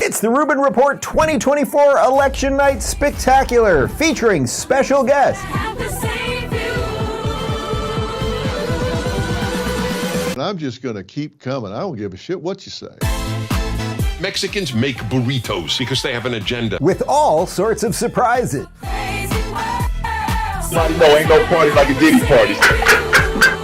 It's the Rubin Report 2024 Election Night Spectacular, featuring special guests. I'm just going to keep coming. I don't give a shit what you say. Mexicans make burritos because they have an agenda. With all sorts of surprises. No, ain't no party like a Diddy party.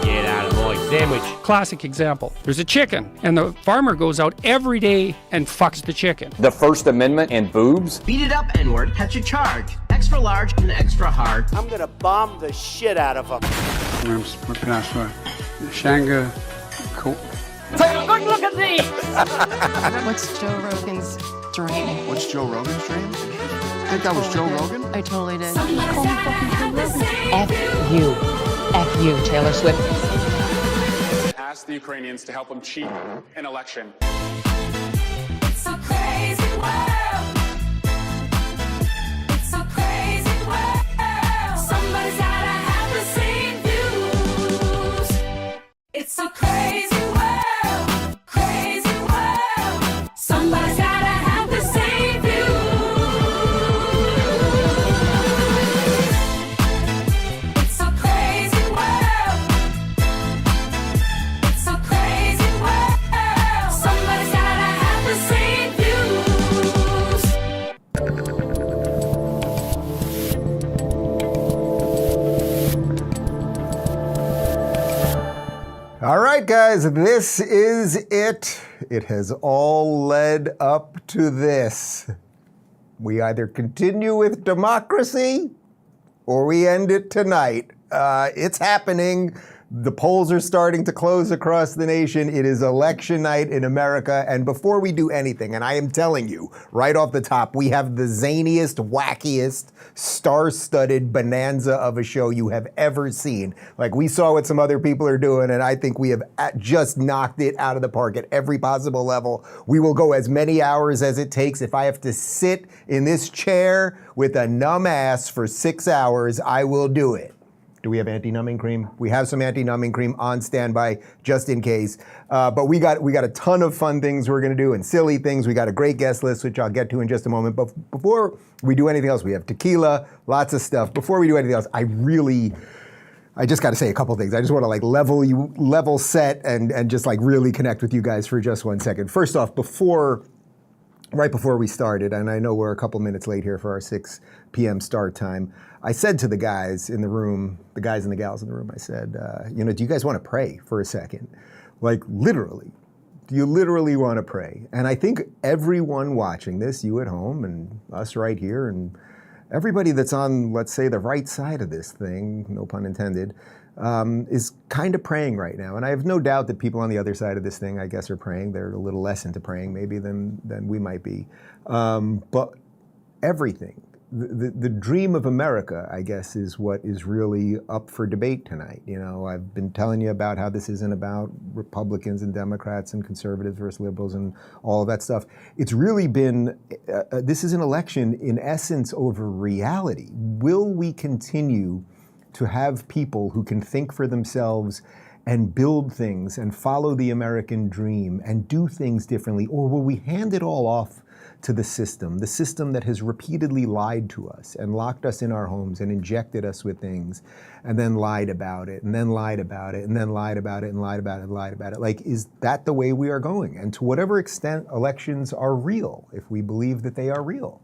Get out of my sandwich. Classic example. There's a chicken, and the farmer goes out every day and fucks the chicken. The First Amendment and boobs. Beat it up, N-word, catch a charge. Extra large and extra hard. I'm gonna bomb the shit out of them. What can I say? Shanga, cool. Take a good look at these! What's Joe Rogan's dream? What's Joe Rogan's dream? I think that was Joe Rogan? I totally did. F you, Taylor Swift. Ask the Ukrainians to help them cheat an election. It's a crazy world. It's a crazy world. Somebody's gotta have the same views. It's a crazy world. Crazy world. Somebody's gotta have the same views. It's a crazy world. It's a crazy world. Somebody's gotta have the same views. All right, guys, this is it. It has all led up to this. We either continue with democracy or we end it tonight. It's happening. The polls are starting to close across the nation. It is election night in America. And before we do anything, and I am telling you right off the top, we have the zaniest, wackiest, star-studded bonanza of a show you have ever seen. Like, we saw what some other people are doing, and I think we have just knocked it out of the park at every possible level. We will go as many hours as it takes. If I have to sit in this chair with a numb ass for 6 hours, I will do it. Do we have anti-numbing cream? We have some anti-numbing cream on standby just in case. But we got a ton of fun things we're gonna do and silly things. We got a great guest list, which I'll get to in just a moment. But before we do anything else, we have tequila, lots of stuff. Before we do anything else, I just gotta say a couple things. I just wanna level set and just like really connect with you guys for just 1 second. First off, right before we started, and I know we're a couple minutes late here for our 6 p.m. start time, I said to the guys in the room, the guys and the gals in the room, I said, do you guys want to pray for a second? Like, literally. Do you literally want to pray? And I think everyone watching this, you at home and us right here, and everybody that's on, let's say, the right side of this thing, no pun intended, is kind of praying right now. And I have no doubt that people on the other side of this thing, I guess, are praying. They're a little less into praying maybe than we might be. But everything, the dream of America, I guess, is what is really up for debate tonight. You know, I've been telling you about how this isn't about Republicans and Democrats and conservatives versus liberals and all of that stuff. It's really been, this is an election in essence over reality. Will we continue to have people who can think for themselves and build things and follow the American dream and do things differently, or will we hand it all off to the system that has repeatedly lied to us and locked us in our homes and injected us with things and then lied about it and then lied about it and then lied about it and lied about it and lied about it? Like, is that the way we are going? And to whatever extent elections are real, if we believe that they are real,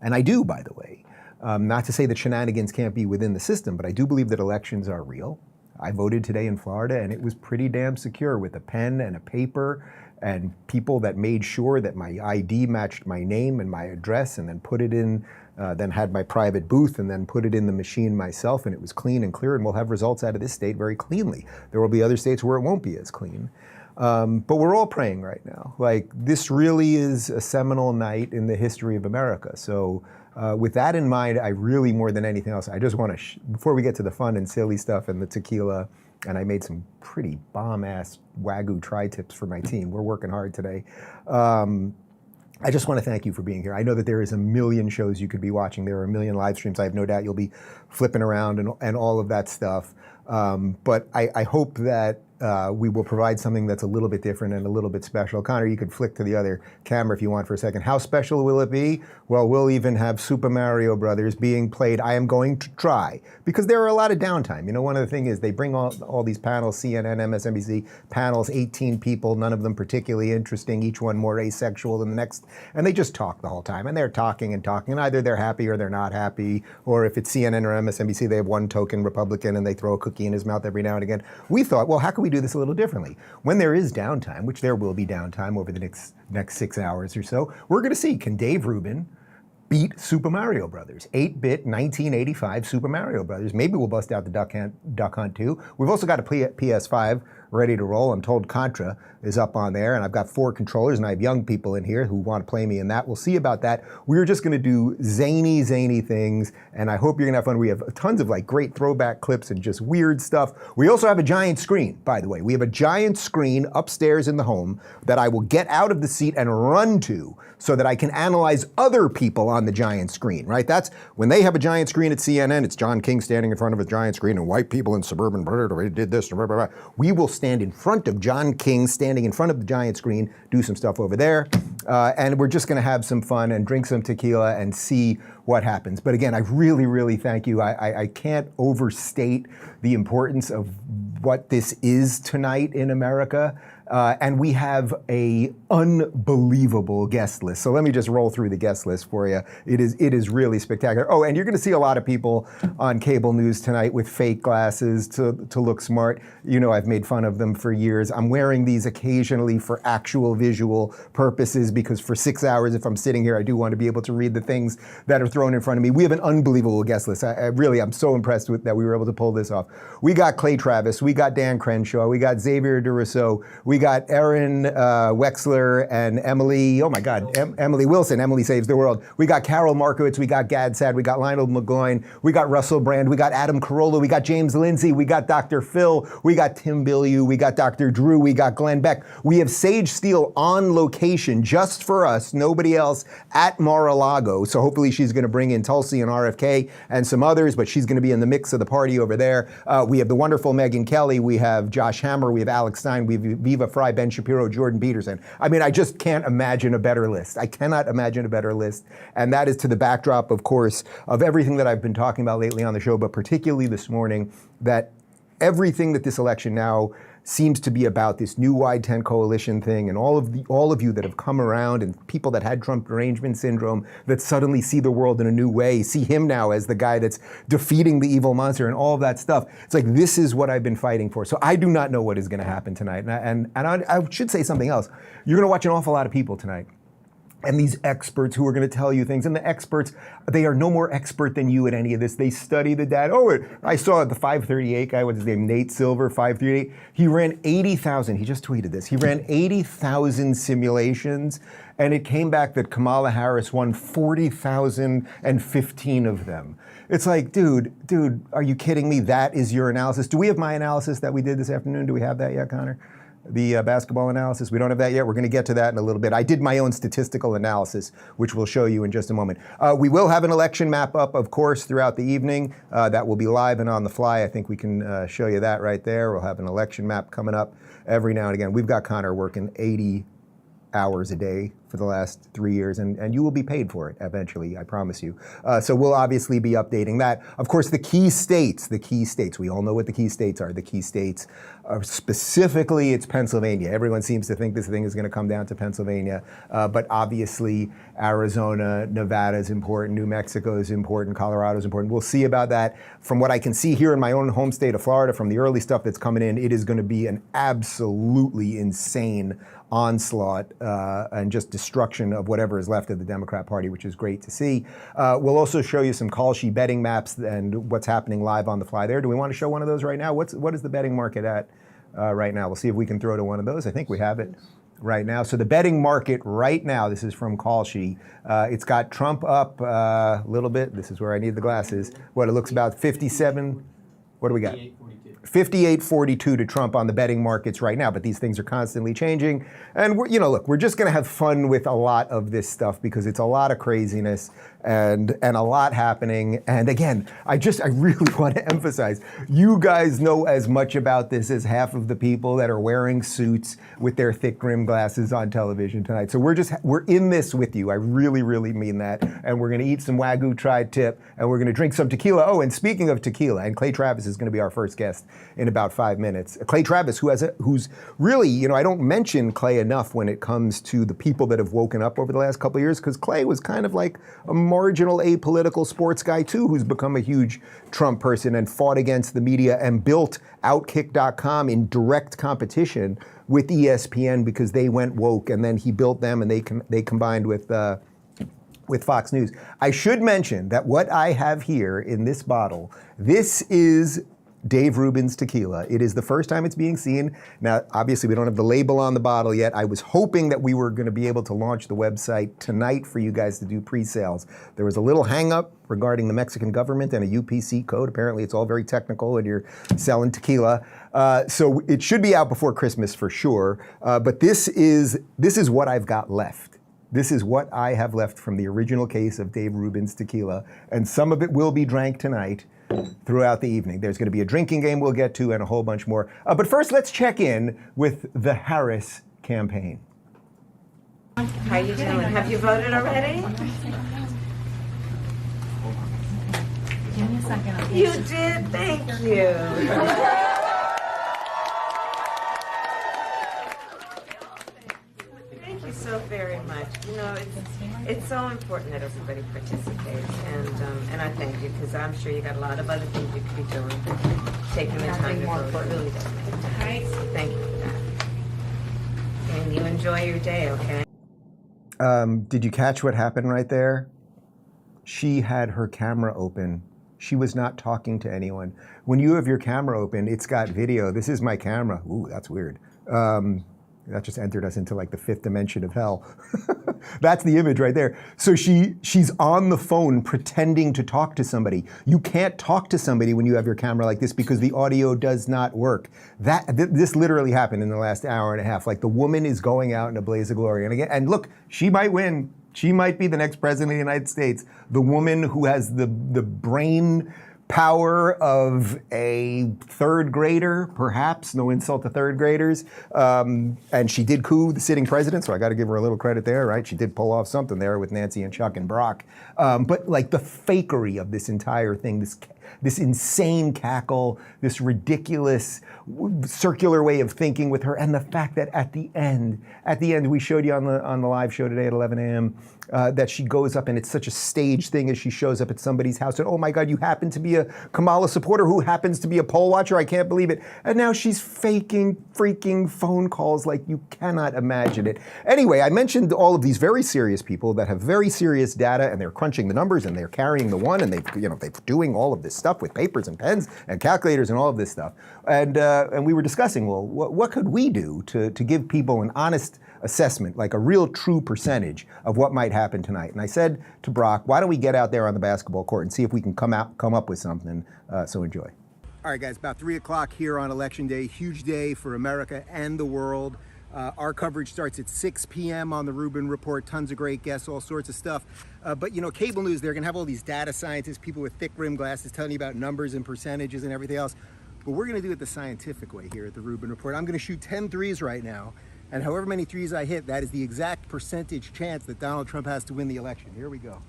and I do, by the way, not to say that shenanigans can't be within the system, but I do believe that elections are real. I voted today in Florida, and it was pretty damn secure with a pen and a paper and people that made sure that my ID matched my name and my address, and then put it in, then had my private booth and then put it in the machine myself, and it was clean and clear, and we'll have results out of this state very cleanly. There will be other states where it won't be as clean. But we're all praying right now. Like, this really is a seminal night in the history of America. So with that in mind, I really, more than anything else, I just want to, before we get to the fun and silly stuff and the tequila, and I made some pretty bomb-ass Wagyu tri-tips for my team. We're working hard today. I just want to thank you for being here. I know that there is a million shows you could be watching. There are a million live streams. I have no doubt you'll be flipping around and all of that stuff. But I hope that we will provide something that's a little bit different and a little bit special. Connor, you could flick to the other camera if you want for a second. How special will it be? Well, we'll even have Super Mario Brothers being played. I am going to try, because there are a lot of downtime. You know, one of the things is they bring all these panels, CNN, MSNBC panels, 18 people, none of them particularly interesting, each one more asexual than the next, and they just talk the whole time. And they're talking and talking, and either they're happy or they're not happy, or if it's CNN or MSNBC, they have one token Republican and they throw a cookie in his mouth every now and again. We thought, well, how can we do this a little differently? When there is downtime, which there will be downtime over the next 6 hours or so, we're going to see, can Dave Rubin beat Super Mario Brothers? 8-bit 1985 Super Mario Brothers. Maybe we'll bust out the Duck Hunt 2. We've also got a PS5 ready to roll. I'm told Contra is up on there, and I've got 4 controllers, and I have young people in here who want to play me in that. We'll see about that. We're just going to do zany things, and I hope you're going to have fun. We have tons of like great throwback clips and just weird stuff. We also have a giant screen, by the way. We have a giant screen upstairs in the home that I will get out of the seat and run to so that I can analyze other people on the giant screen, right? That's when they have a giant screen at CNN, it's John King standing in front of a giant screen and white people in suburban did this, blah, blah, blah. We will stand in front of John King, standing in front of the giant screen, do some stuff over there, and we're just gonna have some fun and drink some tequila and see what happens. But again, I really thank you. I can't overstate the importance of what this is tonight in America. And we have a unbelievable guest list. So let me just roll through the guest list for you. It is really spectacular. Oh, and you're going to see a lot of people on cable news tonight with fake glasses to look smart. You know, I've made fun of them for years. I'm wearing these occasionally for actual visual purposes, because for 6 hours, if I'm sitting here, I do want to be able to read the things that are thrown in front of me. We have an unbelievable guest list. I'm so impressed with that we were able to pull this off. We got Clay Travis, we got Dan Crenshaw, we got Xavier Durousseau, we got Aaron Wexler and Emily, oh my God, Emily Wilson, Emily Saves the World. We got Carol Markowitz, we got Gad Saad, we got Lionel McGloin, we got Russell Brand, we got Adam Corolla, we got James Lindsay, we got Dr. Phil, we got Tim Bilyeu, we got Dr. Drew, we got Glenn Beck. We have Sage Steele on location just for us, nobody else, at Mar-a-Lago. So hopefully she's gonna bring in Tulsi and RFK and some others, but she's gonna be in the mix of the party over there. We have the wonderful Megyn Kelly, we have Josh Hammer, we have Alex Stein, we have Viva Fry, Ben Shapiro, Jordan Peterson. I mean, I just can't imagine a better list. I cannot imagine a better list. And that is to the backdrop, of course, of everything that I've been talking about lately on the show, but particularly this morning, that everything that this election now seems to be about, this new wide tent coalition thing, and all of you that have come around, and people that had Trump derangement syndrome that suddenly see the world in a new way, see him now as the guy that's defeating the evil monster and all of that stuff. It's like, this is what I've been fighting for. So I do not know what is going to happen tonight. And I should say something else. You're going to watch an awful lot of people tonight. And these experts who are going to tell you things. And the experts, they are no more expert than you at any of this. They study the data. Oh, I saw the 538 guy, what's his name, Nate Silver, 538. He ran 80,000, he just tweeted this. He ran 80,000 simulations, and it came back that Kamala Harris won 40,015 of them. It's like, dude, are you kidding me? That is your analysis. Do we have my analysis that we did this afternoon? Do we have that yet, Connor? The basketball analysis. We don't have that yet. We're going to get to that in a little bit. I did my own statistical analysis, which we'll show you in just a moment. We will have an election map up, of course, throughout the evening. That will be live and on the fly. I think we can show you that right there. We'll have an election map coming up every now and again. We've got Connor working 80 hours a day for the last 3 years, and you will be paid for it eventually, I promise you. So we'll obviously be updating that. Of course, the key states, we all know what the key states are. The key states are specifically, it's Pennsylvania. Everyone seems to think this thing is gonna come down to Pennsylvania, but obviously Arizona, Nevada is important, New Mexico is important, Colorado is important. We'll see about that. From what I can see here in my own home state of Florida, from the early stuff that's coming in, it is gonna be an absolutely insane onslaught and just destruction of whatever is left of the Democrat Party, which is great to see. We'll also show you some Kalshi betting maps and what's happening live on the fly there. Do we want to show one of those right now? What is the betting market at right now? We'll see if we can throw to one of those. I think we have it right now. So the betting market right now, this is from Kalshi. It's got Trump up a little bit. This is where I need the glasses. What, it looks about 57. What do we got? 58-42 to Trump on the betting markets right now, but these things are constantly changing. And we're just going to have fun with a lot of this stuff because it's a lot of craziness and a lot happening. And again, I really want to emphasize, you guys know as much about this as half of the people that are wearing suits with their thick rim glasses on television tonight. So we're in this with you. I really, really mean that. And we're going to eat some Wagyu tri-tip and we're going to drink some tequila. Oh, and speaking of tequila, and Clay Travis is going to be our first guest in about 5 minutes. Clay Travis, who's really, I don't mention Clay enough when it comes to the people that have woken up over the last couple of years, because Clay was kind of like a marginal apolitical sports guy too, who's become a huge Trump person and fought against the media and built Outkick.com in direct competition with ESPN because they went woke, and then he built them and they combined with Fox News. I should mention that what I have here in this bottle, this is Dave Rubin's tequila. It is the first time it's being seen. Now, obviously, we don't have the label on the bottle yet. I was hoping that we were going to be able to launch the website tonight for you guys to do pre-sales. There was a little hang-up regarding the Mexican government and a UPC code. Apparently, it's all very technical and you're selling tequila. So it should be out before Christmas for sure. But this is what I've got left. This is what I have left from the original case of Dave Rubin's tequila. And some of it will be drank tonight throughout the evening. There's going to be a drinking game we'll get to and a whole bunch more. But first, let's check in with the Harris campaign. How you doing? Have you voted already? Give me a second. You did? Thank you. Thank you so very much. It's so important that everybody participates, and I thank you because I'm sure you got a lot of other things you could be doing. Taking the time to vote really does make a difference. So thank you for that. And you enjoy your day, okay? Did you catch what happened right there? She had her camera open. She was not talking to anyone. When you have your camera open, it's got video. This is my camera. Ooh, that's weird. That just entered us into like the fifth dimension of hell. That's the image right there. So she's on the phone pretending to talk to somebody. You can't talk to somebody when you have your camera like this because the audio does not work. This literally happened in the last hour and a half. Like the woman is going out in a blaze of glory. And look, she might win. She might be the next president of the United States. The woman who has the brain power of a third grader, perhaps, no insult to third graders. And she did coup the sitting president, so I gotta give her a little credit there, right? She did pull off something there with Nancy and Chuck and Brock. But like the fakery of this entire thing, this insane cackle, this ridiculous circular way of thinking with her, and the fact that at the end, we showed you on the live show today at 11 a.m., that she goes up and it's such a staged thing as she shows up at somebody's house and, oh my God, you happen to be a Kamala supporter who happens to be a poll watcher, I can't believe it. And now she's faking freaking phone calls like you cannot imagine it. Anyway, I mentioned all of these very serious people that have very serious data and they're crunching the numbers and they're carrying the one and they're doing all of this stuff with papers and pens and calculators and all of this stuff. And we were discussing, well, what could we do to give people an honest assessment, like a real true percentage of what might happen tonight? And I said to Brock, why don't we get out there on the basketball court and see if we can come up with something, so enjoy. All right, guys, about 3 o'clock here on Election Day, huge day for America and the world. Our coverage starts at 6 p.m. on the Rubin Report, tons of great guests, all sorts of stuff. But cable news, they're gonna have all these data scientists, people with thick rim glasses telling you about numbers and percentages and everything else. But we're gonna do it the scientific way here at the Rubin Report. I'm gonna shoot 10 threes right now. And however many threes I hit, that is the exact percentage chance that Donald Trump has to win the election. Here we go.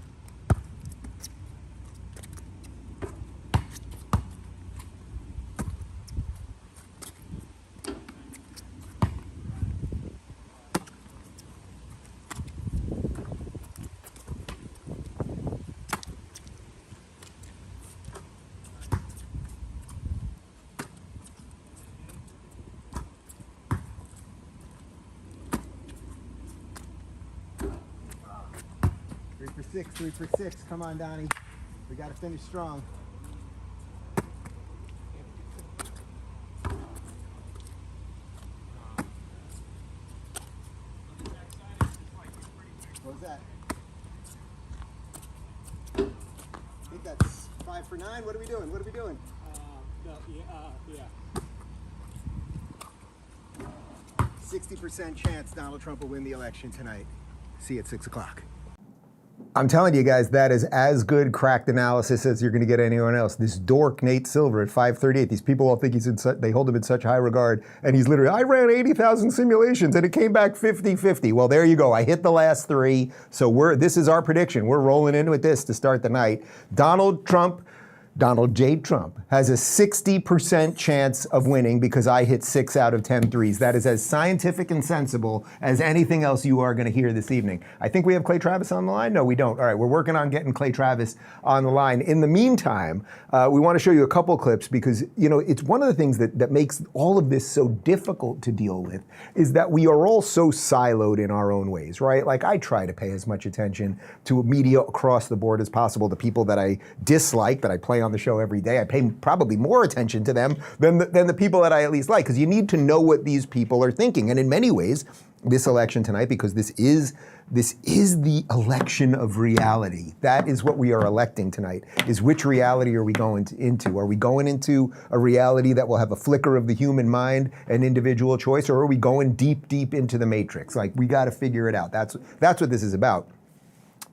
Three for six. Come on, Donnie. We got to finish strong. What was that? I think that's 5 for 9. What are we doing? Yeah. 60% chance Donald Trump will win the election tonight. See you at 6 o'clock. I'm telling you guys, that is as good cracked analysis as you're going to get anyone else. This dork, Nate Silver, at 538, these people all think they hold him in such high regard, and he's literally, I ran 80,000 simulations, and it came back 50-50. Well, there you go. I hit the last three, so this is our prediction. We're rolling in with this to start the night. Donald J. Trump has a 60% chance of winning because I hit 6 out of 10 threes. That is as scientific and sensible as anything else you are going to hear this evening. I think we have Clay Travis on the line. No, we don't. All right, we're working on getting Clay Travis on the line. In the meantime, we want to show you a couple clips because, you know, it's one of the things that makes all of this so difficult to deal with is that we are all so siloed in our own ways, right? Like I try to pay as much attention to media across the board as possible, the people that I dislike, that I play on the show every day. I pay probably more attention to them than the people that I at least like, because you need to know what these people are thinking. And in many ways, this election tonight, because this is the election of reality. That is what we are electing tonight, is which reality are we going into? Are we going into a reality that will have a flicker of the human mind and individual choice, or are we going deep, deep into the matrix? Like, we got to figure it out. That's what this is about.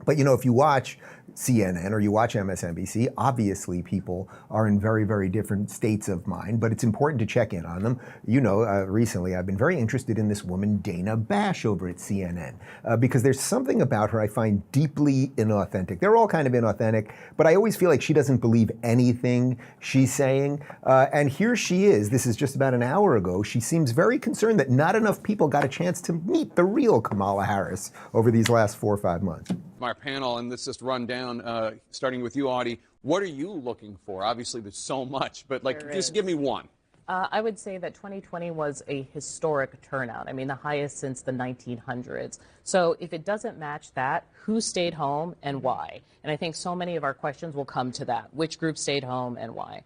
But, you know, if you watch CNN or you watch MSNBC, obviously people are in very, very different states of mind, but it's important to check in on them. You know, recently I've been very interested in this woman, Dana Bash, over at CNN, because there's something about her I find deeply inauthentic. They're all kind of inauthentic, but I always feel like she doesn't believe anything she's saying. And here she is, this is just about an hour ago, she seems very concerned that not enough people got a chance to meet the real Kamala Harris over these last 4 or 5 months. Our panel, and let's just run down, starting with you, Audie. What are you looking for? Obviously, there's so much, but just give me one. I would say that 2020 was a historic turnout. I mean, the highest since the 1900s. So if it doesn't match that, who stayed home and why? And I think so many of our questions will come to that. Which group stayed home and why?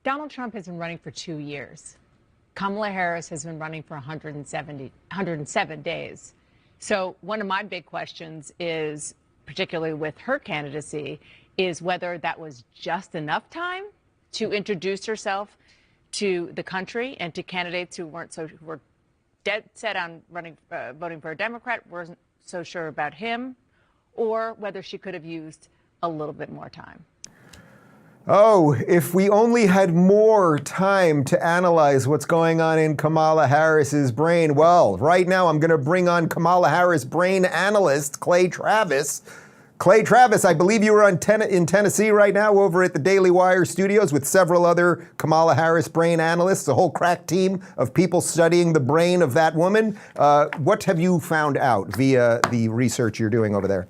Donald Trump has been running for 2 years. Kamala Harris has been running for 107 days. So one of my big questions is, particularly with her candidacy, is whether that was just enough time to introduce herself to the country and to candidates who were dead set on voting for a Democrat, weren't so sure about him, or whether she could have used a little bit more time. Oh, if we only had more time to analyze what's going on in Kamala Harris's brain. Well, right now I'm going to bring on Kamala Harris brain analyst Clay Travis. Clay Travis, I believe you were in Tennessee right now over at the Daily Wire studios with several other Kamala Harris brain analysts, a whole crack team of people studying the brain of that woman. What have you found out via the research you're doing over there?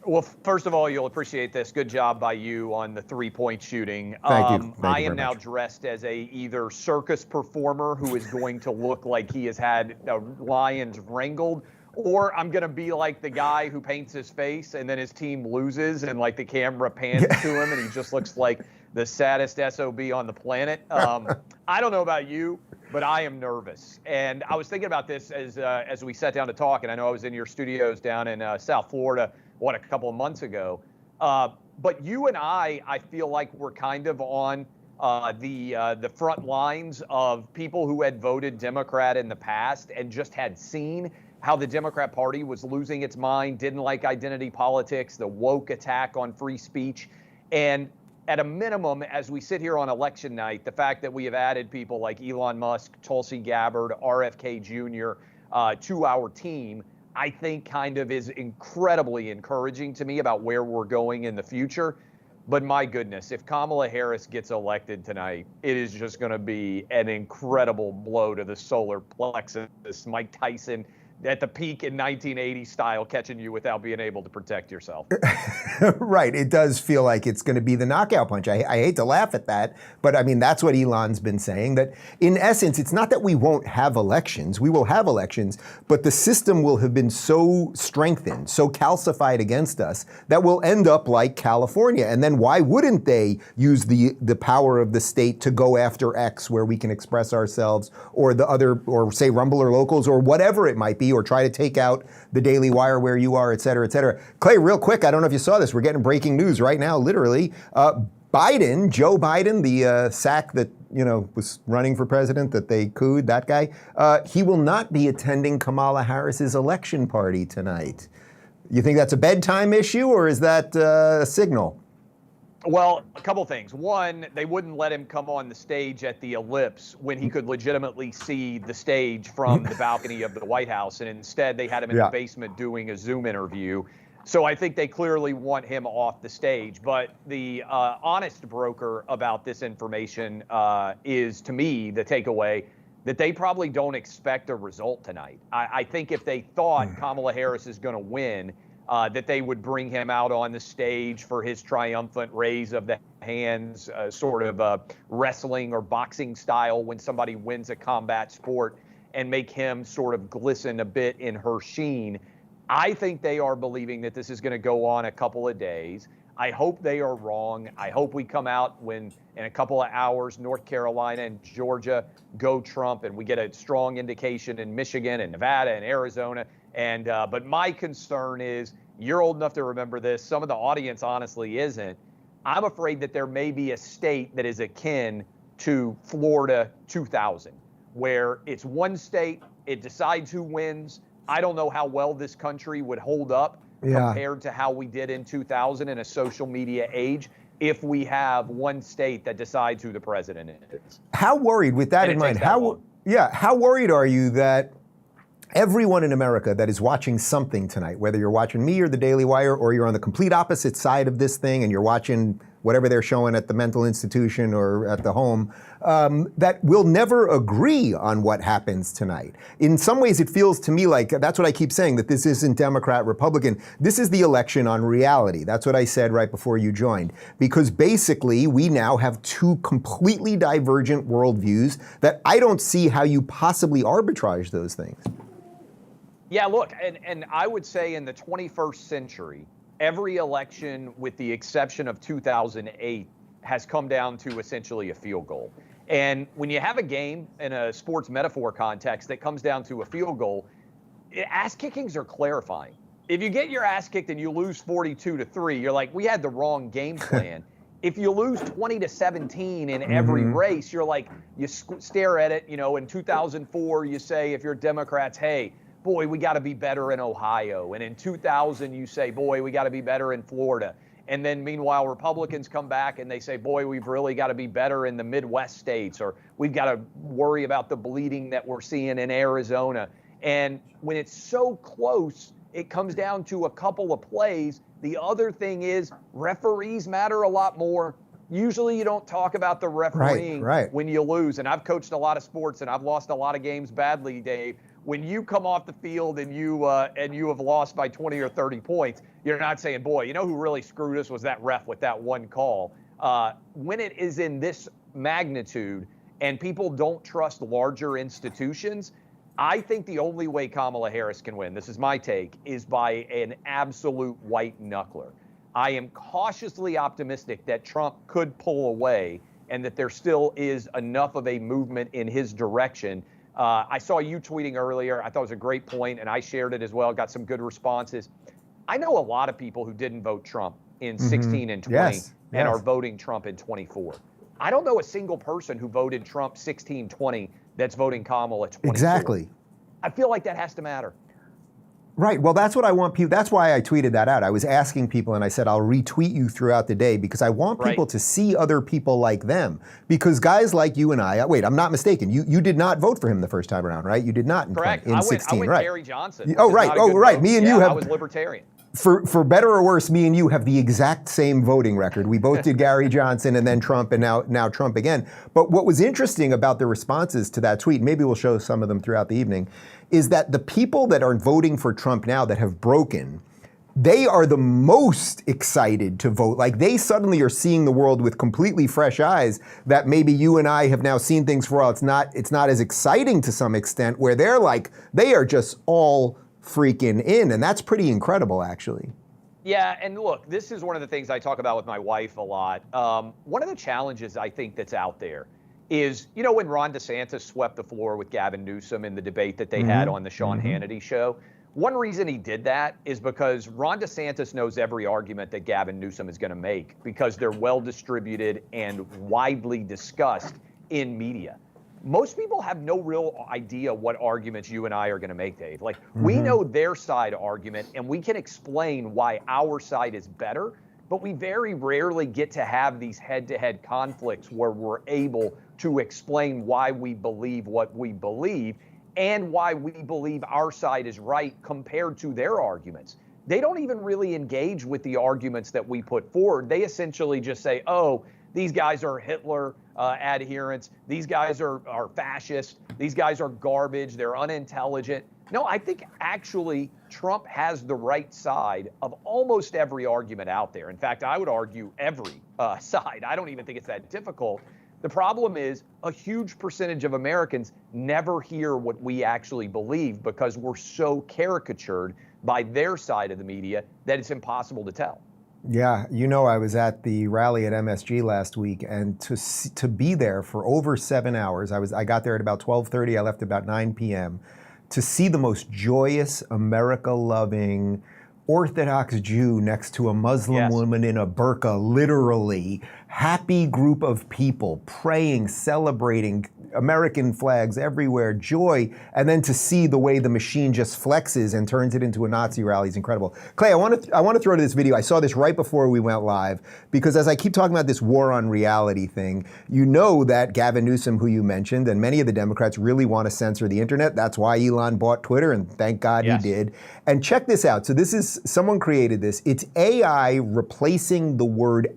Well, first of all, you'll appreciate this. Good job by you on the three-point shooting. Thank you. I am now dressed as a either circus performer who is going to look like he has had lions wrangled, or I'm going to be like the guy who paints his face and then his team loses and like the camera pans to him and he just looks like the saddest SOB on the planet. I don't know about you, but I am nervous. And I was thinking about this as we sat down to talk, and I know I was in your studios down in South Florida, a couple of months ago. But you and I feel like we're kind of on the front lines of people who had voted Democrat in the past and just had seen how the Democrat Party was losing its mind, didn't like identity politics, the woke attack on free speech. And at a minimum, as we sit here on election night, the fact that we have added people like Elon Musk, Tulsi Gabbard, RFK Jr. To our team, I think kind of is incredibly encouraging to me about where we're going in the future. But my goodness, if Kamala Harris gets elected tonight, it is just going to be an incredible blow to the solar plexus. Mike Tyson at the peak in 1980 style, catching you without being able to protect yourself. Right. It does feel like it's going to be the knockout punch. I hate to laugh at that, but I mean, that's what Elon's been saying, that in essence, it's not that we won't have elections. We will have elections, but the system will have been so strengthened, so calcified against us that we'll end up like California. And then why wouldn't they use the power of the state to go after X where we can express ourselves, or the other, or say Rumble or Locals or whatever it might be, or try to take out the Daily Wire where you are, et cetera, et cetera. Clay, real quick, I don't know if you saw this. We're getting breaking news right now, literally. Biden, Joe Biden, the sack that, was running for president that they cooed, that guy, he will not be attending Kamala Harris's election party tonight. You think that's a bedtime issue, or is that a signal? Well, a couple things. One, they wouldn't let him come on the stage at the Ellipse when he could legitimately see the stage from the balcony of the White House, and instead they had him in the basement doing a Zoom interview. So I think they clearly want him off the stage. But the honest broker about this information is, to me, the takeaway that they probably don't expect a result tonight. I think if they thought Kamala Harris is going to win, that they would bring him out on the stage for his triumphant raise of the hands, sort of wrestling or boxing style when somebody wins a combat sport, and make him sort of glisten a bit in her sheen. I think they are believing that this is going to go on a couple of days. I hope they are wrong. I hope we come out when in a couple of hours North Carolina and Georgia go Trump, and we get a strong indication in Michigan and Nevada and Arizona. And but my concern is, you're old enough to remember this. Some of the audience honestly isn't. I'm afraid that there may be a state that is akin to Florida 2000, where it's one state, it decides who wins. I don't know how well this country would hold up compared to how we did in 2000 in a social media age if we have one state that decides who the president is. How worried, with that in mind, how worried are you that everyone in America that is watching something tonight, whether you're watching me or the Daily Wire, or you're on the complete opposite side of this thing and you're watching whatever they're showing at the mental institution or at the home, that will never agree on what happens tonight? In some ways, it feels to me like, that's what I keep saying, that this isn't Democrat, Republican. This is the election on reality. That's what I said right before you joined. Because basically, we now have two completely divergent worldviews that I don't see how you possibly arbitrage those things. Yeah, look, and I would say in the 21st century, every election, with the exception of 2008, has come down to essentially a field goal. And when you have a game in a sports metaphor context that comes down to a field goal, ass kickings are clarifying. If you get your ass kicked and you lose 42-3, you're like, we had the wrong game plan. If you lose 20-17 in every race, you're like, you stare at it, in 2004, you say, if you're Democrats, hey, boy, we got to be better in Ohio. And in 2000, you say, boy, we got to be better in Florida. And then meanwhile, Republicans come back and they say, boy, we've really got to be better in the Midwest states, or we've got to worry about the bleeding that we're seeing in Arizona. And when it's so close, it comes down to a couple of plays. The other thing is, referees matter a lot more. Usually you don't talk about the refereeing when you lose. And I've coached a lot of sports and I've lost a lot of games badly, Dave. When you come off the field and you have lost by 20 or 30 points, you're not saying, boy, you know who really screwed us was that ref with that one call. When it is in this magnitude and people don't trust larger institutions, I think the only way Kamala Harris can win, this is my take, is by an absolute white knuckler. I am cautiously optimistic that Trump could pull away and that there still is enough of a movement in his direction. I saw you tweeting earlier. I thought it was a great point, and I shared it as well. Got some good responses. I know a lot of people who didn't vote Trump in 16 and 20 and are voting Trump in 24. I don't know a single person who voted Trump 16, 20 that's voting Kamala 24. Exactly. I feel like that has to matter. Right. Well, that's what I want people. That's why I tweeted that out. I was asking people, and I said, I'll retweet you throughout the day because I want people to see other people like them. Because guys like you and I, wait, I'm not mistaken. You did not vote for him the first time around, right? You did not in 16, I went right? Gary Johnson. Oh, right. Oh, right. Me and you have. I was libertarian. For better or worse, me and you have the exact same voting record. We both did Gary Johnson and then Trump and now Trump again. But what was interesting about the responses to that tweet, maybe we'll show some of them throughout the evening, is that the people that are voting for Trump now that have broken, they are the most excited to vote. Like they suddenly are seeing the world with completely fresh eyes that maybe you and I have now seen things for a while. It's not as exciting to some extent, where they're like, they are just all freaking in. And that's pretty incredible, actually. Yeah, and look, this is one of the things I talk about with my wife a lot. One of the challenges I think that's out there is, when Ron DeSantis swept the floor with Gavin Newsom in the debate that they had on the Sean Hannity show, One reason he did that is because Ron DeSantis knows every argument that Gavin Newsom is going to make because they're well distributed and widely discussed in media. Most people have no real idea what arguments you and I are going to make, Dave. Like, we know their side argument, and we can explain why our side is better, but we very rarely get to have these head-to-head conflicts where we're able to explain why we believe what we believe and why we believe our side is right compared to their arguments. They don't even really engage with the arguments that we put forward. They essentially just say, oh, these guys are Hitler adherents. These guys are fascist. These guys are garbage. They're unintelligent. No, I think actually Trump has the right side of almost every argument out there. In fact, I would argue every side. I don't even think it's that difficult. The problem is a huge percentage of Americans never hear what we actually believe because we're so caricatured by their side of the media that it's impossible to tell. Yeah, you know, I was at the rally at MSG last week, and to be there for over 7 hours, I got there at about 12:30, I left about 9 p.m., to see the most joyous, America-loving, Orthodox Jew next to a Muslim woman in a burqa, literally, happy group of people praying, celebrating, American flags everywhere, joy, and then to see the way the machine just flexes and turns it into a Nazi rally is incredible. Clay, I want to throw to this video. I saw this right before we went live because as I keep talking about this war on reality thing, you know that Gavin Newsom, who you mentioned, and many of the Democrats really want to censor the internet. That's why Elon bought Twitter, and thank God he did. And check this out. So this is, someone created this. It's AI replacing the words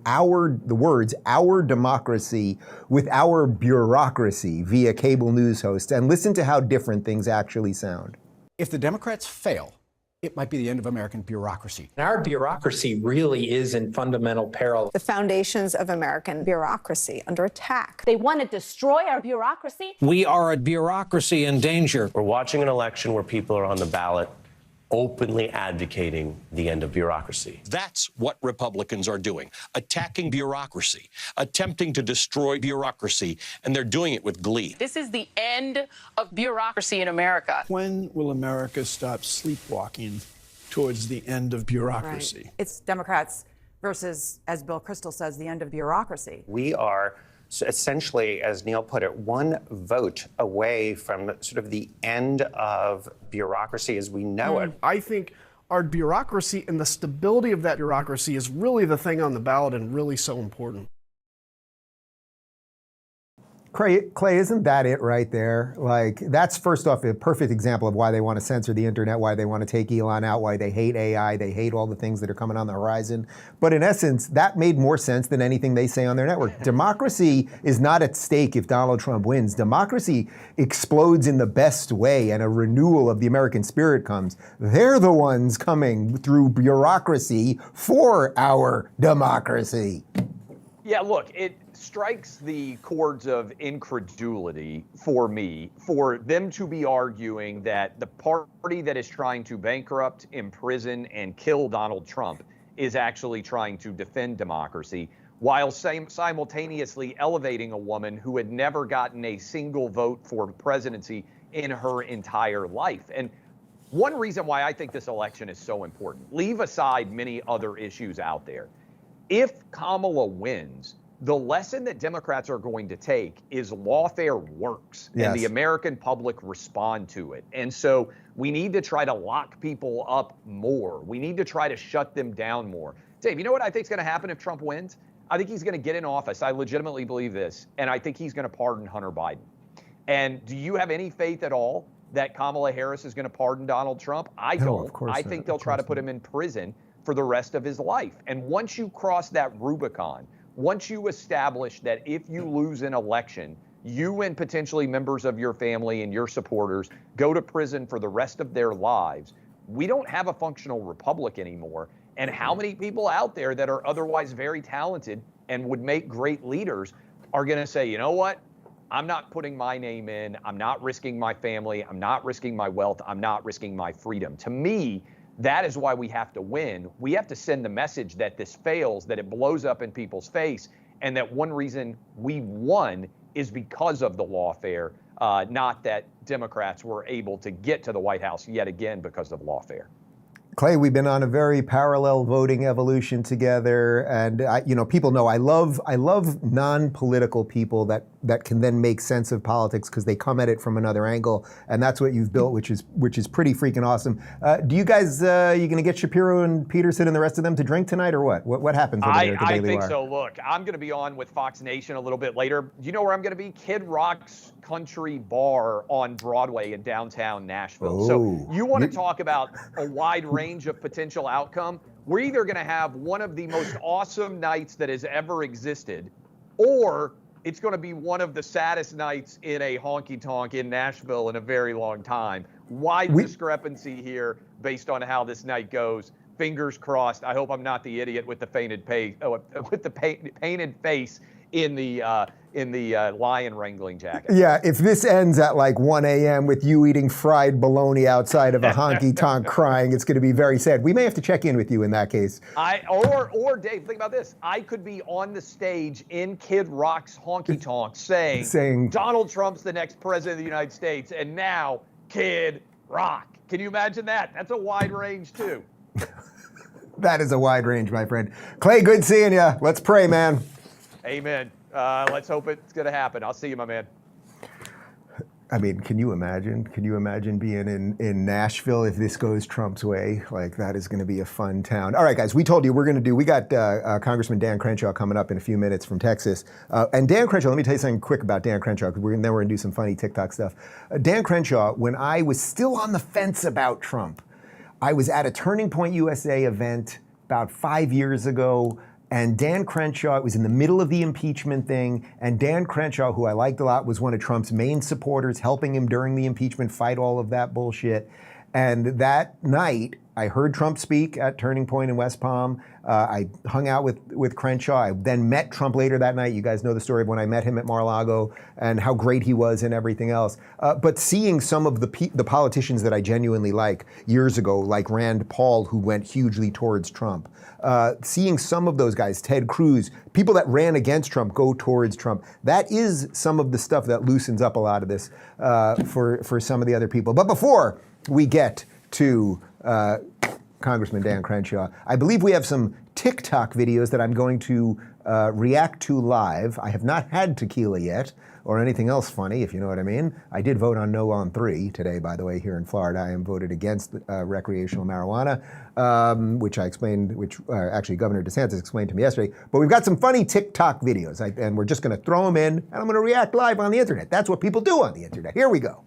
our democracy with our bureaucracy via cable news hosts, and listen to how different things actually sound. If the Democrats fail, it might be the end of American bureaucracy. Our bureaucracy really is in fundamental peril. The foundations of American bureaucracy under attack. They want to destroy our bureaucracy. We are a bureaucracy in danger. We're watching an election where people are on the ballot openly advocating the end of bureaucracy. That's what Republicans are doing, attacking bureaucracy, attempting to destroy bureaucracy, and they're doing it with glee. This is the end of bureaucracy in America. When will America stop sleepwalking towards the end of bureaucracy? Right. It's Democrats versus, as Bill Kristol says, the end of bureaucracy. We are essentially, as Neil put it, one vote away from sort of the end of bureaucracy as we know it. I think our bureaucracy and the stability of that bureaucracy is really the thing on the ballot and really so important. Clay, isn't that it right there? Like, that's first off a perfect example of why they want to censor the internet, why they want to take Elon out, why they hate AI, they hate all the things that are coming on the horizon. But in essence, that made more sense than anything they say on their network. Democracy is not at stake if Donald Trump wins. Democracy explodes in the best way and a renewal of the American spirit comes. They're the ones coming through bureaucracy for our democracy. Yeah, look, it strikes the chords of incredulity for me, for them to be arguing that the party that is trying to bankrupt, imprison, and kill Donald Trump is actually trying to defend democracy, while simultaneously elevating a woman who had never gotten a single vote for presidency in her entire life. And one reason why I think this election is so important, leave aside many other issues out there, if Kamala wins, the lesson that Democrats are going to take is lawfare works and the American public respond to it. And so we need to try to lock people up more. We need to try to shut them down more. Dave, you know what I think is going to happen if Trump wins? I think he's going to get in office. I legitimately believe this. And I think he's going to pardon Hunter Biden. And do you have any faith at all that Kamala Harris is going to pardon Donald Trump? I don't. Of course I think they'll try to put him in prison for the rest of his life. And once you cross that Rubicon, once you establish that if you lose an election, you and potentially members of your family and your supporters go to prison for the rest of their lives, we don't have a functional republic anymore. And how many people out there that are otherwise very talented and would make great leaders are going to say, you know what? I'm not putting my name in. I'm not risking my family. I'm not risking my wealth. I'm not risking my freedom. To me, that is why we have to win. We have to send the message that this fails, that it blows up in people's face, and that one reason we won is because of the lawfare not that Democrats were able to get to the White House yet again because of lawfare. Clay, we've been on a very parallel voting evolution together, and people know I love non-political people that can then make sense of politics because they come at it from another angle, and that's what you've built, which is pretty freaking awesome. Do you guys you going to get Shapiro and Peterson and the rest of them to drink tonight, or what? What happens over there at the Daily I think Wire? so. Look, I'm going to be on with Fox Nation a little bit later. Do you know where I'm going to be? Kid Rock's Country Bar on Broadway in downtown Nashville. So you want to talk about a wide range of potential outcome? We're either going to have one of the most awesome nights that has ever existed, or it's going to be one of the saddest nights in a honky-tonk in Nashville in a very long time. Wide discrepancy here based on how this night goes. Fingers crossed. I hope I'm not the idiot with the painted face in the lion wrangling jacket. Yeah, if this ends at like 1 a.m. with you eating fried bologna outside of a honky-tonk crying, it's going to be very sad. We may have to check in with you in that case. Or Dave, think about this. I could be on the stage in Kid Rock's honky-tonk saying Donald Trump's the next president of the United States, and now Kid Rock. Can you imagine that? That's a wide range, too. That is a wide range, my friend. Clay, good seeing you. Let's pray, man. Amen. Let's hope it's going to happen. I'll see you, my man. I mean, can you imagine? Can you imagine being in Nashville if this goes Trump's way? Like, that is going to be a fun town. All right, guys, we told you we got Congressman Dan Crenshaw coming up in a few minutes from Texas. And Dan Crenshaw, let me tell you something quick about Dan Crenshaw, because then we're going to do some funny TikTok stuff. Dan Crenshaw, when I was still on the fence about Trump, I was at a Turning Point USA event about 5 years ago. And Dan Crenshaw, it was in the middle of the impeachment thing, and Dan Crenshaw, who I liked a lot, was one of Trump's main supporters, helping him during the impeachment, fight all of that bullshit. And that night, I heard Trump speak at Turning Point in West Palm. I hung out with Crenshaw. I then met Trump later that night. You guys know the story of when I met him at Mar-a-Lago and how great he was and everything else. But seeing some of the politicians that I genuinely like years ago, like Rand Paul, who went hugely towards Trump, seeing some of those guys, Ted Cruz, people that ran against Trump go towards Trump, that is some of the stuff that loosens up a lot of this for some of the other people. But before we get to Congressman Dan Crenshaw, I believe we have some TikTok videos that I'm going to react to live. I have not had tequila yet or anything else funny, if you know what I mean. I did vote on No on 3 today, by the way, here in Florida. I am voted against recreational marijuana, which I explained, actually Governor DeSantis explained to me yesterday. But we've got some funny TikTok videos, and we're just going to throw them in, and I'm going to react live on the internet. That's what people do on the internet. Here we go.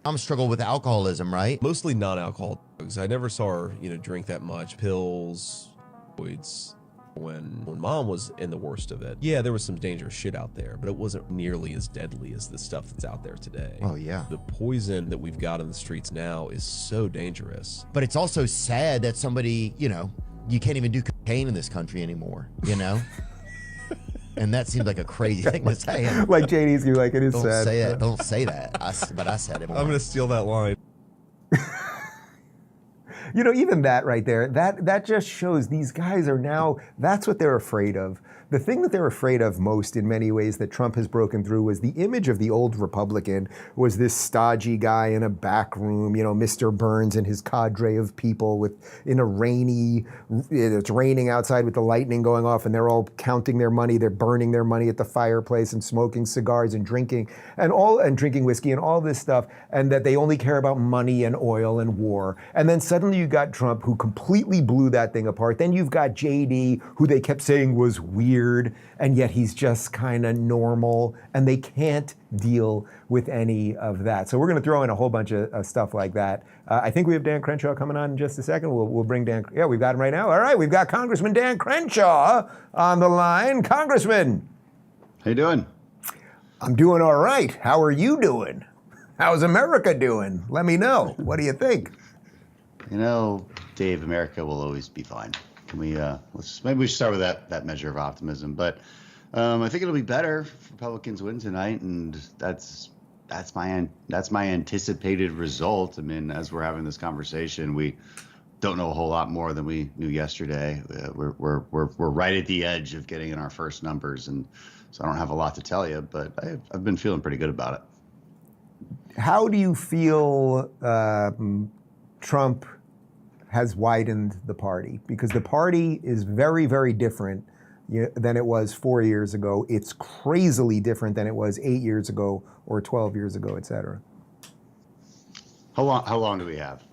I'm struggled with alcoholism, right? Mostly non-alcohol drugs. I never saw her, drink that much. Pills, opioids. When mom was in the worst of it, yeah, there was some dangerous shit out there, but it wasn't nearly as deadly as the stuff that's out there today. Oh, yeah. The poison that we've got in the streets now is so dangerous. But it's also sad that somebody, you can't even do cocaine in this country anymore, And that seems like a crazy thing to say. Like JD's, you're like, it is Don't sad. Say it. Don't say that. But I said it. I'm going to steal that line. Even that right there, that just shows these guys are now, that's what they're afraid of. The thing that they're afraid of most in many ways that Trump has broken through was the image of the old Republican was this stodgy guy in a back room, Mr. Burns and his cadre of people it's raining outside with the lightning going off and they're all counting their money, they're burning their money at the fireplace and smoking cigars and drinking drinking whiskey and all this stuff, and that they only care about money and oil and war. And then suddenly you got Trump, who completely blew that thing apart. Then you've got JD, who they kept saying was weird, and yet he's just kind of normal, and they can't deal with any of that. So we're going to throw in a whole bunch of stuff like that. I think we have Dan Crenshaw coming on in just a second. We'll bring Dan. Yeah, we've got him right now. All right, we've got Congressman Dan Crenshaw on the line. Congressman. How you doing? I'm doing all right. How are you doing? How's America doing? Let me know. What do you think? Dave, America will always be fine. Can we, maybe we should start with that measure of optimism. But I think it'll be better if Republicans win tonight, and that's my anticipated result. I mean, as we're having this conversation, we don't know a whole lot more than we knew yesterday. We're right at the edge of getting in our first numbers, and so I don't have a lot to tell you, but I've been feeling pretty good about it. How do you feel Trump has widened the party? Because the party is very, very different than it was 4 years ago. It's crazily different than it was 8 years ago or 12 years ago, et cetera. How long do we have?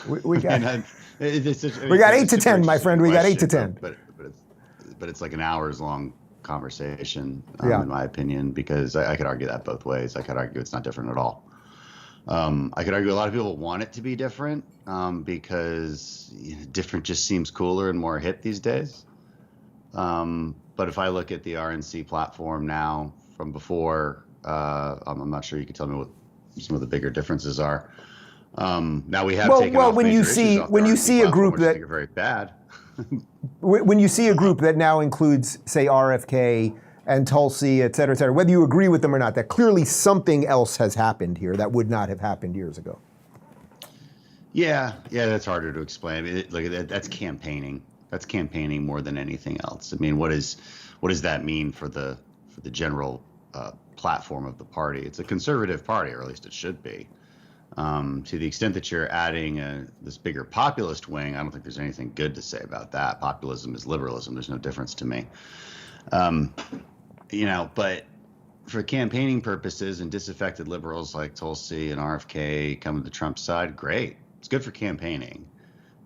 We got, we got 8 to 10, my friend. We got 8 to 10. But it's like an hours long conversation, yeah. in my opinion, because I could argue that both ways. I could argue it's not different at all. I could argue a lot of people want it to be different because different just seems cooler and more hip these days. But if I look at the RNC platform now from before, I'm not sure you can tell me what some of the bigger differences are. Now we have taken off when major you issues see off the when you RNC see a platform, group which I that think are very bad. When you see a group that now includes, say, RFK and Tulsi, et cetera, whether you agree with them or not, that clearly something else has happened here that would not have happened years ago. Yeah, that's harder to explain. That's campaigning. That's campaigning more than anything else. I mean, what does that mean for the general platform of the party? It's a conservative party, or at least it should be. To the extent that you're adding this bigger populist wing, I don't think there's anything good to say about that. Populism is liberalism. There's no difference to me. But for campaigning purposes and disaffected liberals like Tulsi and RFK come to the Trump side, great. It's good for campaigning.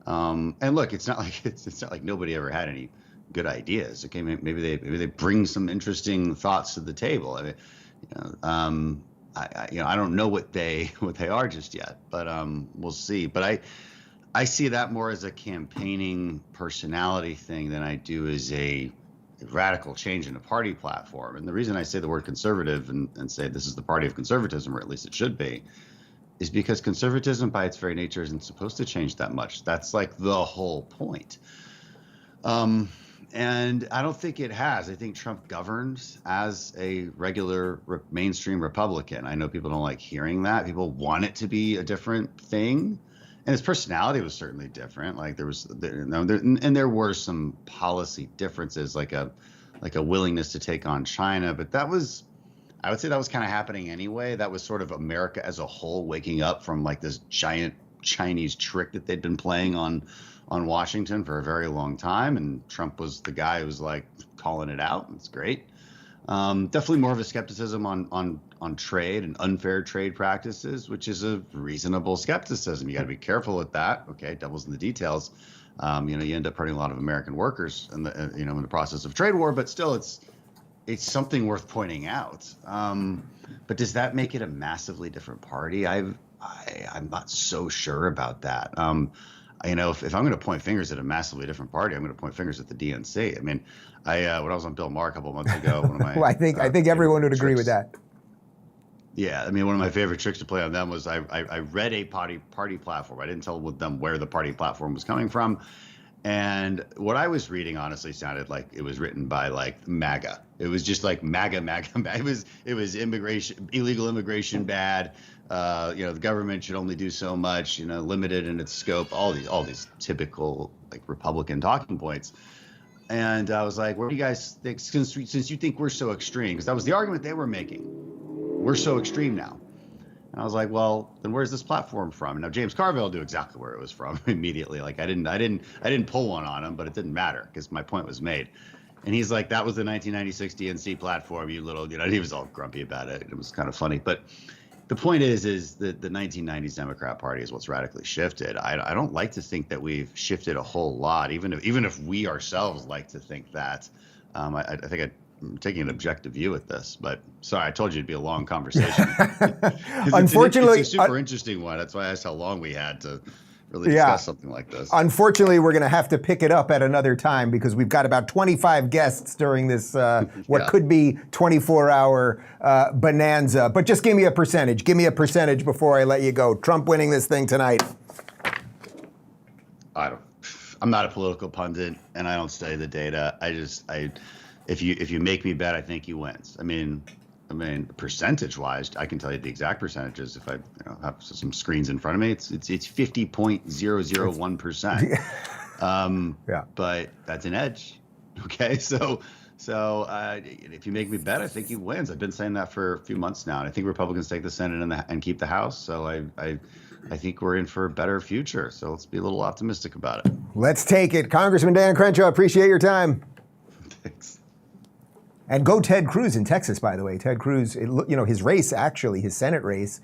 And look, it's not like nobody ever had any good ideas. Okay, maybe they bring some interesting thoughts to the table. I mean, I don't know what they are just yet, but we'll see. But I see that more as a campaigning personality thing than I do as a radical change in a party platform. And the reason I say the word conservative and say this is the party of conservatism, or at least it should be, is because conservatism by its very nature isn't supposed to change that much. That's like the whole point. And I don't think it has. I think Trump governs as a regular mainstream Republican. I know people don't like hearing that. People want it to be a different thing. And his personality was certainly different. Like there were some policy differences, like a willingness to take on China. But I would say that was kind of happening anyway. That was sort of America as a whole waking up from like this giant Chinese trick that they'd been playing on Washington for a very long time, and Trump was the guy who was like calling it out. It's great. Definitely more of a skepticism on trade and unfair trade practices, which is a reasonable skepticism. You got to be careful with that. Okay, devil's in the details. You end up hurting a lot of American workers in the process of trade war, but still, it's something worth pointing out. But does that make it a massively different party? I'm not so sure about that. If I'm going to point fingers at a massively different party, I'm going to point fingers at the DNC. I mean, when I was on Bill Maher a couple of months ago, one of my well, I think everyone would agree with that. Yeah, I mean, one of my favorite tricks to play on them was I read a party platform. I didn't tell them where the party platform was coming from, and what I was reading honestly sounded like it was written by like MAGA. It was just like MAGA. It was illegal immigration bad. The government should only do so much, limited in its scope, all these typical like Republican talking points. And I was like, what do you guys think, since you think we're so extreme? Because that was the argument they were making. We're so extreme now. And I was like, well, then where's this platform from? And now James Carville knew exactly where it was from immediately. Like I didn't pull one on him, but it didn't matter because my point was made. And he's like, that was the 1996 DNC platform, you little, he was all grumpy about it. It was kind of funny. But the point is that the 1990s Democrat Party is what's radically shifted. I don't like to think that we've shifted a whole lot, even if we ourselves like to think that. I think I'm taking an objective view at this, but sorry, I told you it'd be a long conversation. Unfortunately, it's a super interesting one. That's why I asked how long we had to really discuss something like this. Unfortunately, we're going to have to pick it up at another time because we've got about 25 guests during this, what could be 24-hour bonanza. But just give me a percentage. Give me a percentage before I let you go. Trump winning this thing tonight. I'm not a political pundit, and I don't study the data. If you make me bet, I think he wins. I mean, percentage-wise, I can tell you the exact percentages if I have some screens in front of me. It's 50.001%. But that's an edge. Okay, so So if you make me bet, I think he wins. I've been saying that for a few months now, and I think Republicans take the Senate and keep the House. So I think we're in for a better future. So let's be a little optimistic about it. Let's take it. Congressman Dan Crenshaw, appreciate your time. Thanks. And go Ted Cruz in Texas, by the way. Ted Cruz, his race, actually, his Senate race,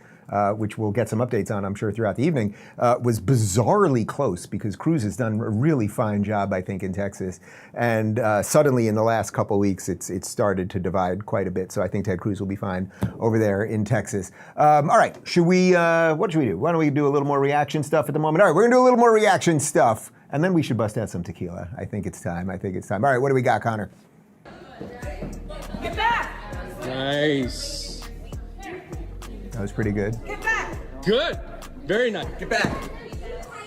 which we'll get some updates on, I'm sure, throughout the evening, was bizarrely close because Cruz has done a really fine job, I think, in Texas. And suddenly, in the last couple of weeks, it's started to divide quite a bit. So I think Ted Cruz will be fine over there in Texas. All right, what should we do? Why don't we do a little more reaction stuff at the moment? All right, we're going to do a little more reaction stuff. And then we should bust out some tequila. I think it's time. All right, what do we got, Connor? Get back! Nice. That was pretty good. Get back! Good. Very nice. Get back.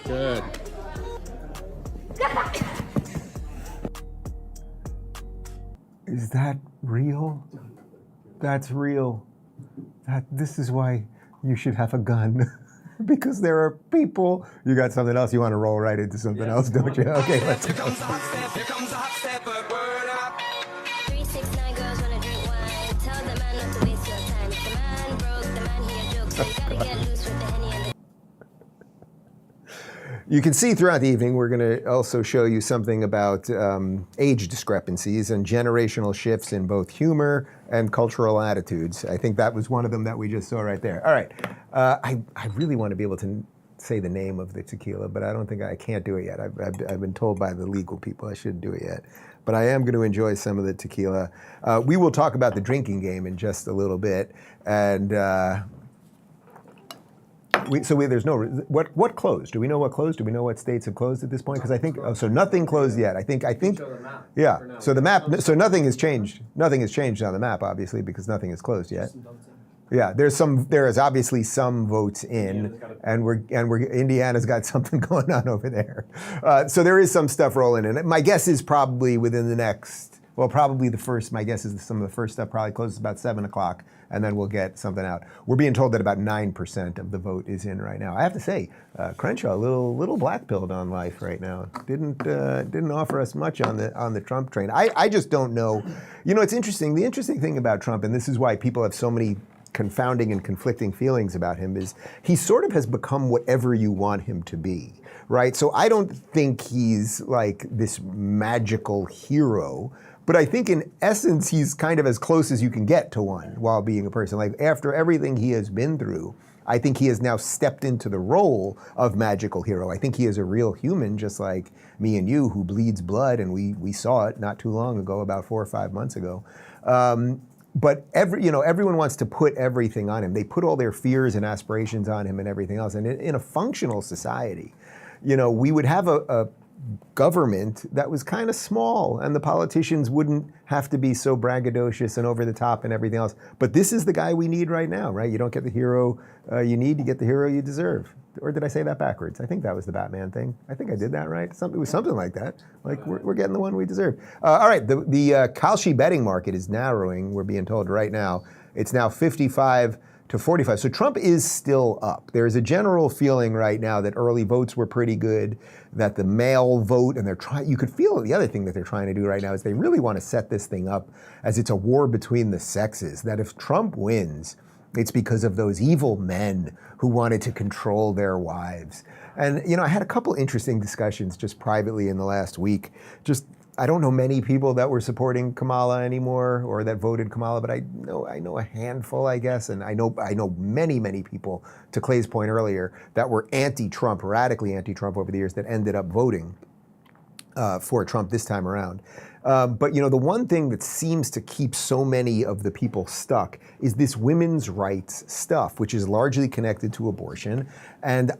Good. Get back! Is that real? That's real. This is why you should have a gun. Because there are people. You got something else? You want to roll right into something else, don't you? Okay, let's go. Here comes the hot step, but word up. 369 girls wanna drink wine. Tell the man not to waste your time. If the man broke, the man he a joke. So you gotta get loose with the Henny and the... You can see throughout the evening, we're going to also show you something about age discrepancies and generational shifts in both humor and cultural attitudes. I think that was one of them that we just saw right there. All right. I really want to be able to say the name of the tequila, but I don't think I can't do it yet. I've been told by the legal people I shouldn't do it yet. But I am going to enjoy some of the tequila. We will talk about the drinking game in just a little bit. And there's no, what closed? Do we know what closed? Do we know what states have closed at this point? Because I think, so nothing closed yet. I think, yeah. So the map, so nothing has changed. Nothing has changed on the map, obviously, because nothing is closed yet. Yeah, there is obviously some votes in, and Indiana's got something going on over there. So there is some stuff rolling in. My guess is probably within the next, probably my guess is some of the first stuff probably closes about 7 o'clock, and then we'll get something out. We're being told that about 9% of the vote is in right now. I have to say, Crenshaw, a little black-pilled on life right now. Didn't offer us much on the Trump train. I just don't know. It's interesting. The interesting thing about Trump, and this is why people have so many confounding and conflicting feelings about him, is he sort of has become whatever you want him to be, right? So I don't think he's like this magical hero, but I think in essence he's kind of as close as you can get to one while being a person. Like after everything he has been through, I think he has now stepped into the role of magical hero. I think he is a real human, just like me and you, who bleeds blood, and we saw it not too long ago, about 4 or 5 months ago. But everyone wants to put everything on him. They put all their fears and aspirations on him and everything else. And in a functional society, we would have a government that was kind of small, and the politicians wouldn't have to be so braggadocious and over the top and everything else. But this is the guy we need right now, right? You don't get the hero you need, you get the hero you deserve. Or did I say that backwards? I think that was the Batman thing. I think I did that right. It was something like that. Like we're getting the one we deserve. All right, the Kalshi betting market is narrowing, we're being told right now. It's now 55 to 45. So Trump is still up. There is a general feeling right now that early votes were pretty good, that the mail vote, and you could feel the other thing that they're trying to do right now is they really want to set this thing up as it's a war between the sexes, that if Trump wins, it's because of those evil men who wanted to control their wives. And, I had a couple interesting discussions just privately in the last week. I don't know many people that were supporting Kamala anymore or that voted Kamala, but I know a handful, I guess. And I know many, many people, to Clay's point earlier, that were anti-Trump, radically anti-Trump over the years that ended up voting for Trump this time around. But the one thing that seems to keep so many of the people stuck is this women's rights stuff, which is largely connected to abortion. And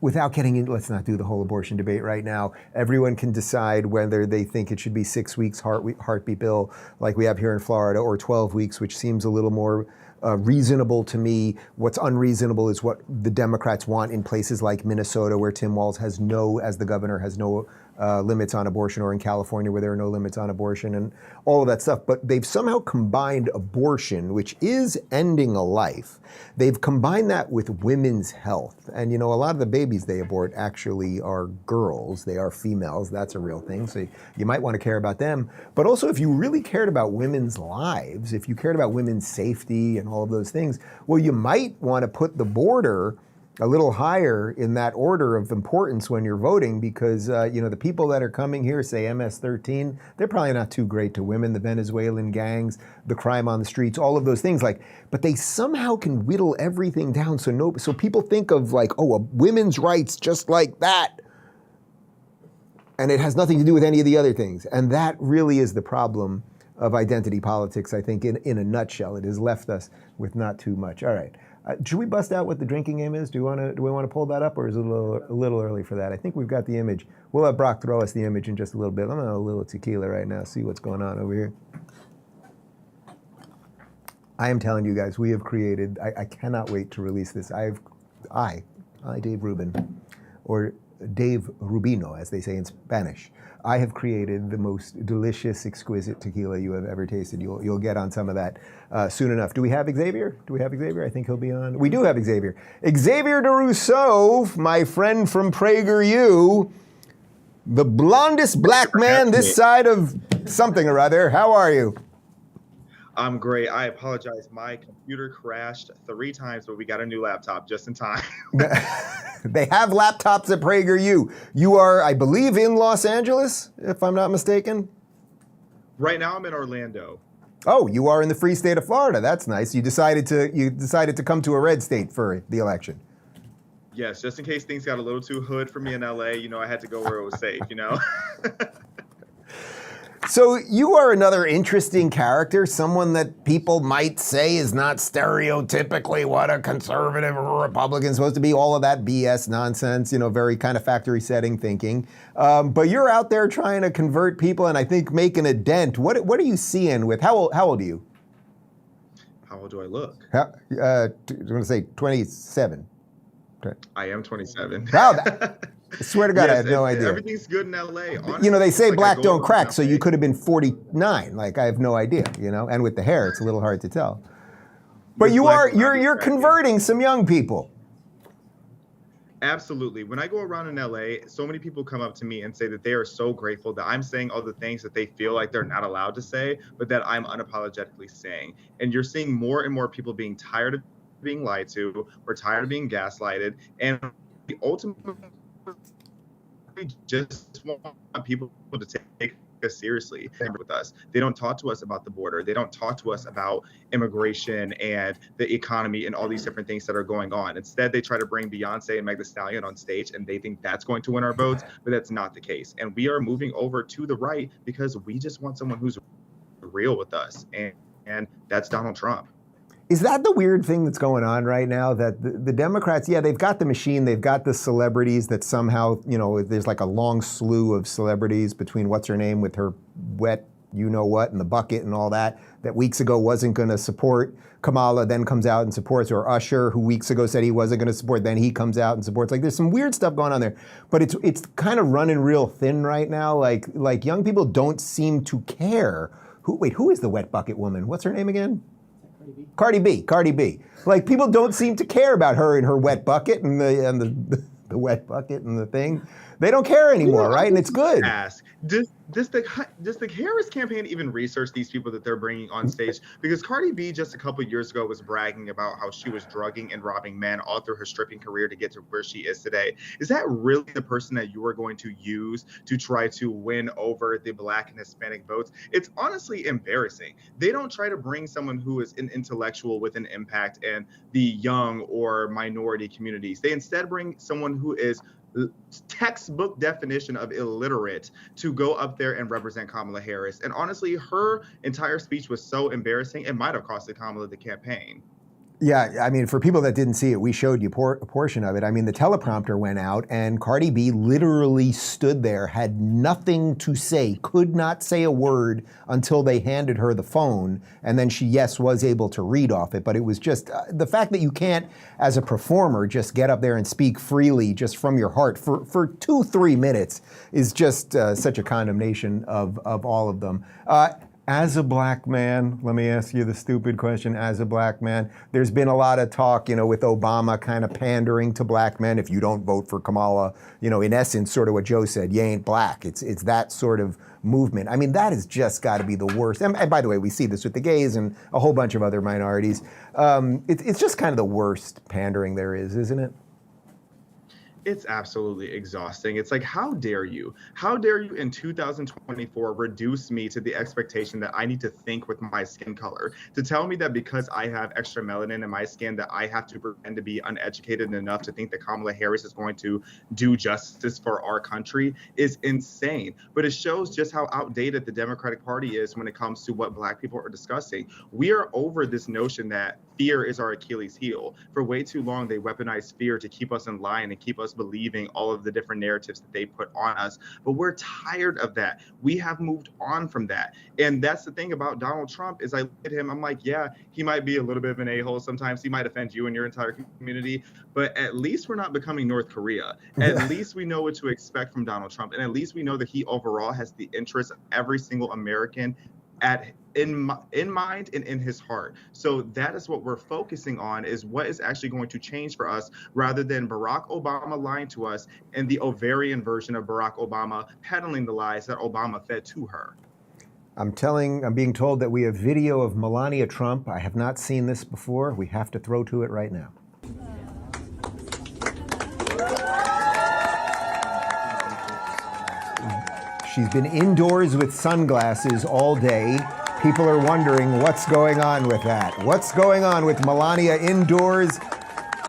without getting into, let's not do the whole abortion debate right now. Everyone can decide whether they think it should be 6 weeks heartbeat bill like we have here in Florida, or 12 weeks, which seems a little more reasonable to me. What's unreasonable is what the Democrats want in places like Minnesota, where Tim Walz as the governor, has no limits on abortion, or in California where there are no limits on abortion, and all of that stuff. But they've somehow combined abortion, which is ending a life. They've combined that with women's health. And a lot of the babies they abort actually are girls. They are females. That's a real thing. So you might want to care about them. But also, if you really cared about women's lives, if you cared about women's safety and all of those things, well, you might want to put the border a little higher in that order of importance when you're voting, because the people that are coming here, say MS-13, they're probably not too great to women, the Venezuelan gangs, the crime on the streets, all of those things. But they somehow can whittle everything down so people think of women's rights just like that, and it has nothing to do with any of the other things. And that really is the problem of identity politics, I think, in a nutshell. It has left us with not too much. All right. Should we bust out what the drinking game is? Do we want to pull that up, or is it a little early for that? I think we've got the image. We'll have Brock throw us the image in just a little bit. I'm gonna have a little tequila right now, see what's going on over here. I am telling you guys, we have created, I cannot wait to release this. I, Dave Rubin, or Dave Rubino, as they say in Spanish, I have created the most delicious, exquisite tequila you have ever tasted. You'll get on some of that soon enough. Do we have Xavier? I think he'll be on. We do have Xavier. Xavier Durousseau, my friend from PragerU, the blondest black man this side of something or other. How are you? I'm great. I apologize. My computer crashed 3 times, but we got a new laptop just in time. They have laptops at PragerU. You are, I believe, in Los Angeles, if I'm not mistaken. Right now, I'm in Orlando. Oh, you are in the free state of Florida. That's nice. You decided to come to a red state for the election. Yes, just in case things got a little too hood for me in LA. I had to go where it was safe. So you are another interesting character, someone that people might say is not stereotypically what a conservative or a Republican is supposed to be, all of that BS nonsense, very kind of factory setting thinking. But you're out there trying to convert people and I think making a dent. What are you seeing with, how old are you? How old do I look? I'm going to say 27. I am 27. Wow. I swear to God, I had no idea. Everything's good in LA. Honestly, they say black don't crack, so you could have been 49. I have no idea, and with the hair, it's a little hard to tell. But you're converting some young people. Absolutely. When I go around in LA, so many people come up to me and say that they are so grateful that I'm saying all the things that they feel like they're not allowed to say, but that I'm unapologetically saying. And you're seeing more and more people being tired of being lied to, or tired of being gaslighted, and ultimately just want people to take us seriously with us. They don't talk to us about the border. They don't talk to us about immigration and the economy and all these different things that are going on. Instead, they try to bring Beyonce and Meg Thee Stallion on stage, and they think that's going to win our votes, but that's not the case. And we are moving over to the right because we just want someone who's real with us, and that's Donald Trump. Is that the weird thing that's going on right now? That the Democrats, they've got the machine, they've got the celebrities that somehow, there's like a long slew of celebrities between what's her name with her wet you-know-what and the bucket and all that weeks ago wasn't going to support Kamala, then comes out and supports, or Usher, who weeks ago said he wasn't going to support, then he comes out and supports. There's some weird stuff going on there, but it's kind of running real thin right now. Like young people don't seem to care. Who is the wet bucket woman? What's her name again? Cardi B. People don't seem to care about her and her wet bucket and the wet bucket and the thing. They don't care anymore, right? And it's good. Does the Harris campaign even research these people that they're bringing on stage? Because Cardi B just a couple years ago was bragging about how she was drugging and robbing men all through her stripping career to get to where she is today. Is that really the person that you are going to use to try to win over the Black and Hispanic votes? It's honestly embarrassing. They don't try to bring someone who is an intellectual with an impact in the young or minority communities. They instead bring someone who is textbook definition of illiterate to go up there and represent Kamala Harris. And honestly, her entire speech was so embarrassing, it might have costed Kamala the campaign. Yeah, I mean, for people that didn't see it, we showed you a portion of it. I mean, the teleprompter went out and Cardi B literally stood there, had nothing to say, could not say a word until they handed her the phone. And then she, yes, was able to read off it. But it was just the fact that you can't, as a performer, just get up there and speak freely just from your heart for 2-3 minutes is just such a condemnation of all of them. As a black man, let me ask you the stupid question. As a black man, there's been a lot of talk, with Obama kind of pandering to black men. If you don't vote for Kamala, in essence, sort of what Joe said, you ain't black. It's that sort of movement. I mean, that has just got to be the worst. And by the way, we see this with the gays and a whole bunch of other minorities. It's just kind of the worst pandering there is, isn't it? It's absolutely exhausting. It's like, how dare you? How dare you in 2024 reduce me to the expectation that I need to think with my skin color? To tell me that because I have extra melanin in my skin that I have to pretend to be uneducated enough to think that Kamala Harris is going to do justice for our country is insane. But it shows just how outdated the Democratic Party is when it comes to what black people are discussing. We are over this notion that fear is our Achilles heel. For way too long, they weaponized fear to keep us in line and keep us believing all of the different narratives that they put on us. But we're tired of that. We have moved on from that. And that's the thing about Donald Trump is I look at him, I'm like, yeah, he might be a little bit of an a-hole sometimes. He might offend you and your entire community. But at least we're not becoming North Korea. At least we know what to expect from Donald Trump. And at least we know that he overall has the interests of every single American in mind and in his heart. So that is what we're focusing on, is what is actually going to change for us, rather than Barack Obama lying to us and the ovarian version of Barack Obama peddling the lies that Obama fed to her. I'm being told that we have video of Melania Trump. I have not seen this before. We have to throw to it right now. She's been indoors with sunglasses all day. People are wondering what's going on with that. What's going on with Melania indoors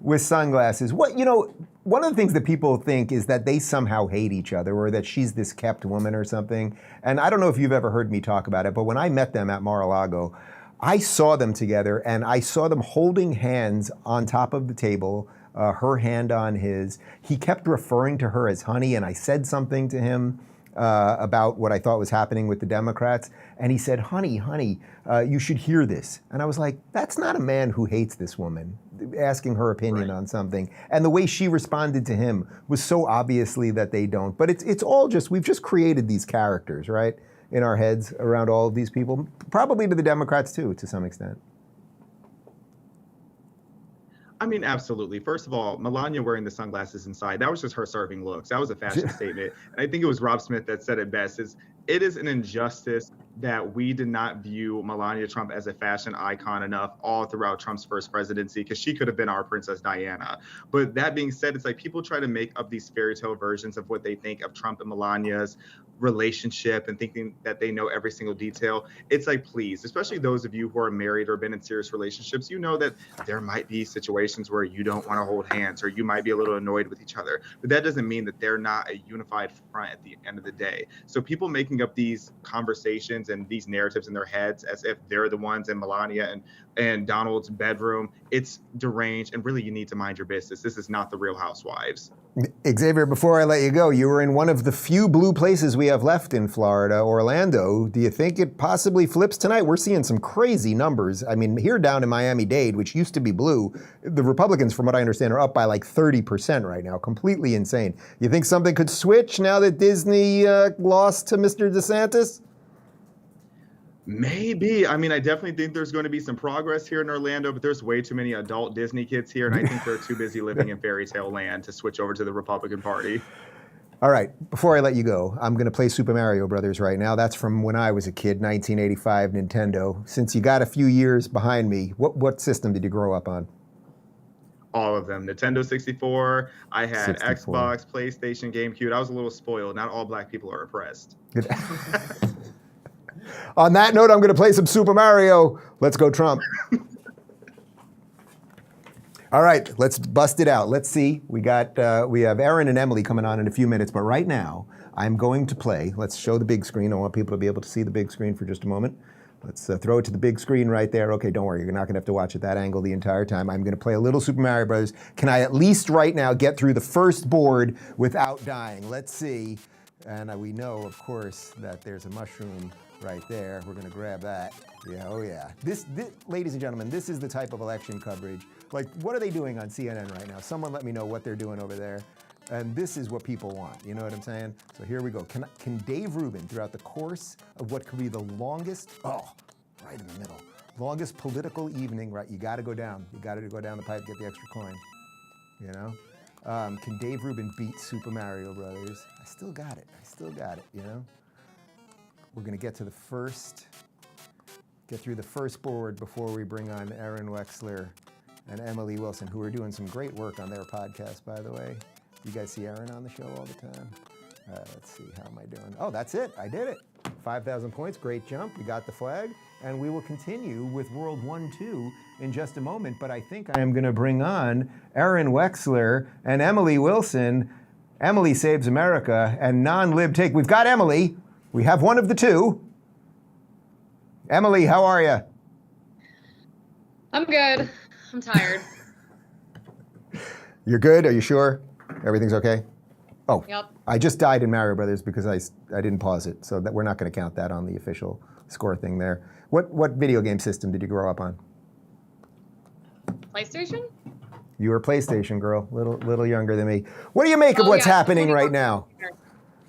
with sunglasses? One of the things that people think is that they somehow hate each other, or that she's this kept woman or something. And I don't know if you've ever heard me talk about it, but when I met them at Mar-a-Lago, I saw them together and I saw them holding hands on top of the table, her hand on his. He kept referring to her as honey, and I said something to him about what I thought was happening with the Democrats. And he said, honey, you should hear this. And I was like, that's not a man who hates this woman, asking her opinion on something. And the way she responded to him was so obviously that they don't. But it's all just, we've just created these characters, right, in our heads around all of these people, probably to the Democrats too, to some extent. I mean, absolutely. First of all, Melania wearing the sunglasses inside, that was just her serving looks. That was a fashion statement. And I think it was Rob Smith that said it best, it is an injustice that we did not view Melania Trump as a fashion icon enough all throughout Trump's first presidency, because she could have been our Princess Diana. But that being said, it's like people try to make up these fairy tale versions of what they think of Trump and Melania's relationship and thinking that they know every single detail. It's like, please, especially those of you who are married or been in serious relationships, you know that there might be situations where you don't want to hold hands or you might be a little annoyed with each other. But that doesn't mean that they're not a unified front at the end of the day. So people making up these conversations and these narratives in their heads as if they're the ones in Melania and Donald's bedroom, it's deranged, and really you need to mind your business. This is not the Real Housewives. Xavier, before I let you go, you were in one of the few blue places we have left in Florida, Orlando. Do you think it possibly flips tonight? We're seeing some crazy numbers. I mean, here down in Miami-Dade, which used to be blue, the Republicans, from what I understand, are up by like 30% right now. Completely insane. You think something could switch now that Disney lost to Mr. DeSantis? Maybe. I mean, I definitely think there's going to be some progress here in Orlando, but there's way too many adult Disney kids here, and I think they're too busy living in fairy tale land to switch over to the Republican Party. All right, before I let you go, I'm going to play Super Mario Brothers right now. That's from when I was a kid, 1985 Nintendo. Since you got a few years behind me, what system did you grow up on? All of them. Nintendo 64. I had 64. Xbox, PlayStation, GameCube. I was a little spoiled. Not all black people are oppressed. On that note, I'm going to play some Super Mario. Let's go, Trump. All right, let's bust it out. Let's see. We have Aaron and Emily coming on in a few minutes, but right now I'm going to play. Let's show the big screen. I want people to be able to see the big screen for just a moment. Let's throw it to the big screen right there. Okay, don't worry, you're not gonna have to watch at that angle the entire time. I'm gonna play a little Super Mario Brothers. Can I at least right now get through the first board without dying? Let's see. And we know, of course, that there's a mushroom right there. We're gonna grab that. Yeah, oh yeah. This, ladies and gentlemen, this is the type of election coverage. Like, what are they doing on CNN right now? Someone let me know what they're doing over there. And this is what people want, you know what I'm saying? So here we go. Can Dave Rubin, throughout the course of what could be the longest, right in the middle, longest political evening, right? You gotta go down. You gotta go down the pipe, get the extra coin, you know? Can Dave Rubin beat Super Mario Brothers? I still got it, you know? We're gonna get through the first board before we bring on Aaron Wexler and Emily Wilson, who are doing some great work on their podcast, by the way. You guys see Aaron on the show all the time? Let's see, how am I doing? Oh, that's it, I did it. 5,000 points, great jump, we got the flag. And we will continue with World 1-2 in just a moment, but I think I am gonna bring on Aaron Wexler and Emily Wilson. Emily Saves America and Non-Lib Take. We've got Emily, we have one of the two. Emily, how are you? I'm good, I'm tired. You're good, are you sure? Everything's okay? Oh, yep. I just died in Mario Brothers because I didn't pause it, so that we're not going to count that on the official score thing there. What video game system did you grow up on? PlayStation? You were a PlayStation girl, little younger than me. What do you make of what's happening right now?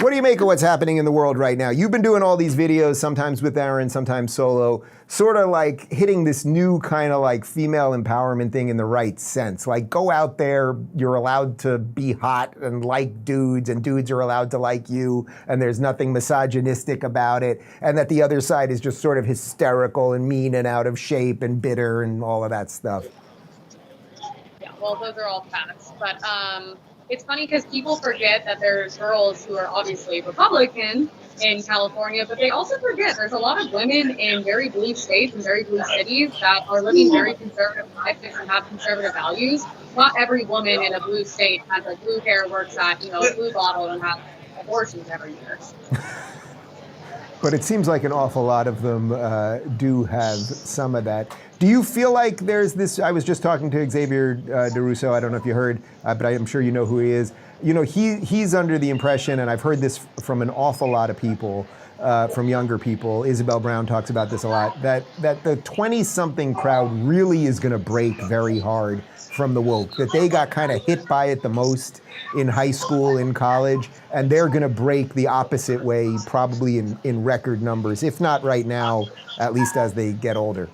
What do you make of what's happening in the world right now? You've been doing all these videos, sometimes with Aaron, sometimes solo, sort of like hitting this new kind of like female empowerment thing in the right sense. Like, go out there, you're allowed to be hot and like dudes, and dudes are allowed to like you, and there's nothing misogynistic about it, and that the other side is just sort of hysterical and mean and out of shape and bitter and all of that stuff. Yeah, well, those are all facts, but it's funny because people forget that there's girls who are obviously Republican in California, but they also forget there's a lot of women in very blue states and very blue cities that are living very conservative lives and have conservative values. Not every woman in a blue state has like blue hair, works at, you know, a blue bottle and has abortions every year. But it seems like an awful lot of them do have some of that. Do you feel like there's this, I was just talking to Xavier Durousseau, I don't know if you heard, but I'm sure you know who he is. You know, he's under the impression, and I've heard this from an awful lot of people, from younger people, Isabel Brown talks about this a lot, that the 20-something crowd really is gonna break very hard from the woke, that they got kind of hit by it the most in high school, in college, and they're gonna break the opposite way probably in record numbers, if not right now, at least as they get older.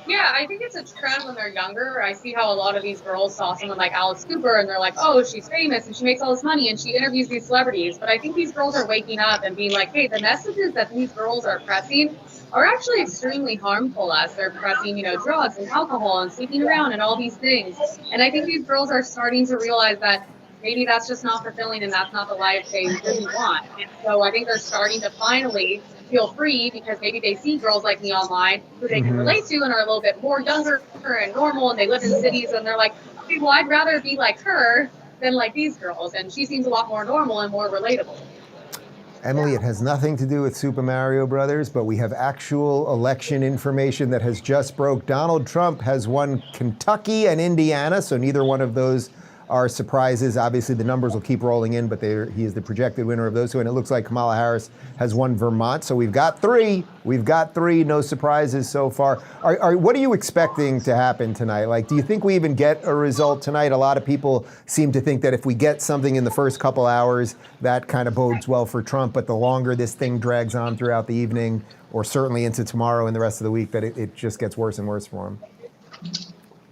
Yeah, I think it's a trend when they're younger. I see how a lot of these girls saw someone like Alice Cooper and they're like, oh, she's famous and she makes all this money and she interviews these celebrities. But I think these girls are waking up and being like, hey, the messages that these girls are pressing are actually extremely harmful as they're pressing, you know, drugs and alcohol and sleeping around and all these things. And I think these girls are starting to realize that maybe that's just not fulfilling and that's not the life they really want. And so I think they're starting to finally feel free because maybe they see girls like me online who they can relate to and are a little bit more younger and normal and they live in cities and they're like, okay, well, I'd rather be like her than like these girls. And she seems a lot more normal and more relatable. Emily, it has nothing to do with Super Mario Brothers, but we have actual election information that has just broke. Donald Trump has won Kentucky and Indiana, so neither one of those are surprises. Obviously, the numbers will keep rolling in, but he is the projected winner of those two. And it looks like Kamala Harris has won Vermont. So we've got three. No surprises so far. What are you expecting to happen tonight? Like, do you think we even get a result tonight? A lot of people seem to think that if we get something in the first couple hours, that kind of bodes well for Trump. But the longer this thing drags on throughout the evening, or certainly into tomorrow and the rest of the week, that it just gets worse and worse for him.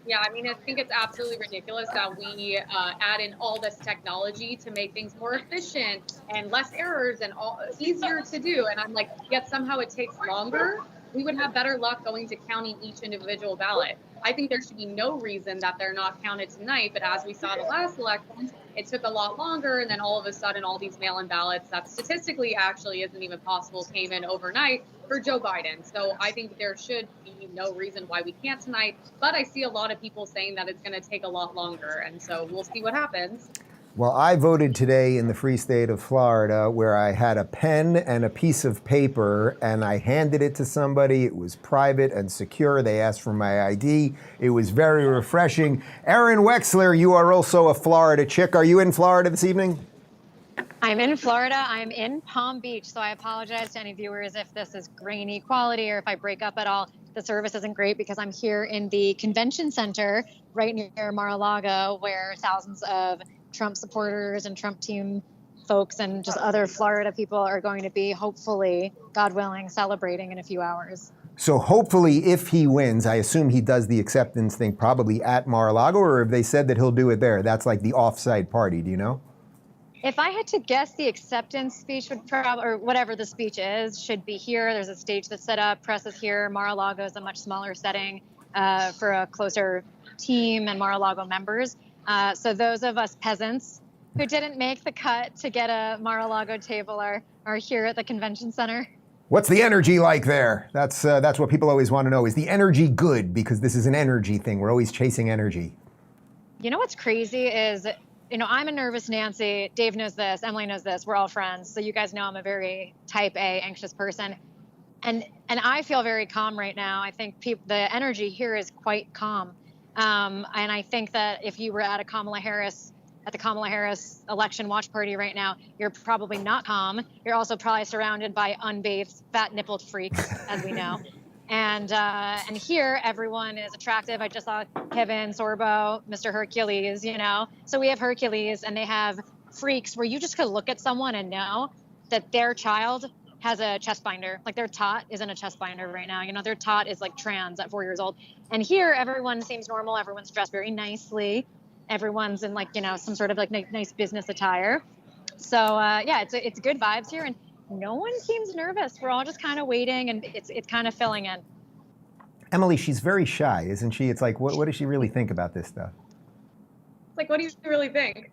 Yeah, I mean, I think it's absolutely ridiculous that we add in all this technology to make things more efficient and less errors and easier to do. And I'm like, yet somehow it takes longer. We would have better luck going to counting each individual ballot. I think there should be no reason that they're not counted tonight. But as we saw the last election, it took a lot longer. And then all of a sudden, all these mail-in ballots that statistically actually isn't even possible came in overnight for Joe Biden. So I think there should be no reason why we can't tonight. But I see a lot of people saying that it's going to take a lot longer. And so we'll see what happens. Well, I voted today in the free state of Florida where I had a pen and a piece of paper and I handed it to somebody. It was private and secure. They asked for my ID. It was very refreshing. Erin Wexler, you are also a Florida chick. Are you in Florida this evening? I'm in Florida. I'm in Palm Beach, so I apologize to any viewers if this is grainy quality or if I break up at all. The service isn't great because I'm here in the convention center right near Mar-a-Lago where thousands of Trump supporters and Trump team folks and just other Florida people are going to be, hopefully, God willing, celebrating in a few hours. So hopefully if he wins, I assume he does the acceptance thing probably at Mar-a-Lago, or have they said that he'll do it there? That's like the offsite party, do you know? If I had to guess, the acceptance speech would probably, or whatever the speech is, should be here. There's a stage that's set up, press is here. Mar-a-Lago is a much smaller setting for a closer team and Mar-a-Lago members. So those of us peasants who didn't make the cut to get a Mar-a-Lago table are here at the convention center. What's the energy like there? That's what people always want to know. Is the energy good? Because this is an energy thing. We're always chasing energy. You know what's crazy is, I'm a nervous Nancy. Dave knows this. Emily knows this. We're all friends. So you guys know I'm a very type A anxious person. And I feel very calm right now. I think the energy here is quite calm. And I think that if you were at the Kamala Harris election watch party right now, you're probably not calm. You're also probably surrounded by unbathed, fat-nippled freaks, as we know. And here, everyone is attractive. I just saw Kevin Sorbo, Mr. Hercules, So we have Hercules, and they have freaks where you just could look at someone and know that their child has a chest binder. Like their tot is in a chest binder right now. Their tot is like trans at 4 years old. And here, everyone seems normal. Everyone's dressed very nicely. Everyone's in some sort of nice business attire. So it's good vibes here. And no one seems nervous. We're all just kind of waiting, and it's kind of filling in. Emily, she's very shy, isn't she? It's like, what does she really think about this stuff? It's like, what do you really think?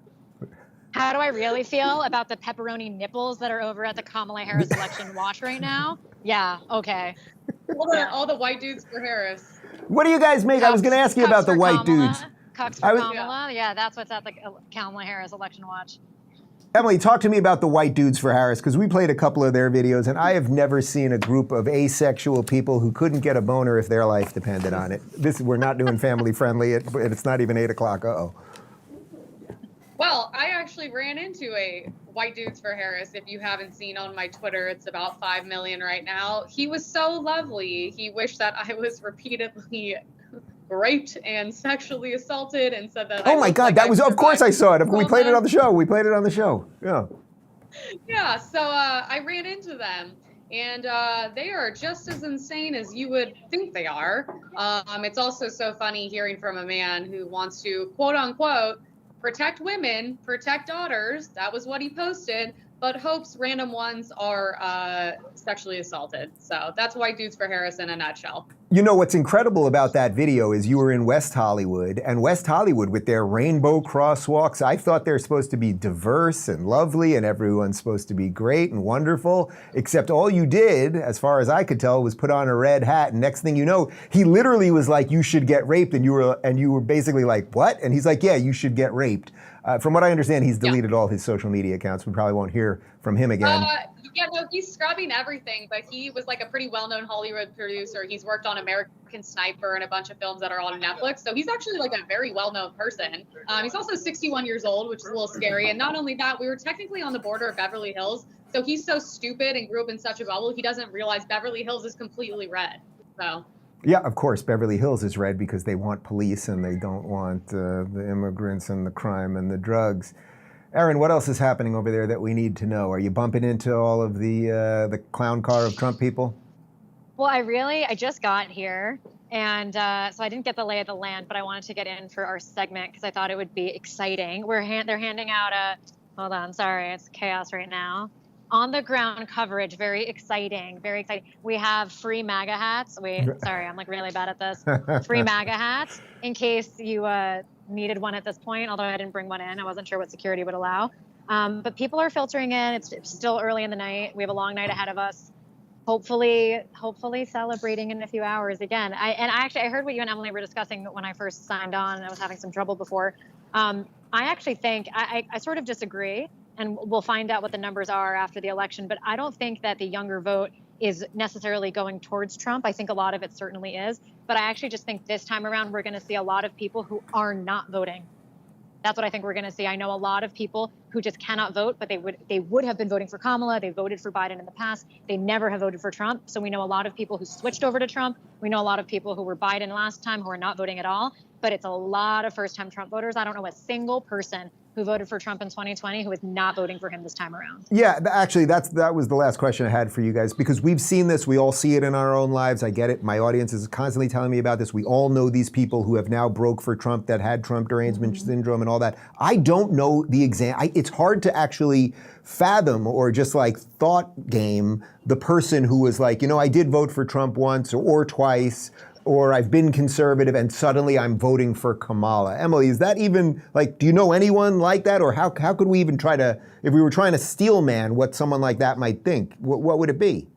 How do I really feel about the pepperoni nipples that are over at the Kamala Harris election watch right now? Yeah, okay. All the white dudes for Harris. What do you guys make? I was going to ask you about the white dudes. Cucks for Kamala? Yeah, that's what's at the Kamala Harris election watch. Emily, talk to me about the white dudes for Harris, because we played a couple of their videos, and I have never seen a group of asexual people who couldn't get a boner if their life depended on it. We're not doing family friendly, it's not even 8 o'clock, uh-oh. Well, I actually ran into a white dudes for Harris. If you haven't seen on my Twitter, it's about 5 million right now. He was so lovely. He wished that I was repeatedly raped and sexually assaulted and said that. Oh my God, that was, of course I saw it. We played it on the show. Yeah. Yeah, so I ran into them. And they are just as insane as you would think they are. It's also so funny hearing from a man who wants to, quote unquote, protect women, protect daughters. That was what he posted, but hopes random ones are sexually assaulted. So that's white dudes for Harris in a nutshell. What's incredible about that video is you were in West Hollywood, and West Hollywood with their rainbow crosswalks, I thought they're supposed to be diverse and lovely and everyone's supposed to be great and wonderful, except all you did, as far as I could tell, was put on a red hat, and next thing you know, he literally was like, you should get raped, and you were basically like, what? And he's like, yeah, you should get raped. From what I understand, he's deleted all his social media accounts. We probably won't hear from him again. He's scrubbing everything, but he was like a pretty well-known Hollywood producer. He's worked on American Sniper and a bunch of films that are on Netflix. So he's actually like a very well-known person. He's also 61 years old, which is a little scary. And not only that, we were technically on the border of Beverly Hills. So he's so stupid and grew up in such a bubble, he doesn't realize Beverly Hills is completely red. So. Yeah, of course, Beverly Hills is red because they want police and they don't want the immigrants and the crime and the drugs. Erin, what else is happening over there that we need to know? Are you bumping into all of the clown car of Trump people? Well, I just got here, and so I didn't get the lay of the land, but I wanted to get in for our segment because I thought it would be exciting. They're handing out hold on, sorry, it's chaos right now. On the ground coverage, very exciting, very exciting. We have free MAGA hats. Sorry, I'm like really bad at this. Free MAGA hats in case you needed one at this point, although I didn't bring one in. I wasn't sure what security would allow. But people are filtering in. It's still early in the night. We have a long night ahead of us. Hopefully celebrating in a few hours again. I heard what you and Emily were discussing when I first signed on, and I was having some trouble before. I actually think I sort of disagree, and we'll find out what the numbers are after the election, but I don't think that the younger vote is necessarily going towards Trump. I think a lot of it certainly is, but I actually just think this time around we're going to see a lot of people who are not voting. That's what I think we're going to see. I know a lot of people who just cannot vote, but they would have been voting for Kamala. They voted for Biden in the past. They never have voted for Trump. So we know a lot of people who switched over to Trump. We know a lot of people who were Biden last time who are not voting at all. But it's a lot of first-time Trump voters. I don't know a single person who voted for Trump in 2020 who is not voting for him this time around. Yeah, actually, that was the last question I had for you guys, because we've seen this. We all see it in our own lives. I get it. My audience is constantly telling me about this. We all know these people who have now broke for Trump, that had Trump derangement syndrome and all that. I don't know the it's hard to actually fathom or just like thought game the person who was like, I did vote for Trump once or twice, or I've been conservative and suddenly I'm voting for Kamala. Emily, is that even, do you know anyone like that? Or how could we even try to, if we were trying to steel man what someone like that might think, what would it be?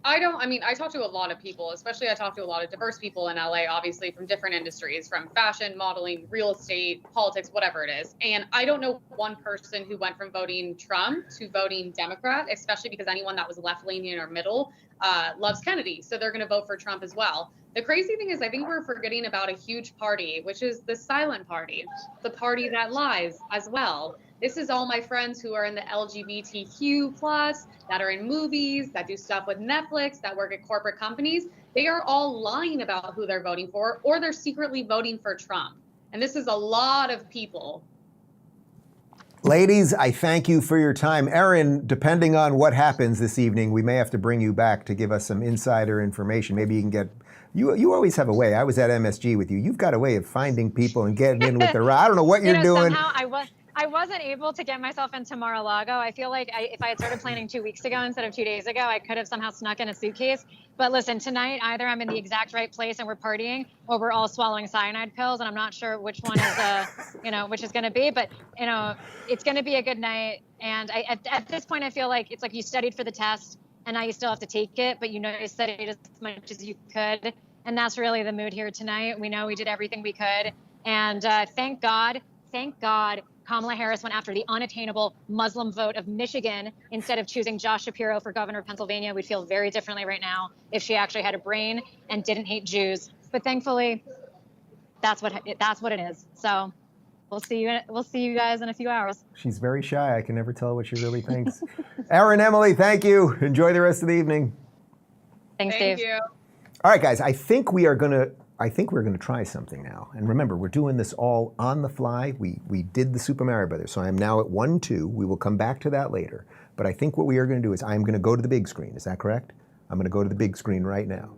I talk to a lot of people, especially I talk to a lot of diverse people in LA, obviously from different industries, from fashion, modeling, real estate, politics, whatever it is. And I don't know one person who went from voting Trump to voting Democrat, especially because anyone that was left-leaning or middle loves Kennedy. So they're going to vote for Trump as well. The crazy thing is I think we're forgetting about a huge party, which is the silent party, the party that lies as well. This is all my friends who are in the LGBTQ+, that are in movies, that do stuff with Netflix, that work at corporate companies. They are all lying about who they're voting for, or they're secretly voting for Trump. And this is a lot of people. Ladies, I thank you for your time. Erin, depending on what happens this evening, we may have to bring you back to give us some insider information. Maybe you can get... You always have a way. I was at MSG with you. You've got a way of finding people and getting in with the... I don't know what you're doing. Somehow I wasn't able to get myself into Mar-a-Lago. I feel like if I had started planning 2 weeks ago instead of 2 days ago, I could have somehow snuck in a suitcase. But listen, tonight, either I'm in the exact right place and we're partying, or we're all swallowing cyanide pills, and I'm not sure which one is, which is going to be. But, it's going to be a good night. And at this point, I feel like it's like you studied for the test, and now you still have to take it, but you studied as much as you could. And that's really the mood here tonight. We know we did everything we could. And thank God, Kamala Harris went after the unattainable Muslim vote of Michigan instead of choosing Josh Shapiro for governor of Pennsylvania. We'd feel very differently right now if she actually had a brain and didn't hate Jews. But thankfully, that's what it is. So we'll see you guys in a few hours. She's very shy. I can never tell what she really thinks. Erin, Emily, thank you. Enjoy the rest of the evening. Thanks, Dave. Thank you. All right, guys. I think we're gonna try something now. And remember, we're doing this all on the fly. We did the Super Mario Brothers, so I am now at 1-2. We will come back to that later. But I think what we are going to do is I'm going to go to the big screen. Is that correct? I'm going to go to the big screen right now.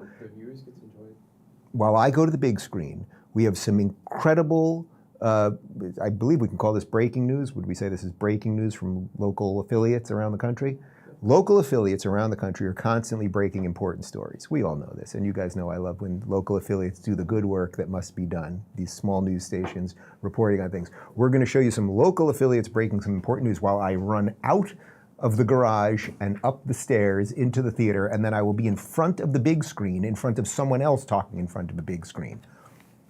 While I go to the big screen, we have some incredible, I believe we can call this breaking news. Would we say this is breaking news from local affiliates around the country? Local affiliates around the country are constantly breaking important stories. We all know this, and you guys know I love when local affiliates do the good work that must be done, these small news stations reporting on things. We're going to show you some local affiliates breaking some important news while I run out of the garage and up the stairs into the theater, and then I will be in front of the big screen, in front of someone else talking in front of a big screen.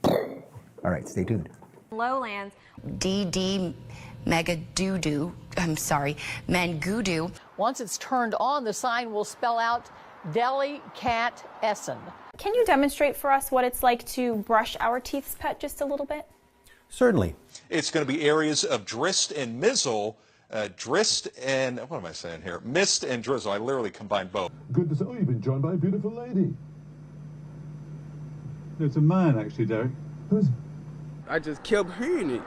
All right, stay tuned. Lowlands, DD Mangudu. Once it's turned on, the sign will spell out Deli Cat Essen. Can you demonstrate for us what it's like to brush our teeth's pet just a little bit? Certainly. It's going to be areas of Drist and Mizzle. Drist and, what am I saying here? Mist and drizzle. I literally combined both. Good to see. Oh, you've been joined by a beautiful lady. It's a man, actually, Derek. Who's? I just kept hearing it.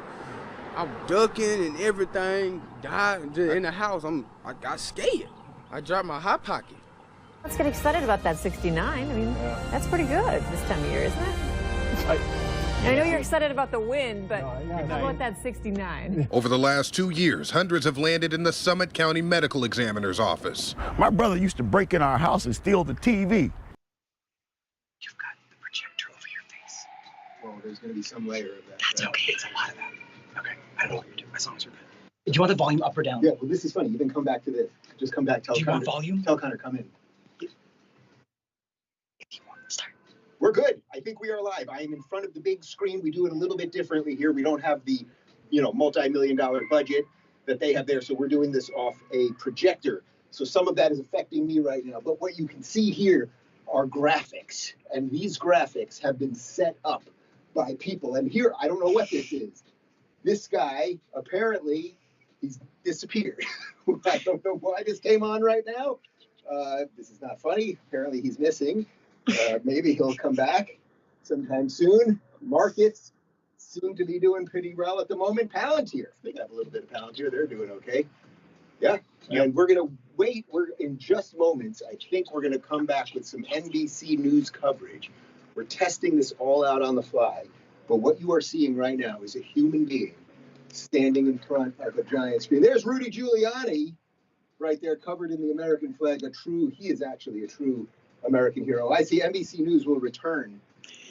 I'm ducking and everything, died in the house. I got scared. I dropped my hot pocket. Let's get excited about that 69. I mean, that's pretty good this time of year, isn't it? I know you're excited about the win, but how about that 69? Over the last 2 years, hundreds have landed in the Summit County Medical Examiner's office. My brother used to break in our house and steal the TV. You've got the projector over your face. Well, there's going to be some layer of that. That's okay. It's a lot of that. Okay, I don't know what you're doing, as long as you're good. Do you want the volume up or down? Yeah, well, this is funny. You can come back to this. Just come back. Tell Do you Connor. want volume? Tell Connor, come in. If you want, start. We're good. I think we are live. I am in front of the big screen. We do it a little bit differently here. We don't have the multi-million-dollar budget that they have there. So we're doing this off a projector. So some of that is affecting me right now. But what you can see here are graphics. And these graphics have been set up by people. And here, I don't know what this is. This guy, apparently, he's disappeared. I don't know why this came on right now. This is not funny. Apparently, he's missing. Maybe he'll come back sometime soon. Markets seem to be doing pretty well at the moment. Palantir, they got a little bit of Palantir. They're doing okay. Yeah. And we're going to wait. We're in just moments. I think we're going to come back with some NBC News coverage. We're testing this all out on the fly. But what you are seeing right now is a human being standing in front of a giant screen. There's Rudy Giuliani right there, covered in the American flag. He is actually a true American hero. I see NBC News will return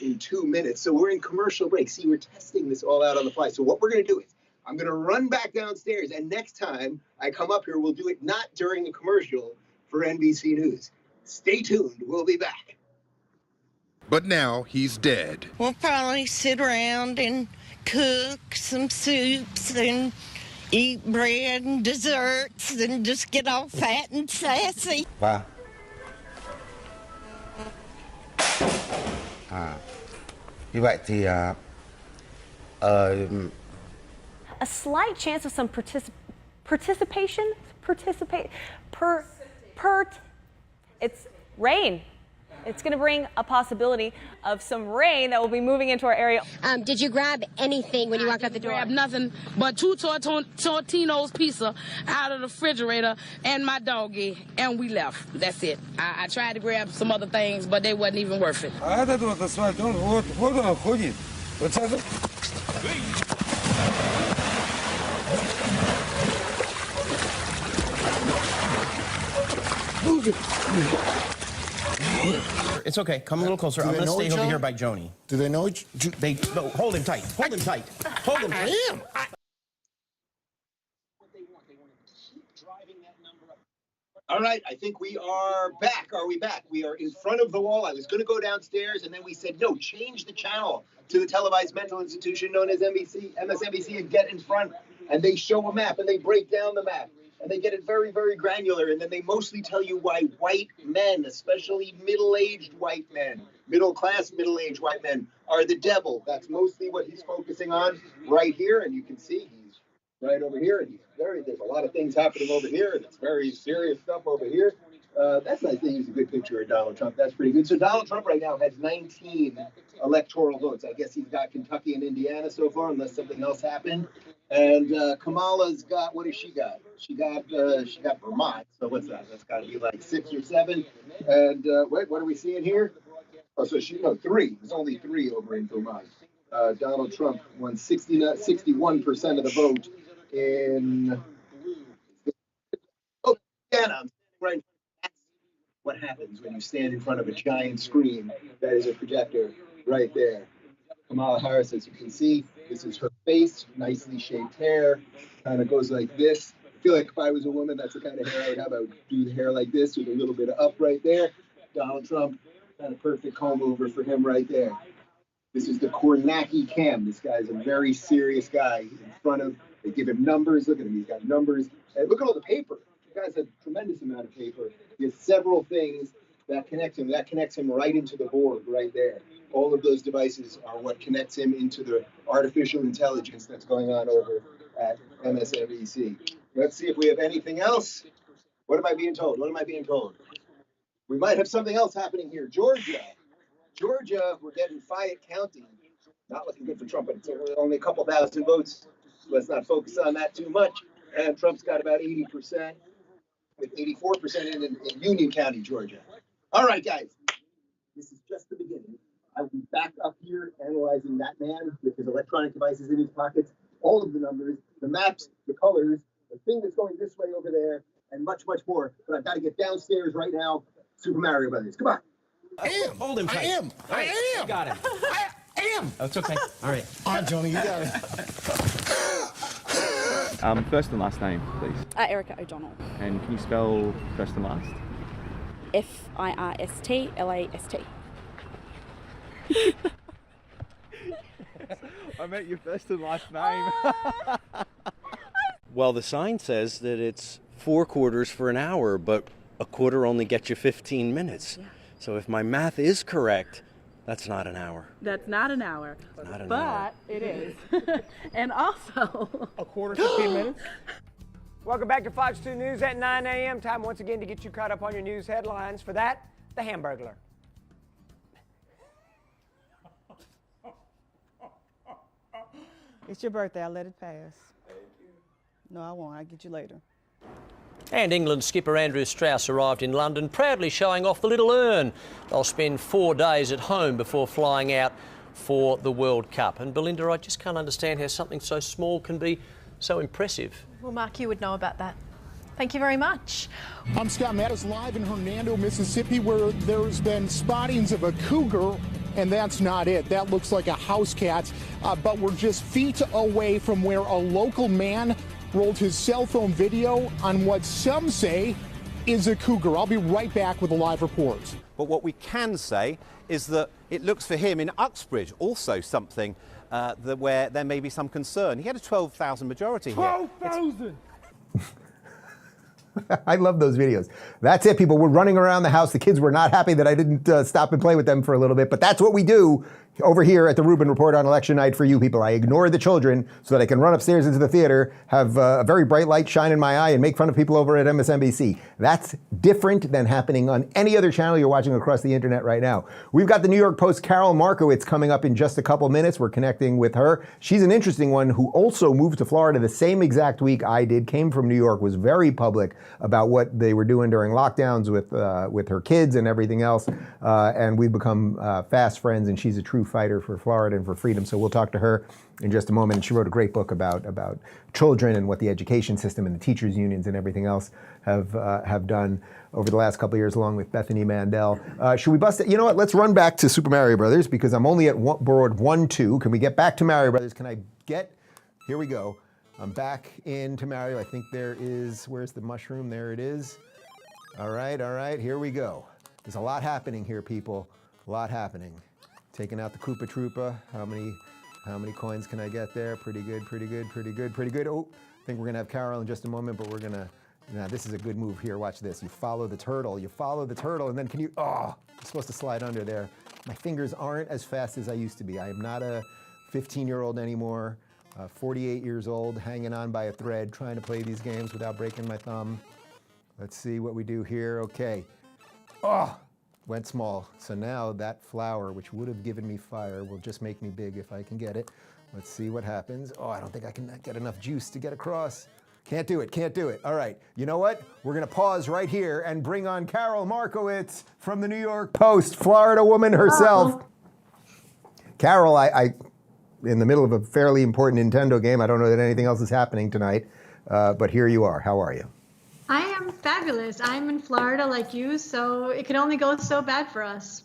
in 2 minutes. So we're in commercial break. See, we're testing this all out on the fly. So what we're going to do is I'm going to run back downstairs, and next time I come up here, we'll do it not during the commercial for NBC News. Stay tuned. We'll be back. But now he's dead. We'll probably sit around and cook some soups and eat bread and desserts and just get all fat and sassy. Wow. Như vậy thì A slight chance of some it's rain. It's going to bring a possibility of some rain that will be moving into our area. Did you grab anything when you walked out the door? I grabbed nothing but 2 Tortino's pizza out of the refrigerator and my doggy, and we left. That's it. I tried to grab some other things, but they wasn't even worth it. А этот вот асфальт, вот он ходит. Вот это. It's okay. Come a little closer. I'm going to stay over here by Joni. Do they know each? No, hold him tight. Hold him tight. Hold him tight. All right, I think we are back. Are we back? We are in front of the wall. I was going to go downstairs, and then we said, no, change the channel to the televised mental institution known as MSNBC, and get in front. And they show a map, and they break down the map. And they get it very, very granular. And then they mostly tell you why white men, especially middle-aged white men, middle-class, middle-aged white men, are the devil. That's mostly what he's focusing on right here. And you can see he's right over here. And there's a lot of things happening over here. And it's very serious stuff over here. That's nice. They use a good picture of Donald Trump. That's pretty good. So Donald Trump right now has 19 electoral votes. I guess he's got Kentucky and Indiana so far, unless something else happened. And Kamala's got, what has she got? She got Vermont. So what's that? That's got to be like 6 or 7. And wait, what are we seeing here? Oh, so 3. There's only 3 over in Vermont. Donald Trump won 61% of the vote in Indiana. Right. That's what happens when you stand in front of a giant screen that is a projector right there. Kamala Harris, as you can see, this is her face, nicely shaped hair, kind of goes like this. I feel like if I was a woman, that's the kind of hair I would have. I would do the hair like this with a little bit of up right there. Donald Trump, kind of perfect comb over for him right there. This is the Kornacki cam. This guy's a very serious guy in front of, they give him numbers. Look at him, he's got numbers. And look at all the paper. The guy's a tremendous amount of paper. He has several things that connect him. That connects him right into the board right there. All of those devices are what connects him into the artificial intelligence that's going on over at MSNBC. Let's see if we have anything else. What am I being told? What am I being told? We might have something else happening here. Georgia, we're getting Fayette County. Not looking good for Trump, but it's only a couple thousand votes. Let's not focus on that too much. And Trump's got about 80%, with 84% in Union County, Georgia. All right, guys, this is just the beginning. I will be back up here analyzing that man with his electronic devices in his pockets, all of the numbers, the maps, the colors, the thing that's going this way over there, and much, much more. But I've got to get downstairs right now. Super Mario Brothers. Come on. I am. Hold him tight. I am. You got him. I am. Oh, it's okay. All right. All right, Joni, you got it. First and last name, please. Erica O'Donnell. And can you spell first and last? First Last. I meant your first and last name. Well, the sign says that it's 4 quarters for an hour, but a quarter only gets you 15 minutes. Yeah. So if my math is correct, that's not an hour. That's not an hour. Not an but hour. It is. And also... A quarter, 15 minutes? Welcome back to Fox 2 News at 9 a.m. Time once again to get you caught up on your news headlines. For that, the Hamburglar. It's your birthday. I'll let it pass. Thank you. No, I won't. I'll get you later. And England skipper Andrew Strauss arrived in London, proudly showing off the little urn. They'll spend 4 days at home before flying out for the World Cup. And Belinda, I just can't understand how something so small can be so impressive. Well, Mark, you would know about that. Thank you very much. I'm Scott Mattis live in Hernando, Mississippi, where there's been spottings of a cougar, and that's not it. That looks like a house cat, but we're just feet away from where a local man rolled his cell phone video on what some say is a cougar. I'll be right back with a live report. But what we can say is that it looks for him in Uxbridge also something where there may be some concern. He had a 12,000 majority 12,000! I love those videos. That's it, people. We're running around the house. The kids were not happy that I didn't stop and play with them for a little bit, but that's what we do over here at the Rubin Report on election night for you people. I ignore the children so that I can run upstairs into the theater, have a very bright light shine in my eye, and make fun of people over at MSNBC. That's different than happening on any other channel you're watching across the internet right now. We've got the New York Post Carol Markowitz coming up in just a couple minutes. We're connecting with her. She's an interesting one who also moved to Florida the same exact week I did, came from New York, was very public about what they were doing during lockdowns with her kids and everything else. And we've become fast friends, and she's a true fighter for Florida and for freedom. So we'll talk to her in just a moment. And she wrote a great book about children and what the education system and the teachers unions and everything else have done over the last couple of years, along with Bethany Mandel. Should we bust it? You know what? Let's run back to Super Mario Brothers because I'm only at board 1-2. Can we get back to Mario Brothers? Can I get? Here we go. I'm back into Mario. I think there is. Where's the mushroom? There it is. All right. Here we go. There's a lot happening here, people. A lot happening. Taking out the Koopa Troopa. How many coins can I get there? Pretty good. Oh, I think we're gonna have Carol in just a moment, but we're gonna. Now this is a good move here. Watch this. You follow the turtle, and then you're supposed to slide under there. My fingers aren't as fast as I used to be. I am not a 15-year-old anymore. 48 years old, hanging on by a thread, trying to play these games without breaking my thumb. Let's see what we do here. Okay. Went small. So now that flower, which would have given me fire, will just make me big if I can get it. Let's see what happens. I don't think I can get enough juice to get across. Can't do it. All right. You know what? We're going to pause right here and bring on Carol Markowitz from the New York Post, Florida woman herself. Carol, I in the middle of a fairly important Nintendo game. I don't know that anything else is happening tonight, but here you are. How are you? I am fabulous. I'm in Florida like you, so it could only go so bad for us.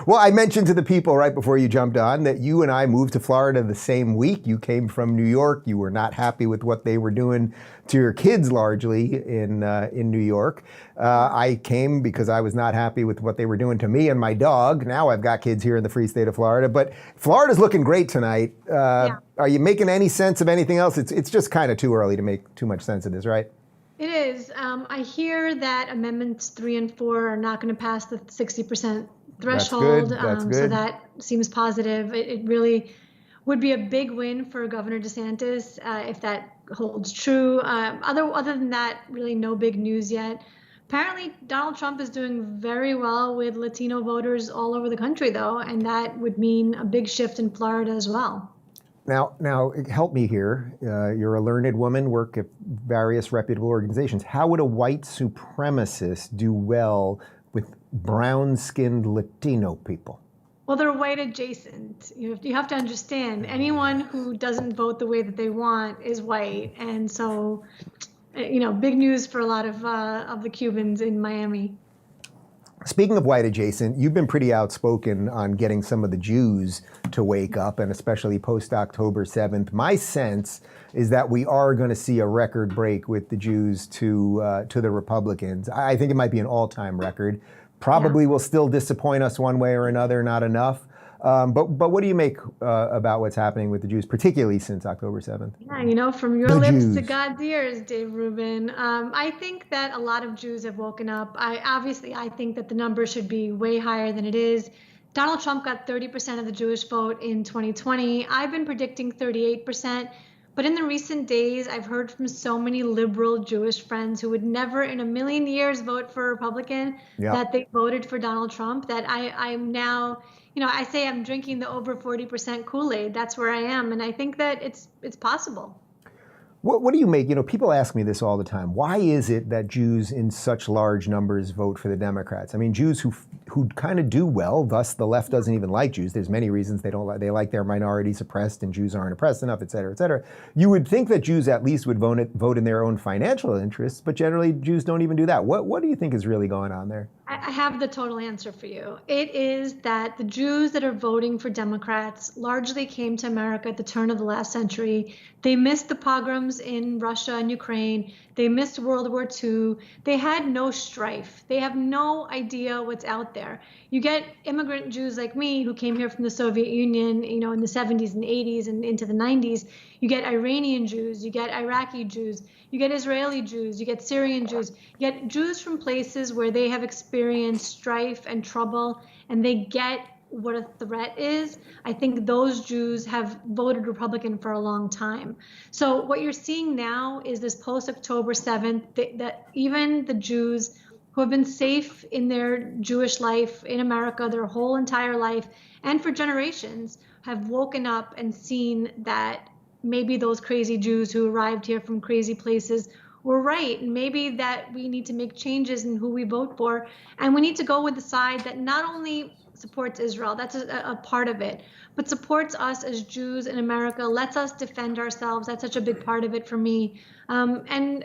Well, I mentioned to the people right before you jumped on that you and I moved to Florida the same week. You came from New York. You were not happy with what they were doing to your kids largely in New York. I came because I was not happy with what they were doing to me and my dog. Now I've got kids here in the free state of Florida, but Florida's looking great tonight. Yeah. Are you making any sense of anything else? It's just kind of too early to make too much sense of this, right? It is. I hear that amendments 3 and 4 are not going to pass the 60% threshold. That's good. So that seems positive. It really would be a big win for Governor DeSantis if that holds true. Other than that, really no big news yet. Apparently, Donald Trump is doing very well with Latino voters all over the country, though, and that would mean a big shift in Florida as well. Now, help me here. You're a learned woman, work at various reputable organizations. How would a white supremacist do well with brown-skinned Latino people? Well, they're white adjacent. You have to understand, anyone who doesn't vote the way that they want is white. And so, big news for a lot of the Cubans in Miami. Speaking of white adjacent, you've been pretty outspoken on getting some of the Jews to wake up, and especially post-October 7th. My sense is that we are going to see a record break with the Jews to the Republicans. I think it might be an all-time record. Probably will still disappoint us one way or another, not enough. But what do you make about what's happening with the Jews, particularly since October 7th? Yeah, from your lips to God's ears, Dave Rubin. I think that a lot of Jews have woken up. I think that the number should be way higher than it is. Donald Trump got 30% of the Jewish vote in 2020. I've been predicting 38%. But in the recent days, I've heard from so many liberal Jewish friends who would never in a million years vote for a Republican that they voted for Donald Trump, that I'm now, I say I'm drinking the over 40% Kool-Aid. That's where I am. And I think that it's possible. What do you make? People ask me this all the time. Why is it that Jews in such large numbers vote for the Democrats? I mean, Jews who kind of do well, thus the left doesn't even like Jews. There's many reasons they don't like. They like their minorities oppressed, and Jews aren't oppressed enough, et cetera, et cetera. You would think that Jews at least would vote in their own financial interests, but generally Jews don't even do that. What do you think is really going on there? I have the total answer for you. It is that the Jews that are voting for Democrats largely came to America at the turn of the last century. They missed the pogroms in Russia and Ukraine. They missed World War II. They had no strife. They have no idea what's out there. You get immigrant Jews like me who came here from the Soviet Union, in the 70s and 80s and into the 90s. You get Iranian Jews, you get Iraqi Jews, you get Israeli Jews, you get Syrian Jews, you get Jews from places where they have experienced strife and trouble, and they get what a threat is. I think those Jews have voted Republican for a long time. So what you're seeing now is this post-October 7th, that even the Jews who have been safe in their Jewish life in America their whole entire life and for generations have woken up and seen that maybe those crazy Jews who arrived here from crazy places were right. And maybe that we need to make changes in who we vote for. And we need to go with the side that not only supports Israel, that's a part of it, but supports us as Jews in America, lets us defend ourselves. That's such a big part of it for me. And,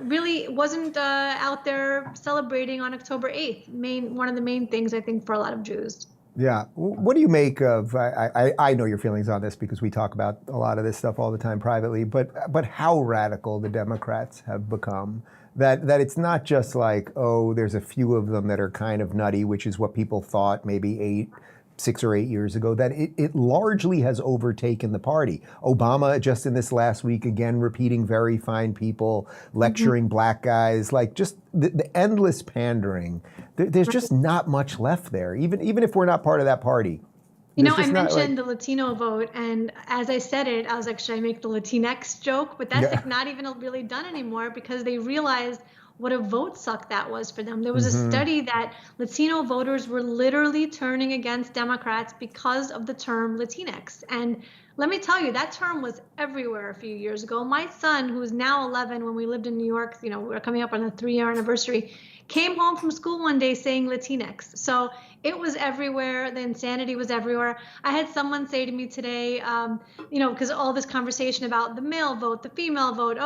really wasn't out there celebrating on October 8th. One of the main things, I think, for a lot of Jews. Yeah. What do you make of, I know your feelings on this because we talk about a lot of this stuff all the time privately, but how radical the Democrats have become. That it's not just like, oh, there's a few of them that are kind of nutty, which is what people thought maybe 6 or 8 years ago, that it largely has overtaken the party. Obama, just in this last week, again, repeating very fine people, lecturing black guys, like just the endless pandering. There's just not much left there, even if we're not part of that party. I mentioned the Latino vote, and as I said it, I was like, should I make the Latinx joke? But that's not even really done anymore because they realized what a vote suck that was for them. There was a study that Latino voters were literally turning against Democrats because of the term Latinx. And let me tell you, that term was everywhere a few years ago. My son, who's now 11, when we lived in New York, we're coming up on the 3-year anniversary, came home from school one day saying Latinx. So it was everywhere. The insanity was everywhere. I had someone say to me today, because all this conversation about the male vote, the female vote,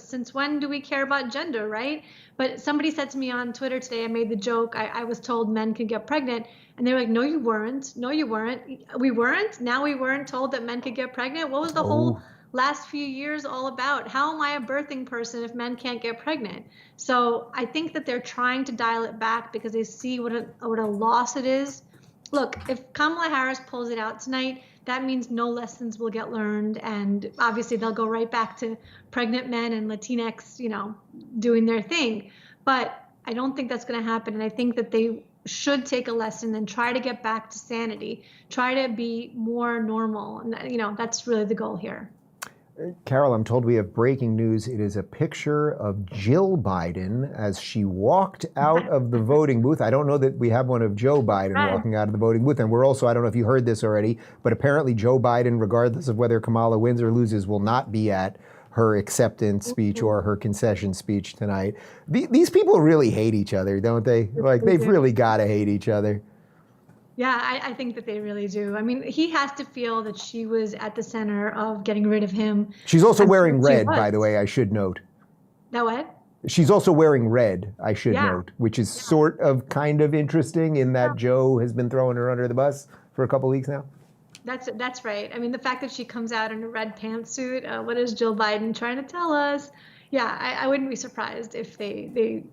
since when do we care about gender, right? But somebody said to me on Twitter today, I made the joke, I was told men could get pregnant. And they were like, no, you weren't. No, you weren't. We weren't. Now we weren't told that men could get pregnant. What was the whole last few years all about? How am I a birthing person if men can't get pregnant? So I think that they're trying to dial it back because they see what a loss it is. Look, if Kamala Harris pulls it out tonight, that means no lessons will get learned. And obviously they'll go right back to pregnant men and Latinx, doing their thing. But I don't think that's going to happen. And I think that they should take a lesson and try to get back to sanity, try to be more normal. And, that's really the goal here. Carol, I'm told we have breaking news. It is a picture of Jill Biden as she walked out of the voting booth. I don't know that we have one of Joe Biden walking out of the voting booth. And we're also, I don't know if you heard this already, but apparently Joe Biden, regardless of whether Kamala wins or loses, will not be at her acceptance speech or her concession speech tonight. These people really hate each other, don't they? Like, they've really got to hate each other. Yeah, I think that they really do. I mean, he has to feel that she was at the center of getting rid of him. She's also wearing red, by the way, I should note. That what? She's also wearing red, I should note, which is sort of kind of interesting in that Joe has been throwing her under the bus for a couple weeks now. That's right. I mean, the fact that she comes out in a red pantsuit, what is Jill Biden trying to tell us? Yeah, I wouldn't be surprised if they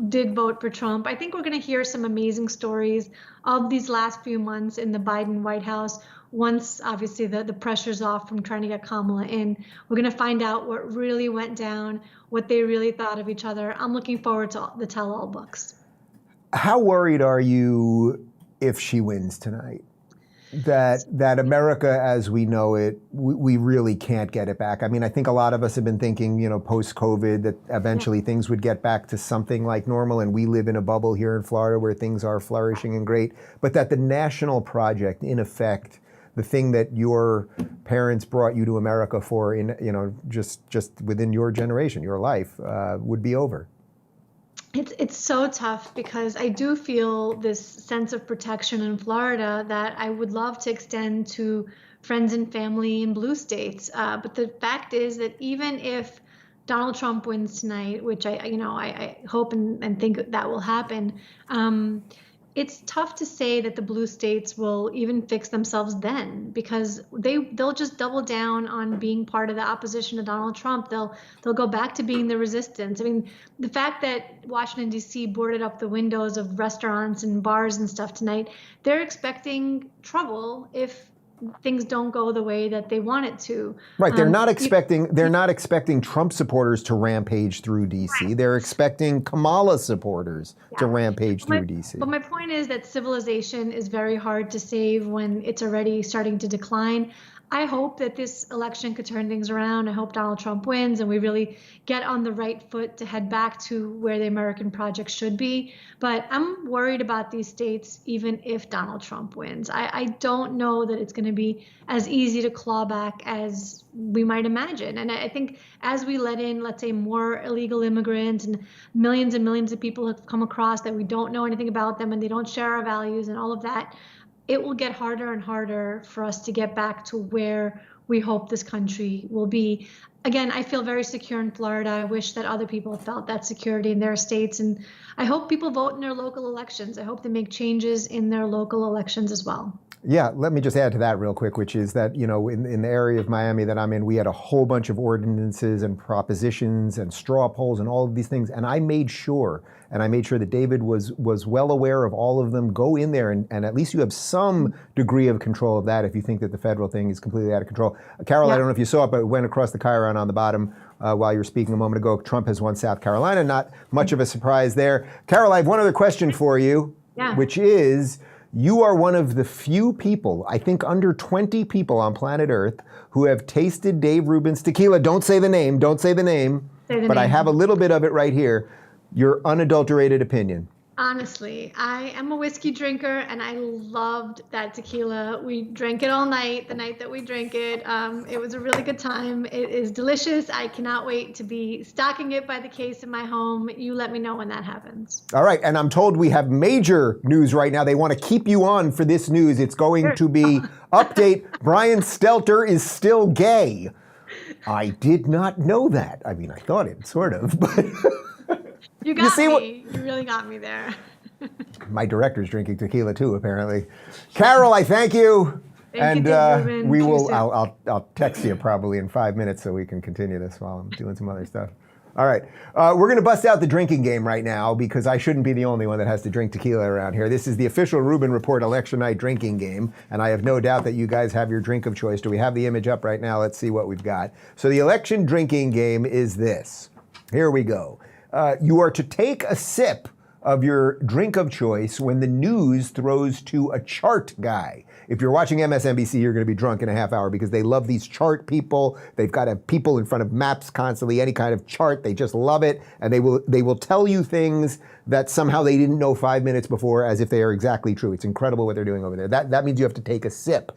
did vote for Trump. I think we're going to hear some amazing stories of these last few months in the Biden White House. Once, obviously, the pressure's off from trying to get Kamala in, we're going to find out what really went down, what they really thought of each other. I'm looking forward to the tell-all books. How worried are you if she wins tonight? That America as we know it, we really can't get it back. I mean, I think a lot of us have been thinking, post-COVID, that eventually things would get back to something like normal, and we live in a bubble here in Florida where things are flourishing and great, but that the national project, in effect, the thing that your parents brought you to America for, just within your generation, your life, would be over. It's so tough because I do feel this sense of protection in Florida that I would love to extend to friends and family in blue states. But the fact is that even if Donald Trump wins tonight, which I hope and think that will happen, it's tough to say that the blue states will even fix themselves then, because they'll just double down on being part of the opposition to Donald Trump. They'll go back to being the resistance. I mean, the fact that Washington, D.C. boarded up the windows of restaurants and bars and stuff tonight, they're expecting trouble if things don't go the way that they want it to. Right. They're not expecting Trump supporters to rampage through DC. Right. They're expecting Kamala supporters to rampage through DC. But my point is that civilization is very hard to save when it's already starting to decline. I hope that this election could turn things around. I hope Donald Trump wins and we really get on the right foot to head back to where the American project should be. But I'm worried about these states, even if Donald Trump wins. I don't know that it's going to be as easy to claw back as we might imagine. And I think as we let in, let's say, more illegal immigrants and millions of people have come across that we don't know anything about them and they don't share our values and all of that, it will get harder and harder for us to get back to where we hope this country will be. Again, I feel very secure in Florida. I wish that other people felt that security in their states. And I hope people vote in their local elections. I hope they make changes in their local elections as well. Yeah, let me just add to that real quick, which is that, in the area of Miami that I'm in, we had a whole bunch of ordinances and propositions and straw polls and all of these things. And I made sure that David was well aware of all of them. Go in there and at least you have some degree of control of that if you think that the federal thing is completely out of control. Carol, I don't know if you saw it, but it went across the chyron on the bottom while you were speaking a moment ago. Trump has won South Carolina. Not much of a surprise there. Carol, I have one other question for you, which is, you are one of the few people, I think under 20 people on planet Earth, who have tasted Dave Rubin's tequila. Don't say the name, but I have a little bit of it right here. Your unadulterated opinion. Honestly, I am a whiskey drinker and I loved that tequila. We drank it all night, the night that we drank it. It was a really good time. It is delicious. I cannot wait to be stocking it by the case in my home. You let me know when that happens. All right, and I'm told we have major news right now. They want to keep you on for this news. It's going to be update. Brian Stelter is still gay. I did not know that. I mean, I thought it sort of, but... You got me. You really got me there. My director's drinking tequila too, apparently. Carol, I thank you. Thank you, Rubin. We will. I'll text you probably in 5 minutes so we can continue this while I'm doing some other stuff. All right, we're going to bust out the drinking game right now because I shouldn't be the only one that has to drink tequila around here. This is the official Rubin Report election night drinking game, and I have no doubt that you guys have your drink of choice. Do we have the image up right now? Let's see what we've got. So the election drinking game is this. Here we go. You are to take a sip of your drink of choice when the news throws to a chart guy. If you're watching MSNBC, you're going to be drunk in a half hour because they love these chart people. They've got to have people in front of maps constantly, any kind of chart. They just love it. And they will tell you things that somehow they didn't know 5 minutes before as if they are exactly true. It's incredible what they're doing over there. That means you have to take a sip.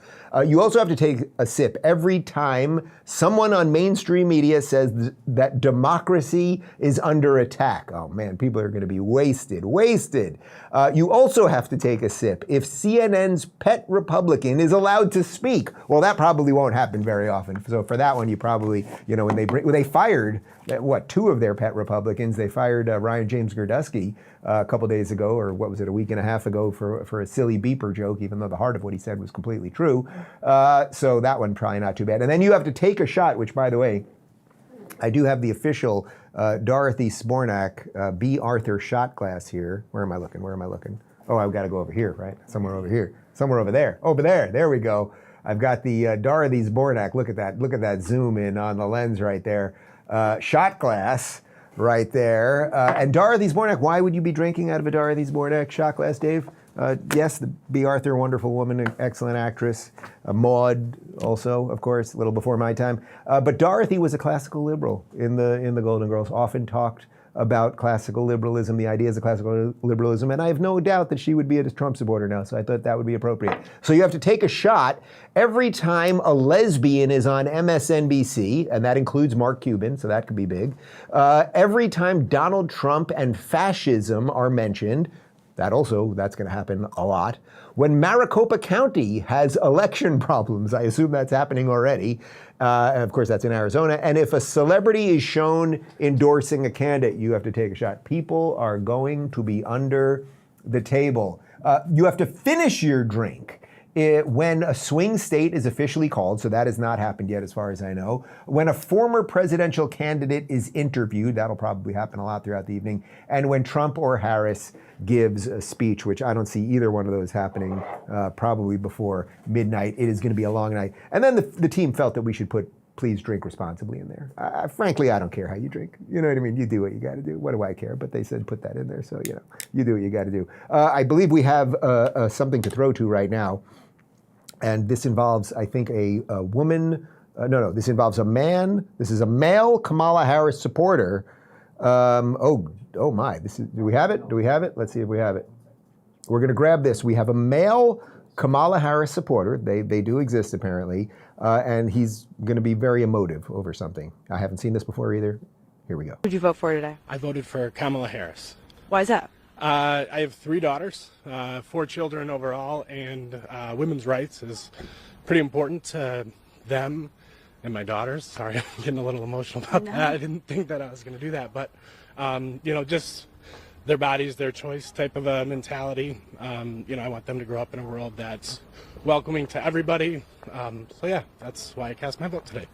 You also have to take a sip every time someone on mainstream media says that democracy is under attack. Oh man, people are going to be wasted. You also have to take a sip if CNN's pet Republican is allowed to speak. Well, that probably won't happen very often. So for that one, you probably, when they fired, two of their pet Republicans, they fired Ryan James Gerdusky a couple days ago, or what was it, a week and a half ago for a silly beeper joke, even though the heart of what he said was completely true. So that one probably not too bad. And then you have to take a shot, which by the way, I do have the official Dorothy Spornak, B. Arthur shot glass here. Where am I looking? Oh, I've got to go over here, right? Somewhere over here. Somewhere over there. Over there. There we go. I've got the Dorothy Spornak. Look at that. Look at that zoom in on the lens right there. Shot glass right there. And Dorothy Spornak, why would you be drinking out of a Dorothy Spornak shot glass, Dave? Yes, the B. Arthur, wonderful woman, excellent actress. Maud, also, of course, a little before my time. But Dorothy was a classical liberal in the Golden Girls, often talked about classical liberalism, the ideas of classical liberalism, and I have no doubt that she would be a Trump supporter now, so I thought that would be appropriate. So you have to take a shot every time a lesbian is on MSNBC, and that includes Mark Cuban, so that could be big. Every time Donald Trump and fascism are mentioned, that's going to happen a lot. When Maricopa County has election problems, I assume that's happening already. And of course, that's in Arizona. And if a celebrity is shown endorsing a candidate, you have to take a shot. People are going to be under the table. You have to finish your drink when a swing state is officially called, so that has not happened yet as far as I know. When a former presidential candidate is interviewed, that'll probably happen a lot throughout the evening. And when Trump or Harris gives a speech, which I don't see either one of those happening probably before midnight. It is going to be a long night. And then the team felt that we should put please drink responsibly in there. Frankly, I don't care how you drink. You know what I mean? You do what you got to do. What do I care? But they said put that in there, so you do what you got to do. I believe we have something to throw to right now, and this involves, I think, a woman. No, this involves a man. This is a male Kamala Harris supporter. Oh my! Do we have it? Let's see if we have it. We're going to grab this. We have a male Kamala Harris supporter. They do exist apparently, and he's going to be very emotive over something. I haven't seen this before either. Here we go. Who did you vote for today? I voted for Kamala Harris. Why is that? I have 3 daughters, 4 children overall, and women's rights is pretty important to them and my daughters. Sorry, I'm getting a little emotional about that. I didn't think that I was going to do that, but just their bodies, their choice type of a mentality. I want them to grow up in a world that's welcoming to everybody. So yeah, that's why I cast my vote today.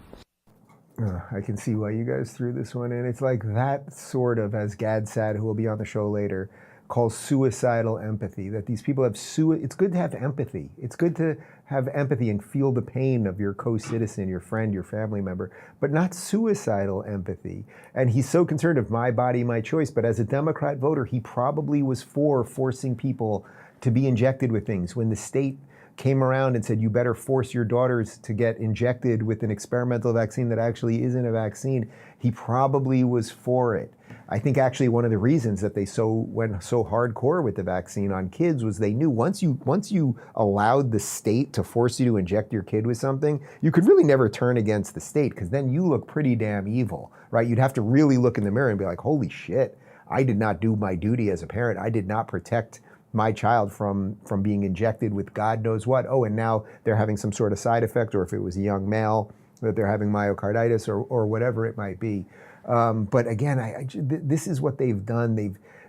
I can see why you guys threw this one in. It's like that sort of, as Gad Saad, who will be on the show later, calls suicidal empathy, that these people have it's good to have empathy. It's good to have empathy and feel the pain of your co-citizen, your friend, your family member, but not suicidal empathy. And he's so concerned of my body, my choice, but as a Democrat voter, he probably was for forcing people to be injected with things. When the state came around and said, you better force your daughters to get injected with an experimental vaccine that actually isn't a vaccine, he probably was for it. I think actually one of the reasons that they went so hardcore with the vaccine on kids was they knew once you allowed the state to force you to inject your kid with something, you could really never turn against the state, because then you look pretty damn evil, right? You'd have to really look in the mirror and be like, holy shit, I did not do my duty as a parent. I did not protect my child from being injected with God knows what. Oh, and now they're having some sort of side effect, or if it was a young male, that they're having myocarditis or whatever it might be. But again, this is what they've done.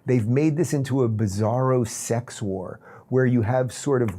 They've made this into a bizarro sex war where you have sort of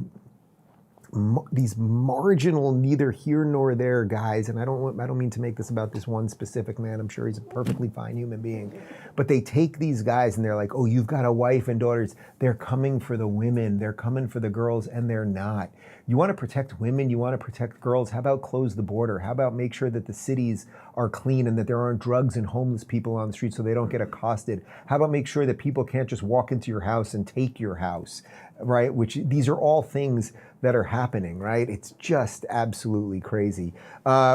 these marginal, neither here nor there guys, and I don't mean to make this about this one specific man. I'm sure he's a perfectly fine human being, but they take these guys and they're like, oh, you've got a wife and daughters. They're coming for the women. They're coming for the girls, and they're not. You want to protect women. You want to protect girls. How about close the border? How about make sure that the cities are clean and that there aren't drugs and homeless people on the street so they don't get accosted? How about make sure that people can't just walk into your house and take your house, right? Which these are all things that are happening, right? It's just absolutely crazy.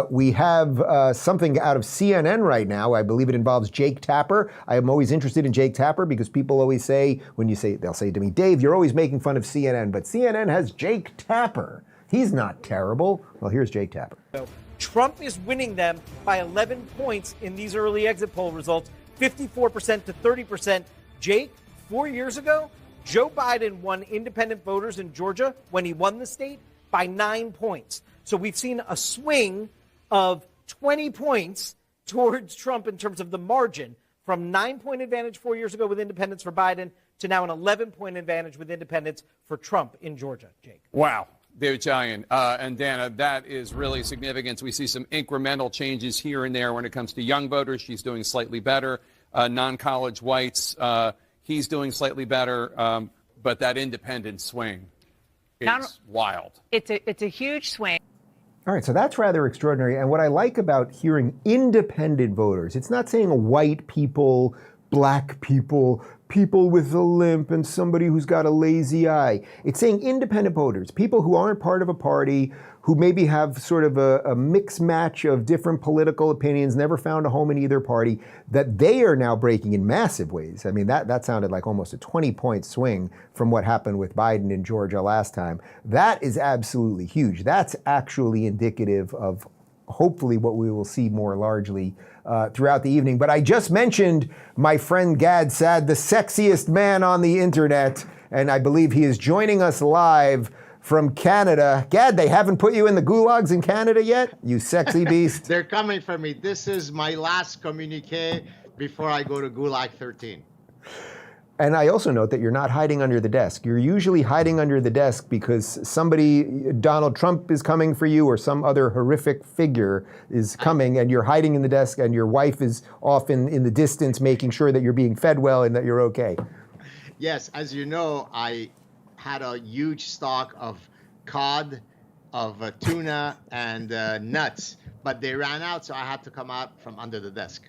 We have something out of CNN right now. I believe it involves Jake Tapper. I am always interested in Jake Tapper because people always say, they'll say to me, Dave, you're always making fun of CNN, but CNN has Jake Tapper. He's not terrible. Well, here's Jake Tapper. Trump is winning them by 11 points in these early exit poll results, 54% to 30%. Jake, 4 years ago, Joe Biden won independent voters in Georgia when he won the state by 9 points. So we've seen a swing of 20 points towards Trump in terms of the margin, from 9-point advantage 4 years ago with independents for Biden to now an 11-point advantage with independents for Trump in Georgia. Jake. Wow. They're giant. And Dana, that is really significant. We see some incremental changes here and there when it comes to young voters. She's doing slightly better. Non-college whites, he's doing slightly better. But that independent swing is wild. It's a huge swing. All right, so that's rather extraordinary. And what I like about hearing independent voters, it's not saying white people, black people, people with a limp, and somebody who's got a lazy eye. It's saying independent voters, people who aren't part of a party, who maybe have sort of a mixed match of different political opinions, never found a home in either party, that they are now breaking in massive ways. I mean, that sounded like almost a 20-point swing from what happened with Biden in Georgia last time. That is absolutely huge. That's actually indicative of hopefully what we will see more largely throughout the evening. But I just mentioned my friend Gad Saad, the sexiest man on the internet, and I believe he is joining us live from Canada. Gad, they haven't put you in the gulags in Canada yet, you sexy beast. They're coming for me. This is my last communique before I go to Gulag 13. And I also note that you're not hiding under the desk. You're usually hiding under the desk because somebody, Donald Trump is coming for you or some other horrific figure is coming and you're hiding in the desk and your wife is off in the distance making sure that you're being fed well and that you're okay. Yes, as you know, I had a huge stock of cod, of tuna, and nuts, but they ran out, so I had to come out from under the desk.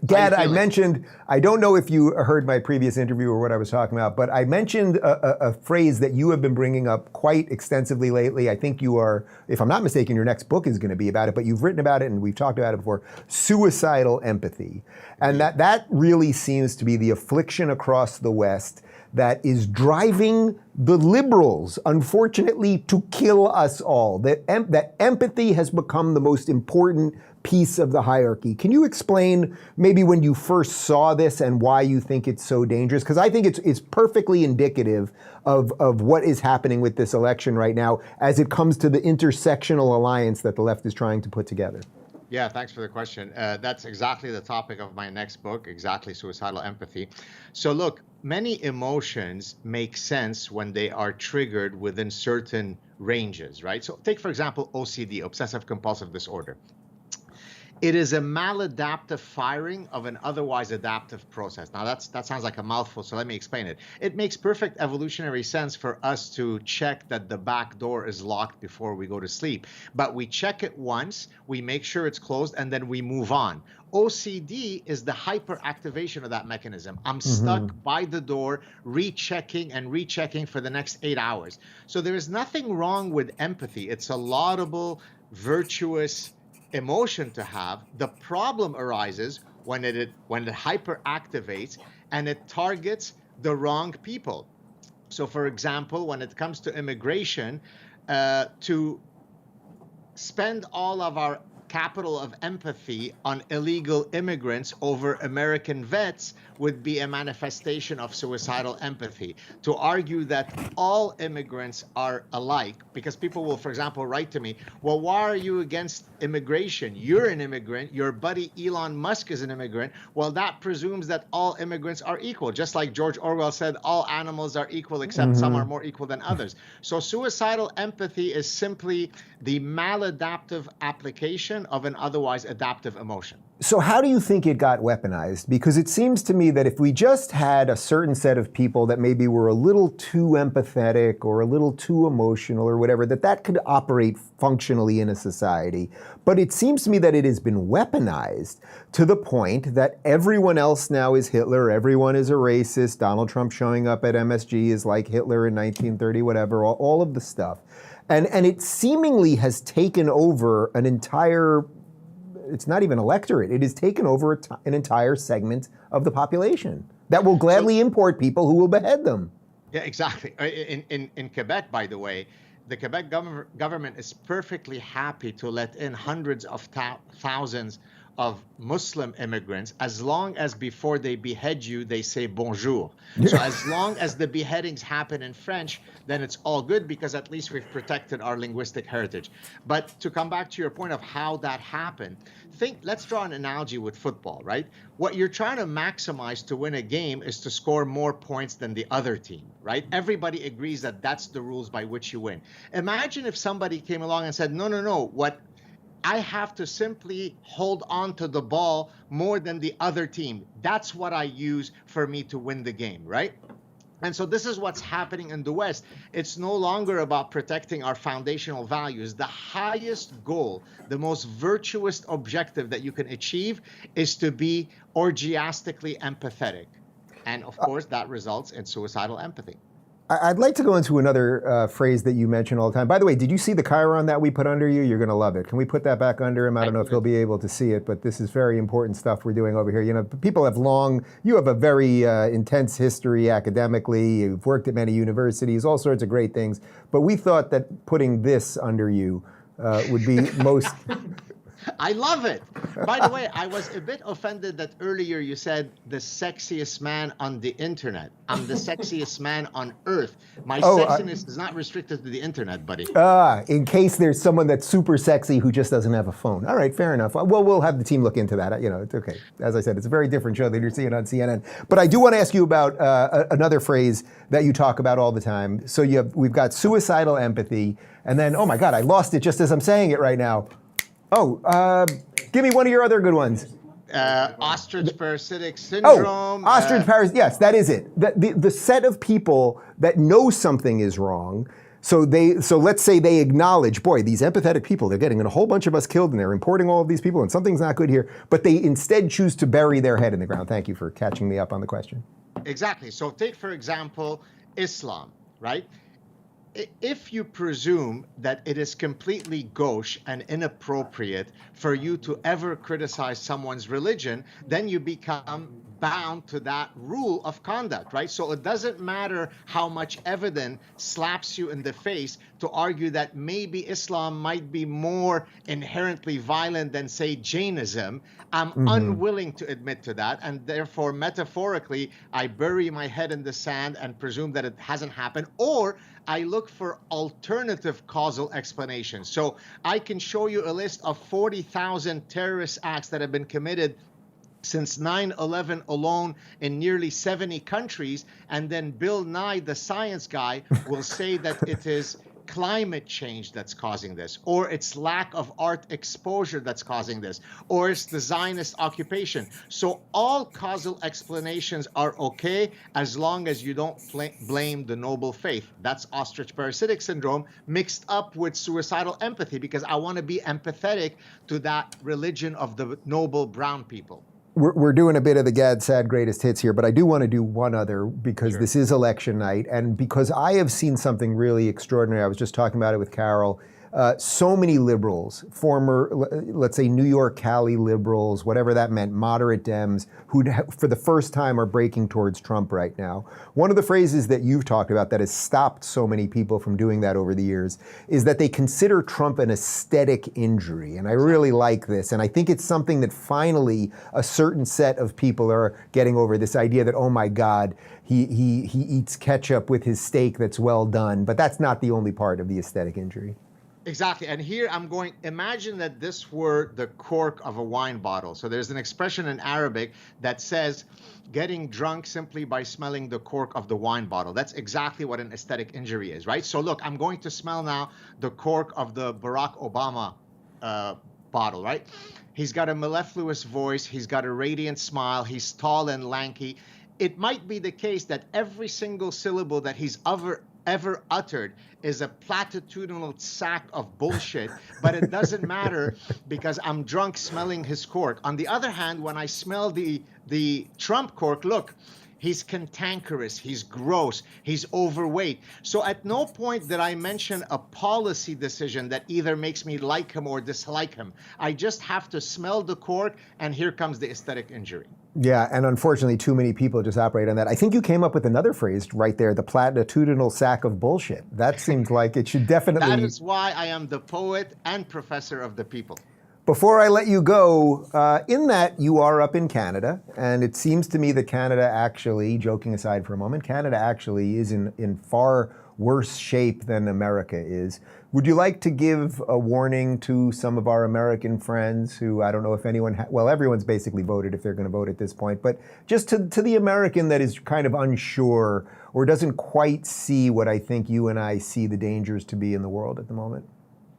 Gad, I mentioned, I don't know if you heard my previous interview or what I was talking about, but I mentioned a phrase that you have been bringing up quite extensively lately. I think you are, if I'm not mistaken, your next book is going to be about it, but you've written about it and we've talked about it before, suicidal empathy. And that really seems to be the affliction across the West that is driving the liberals, unfortunately, to kill us all. That empathy has become the most important piece of the hierarchy. Can you explain maybe when you first saw this and why you think it's so dangerous? Because I think it's perfectly indicative of what is happening with this election right now as it comes to the intersectional alliance that the left is trying to put together. Yeah, thanks for the question. That's exactly the topic of my next book, exactly suicidal empathy. So look, many emotions make sense when they are triggered within certain ranges, right? So take, for example, OCD, obsessive compulsive disorder. It is a maladaptive firing of an otherwise adaptive process. Now, that sounds like a mouthful, so let me explain it. It makes perfect evolutionary sense for us to check that the back door is locked before we go to sleep. But we check it once, we make sure it's closed, and then we move on. OCD is the hyperactivation of that mechanism. I'm stuck by the door, rechecking and rechecking for the next 8 hours. So there is nothing wrong with empathy. It's a laudable, virtuous emotion to have. The problem arises when it hyperactivates and it targets the wrong people. So for example, when it comes to immigration, to spend all of our capital of empathy on illegal immigrants over American vets would be a manifestation of suicidal empathy. To argue that all immigrants are alike, because people will, for example, write to me, well, why are you against immigration? You're an immigrant. Your buddy Elon Musk is an immigrant. Well, that presumes that all immigrants are equal. Just like George Orwell said, all animals are equal, except some are more equal than others. So suicidal empathy is simply the maladaptive application of an otherwise adaptive emotion. So how do you think it got weaponized? Because it seems to me that if we just had a certain set of people that maybe were a little too empathetic or a little too emotional or whatever, that could operate functionally in a society. But it seems to me that it has been weaponized to the point that everyone else now is Hitler, everyone is a racist, Donald Trump showing up at MSG is like Hitler in 1930, whatever, all of the stuff. And it seemingly has taken over an entire, it's not even electorate, it has taken over an entire segment of the population that will gladly import people who will behead them. Yeah, exactly. In Quebec, by the way, the Quebec government is perfectly happy to let in hundreds of thousands of Muslim immigrants, as long as before they behead you, they say bonjour. So as long as the beheadings happen in French, then it's all good because at least we've protected our linguistic heritage. But to come back to your point of how that happened, let's draw an analogy with football, right? What you're trying to maximize to win a game is to score more points than the other team, right? Everybody agrees that that's the rules by which you win. Imagine if somebody came along and said, no, what I have to simply hold on to the ball more than the other team. That's what I use for me to win the game, right? And so this is what's happening in the West. It's no longer about protecting our foundational values. The highest goal, the most virtuous objective that you can achieve is to be orgiastically empathetic. And of course, that results in suicidal empathy. I'd like to go into another phrase that you mention all the time. By the way, did you see the chyron that we put under you? You're going to love it. Can we put that back under him? I don't know if he'll be able to see it, but this is very important stuff we're doing over here. You know, people have you have a very intense history academically. You've worked at many universities, all sorts of great things. But we thought that putting this under you would be most... I love it. By the way, I was a bit offended that earlier you said the sexiest man on the internet. I'm the sexiest man on earth. My sexiness is not restricted to the internet, buddy. In case there's someone that's super sexy who just doesn't have a phone. All right, fair enough. Well, we'll have the team look into that. You know, it's okay. As I said, it's a very different show than you're seeing on CNN. But I do want to ask you about another phrase that you talk about all the time. So we've got suicidal empathy, and then, oh my God, I lost it just as I'm saying it right now. Give me one of your other good ones. Ostrich parasitic syndrome. Ostrich parasitic. Yes, that is it. The set of people that know something is wrong. So let's say they acknowledge, boy, these empathetic people, they're getting a whole bunch of us killed and they're importing all of these people and something's not good here. But they instead choose to bury their head in the ground. Thank you for catching me up on the question. Exactly. So take, for example, Islam, right? If you presume that it is completely gauche and inappropriate for you to ever criticize someone's religion, then you become bound to that rule of conduct, right? So it doesn't matter how much evidence slaps you in the face to argue that maybe Islam might be more inherently violent than, say, Jainism. I'm unwilling to admit to that, and therefore, metaphorically, I bury my head in the sand and presume that it hasn't happened, or I look for alternative causal explanations. So I can show you a list of 40,000 terrorist acts that have been committed since 9/11 alone in nearly 70 countries, and then Bill Nye, the science guy, will say that it is climate change that's causing this, or it's lack of art exposure that's causing this, or it's the Zionist occupation. So all causal explanations are okay as long as you don't blame the noble faith. That's ostrich parasitic syndrome mixed up with suicidal empathy, because I want to be empathetic to that religion of the noble brown people. We're doing a bit of the Gad Saad greatest hits here, but I do want to do one other because this is election night, and because I have seen something really extraordinary. I was just talking about it with Carol. So many liberals, former, let's say, New York, Cali liberals, whatever that meant, moderate Dems, who for the first time are breaking towards Trump right now. One of the phrases that you've talked about that has stopped so many people from doing that over the years is that they consider Trump an aesthetic injury. And I really like this. And I think it's something that finally a certain set of people are getting over, this idea that, oh my God, he eats ketchup with his steak that's well done. But that's not the only part of the aesthetic injury. Exactly. And here I'm going, imagine that this were the cork of a wine bottle. So there's an expression in Arabic that says getting drunk simply by smelling the cork of the wine bottle. That's exactly what an aesthetic injury is, right? So look, I'm going to smell now the cork of the Barack Obama bottle, right? He's got a mellifluous voice. He's got a radiant smile. He's tall and lanky. It might be the case that every single syllable that he's ever uttered is a platitudinal sack of bullshit, but it doesn't matter because I'm drunk smelling his cork. On the other hand, when I smell the Trump cork, look, he's cantankerous, he's gross, he's overweight. So at no point did I mention a policy decision that either makes me like him or dislike him. I just have to smell the cork, and here comes the aesthetic injury. Yeah, and unfortunately, too many people just operate on that. I think you came up with another phrase right there, the platitudinal sack of bullshit. That seems like it should definitely... That is why I am the poet and professor of the people. Before I let you go, in that you are up in Canada, and it seems to me that Canada actually, joking aside for a moment, Canada actually is in far worse shape than America is. Would you like to give a warning to some of our American friends who, I don't know if anyone, well, everyone's basically voted if they're going to vote at this point, but just to the American that is kind of unsure or doesn't quite see what I think you and I see the dangers to be in the world at the moment?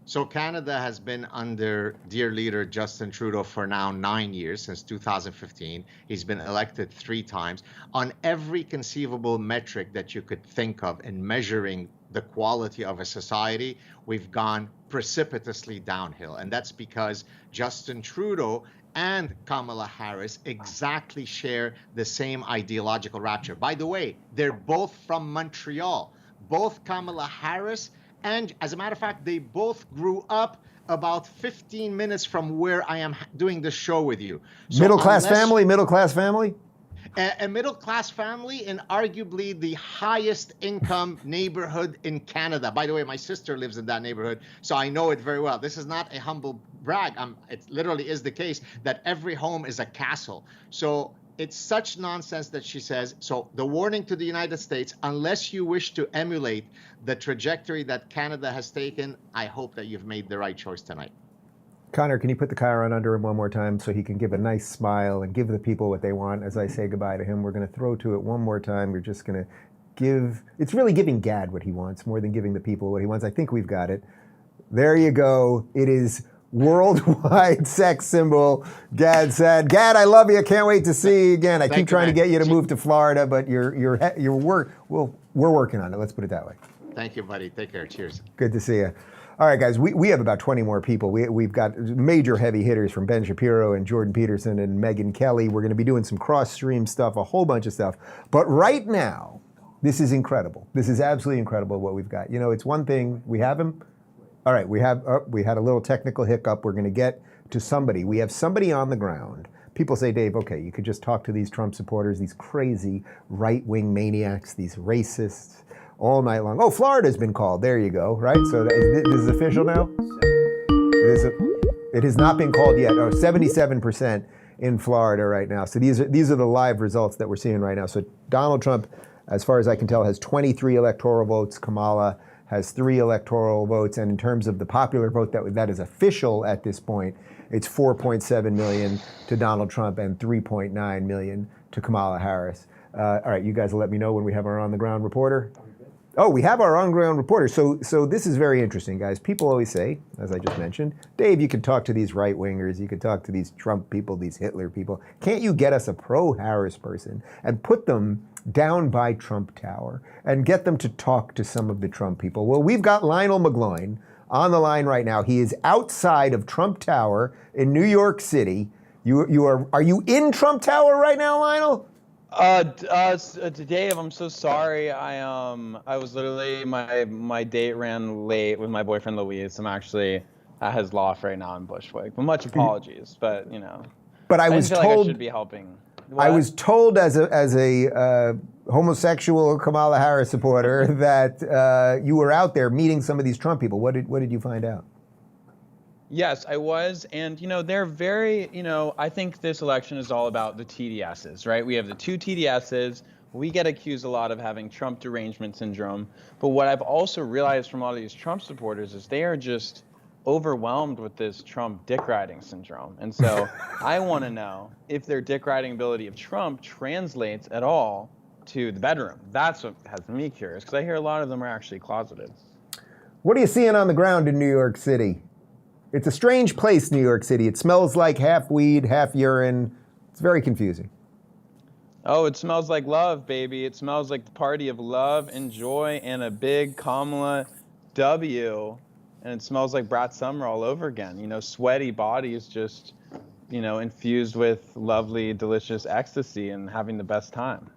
So Canada has been under dear leader Justin Trudeau for now 9 years, since 2015. He's been elected 3 times. On every conceivable metric that you could think of in measuring the quality of a society, we've gone precipitously downhill. And that's because Justin Trudeau and Kamala Harris exactly share the same ideological rapture. By the way, they're both from Montreal. Both Kamala Harris and, as a matter of fact, they both grew up about 15 minutes from where I am doing this show with you. So middle class family? A middle-class family in arguably the highest income neighborhood in Canada. By the way, my sister lives in that neighborhood, so I know it very well. This is not a humble brag. It literally is the case that every home is a castle. So it's such nonsense that she says. So the warning to the United States, unless you wish to emulate the trajectory that Canada has taken, I hope that you've made the right choice tonight. Connor, can you put the Chiron under him one more time so he can give a nice smile and give the people what they want as I say goodbye to him? We're going to throw to it one more time. We're just going to give, it's really giving Gad what he wants more than giving the people what he wants. I think we've got it. There you go. It is worldwide sex symbol, Gad Saad. Gad, I love you. I can't wait to see you again. I keep trying to get you to move to Florida, but we're working on it. Let's put it that way. Thank you, buddy. Take care. Cheers. Good to see you. All right, guys, we have about 20 more people. We've got major heavy hitters from Ben Shapiro and Jordan Peterson and Megyn Kelly. We're going to be doing some cross-stream stuff, a whole bunch of stuff. But right now, this is incredible. This is absolutely incredible what we've got. You know, it's one thing. We have him. All right, we had a little technical hiccup. We're going to get to somebody. We have somebody on the ground. People say, Dave, okay, you could just talk to these Trump supporters, these crazy right-wing maniacs, these racists, all night long. Oh, Florida's been called. There you go, right? So this is official now? It has not been called yet. Oh, 77% in Florida right now. So these are the live results that we're seeing right now. So Donald Trump, as far as I can tell, has 23 electoral votes. Kamala has 3 electoral votes. And in terms of the popular vote that is official at this point, it's 4.7 million to Donald Trump and 3.9 million to Kamala Harris. All right, you guys will let me know when we have our on-the-ground reporter. Oh, we have our on-ground reporter. So this is very interesting, guys. People always say, as I just mentioned, Dave, you could talk to these right-wingers, you could talk to these Trump people, these Hitler people. Can't you get us a pro-Harris person and put them down by Trump Tower and get them to talk to some of the Trump people? Well, we've got Lionel McGloin on the line right now. He is outside of Trump Tower in New York City. Are you in Trump Tower right now, Lionel? Dave, I'm so sorry. I was literally, my date ran late with my boyfriend Louise. I'm actually at his loft right now in Bushwick. But much apologies, but you know. But I was feel told like I should be helping. What? I was told as a homosexual Kamala Harris supporter that you were out there meeting some of these Trump people. What did you find out? Yes, I was. And, you know, they're very, you know, I think this election is all about the TDSs, right? We have the 2 TDSs. We get accused a lot of having Trump derangement syndrome. But what I've also realized from a lot of these Trump supporters is they are just overwhelmed with this Trump dick riding syndrome. And so I want to know if their dick riding ability of Trump translates at all to the bedroom. That's what has me curious, because I hear a lot of them are actually closeted. What are you seeing on the ground in New York City? It's a strange place, New York City. It smells like half weed, half urine. It's very confusing. Oh, it smells like love, baby. It smells like the party of love and joy and a big Kamala W. And it smells like Bret Summer all over again. You know, sweaty bodies just, you know, infused with lovely, delicious ecstasy and having the best time.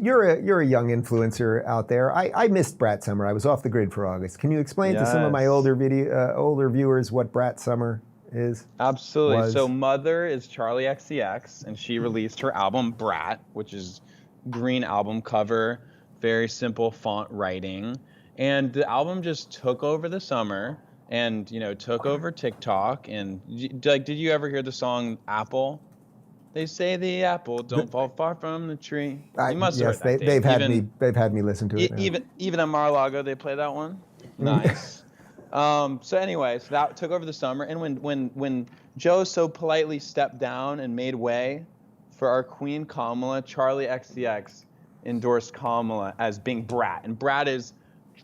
You're a young influencer out there. I missed Bret Summer. I was off the grid for August. Can you explain to some of my older viewers what Bret Summer is? Absolutely. So Mother is Charlie XCX, and she released her album Brat, which is green album cover, very simple font writing. And the album just took over the summer. and took over TikTok. And like, did you ever hear the song Apple? They say the apple don't fall far from the tree. You must have heard that, Dave. They've had me listen to it. Even at Mar-a-Lago, they play that one. Nice. So anyway, so that took over the summer, and when Joe so politely stepped down and made way for our Queen Kamala, Charlie XCX endorsed Kamala as being Brat, and Brat is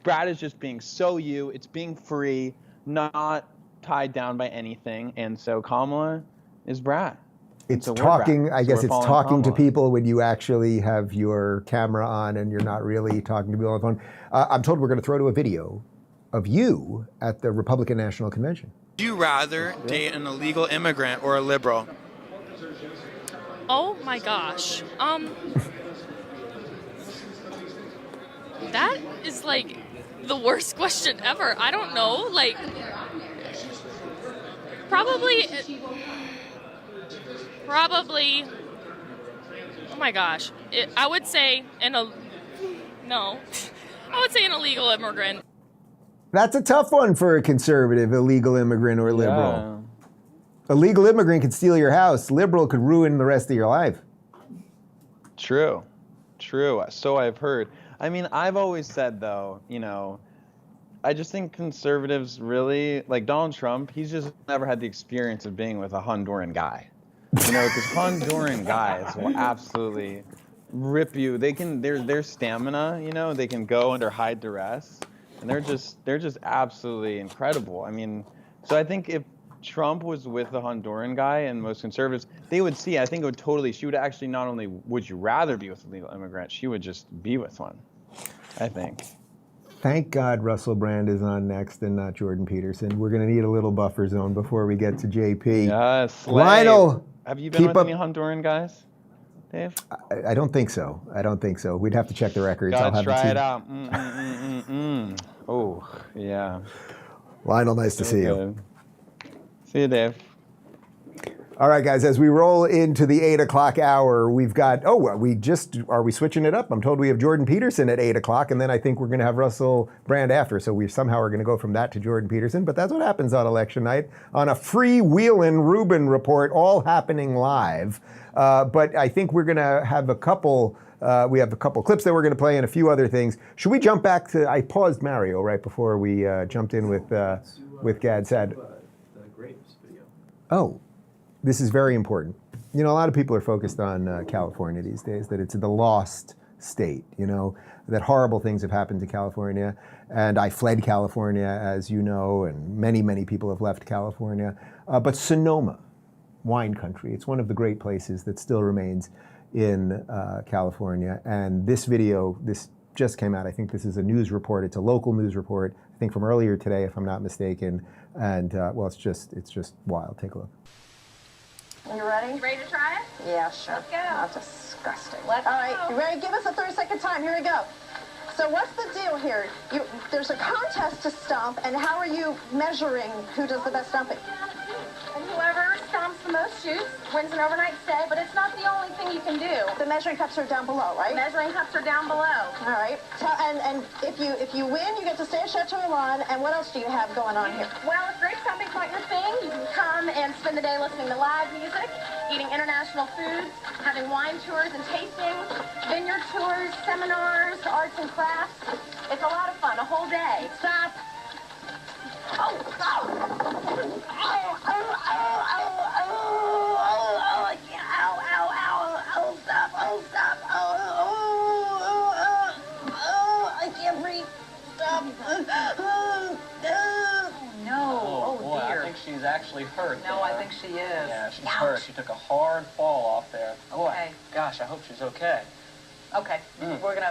just being so you. It's being free, not tied down by anything, and so Kamala is Brat. It's talking. I guess it's talking to people when you actually have your camera on and you're not really talking to people on the phone. I'm told we're going to throw to a video of you at the Republican National Convention. Would you rather date an illegal immigrant or a liberal? Oh my gosh. That is like the worst question ever. I don't know. Like, probably. Oh my gosh. I would say I would say an illegal immigrant. That's a tough one for a conservative, illegal immigrant or liberal. Yeah. Illegal immigrant could steal your house. Liberal could ruin the rest of your life. True. So I've heard. I mean, I've always said, though, I just think conservatives really, like Donald Trump, he's just never had the experience of being with a Honduran guy. Because Honduran guys will absolutely rip you. Their stamina, they can go under high duress, and they're just absolutely incredible. I mean, so I think if Trump was with the Honduran guy and most conservatives, they would see, I think it would totally, she would actually not only would you rather be with a legal immigrant, she would just be with one, I think. Thank God Russell Brand is on next and not Jordan Peterson. We're going to need a little buffer zone before we get to JP. Yes. Lionel, have you been with any Honduran guys, Dave? I don't think so. We'd have to check the records. Gotta try it out. Oh, yeah. Lionel, nice to see you. See you, Dave. All right, guys, as we roll into the 8 o'clock hour, we've got, are we switching it up? I'm told we have Jordan Peterson at 8 o'clock, and then I think we're going to have Russell Brand after. So we somehow are going to go from that to Jordan Peterson. But that's what happens on election night on a freewheeling Rubin Report, all happening live. But I think we're going to have a couple, we have a couple clips that we're going to play and a few other things. Should we jump back to, I paused Mario right before we jumped in with Gad Saad. Oh. This is very important. A lot of people are focused on California these days, that it's the lost state, that horrible things have happened to California. And I fled California, as you know, and many, many people have left California. But Sonoma, wine country, it's one of the great places that still remains in California. And this video, this just came out. I think this is a news report. It's a local news report, I think from earlier today, if I'm not mistaken. And it's just wild. Take a look. You ready? Ready to try it? Yeah, sure. Let's go. Not disgusting. Let's go. All right, you ready? Give us a 30-second time. Here we go. So what's the deal here? There's a contest to stomp, and how are you measuring who does the best stomping? And whoever stomps the most shoes wins an overnight stay, but it's not the only thing you can do. The measuring cups are down below, right? Measuring cups are down below. All right. And if you win, you get to stay at Chateau Milan. And what else do you have going on here? Well, if Great Stomping Point your thing, you can come and spend the day listening to live music, eating international foods, having wine tours and tastings, vineyard tours, seminars, arts and crafts. It's a lot of fun, a whole day. Stop. Oh, stop. I can't breathe. Stop. No. Oh, boy, dear. I think she's actually hurt. No, I think she is. Yeah, she's hurt. She took a hard fall off there. Oh, okay. Gosh, I hope she's okay. Okay, we're going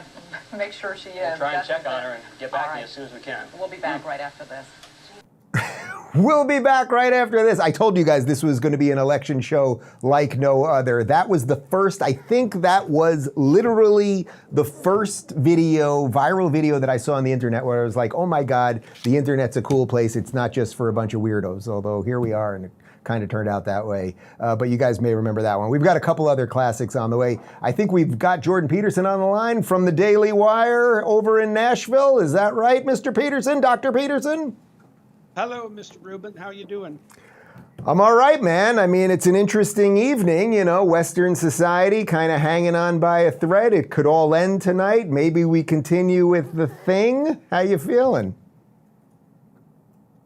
to make sure she is. We'll try and check on her and get back to you as soon as we can. We'll be back right after this. We'll be back right after this. I told you guys this was going to be an election show like no other. That was the first, I think that was literally the first viral video that I saw on the internet where I was like, oh my God, the internet's a cool place. It's not just for a bunch of weirdos, although here we are and it kind of turned out that way. But you guys may remember that one. We've got a couple other classics on the way. I think we've got Jordan Peterson on the line from the Daily Wire over in Nashville. Is that right, Mr. Peterson, Dr. Peterson? Hello, Mr. Rubin. How you doing? I'm all right, man. I mean, it's an interesting evening, you know, Western society kind of hanging on by a thread. It could all end tonight. Maybe we continue with the thing. How you feeling?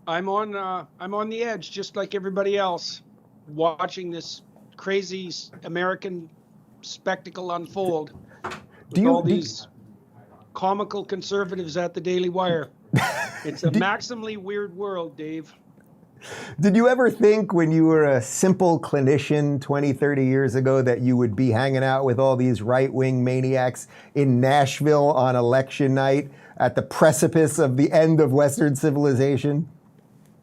I'm on the edge, just like everybody else, watching this crazy American spectacle unfold. With all these comical conservatives at the Daily Wire. It's a maximally weird world, Dave. Did you ever think when you were a simple clinician 20, 30 years ago that you would be hanging out with all these right-wing maniacs in Nashville on election night at the precipice of the end of Western civilization?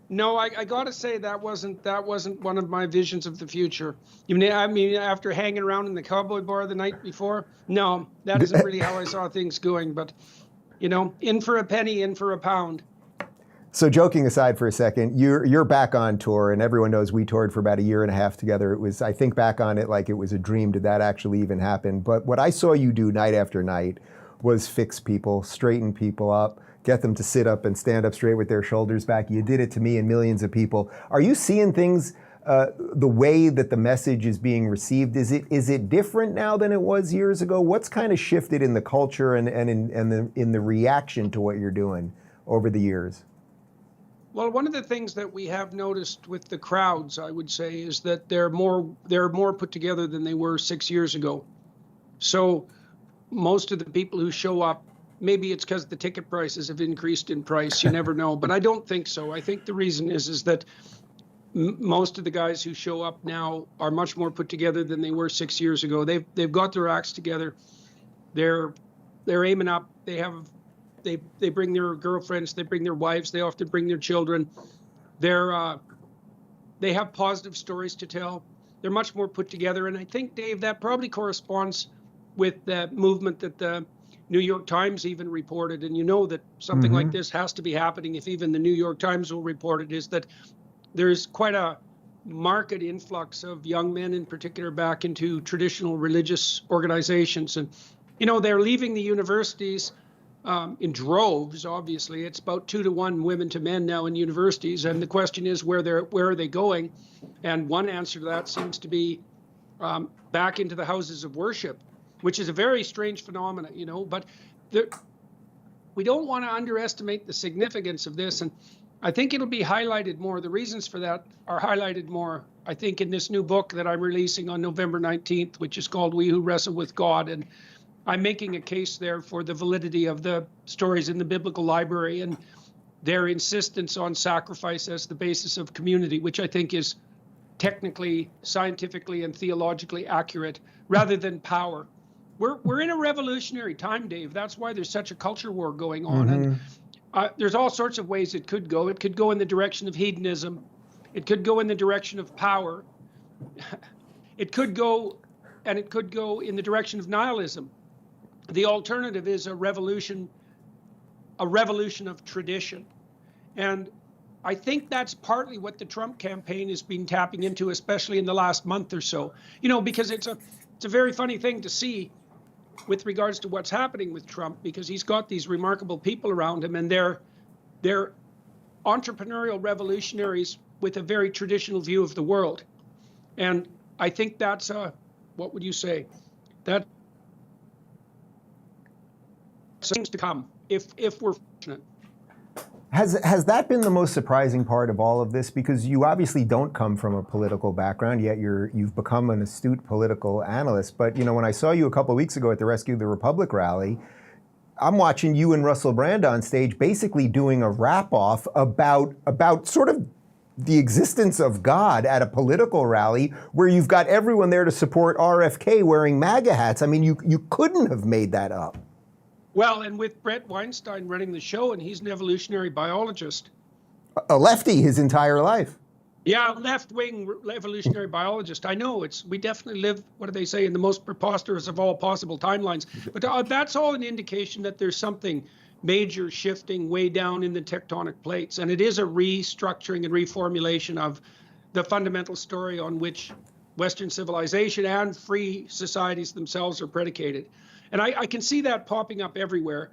No, I got to say that wasn't one of my visions of the future. I mean, after hanging around in the Cowboy Bar the night before, no, that isn't really how I saw things going. But, you know, in for a penny, in for a pound. So joking aside for a second, you're back on tour, and everyone knows we toured for about a year and a half together. It was, I think back on it like it was a dream. Did that actually even happen? But what I saw you do night after night was fix people, straighten people up, get them to sit up and stand up straight with their shoulders back. You did it to me and millions of people. Are you seeing things the way that the message is being received? Is it different now than it was years ago? What's kind of shifted in the culture and in the reaction to what you're doing over the years? Well, one of the things that we have noticed with the crowds, I would say, is that they're more put together than they were 6 years ago. So most of the people who show up, maybe it's because the ticket prices have increased in price. You never know. But I don't think so. I think the reason is that most of the guys who show up now are much more put together than they were 6 years ago. They've got their acts together. They're aiming up. They bring their girlfriends, they bring their wives, they often bring their children. They have positive stories to tell. They're much more put together. And I think, Dave, that probably corresponds with the movement that the New York Times even reported. And you know that something like this has to be happening if even the New York Times will report it, is that there's quite a marked influx of young men in particular back into traditional religious organizations. And, you know, they're leaving the universities in droves. Obviously, it's about 2 to 1 women to men now in universities, and the question is where are they going? And one answer to that seems to be back into the houses of worship, which is a very strange phenomenon, you know. But we don't want to underestimate the significance of this, and I think it'll be highlighted more. The reasons for that are highlighted more, I think, in this new book that I'm releasing on November 19th, which is called We Who Wrestle with God. And I'm making a case there for the validity of the stories in the biblical library and their insistence on sacrifice as the basis of community, which I think is technically, scientifically, and theologically accurate, rather than power. We're in a revolutionary time, Dave. That's why there's such a culture war going on. And there's all sorts of ways it could go. It could go in the direction of hedonism. It could go in the direction of power. It could go in the direction of nihilism. The alternative is a revolution of tradition. And I think that's partly what the Trump campaign has been tapping into, especially in the last month or so. You know, because it's a very funny thing to see with regards to what's happening with Trump, because he's got these remarkable people around him, and they're entrepreneurial revolutionaries with a very traditional view of the world. And I think that's what would you say? That seems to come if we're fortunate. Has that been the most surprising part of all of this? Because you obviously don't come from a political background, yet you've become an astute political analyst. But you know, when I saw you a couple of weeks ago at the Rescue the Republic rally, I'm watching you and Russell Brand on stage basically doing a rap-off about sort of the existence of God at a political rally where you've got everyone there to support RFK wearing MAGA hats. I mean, you couldn't have made that up. Well, and with Bret Weinstein running the show, and he's an evolutionary biologist. A lefty his entire life. Yeah, left-wing evolutionary biologist. I know, we definitely live, what do they say, in the most preposterous of all possible timelines. But that's all an indication that there's something major shifting way down in the tectonic plates. And it is a restructuring and reformulation of the fundamental story on which Western civilization and free societies themselves are predicated. And I can see that popping up everywhere.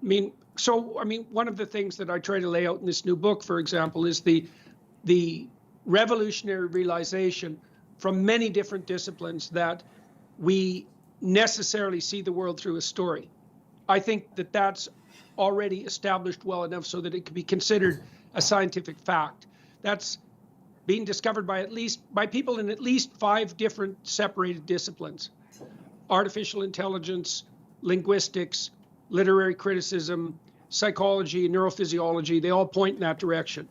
I mean, So, I mean, one of the things that I try to lay out in this new book, for example, is the revolutionary realization from many different disciplines that we necessarily see the world through a story. I think that that's already established well enough so that it can be considered a scientific fact. That's being discovered by people in at least 5 different separated disciplines: artificial intelligence, linguistics, literary criticism, psychology, neurophysiology. They all point in that direction.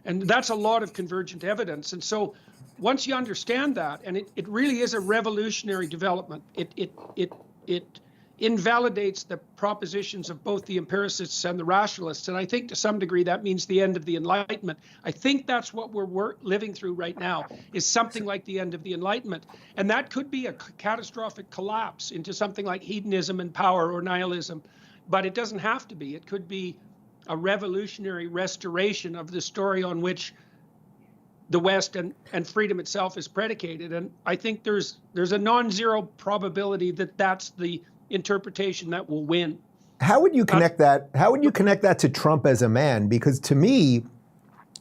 And that's a lot of convergent evidence. And so once you understand that, and it really is a revolutionary development, it invalidates the propositions of both the empiricists and the rationalists. And I think to some degree that means the end of the Enlightenment. I think that's what we're living through right now, is something like the end of the Enlightenment. And that could be a catastrophic collapse into something like hedonism and power or nihilism. But it doesn't have to be. It could be a revolutionary restoration of the story on which the West and freedom itself is predicated. And I think there's a non-zero probability that that's the interpretation that will win. How would you connect that? How would you connect that to Trump as a man? Because to me,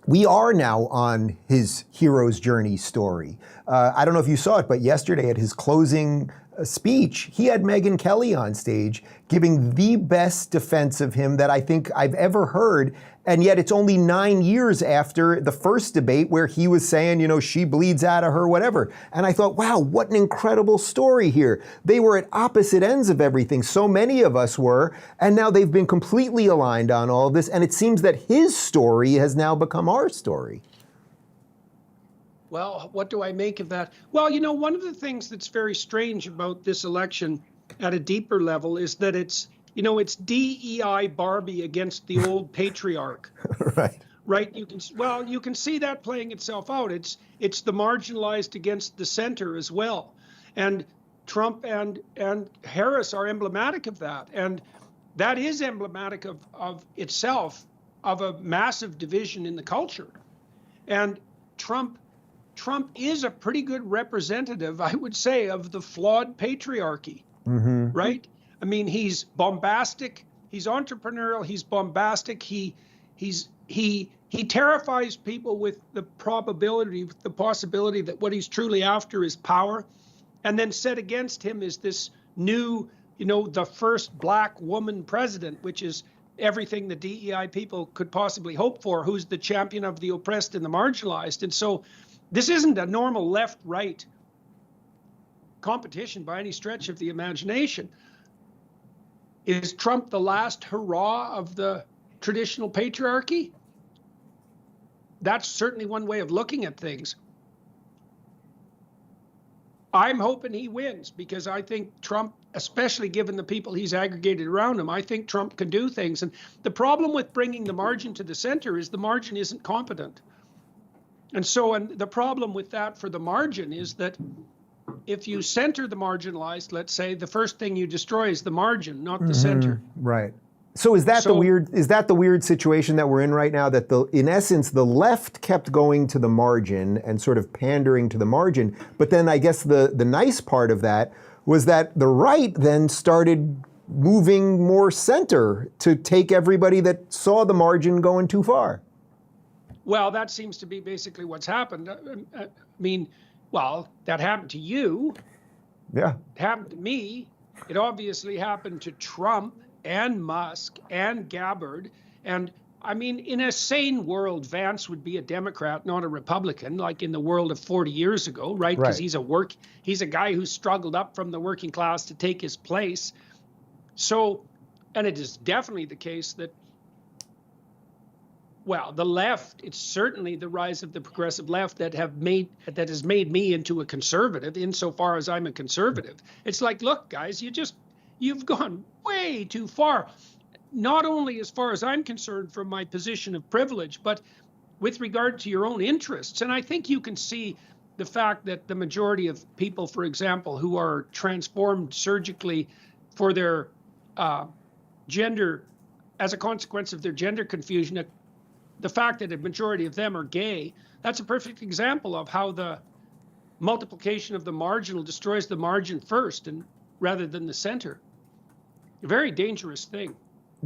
we are now on his hero's journey story. I don't know if you saw it, but yesterday at his closing speech, he had Megyn Kelly on stage giving the best defense of him that I think I've ever heard. And yet it's only 9 years after the first debate where he was saying, you know, she bleeds out of her, whatever. And I thought, wow, what an incredible story here. They were at opposite ends of everything. So many of us were. And now they've been completely aligned on all of this. And it seems that his story has now become our story. Well, what do I make of that? Well, you know, one of the things that's very strange about this election at a deeper level is that it's DEI Barbie against the old patriarch. Right. Right. You can see that playing itself out. It's the marginalized against the center as well. And Trump and Harris are emblematic of that. And that is emblematic of itself, of a massive division in the culture. And Trump is a pretty good representative, I would say, of the flawed patriarchy, right? I mean, he's bombastic, he's entrepreneurial, he's bombastic, he terrifies people with the possibility that what he's truly after is power. And then set against him is this new, the first black woman president, which is everything the DEI people could possibly hope for, who's the champion of the oppressed and the marginalized. And so this isn't a normal left-right competition by any stretch of the imagination. Is Trump the last hurrah of the traditional patriarchy? That's certainly one way of looking at things. I'm hoping he wins because I think Trump, especially given the people he's aggregated around him, I think Trump can do things. And the problem with bringing the margin to the center is the margin isn't competent. And the problem with that for the margin is that if you center the marginalized, let's say, the first thing you destroy is the margin, not the center. Right. So is that the weird situation that we're in right now, that in essence the left kept going to the margin and sort of pandering to the margin, but then I guess the nice part of that was that the right then started moving more center to take everybody that saw the margin going too far? Well, that seems to be basically what's happened. I mean, well, that happened to you. Yeah. It happened to me. It obviously happened to Trump and Musk and Gabbard. And I mean, in a sane world, Vance would be a Democrat, not a Republican, like in the world of 40 years ago, right? Because he's a guy who struggled up from the working class to take his place. So, and it is definitely the case that, well, the left, it's certainly the rise of the progressive left that has made me into a conservative, insofar as I'm a conservative. It's like, look, guys, you've gone way too far. Not only as far as I'm concerned from my position of privilege, but with regard to your own interests. And I think you can see the fact that the majority of people, for example, who are transformed surgically for their gender, as a consequence of their gender confusion, the fact that a majority of them are gay, that's a perfect example of how the multiplication of the marginal destroys the margin first, and rather than the center. A very dangerous thing.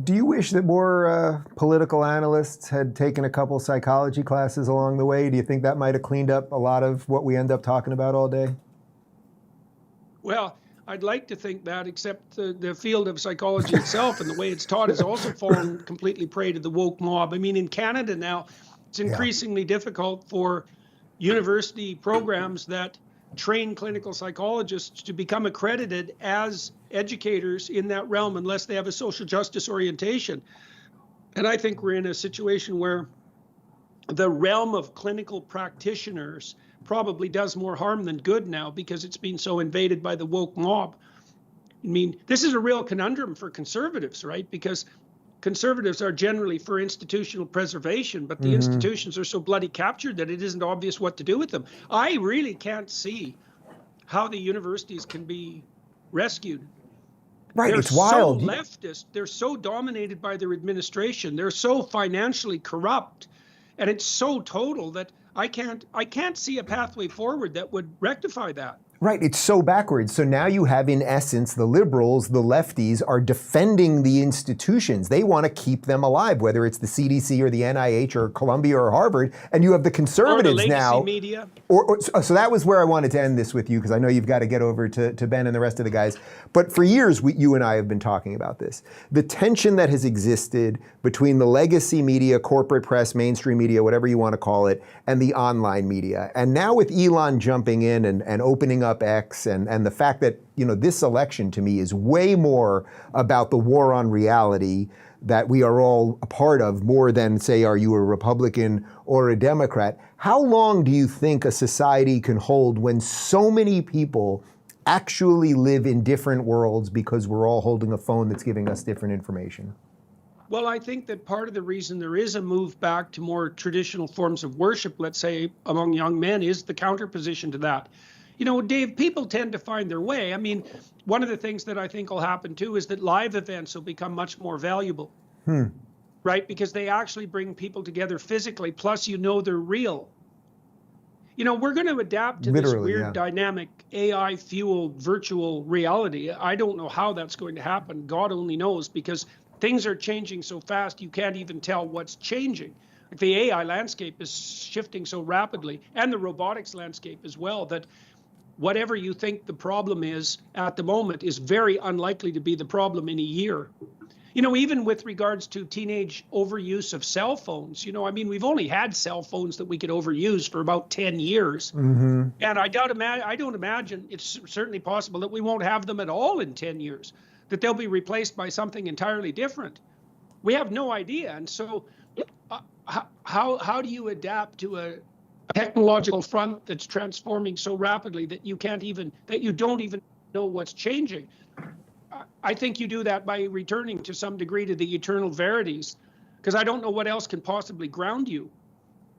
Do you wish that more political analysts had taken a couple psychology classes along the way? Do you think that might have cleaned up a lot of what we end up talking about all day? Well, I'd like to think that, except the field of psychology itself and the way it's taught has also fallen completely prey to the woke mob. I mean, in Canada now, it's increasingly difficult for university programs that train clinical psychologists to become accredited as educators in that realm unless they have a social justice orientation. And I think we're in a situation where the realm of clinical practitioners probably does more harm than good now because it's been so invaded by the woke mob. I mean, this is a real conundrum for conservatives, right? Because conservatives are generally for institutional preservation, but the institutions are so bloody captured that it isn't obvious what to do with them. I really can't see how the universities can be rescued. Right, They're it's wild. so leftist. They're so dominated by their administration. They're so financially corrupt, and it's so total that I can't see a pathway forward that would rectify that. Right, it's so backwards. So now you have, in essence, the liberals, the lefties, are defending the institutions. They want to keep them alive, whether it's the CDC or the NIH or Columbia or Harvard. And you have the conservatives or the now. Media. So that was where I wanted to end this with you, because I know you've got to get over to Ben and the rest of the guys. But for years, you and I have been talking about this. The tension that has existed between the legacy media, corporate press, mainstream media, whatever you want to call it, and the online media. And now with Elon jumping in and opening up X and the fact that, you know, this election to me is way more about the war on reality that we are all a part of, more than, say, are you a Republican or a Democrat? How long do you think a society can hold when so many people actually live in different worlds because we're all holding a phone that's giving us different information? Well, I think that part of the reason there is a move back to more traditional forms of worship, let's say, among young men, is the counterposition to that. You know, Dave, people tend to find their way. I mean, one of the things that I think will happen too is that live events will become much more valuable, right? Because they actually bring people together physically, plus you know they're real. You know, we're going to adapt to this weird, dynamic, AI-fueled virtual reality. I don't know how that's going to happen. God only knows, because things are changing so fast you can't even tell what's changing. Like the AI landscape is shifting so rapidly, and the robotics landscape as well, that whatever you think the problem is at the moment is very unlikely to be the problem in a year. You know, even with regards to teenage overuse of cell phones, you know, I mean, we've only had cell phones that we could overuse for about 10 years. And I don't imagine, it's certainly possible that we won't have them at all in 10 years, that they'll be replaced by something entirely different. We have no idea. And so how do you adapt to a technological front that's transforming so rapidly that you don't even know what's changing? I think you do that by returning to some degree to the eternal verities, because I don't know what else can possibly ground you.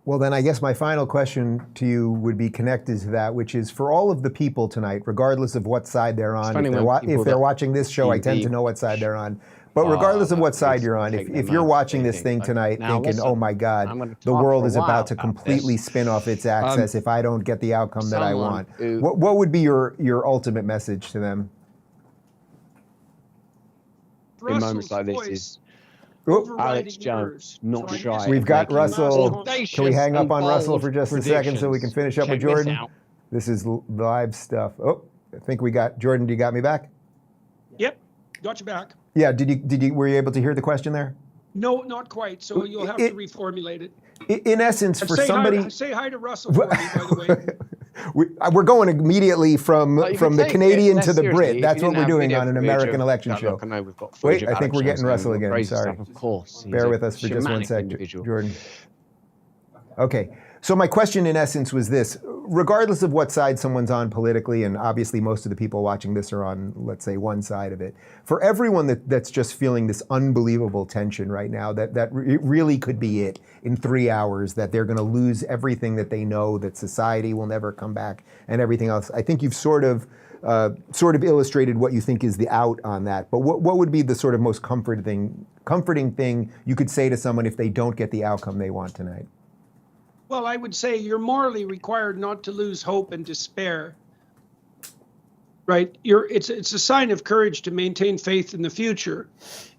Well, then I guess my final question to you would be connected to that, which is for all of the people tonight, regardless of what side they're on, if they're watching this show, I tend to know what side they're on. But regardless of what side you're on, if you're watching this thing tonight thinking, oh my God, the world is about to completely spin off its axis if I don't get the outcome that I want, what would be your ultimate message to them? In moments like this is Alex Jones, not shy. We've got Russell. Can we hang up on Russell for just a second so we can finish up with Jordan? This is live stuff. Oh, I think we got Jordan. Do you got me back? Yep, got you back. Yeah. Were you able to hear the question there? No, not quite. So you'll have to reformulate it. In essence, for somebody, say hi to Russell for me, by the way. We're going immediately from the Canadian to the Brit. That's what we're doing on an American election show. Wait, I think we're getting Russell again. Sorry. Of course. Bear with us for just one sec, Jordan. Okay. So my question in essence was this: regardless of what side someone's on politically, and obviously most of the people watching this are on, let's say, one side of it, for everyone that's just feeling this unbelievable tension right now, that it really could be it in 3 hours, that they're going to lose everything that they know, that society will never come back, and everything else. I think you've sort of illustrated what you think is the out on that. But what would be the sort of most comforting thing you could say to someone if they don't get the outcome they want tonight? Well, I would say you're morally required not to lose hope and despair. right? It's a sign of courage to maintain faith in the future.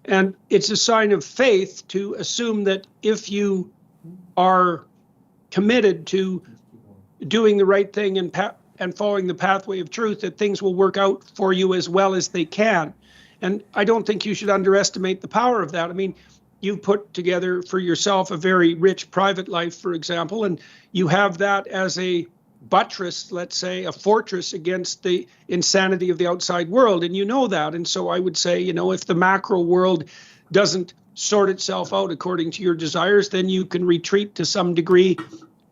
And it's a sign of faith to assume that if you are committed to doing the right thing and following the pathway of truth, that things will work out for you as well as they can. And I don't think you should underestimate the power of that. I mean, you've put together for yourself a very rich private life, for example, and you have that as a buttress, let's say, a fortress against the insanity of the outside world. And you know that. And so I would say, if the macro world doesn't sort itself out according to your desires, then you can retreat to some degree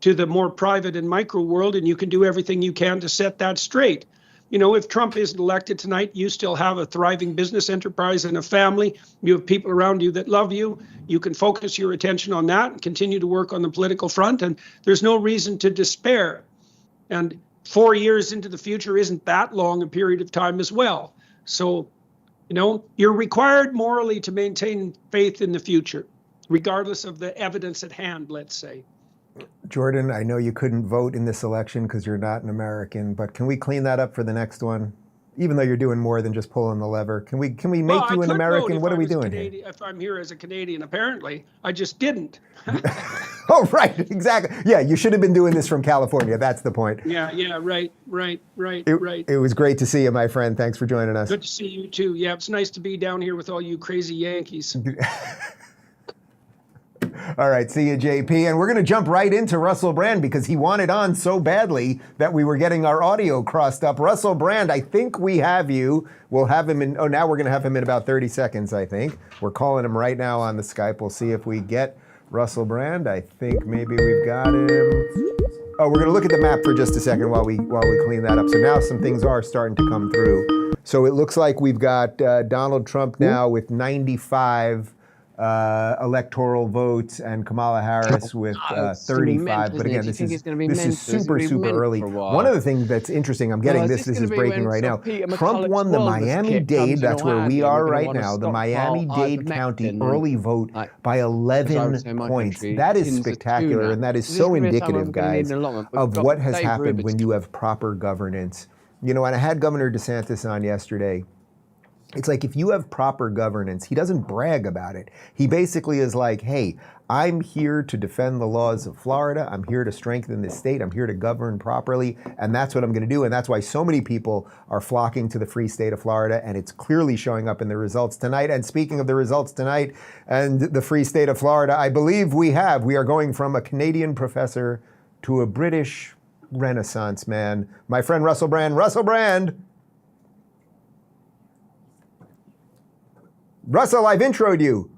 to the more private and micro world, and you can do everything you can to set that straight. If Trump isn't elected tonight, you still have a thriving business enterprise and a family. You have people around you that love you. You can focus your attention on that and continue to work on the political front, and there's no reason to despair. And 4 years into the future isn't that long a period of time as well. So, you're required morally to maintain faith in the future, regardless of the evidence at hand, let's say. Jordan, I know you couldn't vote in this election because you're not an American, but can we clean that up for the next one? Even though you're doing more than just pulling the lever, can we make you an American? What are we doing here? If I'm here as a Canadian, apparently, I just didn't. Oh, right, exactly. Yeah, you should have been doing this from California. That's the point. Yeah, right. It was great to see you, my friend. Thanks for joining us. Good to see you too. Yeah, it's nice to be down here with all you crazy Yankees. All right, see you, JP. And we're going to jump right into Russell Brand because he wanted on so badly that we were getting our audio crossed up. Russell Brand, I think we have you. We'll have him in, now we're going to have him in about 30 seconds, I think. We're calling him right now on the Skype. We'll see if we get Russell Brand. I think maybe we've got him. Oh, we're going to look at the map for just a second while we clean that up. So now some things are starting to come through. So it looks like we've got Donald Trump now with 95 electoral votes and Kamala Harris with 35. But again, this is super early. One of the things that's interesting, I'm getting this is breaking right now. Trump won the Miami-Dade, that's where we are right now, the Miami-Dade County early vote by 11 points. That is spectacular, and that is so indicative, guys, of what has happened when you have proper governance. And I had Governor DeSantis on yesterday. It's like if you have proper governance, he doesn't brag about it. He basically is like, hey, I'm here to defend the laws of Florida. I'm here to strengthen this state. I'm here to govern properly. And that's what I'm going to do. And that's why so many people are flocking to the free state of Florida. And it's clearly showing up in the results tonight. And speaking of the results tonight and the free state of Florida, I believe we are going from a Canadian professor to a British Renaissance man. My friend Russell Brand. Russell Brand. Russell, I've introed you.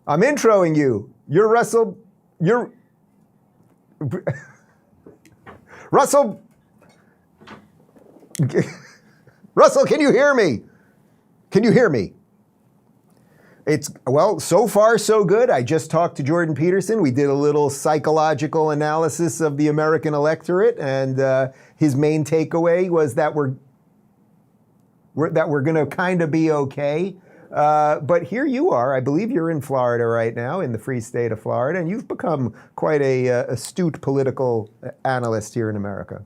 I'm introing you. You're Russell. You're Russell. Russell, can you hear me? Can you hear me? Well, so far so good. I just talked to Jordan Peterson. We did a little psychological analysis of the American electorate, and his main takeaway was that we're going to kind of be okay. But here you are. I believe you're in Florida right now, in the free state of Florida, and you've become quite a astute political analyst here in America.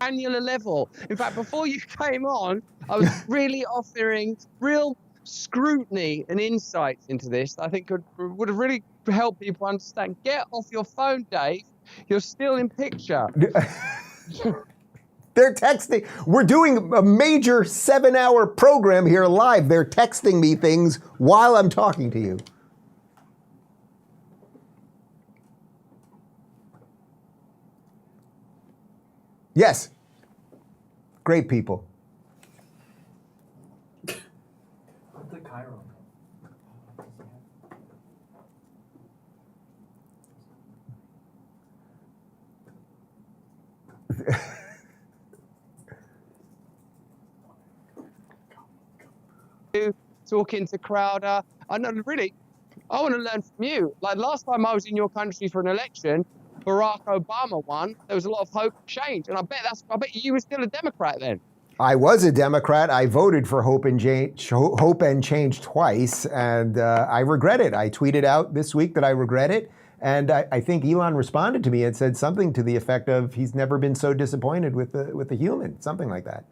Granular level. In fact, before you came on, I was really offering real scrutiny and insights into this. I think would have really helped people understand. Get off your phone, Dave. You're still in picture. They're texting. We're doing a major 7-hour program here live. They're texting me things while I'm talking to you. Yes. Great people. Talking to Crowder. I know, really, I want to learn from you. Like last time I was in your country for an election, Barack Obama won. There was a lot of hope for change, and I bet you were still a Democrat then. I was a Democrat. I voted for Hope and Change twice, and I regret it. I tweeted out this week that I regret it, and I think Elon responded to me and said something to the effect of, he's never been so disappointed with the human, something like that.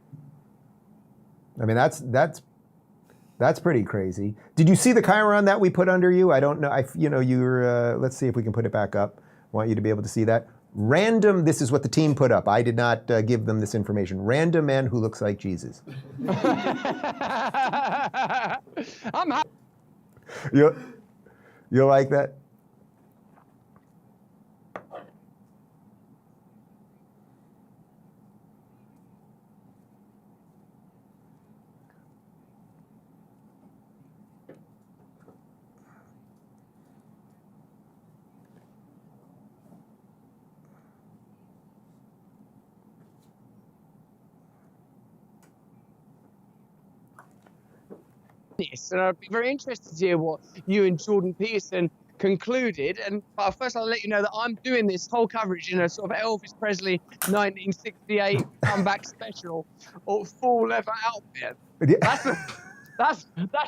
I mean, that's pretty crazy. Did you see the chyron that we put under you? I don't know. You're. Let's see if we can put it back up. I want you to be able to see that. Random, this is what the team put up. I did not give them this information. Random man who looks like Jesus. I'm happy. You like that? And I'd be very interested to hear what you and Jordan Peterson concluded. And first, I'll let you know that I'm doing this whole coverage in a sort of Elvis Presley 1968 comeback special, or full leather outfit. That's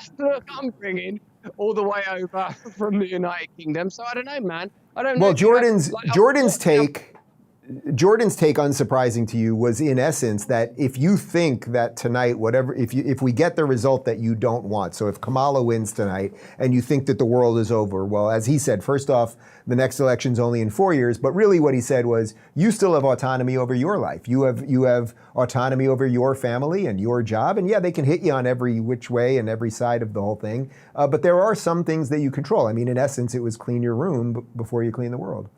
the look I'm bringing all the way over from the United Kingdom. So I don't know, man. I don't know. Well, Jordan's take, unsurprising to you, was in essence that if you think that tonight, if we get the result that you don't want, so if Kamala wins tonight and you think that the world is over, well, as he said, first off, the next election's only in 4 years, but really what he said was, you still have autonomy over your life. You have autonomy over your family and your job, and yeah, they can hit you on every which way and every side of the whole thing, but there are some things that you control. I mean, in essence, it was clean your room before you clean the world.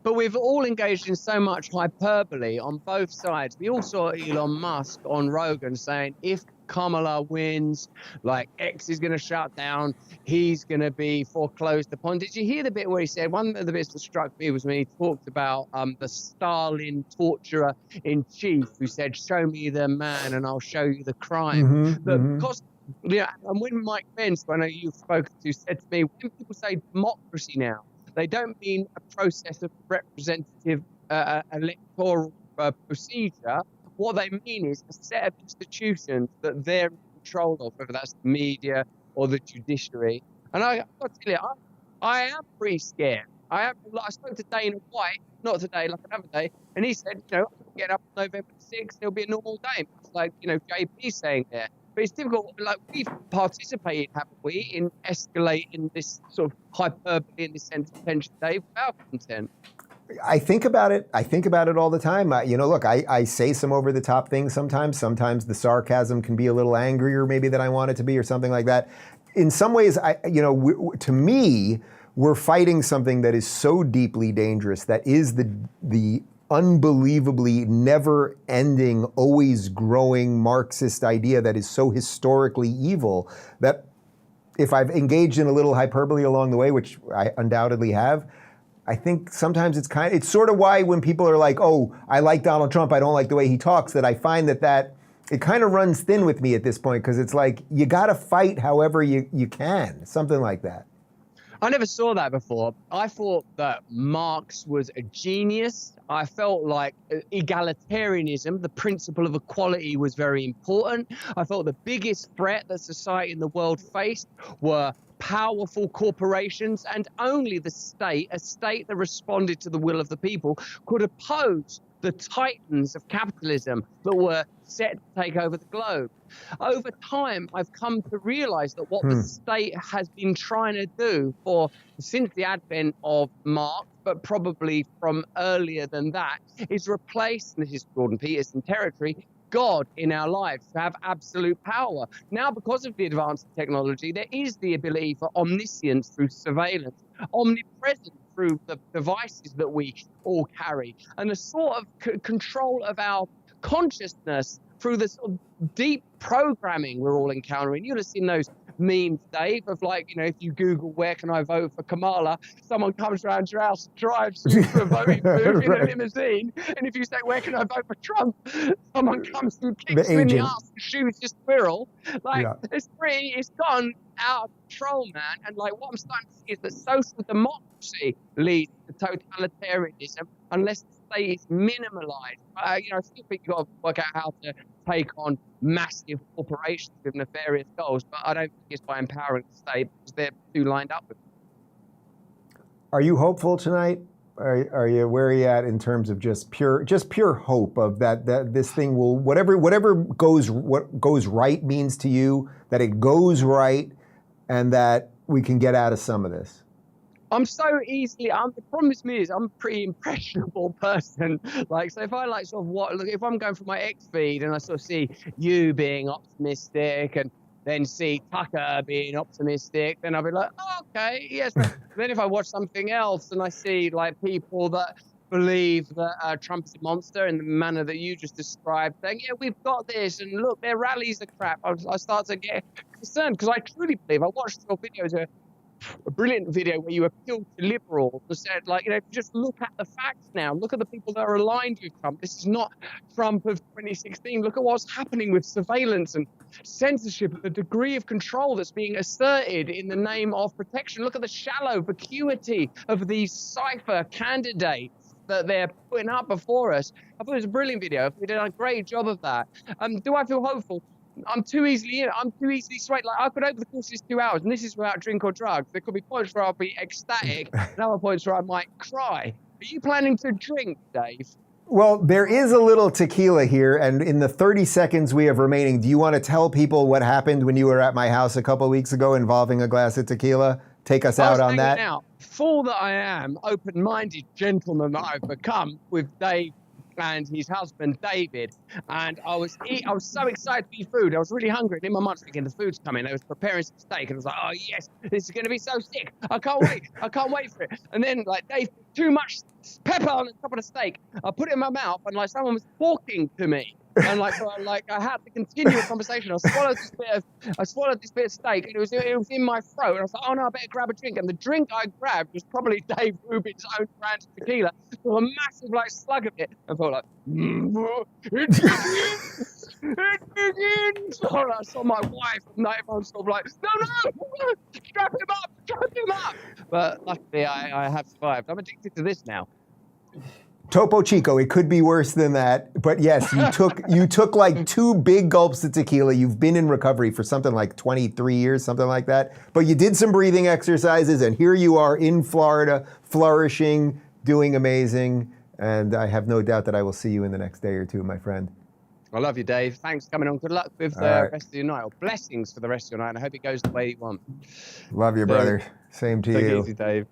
But we've all engaged in so much hyperbole on both sides. We all saw Elon Musk on Rogan saying, if Kamala wins, like X is going to shut down, he's going to be foreclosed upon. Did you hear the bit where he said, one of the bits that struck me was when he talked about the Stalin torturer in chief who said, show me the man and I'll show you the crime. Because, yeah, and when Mike Pence, who I know you've spoken to, said to me, when people say democracy now, they don't mean a process of representative electoral procedure. What they mean is a set of institutions that they're in control of, whether that's the media or the judiciary. And I've got to tell you, I am pretty scared. I spoke to Dana White, not today, like another day, and he said, get up on November 6th, it'll be a normal day. It's like, JP saying there. But it's difficult. Like, we've participated, haven't we, in escalating this sort of hyperbole in this sense of tension, Dave, without content. I think about it. I think about it all the time. Look, I say some over-the-top things sometimes. Sometimes the sarcasm can be a little angrier, maybe, than I want it to be, or something like that. In some ways, to me, we're fighting something that is so deeply dangerous. That is the unbelievably never-ending, always growing Marxist idea that is so historically evil that if I've engaged in a little hyperbole along the way, which I undoubtedly have, I think sometimes it's sort of why when people are like, oh, I like Donald Trump, I don't like the way he talks, that I find that it kind of runs thin with me at this point, because it's like, you got to fight however you can, something like that. I never saw that before. I thought that Marx was a genius. I felt like egalitarianism, the principle of equality, was very important. I thought the biggest threat that society in the world faced were powerful corporations, and only the state, a state that responded to the will of the people, could oppose the titans of capitalism that were set to take over the globe. Over time, I've come to realize that what the state has been trying to do since the advent of Marx, but probably from earlier than that, is replace, and this is Jordan Peterson territory, God in our lives, to have absolute power. Now, because of the advance of technology, there is the ability for omniscience through surveillance, omnipresence through the devices that we all carry, and a sort of control of our consciousness through the sort of deep programming we're all encountering. You'd have seen those memes, Dave, of like, if you Google where can I vote for Kamala, someone comes around your house, drives you to a voting booth in a limousine, and if you say where can I vote for Trump, someone comes and kicks you in the ass and shoots your squirrel. Like, it's gone out of control, man. And like, what I'm starting to see is that social democracy leads to totalitarianism unless the state is minimalized. I still think you've got to work out how to take on massive corporations with nefarious goals, but I don't think it's by empowering the state because they're too lined up with it. Are you hopeful tonight? Are you where are you at in terms of just pure hope of that this thing will whatever goes right means to you, that it goes right and that we can get out of some of this? I'm so easily. The problem with me is I'm a pretty impressionable person. Like, so if I if I'm going through my X feed and I sort of see you being optimistic and then see Tucker being optimistic, then I'll be like, oh, okay, yes. Then if I watch something else and I see like people that believe that Trump is a monster in the manner that you just described, saying, yeah, we've got this, and look, their rallies are crap, I start to get concerned because I truly believe, I watched your videos, a brilliant video where you appealed to liberals and said, like, just look at the facts now. Look at the people that are aligned with Trump. This is not Trump of 2016. Look at what's happening with surveillance and censorship and the degree of control that's being asserted in the name of protection. Look at the shallow vacuity of these cipher candidates that they're putting up before us. I thought it was a brilliant video. We did a great job of that. Do I feel hopeful? I'm too easily swayed. Like, I could over the course of these 2 hours, and this is without drink or drugs. There could be points where I'll be ecstatic, and other points where I might cry. Are you planning to drink, Dave? Well, there is a little tequila here, and in the 30 seconds we have remaining, do you want to tell people what happened when you were at my house a couple of weeks ago involving a glass of tequila? Take us out on that. Now, fool that I am, open-minded gentleman that I've become with Dave and his husband David, and I was so excited to eat food. I was really hungry, and in my mind thinking the food's coming. I was preparing some steak, and I was like, oh yes, this is going to be so sick. I can't wait for it. And then like Dave, too much pepper on the top of the steak. I put it in my mouth, and like someone was talking to me. And I had to continue a conversation. I swallowed this bit of steak, and it was in my throat. And I was like, oh no, I better grab a drink. And the drink I grabbed was probably Dave Rubin's own brand of tequila. So a massive slug of it. I felt like, it begins. So I saw my wife, and everyone's sort of like, no, strap him up. But luckily, I have survived. I'm addicted to this now. Topo Chico, it could be worse than that. But yes, you took like 2 big gulps of tequila. You've been in recovery for something like 23 years, something like that. But you did some breathing exercises, and here you are in Florida, flourishing, doing amazing. And I have no doubt that I will see you in the next day or two, my friend. I love you, Dave. Thanks for coming on. Good luck with the rest of your night. Or blessings for the rest of your night. And I hope it goes the way you want. Love you, brother. Same to you. Take it easy, Dave.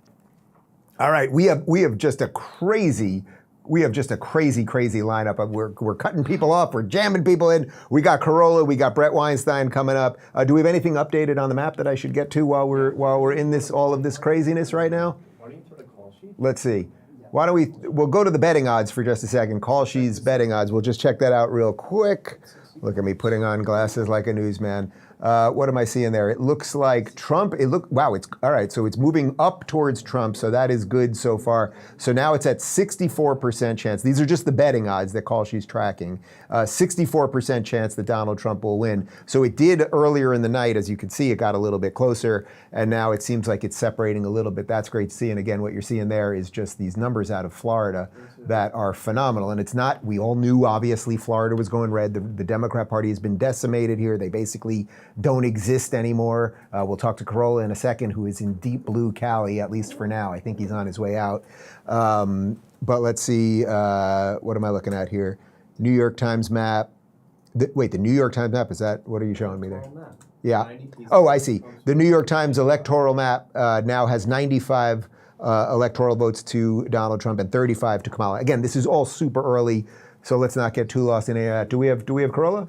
All right, we have just a crazy lineup. We're cutting people off. We're jamming people in. We got Corolla. We got Bret Weinstein coming up. Do we have anything updated on the map that I should get to while we're in all of this craziness right now? Let's see. We'll go to the betting odds for just a second. Kalshi's betting odds. We'll just check that out real quick. Look at me putting on glasses like a newsman. What am I seeing there? It looks like Trump. Wow, it's all right. So it's moving up towards Trump. So that is good so far. So now it's at 64% chance. These are just the betting odds that Kalshi's tracking. 64% chance that Donald Trump will win. So it did earlier in the night. As you can see, it got a little bit closer. And now it seems like it's separating a little bit. That's great to see. And again, what you're seeing there is just these numbers out of Florida that are phenomenal. And it's not, we all knew, obviously, Florida was going red. The Democrat Party has been decimated here. They basically don't exist anymore. We'll talk to Corolla in a second, who is in deep blue Cali, at least for now. I think he's on his way out. But let's see, what am I looking at here? New York Times map. The New York Times map, is that, what are you showing me there? Yeah. Oh, I see. The New York Times electoral map now has 95 electoral votes to Donald Trump and 35 to Kamala. Again, this is all super early, so let's not get too lost in it. Do we have Corolla?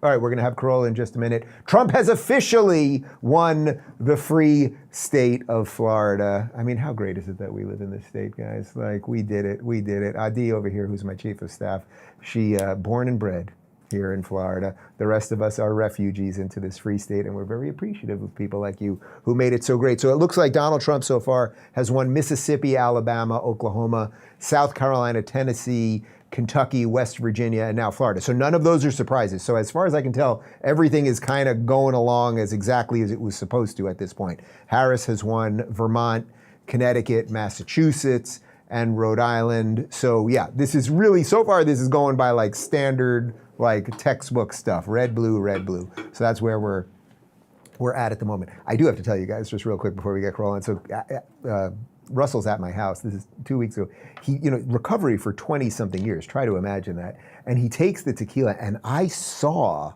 All right, we're going to have Corolla in just a minute. Trump has officially won the free state of Florida. I mean, how great is it that we live in this state, guys? Like, we did it. Adi over here, who's my chief of staff, she born and bred here in Florida. The rest of us are refugees into this free state, and we're very appreciative of people like you who made it so great. So it looks like Donald Trump so far has won Mississippi, Alabama, Oklahoma, South Carolina, Tennessee, Kentucky, West Virginia, and now Florida. So none of those are surprises. So as far as I can tell, everything is kind of going along as exactly as it was supposed to at this point. Harris has won Vermont, Connecticut, Massachusetts, and Rhode Island. So yeah, this is really, so far this is going by like standard, like textbook stuff, red, blue, red, blue. So that's where we're at the moment. I do have to tell you guys just real quick before we get Corolla. So Russell's at my house. This is 2 weeks ago. He, recovery for 20 something years. Try to imagine that. And he takes the tequila and I saw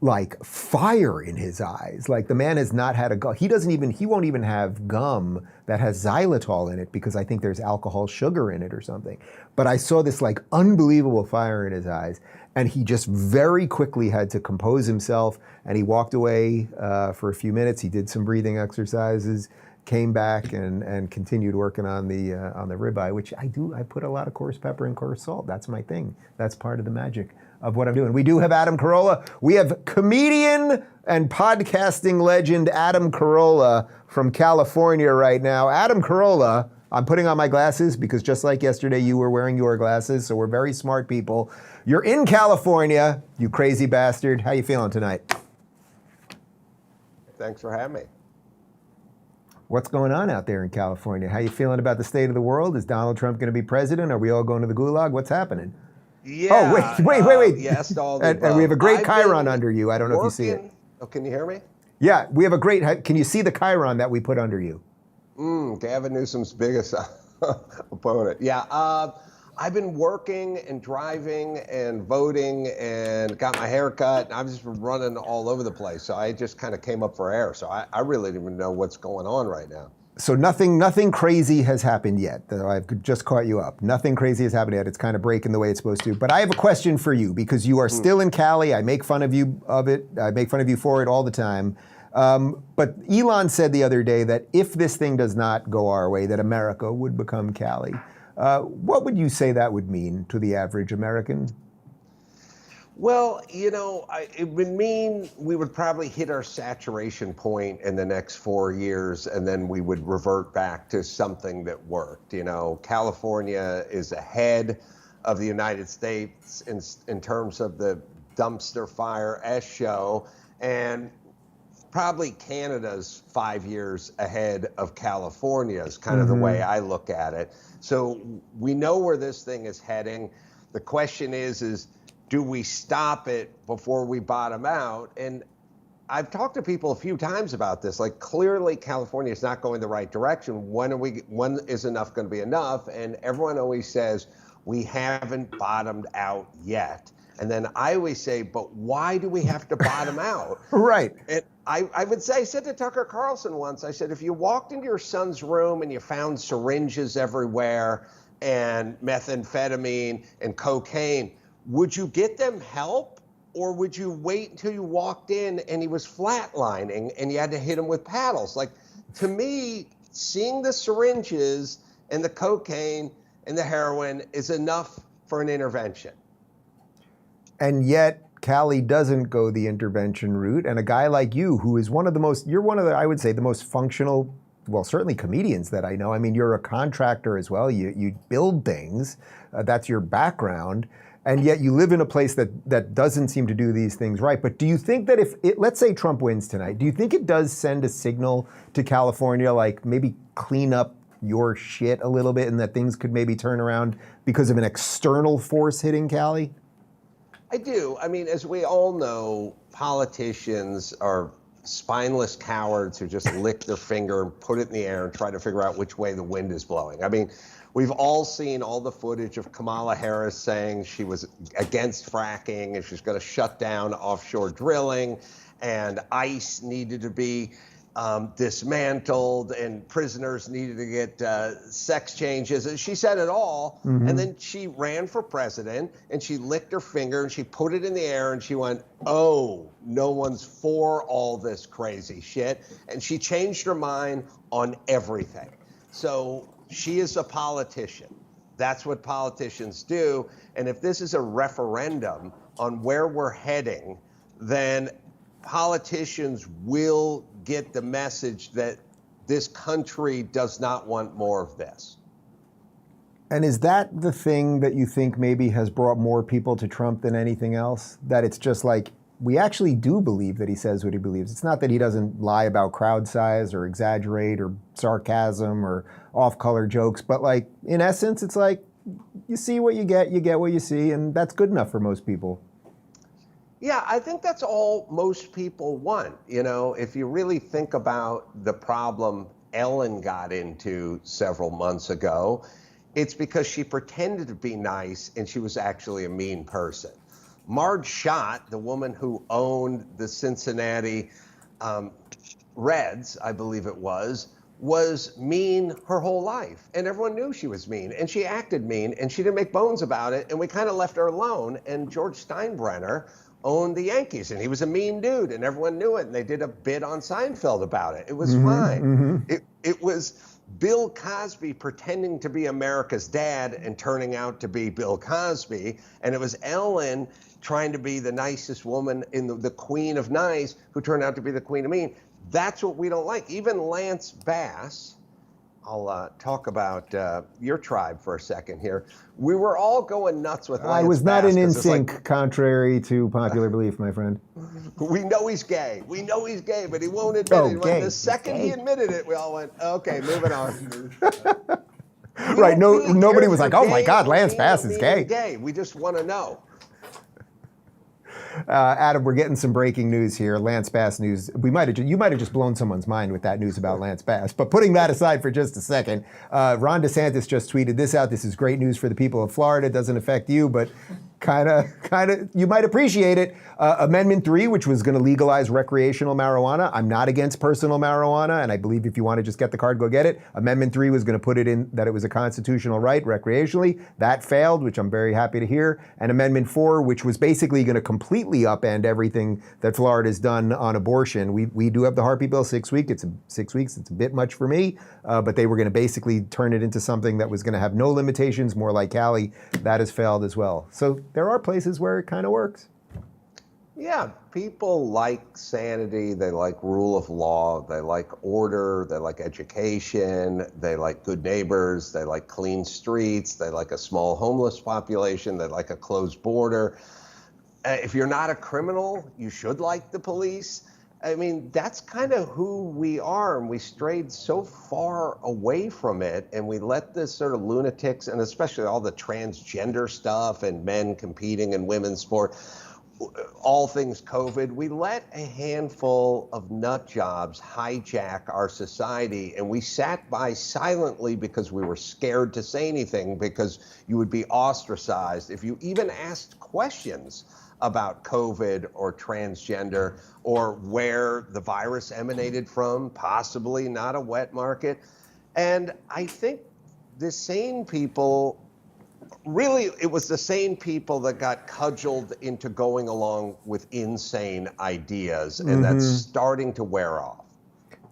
like fire in his eyes. Like the man has not had a gum. He won't even have gum that has xylitol in it because I think there's alcohol sugar in it or something. But I saw this like unbelievable fire in his eyes and he just very quickly had to compose himself and he walked away for a few minutes. He did some breathing exercises, came back and continued working on the ribeye, which I do. I put a lot of coarse pepper and coarse salt. That's my thing. That's part of the magic of what I'm doing. We do have Adam Carolla. We have comedian and podcasting legend Adam Carolla from California right now. Adam Carolla, I'm putting on my glasses because just like yesterday, you were wearing your glasses, so we're very smart people. You're in California, you crazy bastard. How you feeling tonight? Thanks for having me. What's going on out there in California? How you feeling about the state of the world? Is Donald Trump going to be president? Are we all going to the gulag? What's happening? Yeah. Oh, wait. Yes, to all the and we have a great I've Chiron under you. I don't know if you see it. Oh, can you hear me? Yeah, we have a great, can you see the Chiron that we put under you? Gavin Newsom's biggest opponent. Yeah, I've been working and driving and voting and got my hair cut. I've just been running all over the place. So I just kind of came up for air. So I really don't even know what's going on right now. So nothing crazy has happened yet. I've just caught you up. Nothing crazy has happened yet. It's kind of breaking the way it's supposed to. But I have a question for you because you are still in Cali. I make fun of you of it. I make fun of you for it all the time. But Elon said the other day that if this thing does not go our way, that America would become Cali. What would you say that would mean to the average American? Well, it would mean we would probably hit our saturation point in the next 4 years, and then we would revert back to something that worked. California is ahead of the United States in terms of the dumpster fire show, and probably Canada's 5 years ahead of California's kind of the way I look at it. So we know where this thing is heading. The question is do we stop it before we bottom out? And I've talked to people a few times about this. Like, clearly California is not going the right direction. When is enough going to be enough? And everyone always says we haven't bottomed out yet. And then I always say, but why do we have to bottom out? Right. And I would say, I said to Tucker Carlson once, I said, if you walked into your son's room and you found syringes everywhere and methamphetamine and cocaine, would you get them help, or would you wait until you walked in and he was flatlining and you had to hit him with paddles? Like, to me, seeing the syringes and the cocaine and the heroin is enough for an intervention. And yet Cali doesn't go the intervention route. And a guy like you, who is you're one of the, I would say, the most functional, well, certainly comedians that I know. I mean, you're a contractor as well. You build things. That's your background. And yet you live in a place that doesn't seem to do these things right. But do you think that let's say Trump wins tonight, do you think it does send a signal to California, like maybe clean up your shit a little bit and that things could maybe turn around because of an external force hitting Cali? I do. I mean, as we all know, politicians are spineless cowards who just lick their finger and put it in the air and try to figure out which way the wind is blowing. I mean, we've all seen all the footage of Kamala Harris saying she was against fracking and she's going to shut down offshore drilling, and ICE needed to be dismantled and prisoners needed to get sex changes. She said it all. And then she ran for president and she licked her finger and she put it in the air and she went, oh, no one's for all this crazy shit. And she changed her mind on everything. So she is a politician. That's what politicians do. And if this is a referendum on where we're heading, then politicians will get the message that this country does not want more of this. And is that the thing that you think maybe has brought more people to Trump than anything else? That it's just like we actually do believe that he says what he believes. It's not that he doesn't lie about crowd size or exaggerate or sarcasm or off-color jokes, but like in essence, it's like you see what you get what you see, and that's good enough for most people. Yeah, I think that's all most people want. You know, if you really think about the problem Ellen got into several months ago, it's because she pretended to be nice and she was actually a mean person. Marge Schott, the woman who owned the Cincinnati Reds, I believe it was mean her whole life. And everyone knew she was mean. And she acted mean. And she didn't make bones about it. And we kind of left her alone. And George Steinbrenner owned the Yankees. And he was a mean dude. And everyone knew it. And they did a bit on Seinfeld about it. It was fine. It was Bill Cosby pretending to be America's dad and turning out to be Bill Cosby. And it was Ellen trying to be the nicest woman in the queen of nice who turned out to be the queen of mean. That's what we don't like. Even Lance Bass, I'll talk about your tribe for a second here. We were all going nuts with Lance Bass. I was not in sync, like, contrary to popular belief, my friend. We know he's gay. We know he's gay, but he won't admit it. Gay. The second he admitted it, we all went, okay, moving on. Right, nobody was like, oh my God, Lance Bass is gay. We just want to know. Adam, we're getting some breaking news here. Lance Bass news. You might have just blown someone's mind with that news about Lance Bass. But putting that aside for just a second, Ron DeSantis just tweeted this out. This is great news for the people of Florida. It doesn't affect you, but kind of, you might appreciate it. Amendment 3, which was going to legalize recreational marijuana. I'm not against personal marijuana, and I believe if you want to just get the card, go get it. Amendment 3 was going to put it in that it was a constitutional right recreationally. That failed, which I'm very happy to hear. And Amendment 4, which was basically going to completely upend everything that Florida's done on abortion. We do have the heartbeat bill 6 weeks. It's 6 weeks. It's a bit much for me, but they were going to basically turn it into something that was going to have no limitations, more like Cali. That has failed as well. So there are places where it kind of works. Yeah, people like sanity, they like rule of law, they like order, they like education, they like good neighbors, they like clean streets, they like a small homeless population, they like a closed border. If you're not a criminal, you should like the police. I mean, that's kind of who we are, and we strayed so far away from it, and we let this sort of lunatics, and especially all the transgender stuff and men competing in women's sport, all things COVID, we let a handful of nut jobs hijack our society, and we sat by silently because we were scared to say anything because you would be ostracized if you even asked questions about COVID or transgender or where the virus emanated from, possibly not a wet market. And I think the sane people, really, it was the sane people that got cudgeled into going along with insane ideas, and that's starting to wear off.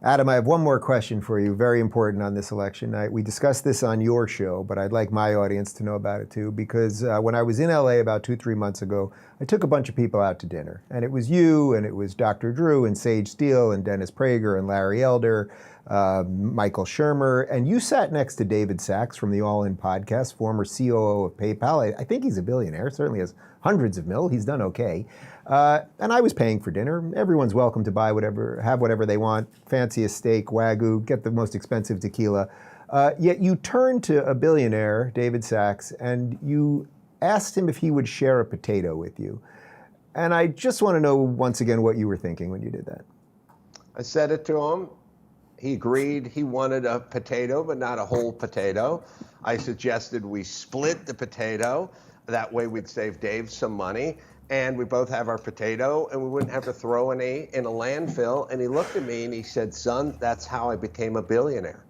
Adam, I have one more question for you, very important on this election night. We discussed this on your show, but I'd like my audience to know about it too, because when I was in LA about 2-3 months ago, I took a bunch of people out to dinner, and it was you, and it was Dr. Drew, and Sage Steele, and Dennis Prager, and Larry Elder, Michael Shermer, and you sat next to David Sachs from the All In podcast, former COO of PayPal. I think he's a billionaire, certainly has hundreds of mil. He's done okay. And I was paying for dinner. Everyone's welcome to buy whatever, have whatever they want, fanciest steak, Wagyu, get the most expensive tequila. Yet you turned to a billionaire, David Sachs, and you asked him if he would share a potato with you. And I just want to know once again what you were thinking when you did that. I said it to him. He agreed. He wanted a potato, but not a whole potato. I suggested we split the potato. That way we'd save Dave some money. And we both have our potato, and we wouldn't have to throw any in a landfill. And he looked at me and he said, son, that's how I became a billionaire.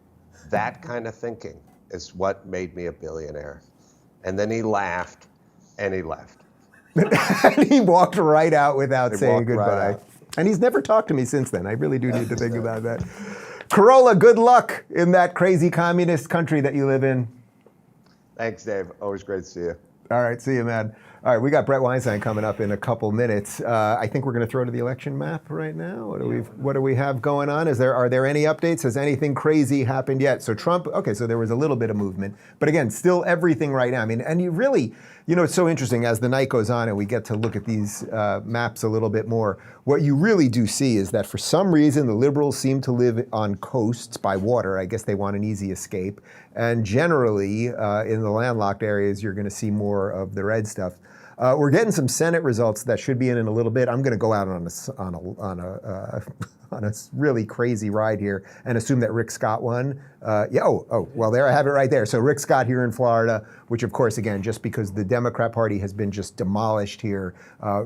That kind of thinking is what made me a billionaire. And then he laughed and he left. And he walked right out without saying goodbye. Right, and he's never talked to me since then. I really do need to think about that. Corolla, good luck in that crazy communist country that you live in. Thanks, Dave. Always great to see you. All right, see you, man. All right, we got Bret Weinstein coming up in a couple minutes. I think we're going to throw to the election map right now. What do we have going on? Are there any updates? Has anything crazy happened yet? So Trump, okay, so there was a little bit of movement, but again, still everything right now. I mean, and you really, it's so interesting as the night goes on and we get to look at these maps a little bit more. What you really do see is that for some reason the liberals seem to live on coasts by water. I guess they want an easy escape. And generally, in the landlocked areas, you're going to see more of the red stuff. We're getting some Senate results that should be in a little bit. I'm going to go out on a really crazy ride here and assume that Rick Scott won. Well, there I have it right there. So Rick Scott here in Florida, which of course, again, just because the Democrat Party has been just demolished here,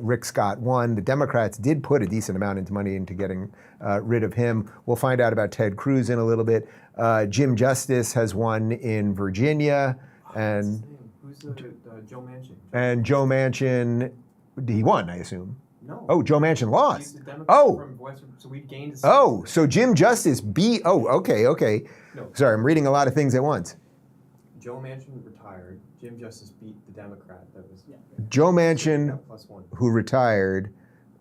Rick Scott won. The Democrats did put a decent amount of money into getting rid of him. We'll find out about Ted Cruz in a little bit. Jim Justice has won in Virginia. And who's Joe Manchin? And Joe Manchin, he won, I assume. No. Oh, Joe Manchin lost. He's the Democrat from Western, so we gained a seat. Oh, so Jim Justice beat. Oh, okay. No. Sorry, I'm reading a lot of things at once. Joe Manchin retired. Jim Justice beat the Democrat. That was Joe Manchin, +1. who retired.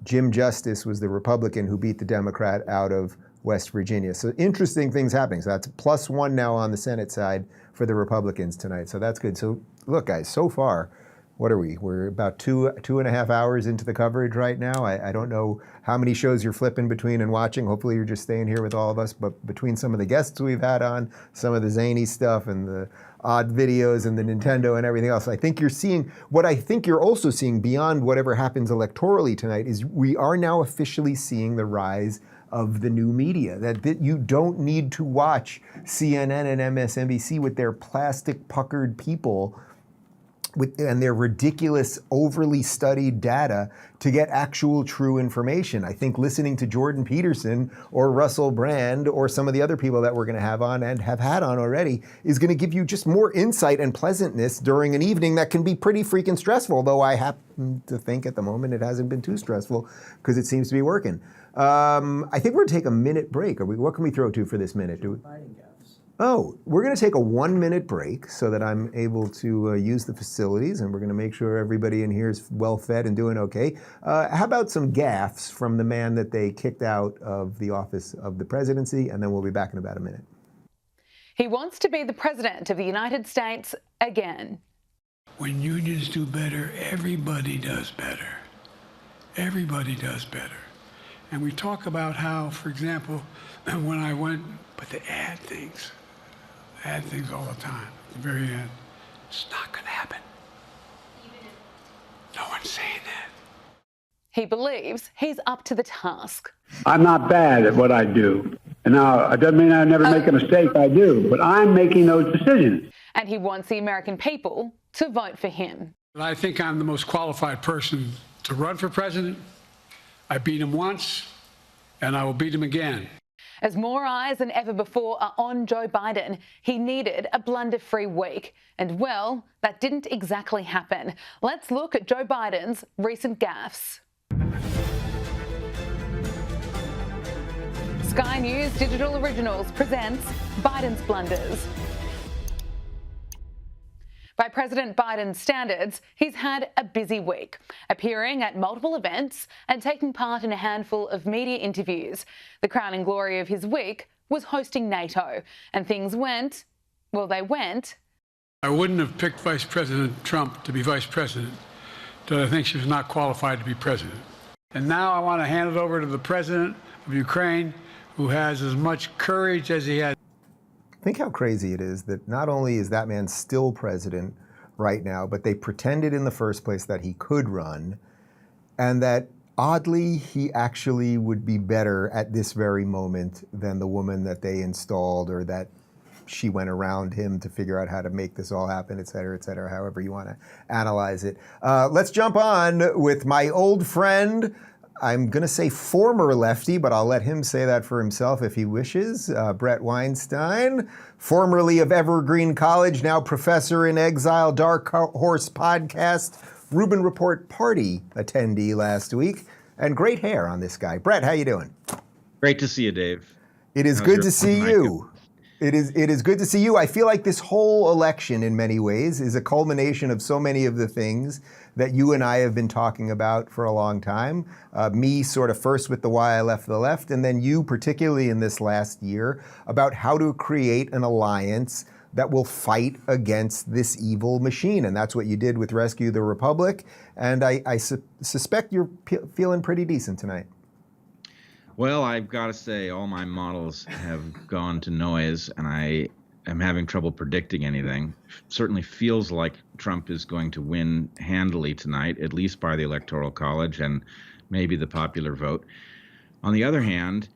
Jim Justice was the Republican who beat the Democrat out of West Virginia. So interesting things happening. So that's +1 now on the Senate side for the Republicans tonight. So that's good. So look, guys, so far, what are we? We're about two and a half hours into the coverage right now. I don't know how many shows you're flipping between and watching. Hopefully you're just staying here with all of us. But between some of the guests we've had on, some of the zany stuff and the odd videos and the Nintendo and everything else, I think you're seeing, what I think you're also seeing beyond whatever happens electorally tonight is we are now officially seeing the rise of the new media, that you don't need to watch CNN and MSNBC with their plastic puckered people and their ridiculous, overly studied data to get actual true information. I think listening to Jordan Peterson or Russell Brand or some of the other people that we're going to have on and have had on already is going to give you just more insight and pleasantness during an evening that can be pretty freaking stressful, though I happen to think at the moment it hasn't been too stressful because it seems to be working. I think we're going to take a minute break. What can we throw to for this minute? Oh, we're going to take a 1 minute break so that I'm able to use the facilities, and we're going to make sure everybody in here is well fed and doing okay. How about some gaffes from the man that they kicked out of the office of the presidency, and then we'll be back in about a minute. He wants to be the president of the United States again. When unions do better, everybody does better. Everybody does better. And we talk about how, for example, when I went, but they add things all the time. At the very end, it's not going to happen. No one's saying that. He believes he's up to the task. I'm not bad at what I do. And now, it doesn't mean I never make a mistake, I do. But I'm making those decisions. And he wants the American people to vote for him. I think I'm the most qualified person to run for president. I beat him once, and I will beat him again. As more eyes than ever before are on Joe Biden, he needed a blunder-free week. And, well, that didn't exactly happen. Let's look at Joe Biden's recent gaffes. Sky News Digital Originals presents Biden's blunders. By President Biden's standards, he's had a busy week, appearing at multiple events and taking part in a handful of media interviews. The crowning glory of his week was hosting NATO, and things went, well, they went. I wouldn't have picked Vice President Trump to be vice president, but I think she was not qualified to be president. And now I want to hand it over to the president of Ukraine, who has as much courage as he had. Think how crazy it is that not only is that man still president right now, but they pretended in the first place that he could run, and that oddly he actually would be better at this very moment than the woman that they installed, or that she went around him to figure out how to make this all happen, et cetera, however you want to analyze it. Let's jump on with my old friend, I'm going to say former lefty, but I'll let him say that for himself if he wishes. Bret Weinstein, formerly of Evergreen College, now professor in exile, Dark Horse podcast, Rubin Report party attendee last week, and great hair on this guy. Bret, how you doing? Great to see you, Dave. It is good to see you. It is good to see you. I feel like this whole election, in many ways, is a culmination of so many of the things that you and I have been talking about for a long time. Me sort of first with the why I left the left, and then you particularly in this last year about how to create an alliance that will fight against this evil machine. And that's what you did with Rescue the Republic. And I suspect you're feeling pretty decent tonight. Well, I've got to say, all my models have gone to noise, and I am having trouble predicting anything. Certainly feels like Trump is going to win handily tonight, at least by the Electoral College and maybe the popular vote. On the other hand,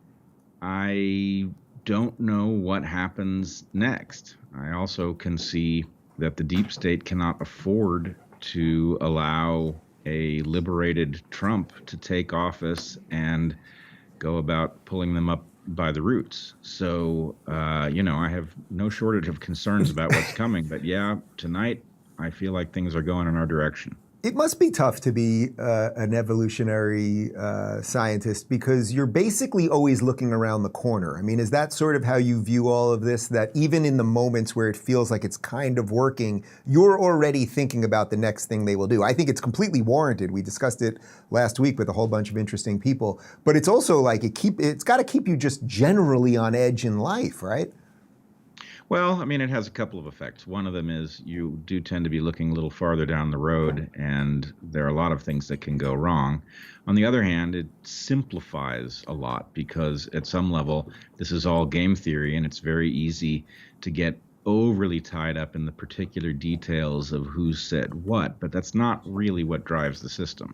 I don't know what happens next. I also can see that the deep state cannot afford to allow a liberated Trump to take office and go about pulling them up by the roots. So, I have no shortage of concerns about what's coming. But yeah, tonight, I feel like things are going in our direction. It must be tough to be an evolutionary scientist because you're basically always looking around the corner. I mean, is that sort of how you view all of this? That even in the moments where it feels like it's kind of working, you're already thinking about the next thing they will do. I think it's completely warranted. We discussed it last week with a whole bunch of interesting people. But it's also like it's got to keep you just generally on edge in life, right? Well, I mean, it has a couple of effects. One of them is you do tend to be looking a little farther down the road, and there are a lot of things that can go wrong. On the other hand, it simplifies a lot because at some level, this is all game theory, and it's very easy to get overly tied up in the particular details of who said what, but that's not really what drives the system.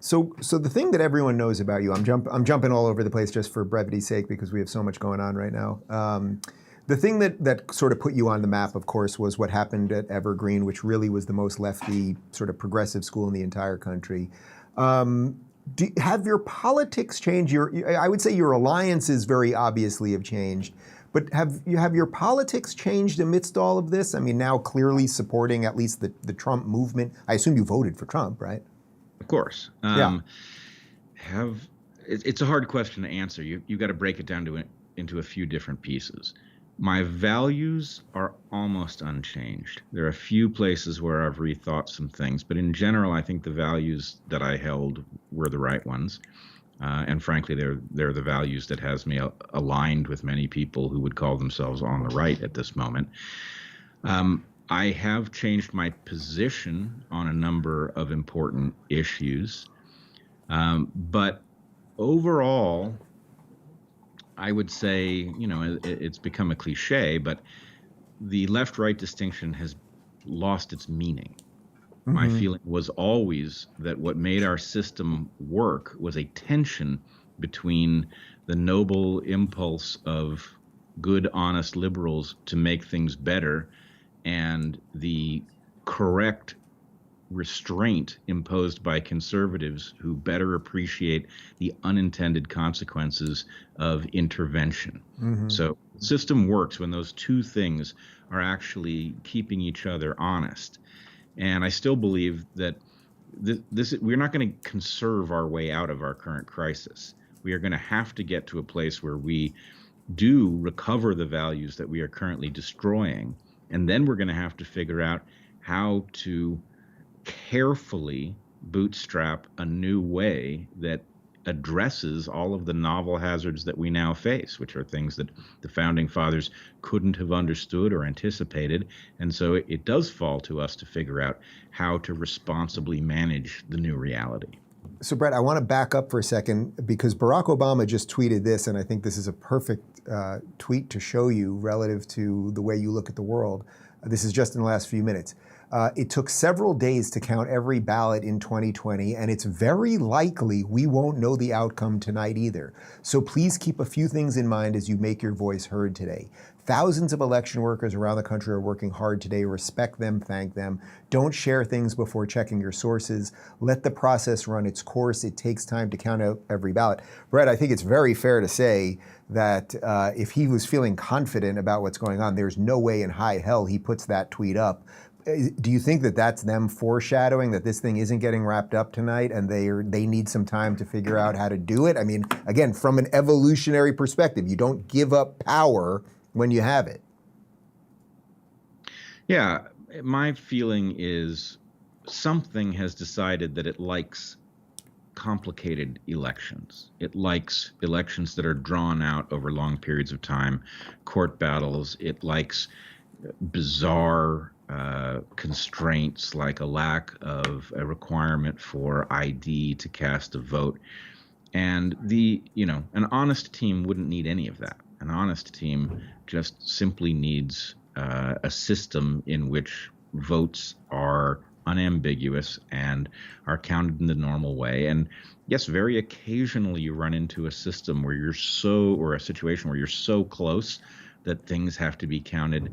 So the thing that everyone knows about you, I'm jumping all over the place just for brevity's sake because we have so much going on right now. The thing that sort of put you on the map, of course, was what happened at Evergreen, which really was the most lefty, sort of progressive school in the entire country. Have your politics changed? I would say your alliances very obviously have changed, but have your politics changed amidst all of this? I mean, now clearly supporting at least the Trump movement. I assume you voted for Trump, right? Of course. Yeah. It's a hard question to answer. You got to break it down into a few different pieces. My values are almost unchanged. There are a few places where I've rethought some things, but in general, I think the values that I held were the right ones. And frankly, they're the values that has me aligned with many people who would call themselves on the right at this moment. I have changed my position on a number of important issues, but overall, I would say, it's become a cliche, but the left-right distinction has lost its meaning. Mm-hmm. My feeling was always that what made our system work was a tension between the noble impulse of good, honest liberals to make things better and the correct restraint imposed by conservatives who better appreciate the unintended consequences of intervention. Mm-hmm. So the system works when those two things are actually keeping each other honest. And I still believe that we're not going to conserve our way out of our current crisis. We are going to have to get to a place where we do recover the values that we are currently destroying. And then we're going to have to figure out how to carefully bootstrap a new way that addresses all of the novel hazards that we now face, which are things that the founding fathers couldn't have understood or anticipated. And so it does fall to us to figure out how to responsibly manage the new reality. So, Bret, I want to back up for a second because Barack Obama just tweeted this, and I think this is a perfect tweet to show you relative to the way you look at the world. This is just in the last few minutes. It took several days to count every ballot in 2020, and it's very likely we won't know the outcome tonight either. So please keep a few things in mind as you make your voice heard today. Thousands of election workers around the country are working hard today. Respect them, thank them. Don't share things before checking your sources. Let the process run its course. It takes time to count out every ballot. Bret, I think it's very fair to say that if he was feeling confident about what's going on, there's no way in high hell he puts that tweet up. Do you think that that's them foreshadowing that this thing isn't getting wrapped up tonight and they need some time to figure out how to do it? I mean, again, from an evolutionary perspective, you don't give up power when you have it. Yeah, my feeling is something has decided that it likes complicated elections. It likes elections that are drawn out over long periods of time, court battles. It likes bizarre constraints like a lack of a requirement for ID to cast a vote. And an honest team wouldn't need any of that. An honest team just simply needs a system in which votes are unambiguous and are counted in the normal way. And yes, very occasionally you run into a system where or a situation where you're so close that things have to be counted,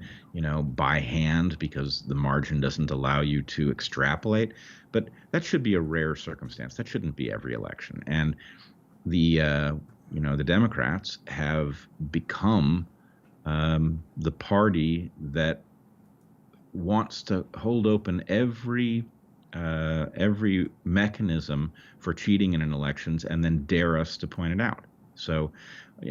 by hand because the margin doesn't allow you to extrapolate. But that should be a rare circumstance. That shouldn't be every election. And the Democrats have become the party that wants to hold open every mechanism for cheating in elections and then dare us to point it out. So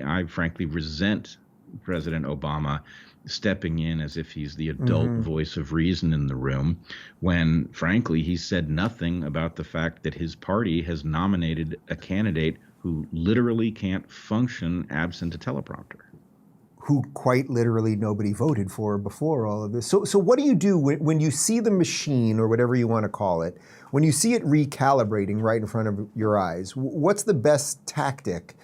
I frankly resent President Obama stepping in as if he's the adult voice of reason in the room, when frankly he said nothing about the fact that his party has nominated a candidate who literally can't function absent a teleprompter. Who quite literally nobody voted for before all of this. So what do you do when you see the machine, or whatever you want to call it, when you see it recalibrating right in front of your eyes? What's the best tactic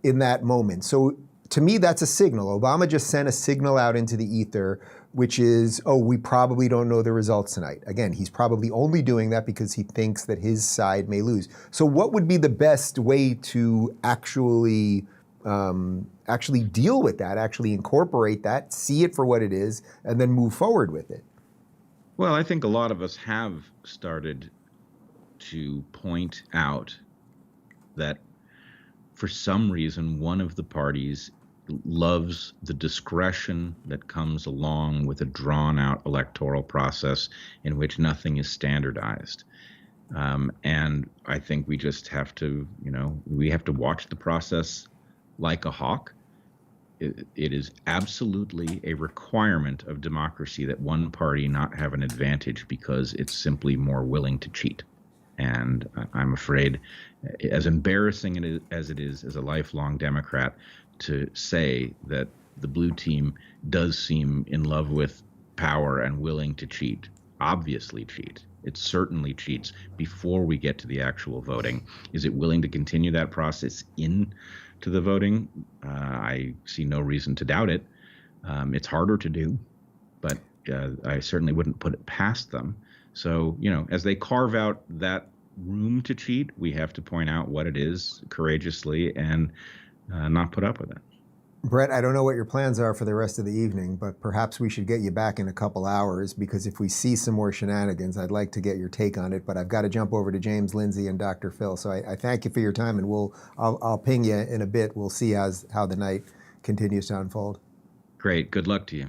in that moment? So to me, that's a signal. Obama just sent a signal out into the ether, which is, we probably don't know the results tonight. Again, he's probably only doing that because he thinks that his side may lose. So what would be the best way to actually deal with that, actually incorporate that, see it for what it is, and then move forward with it? Well, I think a lot of us have started to point out that for some reason, one of the parties loves the discretion that comes along with a drawn-out electoral process in which nothing is standardized. And I think we just have to, we have to watch the process like a hawk. It is absolutely a requirement of democracy that one party not have an advantage because it's simply more willing to cheat. And I'm afraid, as embarrassing as it is as a lifelong Democrat to say that the blue team does seem in love with power and willing to cheat, obviously cheat. It certainly cheats before we get to the actual voting. Is it willing to continue that process into the voting? I see no reason to doubt it. It's harder to do, but I certainly wouldn't put it past them. So, as they carve out that room to cheat, we have to point out what it is courageously and not put up with it. Bret, I don't know what your plans are for the rest of the evening, but perhaps we should get you back in a couple hours, because if we see some more shenanigans, I'd like to get your take on it. But I've got to jump over to James, Lindsay, and Dr. Phil. So I thank you for your time, and I'll ping you in a bit. We'll see how the night continues to unfold. Great. Good luck to you.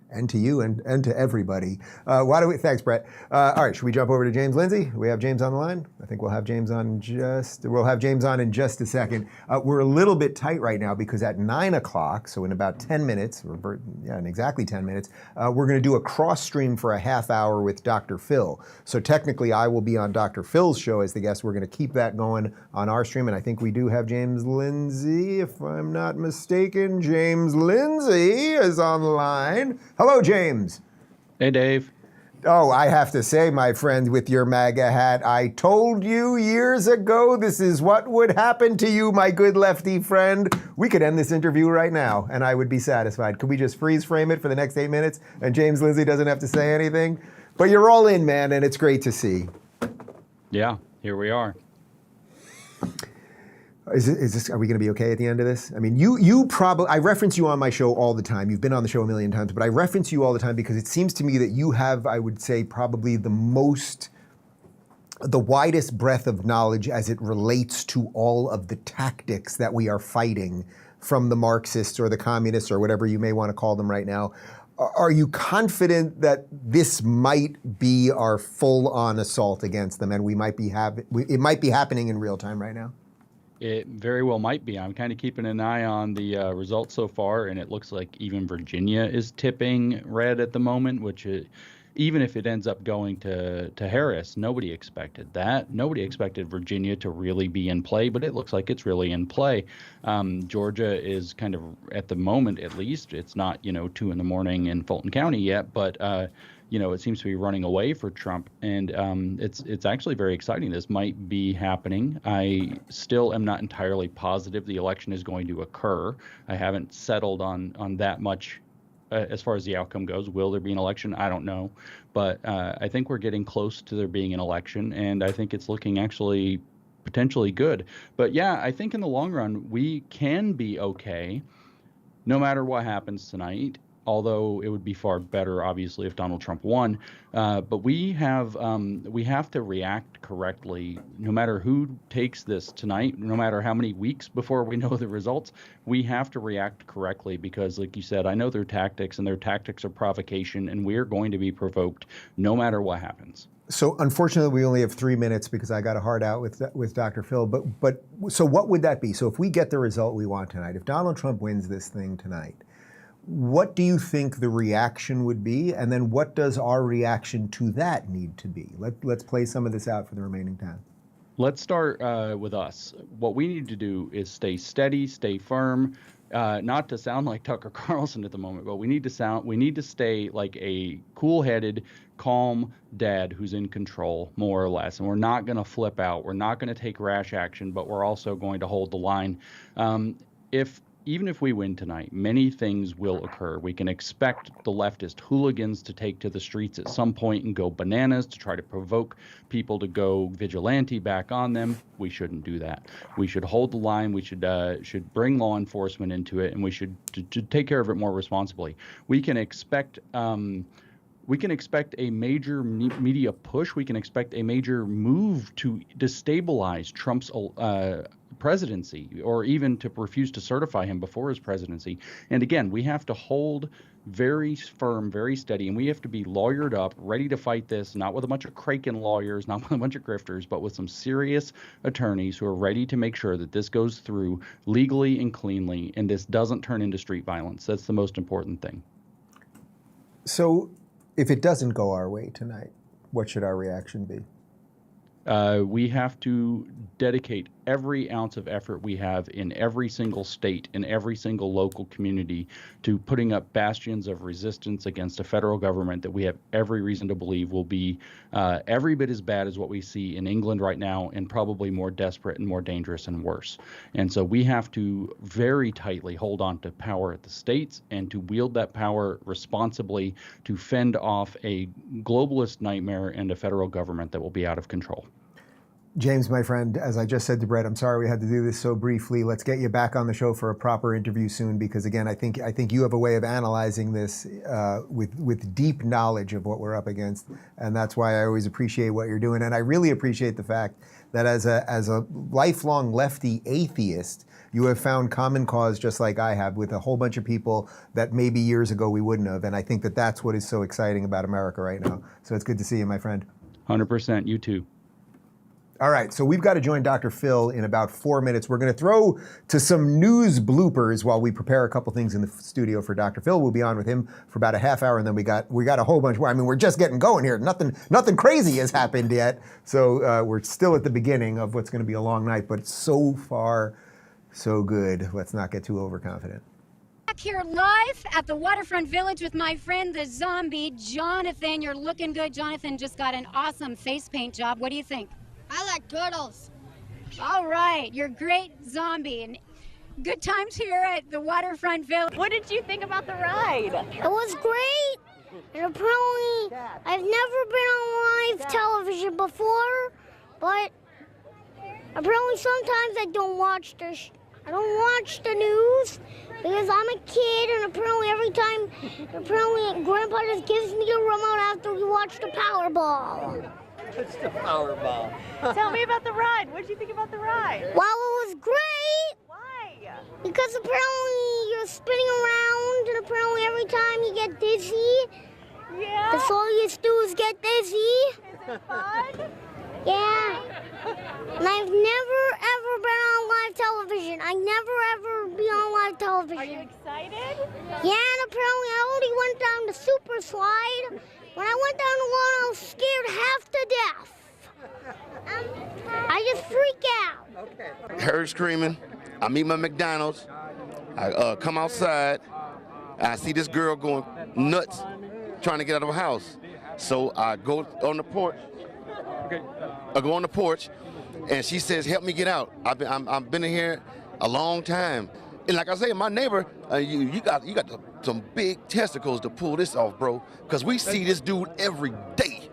And to you and to everybody. Thanks, Bret. All right, should we jump over to James, Lindsay? Do we have James on the line? I think we'll have James on in just a second. We're a little bit tight right now because at 9 o'clock, so in about 10 minutes, in exactly 10 minutes, we're going to do a cross stream for a half hour with Dr. Phil. So technically I will be on Dr. Phil's show as the guest. We're going to keep that going on our stream, and I think we do have James Lindsay, if I'm not mistaken. James Lindsay is on the line. Hello, James. Hey, Dave. Oh, I have to say, my friend with your MAGA hat, I told you years ago this is what would happen to you, my good lefty friend. We could end this interview right now, and I would be satisfied. Could we just freeze frame it for the next 8 minutes, and James Lindsay doesn't have to say anything? But you're all in, man, and it's great to see. Yeah, here we are. Are we going to be okay at the end of this? I mean, you probably, I reference you on my show all the time. You've been on the show a million times, but I reference you all the time because it seems to me that you have, I would say, probably the widest breadth of knowledge as it relates to all of the tactics that we are fighting from the Marxists or the communists or whatever you may want to call them right now. Are you confident that this might be our full-on assault against them, and it might be happening in real time right now? It very well might be. I'm kind of keeping an eye on the results so far, and it looks like even Virginia is tipping red at the moment, which even if it ends up going to Harris, nobody expected that. Nobody expected Virginia to really be in play, but it looks like it's really in play. Georgia is kind of, at the moment at least, it's not, 2 in the morning in Fulton County yet, but it seems to be running away for Trump, and it's actually very exciting. This might be happening. I still am not entirely positive the election is going to occur. I haven't settled on that much as far as the outcome goes. Will there be an election? I don't know, but I think we're getting close to there being an election, and I think it's looking actually potentially good. But yeah, I think in the long run we can be okay, no matter what happens tonight. Although it would be far better, obviously, if Donald Trump won. But we have to react correctly, no matter who takes this tonight, no matter how many weeks before we know the results. We have to react correctly because, like you said, I know their tactics, and their tactics are provocation, and we're going to be provoked no matter what happens. So unfortunately, we only have 3 minutes because I got a hard out with Dr. Phil. But so what would that be? So if we get the result we want tonight, if Donald Trump wins this thing tonight, what do you think the reaction would be? And then what does our reaction to that need to be? Let's play some of this out for the remaining time. Let's start with us. What we need to do is stay steady, stay firm, not to sound like Tucker Carlson at the moment, but we need to stay like a cool-headed, calm dad who's in control, more or less. And we're not going to flip out. We're not going to take rash action, but we're also going to hold the line. Even if we win tonight, many things will occur. We can expect the leftist hooligans to take to the streets at some point and go bananas to try to provoke people to go vigilante back on them. We shouldn't do that. We should hold the line. We should bring law enforcement into it, and we should take care of it more responsibly. We can expect a major media push. We can expect a major move to destabilize Trump's presidency, or even to refuse to certify him before his presidency. And again, we have to hold very firm, very steady, and we have to be lawyered up, ready to fight this, not with a bunch of Kraken lawyers, not with a bunch of grifters, but with some serious attorneys who are ready to make sure that this goes through legally and cleanly, and this doesn't turn into street violence. That's the most important thing. So if it doesn't go our way tonight, what should our reaction be? We have to dedicate every ounce of effort we have in every single state, in every single local community, to putting up bastions of resistance against a federal government that we have every reason to believe will be every bit as bad as what we see in England right now, and probably more desperate and more dangerous and worse. And so we have to very tightly hold on to power at the states, and to wield that power responsibly to fend off a globalist nightmare and a federal government that will be out of control. James, my friend, as I just said to Bret, I'm sorry we had to do this so briefly. Let's get you back on the show for a proper interview soon, because again, I think you have a way of analyzing this with deep knowledge of what we're up against, and that's why I always appreciate what you're doing. And I really appreciate the fact that as a lifelong lefty atheist, you have found common cause just like I have with a whole bunch of people that maybe years ago we wouldn't have. And I think that that's what is so exciting about America right now. So it's good to see you, my friend. 100%. You too. All right, so we've got to join Dr. Phil in about 4 minutes. We're going to throw to some news bloopers while we prepare a couple things in the studio for Dr. Phil. We'll be on with him for about a half hour, and then we got a whole bunch more. I mean, we're just getting going here. Nothing crazy has happened yet. So we're still at the beginning of what's going to be a long night, but so far, so good. Let's not get too overconfident. Back here live at the Waterfront Village with my friend, the zombie, Jonathan. You're looking good. Jonathan just got an awesome face paint job. What do you think? I like turtles. All right, you're a great zombie. And good times here at the Waterfront Village. What did you think about the ride? It was great. And apparently, I've never been on live television before, but apparently sometimes I don't watch the news because I'm a kid, and apparently Grandpa just gives me the remote after we watch the Powerball. It's the Powerball. Tell me about the ride. What did you think about the ride? Well, it was great. Why? Because apparently you're spinning around, and apparently every time you get dizzy. Yeah. That's all you do is get dizzy. Is it fun? Yeah. And I've never ever been on live live television. Are you excited? Yeah, and apparently I already went down the super slide. When I went down the one, I was scared half to death. I just freak out. Okay. Heard screaming. I meet my McDonald's. I come outside. I see this girl going nuts, trying to get out of her house. So I go on the porch. Okay. I go on the porch, and she says, "Help me get out. I've been in here a long time." And like I say, my neighbor, you got some big testicles to pull this off, bro. Because we see this dude every day.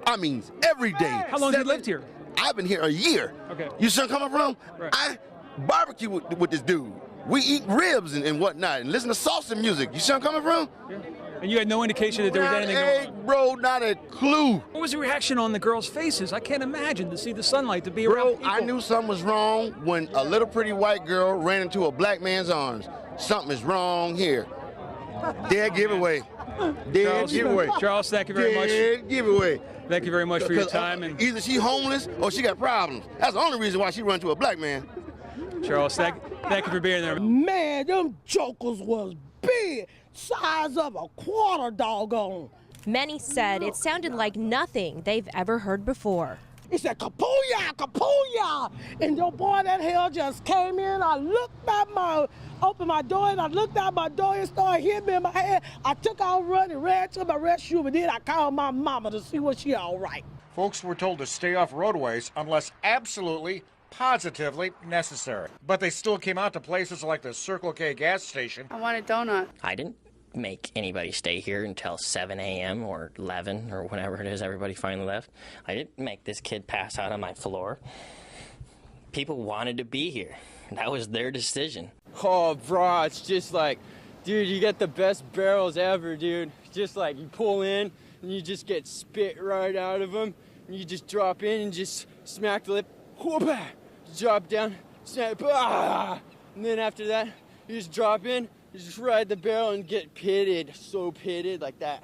I mean, every day. How long have you lived here? I've been here a year. Okay. You see where I'm coming from? Right. I barbecue with this dude. We eat ribs and whatnot and listen to salsa music. You see where I'm coming from? Yeah. And you had no indication that there was anything going on? Bro, not a clue. What was the reaction on the girls' faces? I can't imagine to see the sunlight, to be around people. I knew something was wrong when a little pretty white girl ran into a black man's arms. Something is wrong here. Dead giveaway. Dead giveaway. Charles, thank you very much. Dead giveaway. Thank you very much for your time. And either she homeless or she got problems. That's the only reason why she run to a black man. Charles, thank you for being there. Man, them jokers was big, size of a quarter doggone. Many said it sounded like nothing they've ever heard before. He said, "Kapooyah, kapooyah!" And your boy, that hell just came in. I opened my door, and I looked out my door and started hitting me in my head. I took out running, ran to my rescue, but then I called my mama to see was she all right. Folks were told to stay off roadways unless absolutely, positively necessary. But they still came out to places like the Circle K gas station. I want a donut. I didn't make anybody stay here until 7 a.m. or 11 or whenever it is everybody finally left. I didn't make this kid pass out on my floor. People wanted to be here. That was their decision. Oh, bro, it's just like, dude, you get the best barrels ever, dude. Just like you pull in and you just get spit right out of them. And you just drop in and just smack the lip. Whoop-ah, drop down, snap, ah! And then after that, you just drop in, you just ride the barrel and get pitted, so pitted like that.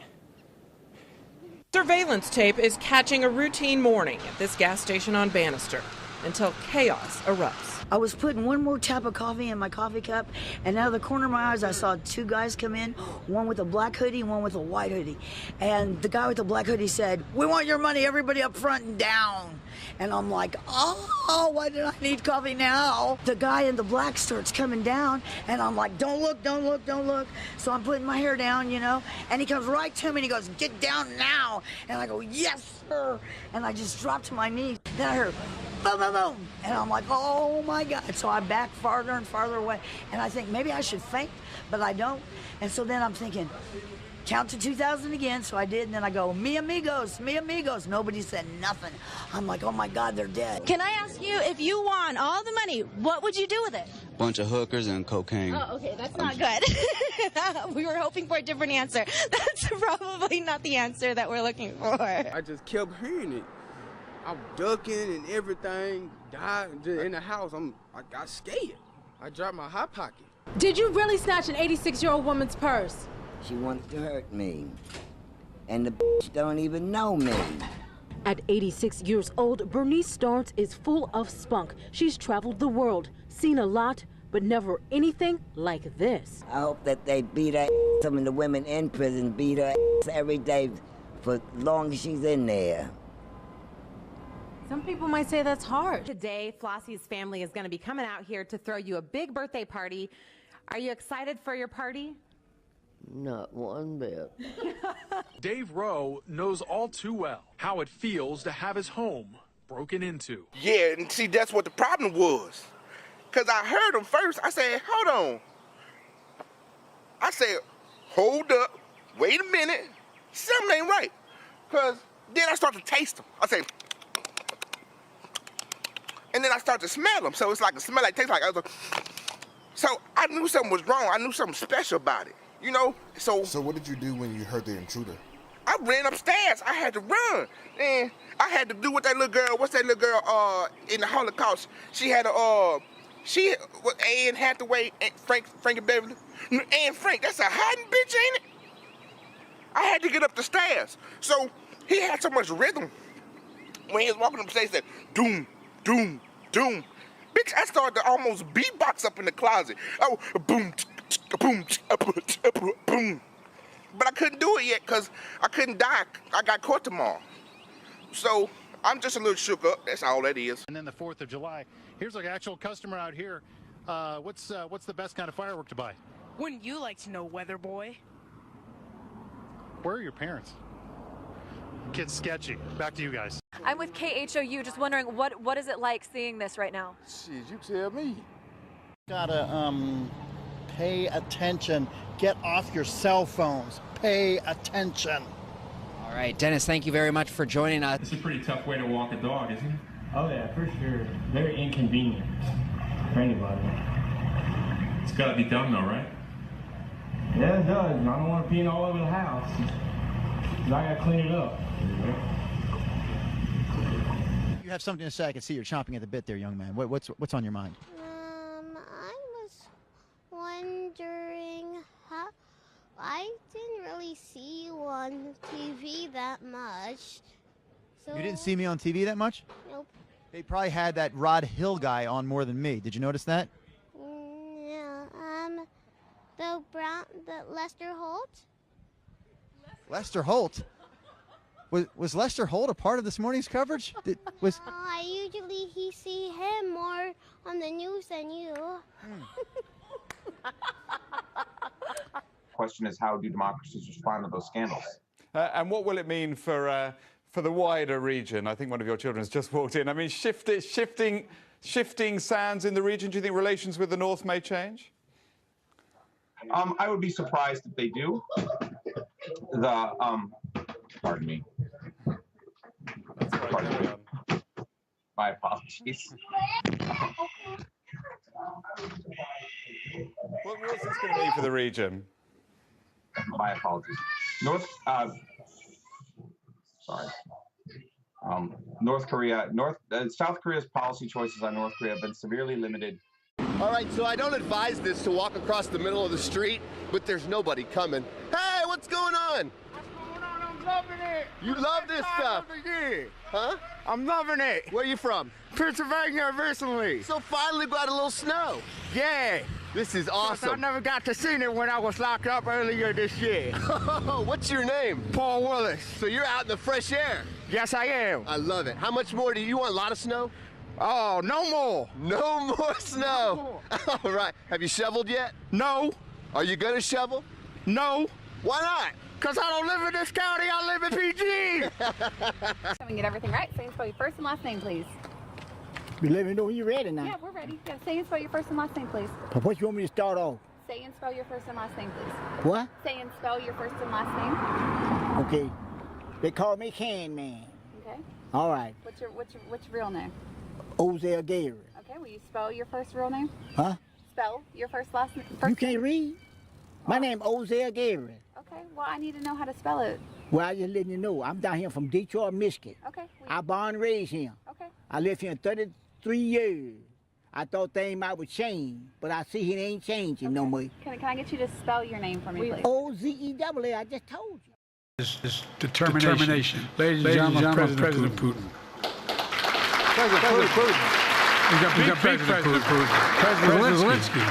Surveillance tape is catching a routine morning at this gas station on Bannister until chaos erupts. I was putting one more tap of coffee in my coffee cup, and out of the corner of my eyes, I saw two guys come in, one with a black hoodie and one with a white hoodie. And the guy with the black hoodie said, "We want your money, everybody up front and down." And I'm like, oh, why did I need coffee now? The guy in the black starts coming down, and I'm like, don't look, don't look, don't look. So I'm putting my hair down, you know, and he comes right to me and he goes, "Get down now." And I go, "Yes, sir." And I just dropped to my knees. Then I heard, boom, boom, boom. And I'm like, oh my God. So I back farther and farther away. And I think maybe I should faint, but I don't. And so then I'm thinking, count to 2,000 again. So I did. And then I go, "Mi amigos, mi amigos." Nobody said nothing. I'm like, oh my God, they're dead. Can I ask you, if you won all the money, what would you do with it? Bunch of hookers and cocaine. Oh, okay, that's not good. We were hoping for a different answer. That's probably not the answer that we're looking for. I just kept hearing it. I'm ducking and everything. Died in the house. I got scared. I dropped my hot pocket. Did you really snatch an 86-year-old woman's purse? She wanted to hurt me. And the bitch don't even know me. At 86 years old, Bernice Starnes is full of spunk. She's traveled the world, seen a lot, but never anything like this. I hope that they beat her. Some of the women in prison beat her every day for as long as she's in there. Some people might say that's hard. Today, Flossie's family is going to be coming out here to throw you a big birthday party. Are you excited for your party? Not one bit. Dave Rowe knows all too well how it feels to have his home broken into. Yeah, and see, that's what the problem was. Because I heard him first. I said, hold on. I said, hold up. Wait a minute. Something ain't right. Because then I start to taste them. I say, and then I start to smell them. So it's like a smell that tastes like other. So I knew something was wrong. I knew something special about it. You know, so what did you do when you heard the intruder? I ran upstairs. I had to run. And I had to do what that little girl, what's that little girl in the Holocaust? She had Anne Hathaway, Frankie Beverly. Anne Frank, that's a hiding bitch, ain't it? I had to get up the stairs. So he had so much rhythm. When he was walking up the stairs, he said, doom, doom, doom. Bitch, Bitch, I started to almost beatbox up in the closet. Oh, boom, boom, boom. But I couldn't do it yet because I couldn't die. I got court tomorrow. So I'm just a little shook up. That's all that is. And then the 4th of July. Here's an actual customer out here. What's the best kind of firework to buy? Wouldn't you like to know, weather boy? Where are your parents? Kid's sketchy. Back to you guys. I'm with KHOU. Just wondering, what is it like seeing this right now? Shit, you tell me. Gotta pay attention. Get off your cell phones. Pay attention. All right, Dennis, thank you very much for joining us. It's a pretty tough way to walk a dog, isn't it? Oh yeah, for sure. Very inconvenient for anybody. It's gotta be done though, right? Yeah, it does. I don't want to pee all over the house. I gotta clean it up. You have something to say. I can see you're chomping at the bit there, young man. What's on your mind? I was wondering how. I didn't really see you on TV that much. So You didn't see me on TV that much? Nope. They probably had that Rod Hill guy on more than me. Did you notice that? Yeah. The Lester Holt. Lester Holt? Was Lester Holt a part of this morning's coverage? I usually see him more on the news than you. Question is, how do democracies respond to those scandals? And what will it mean for the wider region? I think one of your children has just walked in. I mean, shifting sands in the region. Do you think relations with the North may change? I would be surprised if they do. Pardon me. Pardon me. My apologies. What's this going to mean for the region? My apologies. South Korea's policy choices on North Korea have been severely limited. All right, so I don't advise this to walk across the middle of the street, but there's nobody coming. Hey, what's going on? I'm loving it. You love this stuff. Huh? I'm loving it. Where are you from? Pennsylvania originally. So finally got a little snow. Yeah. This is awesome. I never got to see it when I was locked up earlier this year. What's your name? Paul Willis. So you're out in the fresh air. Yes, I am. I love it. How much more do you want? A lot of snow? Oh, no more. No more snow. No more. All right. Have you shoveled yet? No. Are you going to shovel? No. Why not? Because I don't live in this county. I live in PG. Can we get everything right? Say and spell your first and last name, please. We let me know when you're ready now. Yeah, we're ready. Yeah, say and spell your first and last name, please. But what you want me to start off? Say and spell your first and last name, please. What? Say and spell your first and last name. Okay. They call me Can Man. Okay. All right. What's your real name? Xavier. Okay. Will you spell your first real name? Huh? Spell your first last name. You can't read? My name Xavier. Okay. Well, I need to know how to spell it. Well, I just letting you know. I'm down here from Detroit, Michigan. Okay. I born and raised here. Okay. I lived here 33 years. I thought things might would change, but I see it ain't changing no more. Can I get you to spell your name for me, please? O-Z-E-W-A, I just told you. This determination. Ladies and gentlemen, President Putin. President Putin. We got President Putin. President Zelensky.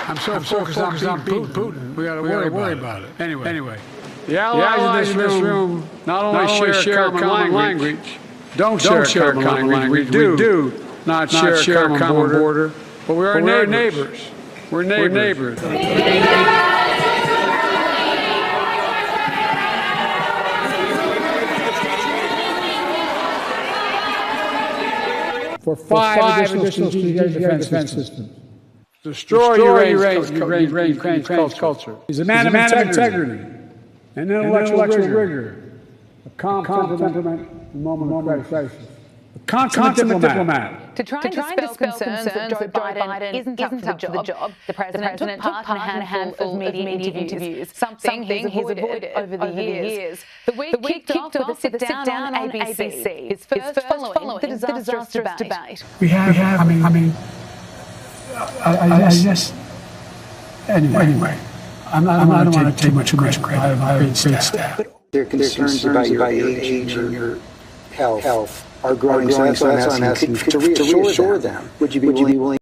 I'm so focused on Putin. We got to worry about it. Anyway. The allies in this room not only share common language, don't share common language. We do not share a common border, but we are neighbors. We're neighbors. For five additional strategic defense systems. Destroy Ukraine's culture. He's a man of integrity and intellectual rigor. A competent implement the moment of crisis. A consummate diplomat. To try and dispel concerns that Joe Biden isn't up for the job, the president took part in a handful of media interviews, something he's avoided over the years. The week kicked off with a sit-down on ABC, his first following the disastrous debate. We have, I just, anyway, I don't want to take much credit. I have a great staff. There are concerns about your age and your health. are growing. So that's why I'm asking to reassure them. Would you be willing?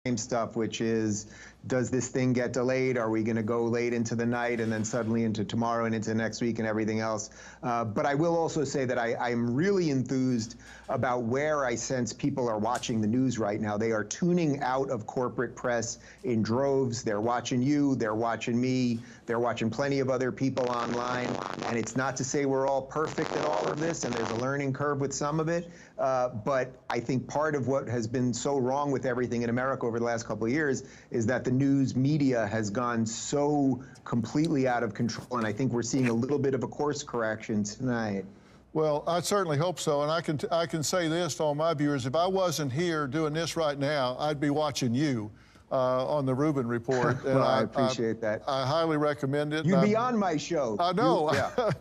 Same stuff, which is, does this thing get delayed? Are we going to go late into the night and then suddenly into tomorrow and into next week and everything else? But I will also say that I'm really enthused about where I sense people are watching the news right now. They are tuning out of corporate press in droves. They're watching you, they're watching me, they're watching plenty of other people online. And it's not to say we're all perfect at all of this, and there's a learning curve with some of it. But I think part of what has been so wrong with everything in America over the last couple of years is that the news media has gone so completely out of control, and I think we're seeing a little bit of a course correction tonight. Well, I certainly hope so, and I can say this to all my viewers: if I wasn't here doing this right now, I'd be watching you on the Rubin Report. Well, I appreciate that. I highly recommend it. You'd be on my show. I know,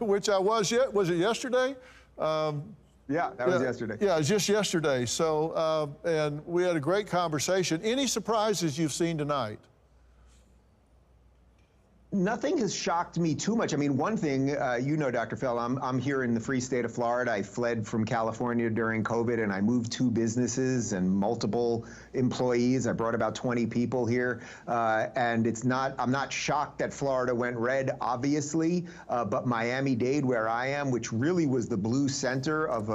which I was. Was it yesterday? Yeah, that was yesterday. Yeah, it was just yesterday. So, and we had a great conversation. Any surprises you've seen tonight? Nothing has shocked me too much. I mean, one thing, you know, Dr. Fell, I'm here in the free state of Florida. I fled from California during COVID, and I moved 2 businesses and multiple employees. I brought about 20 people here, and I'm not shocked that Florida went red, obviously, but Miami-Dade, where I am, which really was the blue center of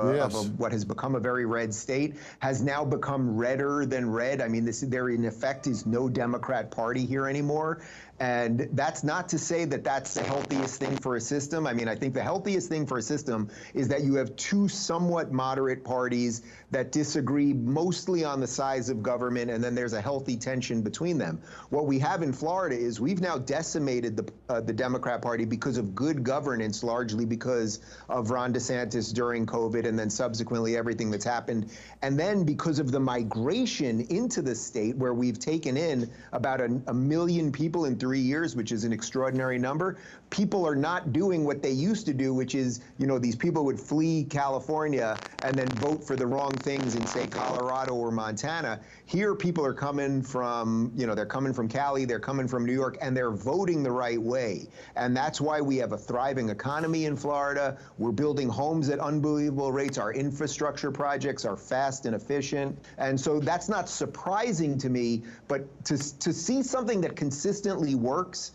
what has become a very red state, has now become redder than red. I mean, there in effect is no Democrat Party here anymore. And that's not to say that that's the healthiest thing for a system. I mean, I think the healthiest thing for a system is that you have 2 somewhat moderate parties that disagree mostly on the size of government, and then there's a healthy tension between them. What we have in Florida is we've now decimated the Democrat Party because of good governance, largely because of Ron DeSantis during COVID and then subsequently everything that's happened. And then because of the migration into the state, where we've taken in about a million people in 3 years, which is an extraordinary number. People are not doing what they used to do, which is, you know, these people would flee California and then vote for the wrong things in, say, Colorado or Montana. Here, people are coming from, you know, they're coming from Cali, they're coming from New York, and they're voting the right way. And that's why we have a thriving economy in Florida. We're building homes at unbelievable rates. Our infrastructure projects are fast and efficient. And so that's not surprising to me, but to see something that consistently works,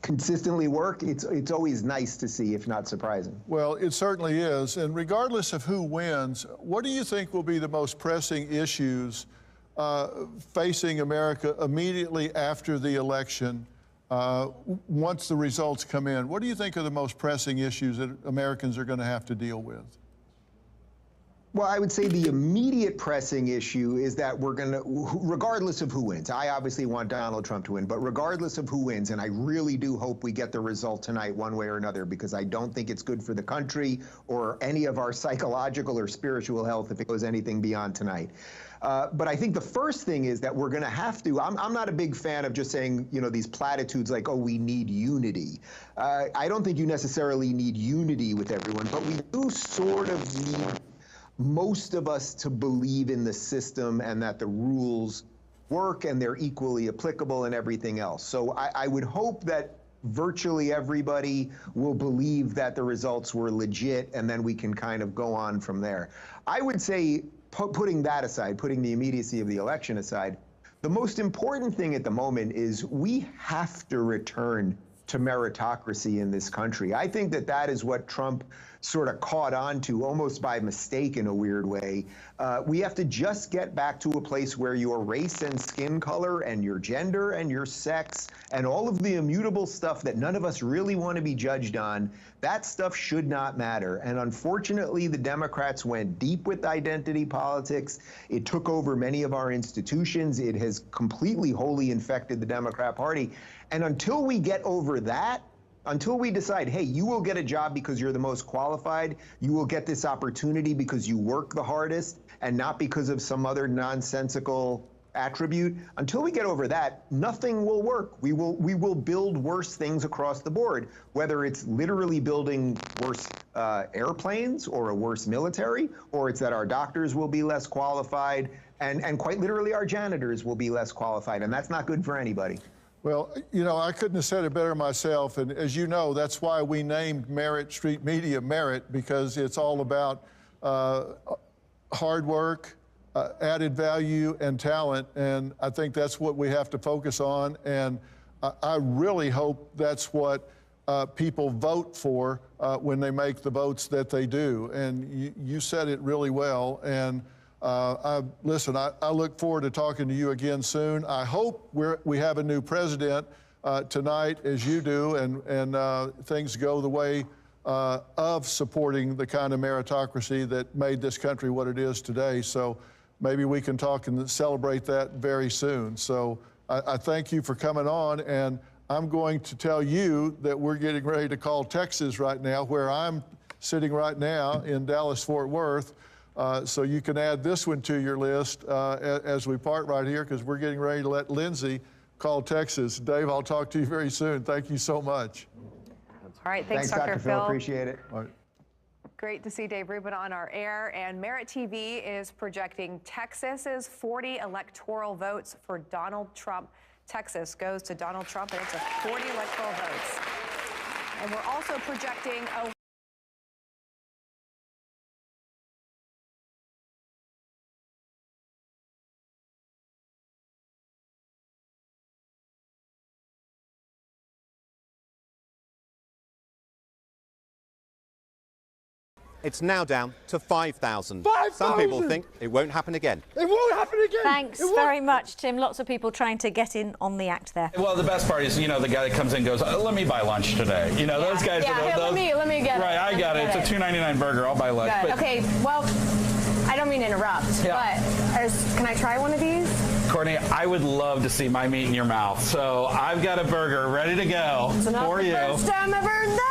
it's always nice to see, if not surprising. Well, it certainly is. And regardless of who wins, what do you think will be the most pressing issues facing America immediately after the election, once the results come in? What do you think are the most pressing issues that Americans are going to have to deal with? Well, I would say the immediate pressing issue is that we're going to, regardless of who wins, I obviously want Donald Trump to win, but regardless of who wins, and I really do hope we get the result tonight one way or another, because I don't think it's good for the country or any of our psychological or spiritual health if it goes anything beyond tonight. But I think the first thing is that we're going to have to, I'm not a big fan of just saying, you know, these platitudes like, oh, we need unity. I don't think you necessarily need unity with everyone, but we do sort of need most of us to believe in the system and that the rules work and they're equally applicable and everything else. So I would hope that virtually everybody will believe that the results were legit, and then we can kind of go on from there. I would say, putting that aside, putting the immediacy of the election aside, the most important thing at the moment is we have to return to meritocracy in this country. I think that that is what Trump sort of caught on to almost by mistake in a weird way. We have to just get back to a place where your race and skin color and your gender and your sex and all of the immutable stuff that none of us really want to be judged on, that stuff should not matter. And unfortunately, the Democrats went deep with identity politics. It took over many of our institutions. It has completely, wholly infected the Democrat Party. And until we get over that, until we decide, hey, you will get a job because you're the most qualified, you will get this opportunity because you work the hardest and not because of some other nonsensical attribute, until we get over that, nothing will work. We will build worse things across the board, whether it's literally building worse airplanes or a worse military, or it's that our doctors will be less qualified, and quite literally our janitors will be less qualified, and that's not good for anybody. Well, you know, I couldn't have said it better myself. And as you know, that's why we named Merit Street Media Merit, because it's all about hard work, added value, and talent. And I think that's what we have to focus on. And I really hope that's what people vote for when they make the votes that they do. And you said it really well. And listen, I look forward to talking to you again soon. I hope we have a new president tonight, as you do, and things go the way of supporting the kind of meritocracy that made this country what it is today. So maybe we can talk and celebrate that very soon. So I thank you for coming on, and I'm going to tell you that we're getting ready to call Texas right now, where I'm sitting right now in Dallas-Fort Worth. So you can add this one to your list as we part right here, because we're getting ready to let Lindsay call Texas. Dave, I'll talk to you very soon. Thank you so much. All right, thanks Dr. Phil. Appreciate it. All right. Great to see Dave Rubin on our air. And Merit TV is projecting Texas's 40 electoral votes for Donald Trump. Texas goes to Donald Trump, and it's a 40 electoral votes. And we're also projecting a It's now down to 5,000. 5,000! Some people think it won't happen again. It won't happen again. Thanks very much, Tim. Lots of people trying to get in on the act there. Well, the best part is, you know, the guy that comes in and goes, let me buy lunch today. You know, those guys. Yeah, are those, let me get it. Right, I got it. It's a $2.99 burger. I'll buy lunch. Good. But, okay, well, I don't mean to interrupt, but can I try one of these? Courtney, I would love to see my meat in your mouth. So I've got a burger ready to go It's not for the you. first time I've heard that.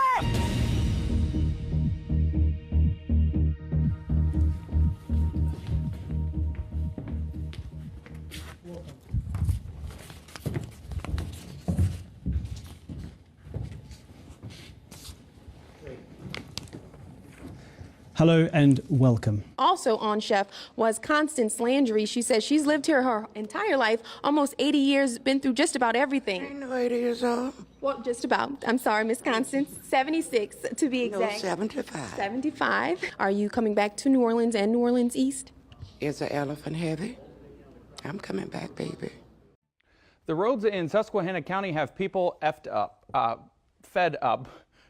Hello and welcome. Also on, Chef, was Constance Landry. She says she's lived here her entire life, almost 80 years, been through just about everything. Ain't no 80 years old. Well, just about. I'm sorry, Miss Constance. 76 to be exact. No, 75. 75. Are you coming back to New Orleans and New Orleans East? Is the elephant heavy? I'm coming back, baby. The roads in Susquehanna County have people fed up.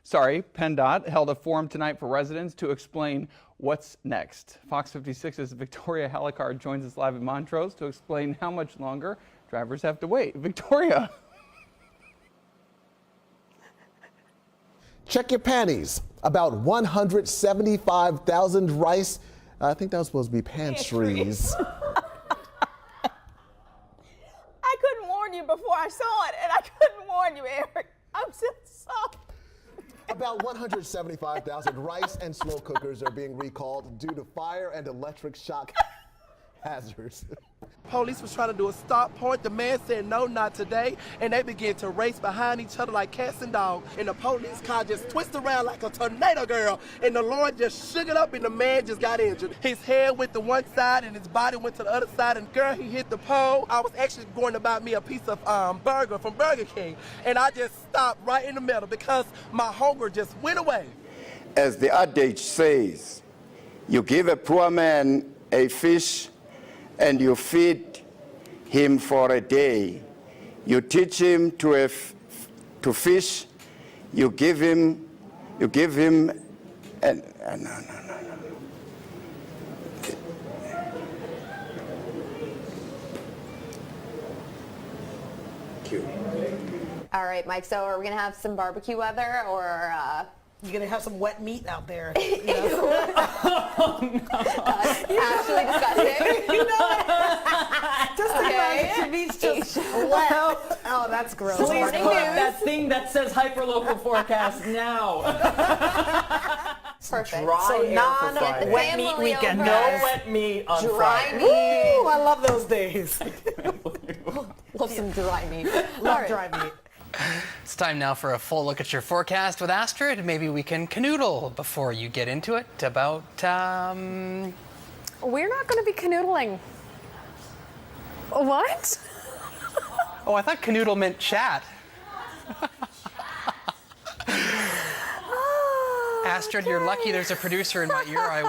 PennDOT held a forum tonight for residents to explain what's next. Fox 56's Victoria Halicard joins us live in Montrose to explain how much longer drivers have to wait. Victoria. Check your panties. About 175,000 rice. I think that was supposed to be pantries. I couldn't warn you before I saw it, and I couldn't warn you, Eric. I'm so sorry. About 175,000 rice and slow cookers are being recalled due to fire and electric shock hazards. Police was trying to do a stop point. The man said, no, not today. And they began to race behind each other like cats and dogs. And the police car just twisted around like a tornado, girl. And the Lord just shook it up and the man just got injured. His head went to one side and his body went to the other side. And girl, he hit the pole. I was actually going to buy me a piece of burger from Burger King. And I just stopped right in the middle because my hunger just went away. As the adage says, you give a poor man a fish and you feed him for a day. You teach him to fish. You give him, and no. Cute. All right, Mike. So are we gonna have some barbecue weather, or you're gonna have some wet meat out there? You know? Actually disgusting. You know what? Just imagine the meat's just wet. Oh, that's gross. Please put that thing that says hyperlocal forecast now. Perfect. Dry So wet meat weekend, no guys. wet meat on Dry Friday. meat. Ooh, I love those days. Love some dry meat. Love dry meat. It's time now for a full look at your forecast with Astrid. Maybe we can canoodle before you get into it about, We're not going to be canoodling. What? Oh, I thought canoodle meant chat. Astrid, you're lucky there's a producer in my ear. I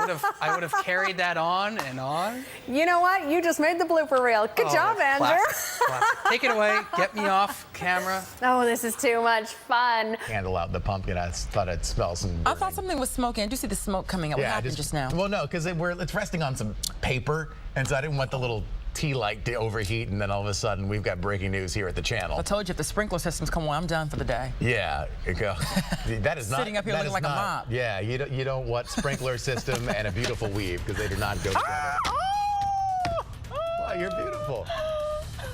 would have carried that on and on. You know what? You just made the blooper reel. Good job, Andrew. Classic. Take it away. Get me off camera. Oh, this is too much fun. Candle out in the pumpkin. I thought I'd smell some. I thought something was smoking. I do see the smoke coming up. What happened just now? Well, no, because it's resting on some paper, and so I didn't want the little tea light to overheat, and then all of a sudden we've got breaking news here at the channel. I told you if the sprinkler systems come on, I'm done for the day. Yeah, that is not sitting up here looking like a mop. Yeah, you don't want sprinkler system and a beautiful weave because they do not go together. Wow, you're beautiful.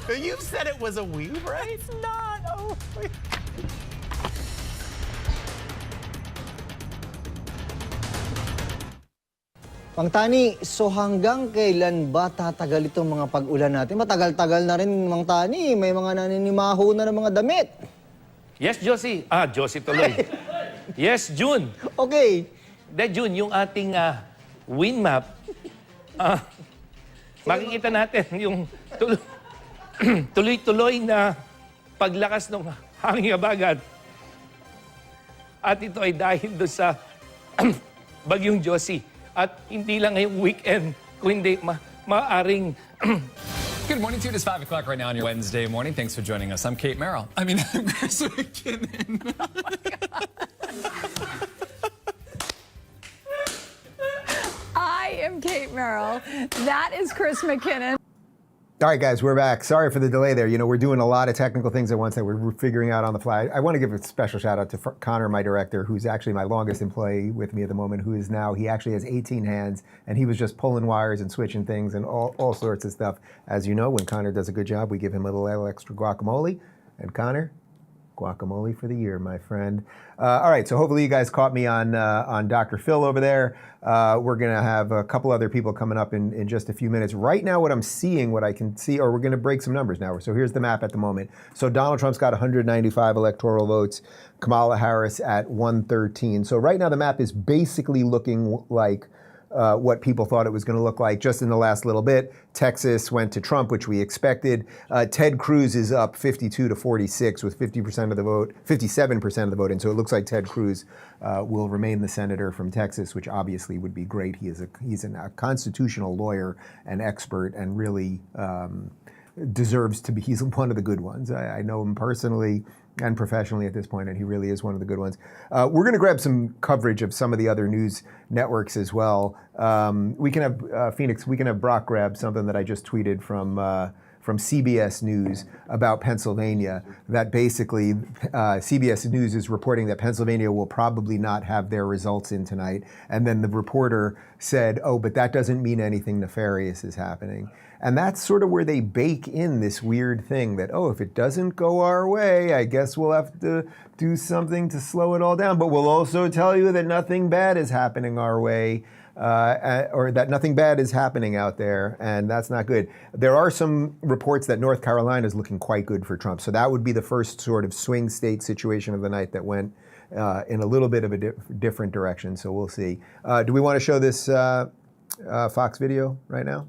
You said it was a weave, right? It's not. Oh. Mang-Tani, so hanggang kailan ba tatagal itong mga pag-ulan natin? Matagal-tagal na rin, Mang-Tani. May mga naninimaho na ng mga damit. Yes, Josie. Josie tuloy. Yes, June. Okay. June, yung ating wind map, makikita natin yung tuloy-tuloy na paglakas ng hangin habagat. At ito ay dahil doon sa bagyong Josie. At hindi lang ngayong weekend, kundi maaring... Good morning to you. It is 5 o'clock right now on your Wednesday morning. Thanks for joining us. I'm Kate Merrill. I'm Chris McKinnon. Oh my God. I am Kate Merrill. That is Chris McKinnon. All right, guys, we're back. Sorry for the delay there. You know, we're doing a lot of technical things at once that we're figuring out on the fly. I want to give a special shout out to Connor, my director, who's actually my longest employee with me at the moment, who is now, he actually has 18 hands, and he was just pulling wires and switching things and all sorts of stuff. As you know, when Connor does a good job, we give him a little extra guacamole. And Connor, guacamole for the year, my friend. All right, so hopefully you guys caught me on Dr. Phil over there. We're going to have a couple other people coming up in just a few minutes. Right now, what I'm seeing, what I can see, or we're going to break some numbers now. So here's the map at the moment. So Donald Trump's got 195 electoral votes. Kamala Harris at 113. So right now, the map is basically looking like what people thought it was going to look like just in the last little bit. Texas went to Trump, which we expected. Ted Cruz is up 52 to 46 with 50% of the vote, 57% of the vote. And so it looks like Ted Cruz will remain the senator from Texas, which obviously would be great. He's a constitutional lawyer and expert and really deserves to be, he's one of the good ones. I know him personally and professionally at this point, and he really is one of the good ones. We're going to grab some coverage of some of the other news networks as well. We can have Phoenix. We can have Brock grab something that I just tweeted from CBS News about Pennsylvania. That basically CBS News is reporting that Pennsylvania will probably not have their results in tonight. And then the reporter said, "Oh, but that doesn't mean anything nefarious is happening." And that's sort of where they bake in this weird thing that, oh, if it doesn't go our way, I guess we'll have to do something to slow it all down. But we'll also tell you that nothing bad is happening our way, or that nothing bad is happening out there, and that's not good. There are some reports that North Carolina is looking quite good for Trump. So that would be the first sort of swing state situation of the night that went in a little bit of a different direction. So we'll see. Do we want to show this Fox video right now?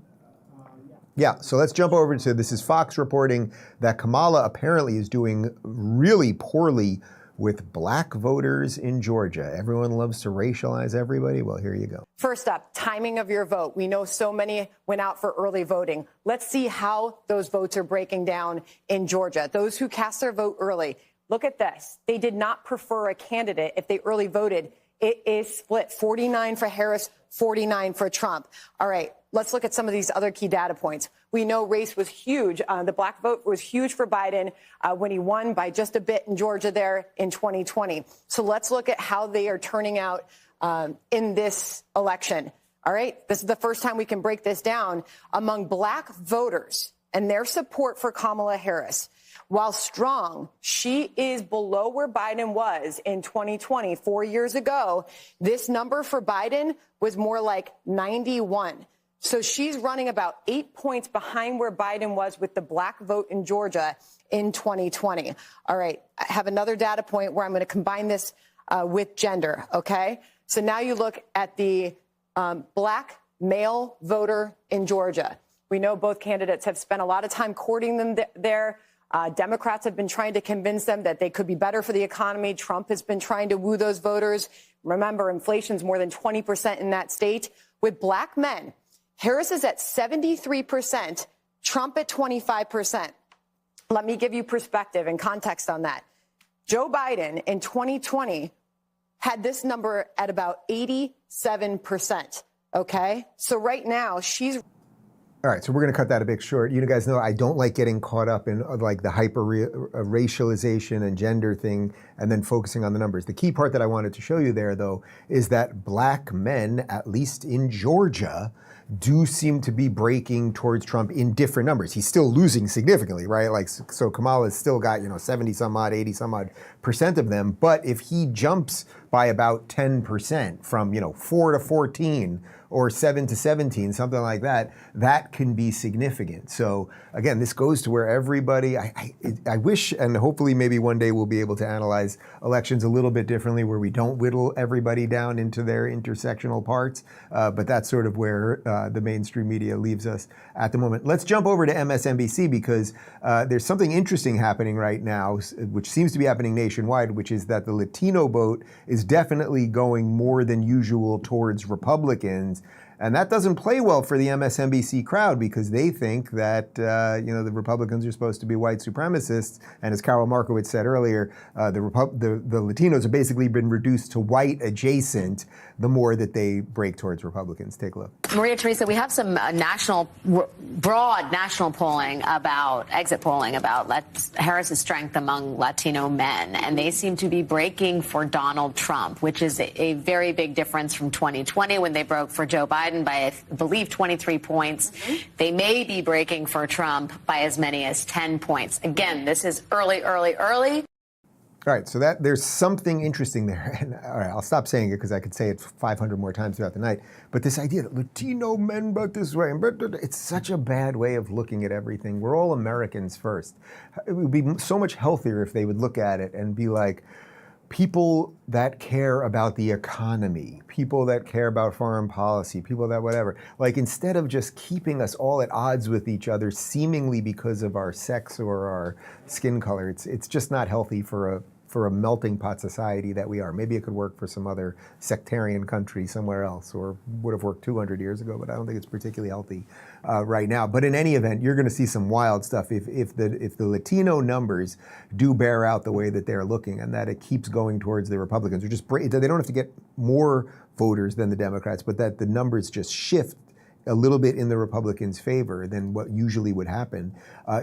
Yeah, so let's jump over to, this is Fox reporting that Kamala apparently is doing really poorly with black voters in Georgia. Everyone loves to racialize everybody. Well, here you go. First up, timing of your vote. We know so many went out for early voting. Let's see how those votes are breaking down in Georgia. Those who cast their vote early, look at this. They did not prefer a candidate if they early voted. It is split 49 for Harris, 49 for Trump. All right, let's look at some of these other key data points. We know race was huge. The black vote was huge for Biden when he won by just a bit in Georgia there in 2020. So let's look at how they are turning out in this election. All right, this is the first time we can break this down. Among black voters and their support for Kamala Harris, while strong, she is below where Biden was in 2020, 4 years ago. This number for Biden was more like 91. So she's running about 8 points behind where Biden was with the black vote in Georgia in 2020. All right, I have another data point where I'm going to combine this with gender, okay? So now you look at the black male voter in Georgia. We know both candidates have spent a lot of time courting them there. Democrats have been trying to convince them that they could be better for the economy. Trump has been trying to woo those voters. Remember, inflation's more than 20% in that state. With black men, Harris is at 73%, Trump at 25%. Let me give you perspective and context on that. Joe Biden in 2020 had this number at about 87%. Okay? So right now, she's... All right, so we're going to cut that a bit short. You guys know I don't like getting caught up in like the hyper-racialization and gender thing and then focusing on the numbers. The key part that I wanted to show you there, though, is that black men, at least in Georgia, do seem to be breaking towards Trump in different numbers. He's still losing significantly, right? Like, so Kamala's still got, 70 some odd, 80 some odd % of them. But if he jumps by about 10% from, 4 to 14 or 7 to 17, something like that, that can be significant. So again, this goes to where everybody, I wish, and hopefully maybe one day we'll be able to analyze elections a little bit differently where we don't whittle everybody down into their intersectional parts. But that's sort of where the mainstream media leaves us at the moment. Let's jump over to MSNBC because there's something interesting happening right now, which seems to be happening nationwide, which is that the Latino vote is definitely going more than usual towards Republicans. And that doesn't play well for the MSNBC crowd because they think that, the Republicans are supposed to be white supremacists. And as Carol Markowitz said earlier, the Latinos have basically been reduced to white adjacent the more that they break towards Republicans. Take a look. Maria Teresa, we have some broad national polling exit polling about Harris's strength among Latino men. And they seem to be breaking for Donald Trump, which is a very big difference from 2020 when they broke for Joe Biden by, I believe, 23 points. They may be breaking for Trump by as many as 10 points. Again, this is early. All right, so there's something interesting there. And all right, I'll stop saying it because I could say it 500 more times throughout the night. But this idea that Latino men vote this way, it's such a bad way of looking at everything. We're all Americans first. It would be so much healthier if they would look at it and be like, people that care about the economy, people that care about foreign policy, people that whatever. Like, instead of just keeping us all at odds with each other, seemingly because of our sex or our skin color, it's just not healthy for a melting pot society that we are. Maybe it could work for some other sectarian country somewhere else, or would have worked 200 years ago, but I don't think it's particularly healthy right now. But in any event, you're going to see some wild stuff if the Latino numbers do bear out the way that they're looking, and that it keeps going towards the Republicans, or just they don't have to get more voters than the Democrats, but that the numbers just shift a little bit in the Republicans' favor than what usually would happen.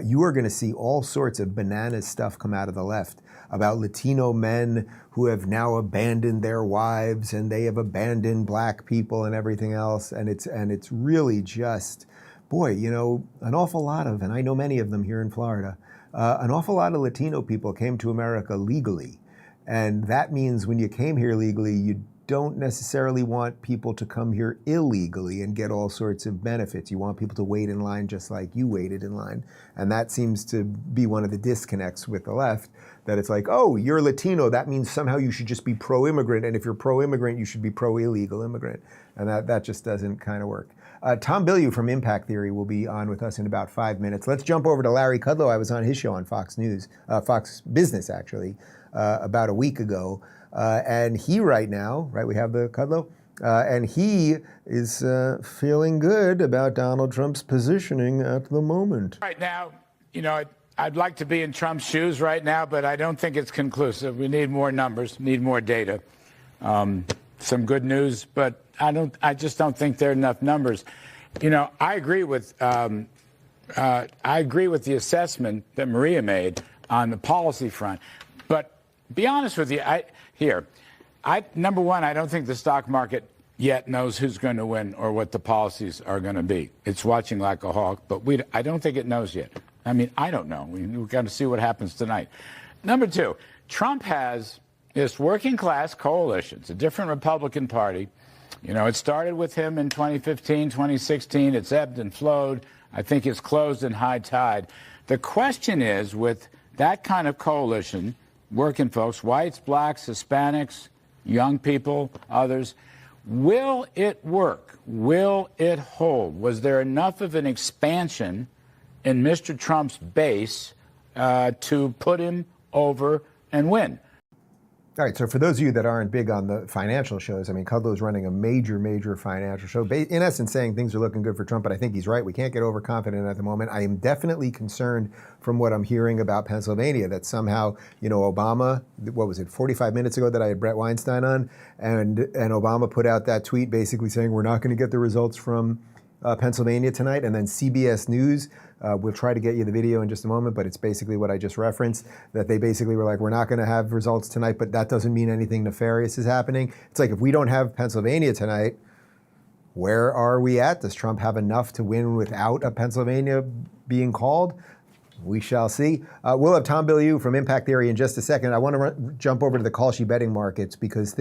You are going to see all sorts of bananas stuff come out of the left about Latino men who have now abandoned their wives and they have abandoned black people and everything else. And it's really just, boy, an awful lot of, and I know many of them here in Florida, an awful lot of Latino people came to America legally. And that means when you came here legally, you don't necessarily want people to come here illegally and get all sorts of benefits. You want people to wait in line just like you waited in line. And that seems to be one of the disconnects with the left, that it's like, oh, you're Latino, that means somehow you should just be pro-immigrant. And if you're pro-immigrant, you should be pro-illegal immigrant. And that just doesn't kind of work. Tom Bilyeu from Impact Theory will be on with us in about 5 minutes. Let's jump over to Larry Kudlow. I was on his show on Fox News, Fox Business actually, about a week ago. And he right now, we have the Kudlow, and he is feeling good about Donald Trump's positioning at the moment. Right now, I'd like to be in Trump's shoes right now, but I don't think it's conclusive. We need more numbers, need more data. Some good news, but I just don't think there are enough numbers. I agree with the assessment that Maria made on the policy front. But be honest with you, number one, I don't think the stock market yet knows who's going to win or what the policies are going to be. It's watching like a hawk, but I don't think it knows yet. I mean, I don't know. We've got to see what happens tonight. Number two, Trump has this working class coalition. It's a different Republican Party. It started with him in 2015, 2016. It's ebbed and flowed. I think it's closed in high tide. The question is, with that kind of coalition, working folks, whites, blacks, Hispanics, young people, others, will it work? Will it hold? Was there enough of an expansion in Mr. Trump's base to put him over and win. All right, so for those of you that aren't big on the financial shows, I mean, Kudlow's running a major financial show, in essence saying things are looking good for Trump, but I think he's right. We can't get overconfident at the moment. I am definitely concerned from what I'm hearing about Pennsylvania that somehow, Obama, what was it, 45 minutes ago that I had Bret Weinstein on, and Obama put out that tweet basically saying we're not going to get the results from Pennsylvania tonight, and then CBS News, we'll try to get you the video in just a moment, but it's basically what I just referenced, that they basically were like, we're not going to have results tonight, but that doesn't mean anything nefarious is happening. It's like, if we don't have Pennsylvania tonight, where are we at? Does Trump have enough to win without a Pennsylvania being called? We shall see. We'll have Tom Bilyeu from Impact Theory in just a second. I want to jump over to the Kalshi betting markets because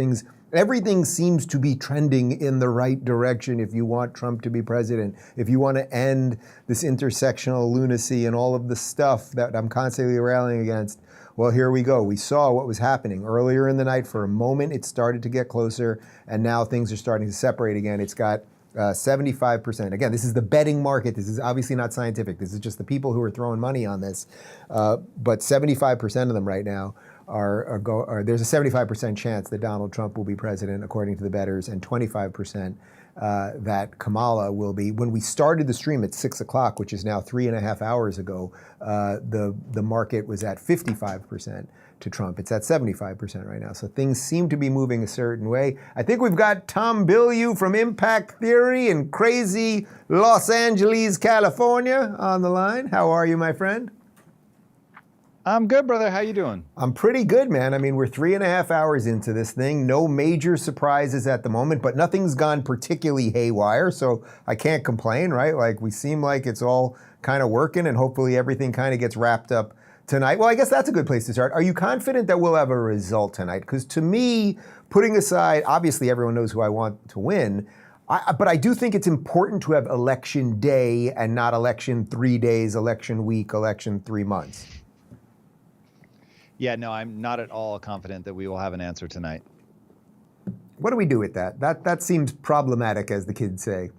everything seems to be trending in the right direction if you want Trump to be president, if you want to end this intersectional lunacy and all of the stuff that I'm constantly railing against. Well, here we go. We saw what was happening earlier in the night. For a moment, it started to get closer, and now things are starting to separate again. It's got 75%. Again, this is the betting market. This is obviously not scientific. This is just the people who are throwing money on this. But 75% of them right now there's a 75% chance that Donald Trump will be president, according to the bettors, and 25% that Kamala will be. When we started the stream at 6 o'clock, which is now 3.5 hours ago, the market was at 55% to Trump. It's at 75% right now. So things seem to be moving a certain way. I think we've got Tom Bilyeu from Impact Theory in crazy Los Angeles, California on the line. How are you, my friend? I'm good, brother. How you doing? I'm pretty good, man. I mean, we're 3.5 hours into this thing. No major surprises at the moment, but nothing's gone particularly haywire, so I can't complain, right? Like, we seem like it's all kind of working, and hopefully everything kind of gets wrapped up tonight. Well, I guess that's a good place to start. Are you confident that we'll have a result tonight? Because to me, putting aside, obviously everyone knows who I want to win, but I do think it's important to have election day and not election 3 days, election week, election 3 months. Yeah, no, I'm not at all confident that we will have an answer tonight. What do we do with that? That seems problematic, as the kids say.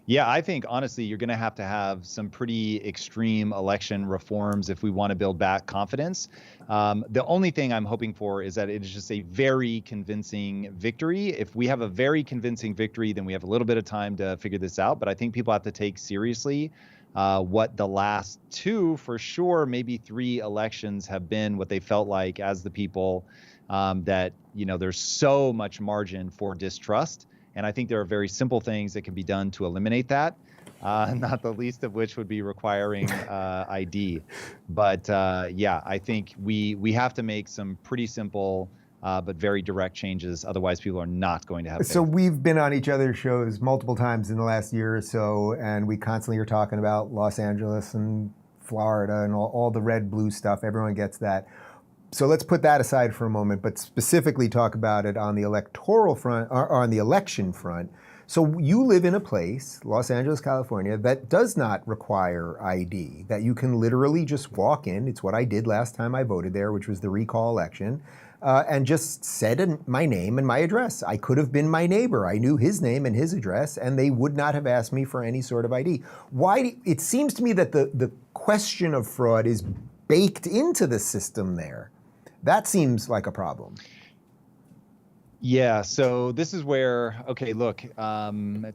Yeah, I think, honestly, you're going to have some pretty extreme election reforms if we want to build back confidence. The only thing I'm hoping for is that it is just a very convincing victory. If we have a very convincing victory, then we have a little bit of time to figure this out. But I think people have to take seriously what the last 2, for sure, maybe 3 elections have been, what they felt like as the people, that, there's so much margin for distrust. And I think there are very simple things that can be done to eliminate that, not the least of which would be requiring ID. But yeah, I think we have to make some pretty simple but very direct changes. Otherwise, people are not going to have faith. So we've been on each other's shows multiple times in the last year or so, and we constantly are talking about Los Angeles and Florida and all the red, blue stuff. Everyone gets that. So let's put that aside for a moment, but specifically talk about it on the electoral front, or on the election front. So you live in a place, Los Angeles, California, that does not require ID, that you can literally just walk in. It's what I did last time I voted there, which was the recall election, and just said my name and my address. I could have been my neighbor. I knew his name and his address, and they would not have asked me for any sort of ID. Why? It seems to me that the question of fraud is baked into the system there. That seems like a problem. Yeah, so this is where, okay, look,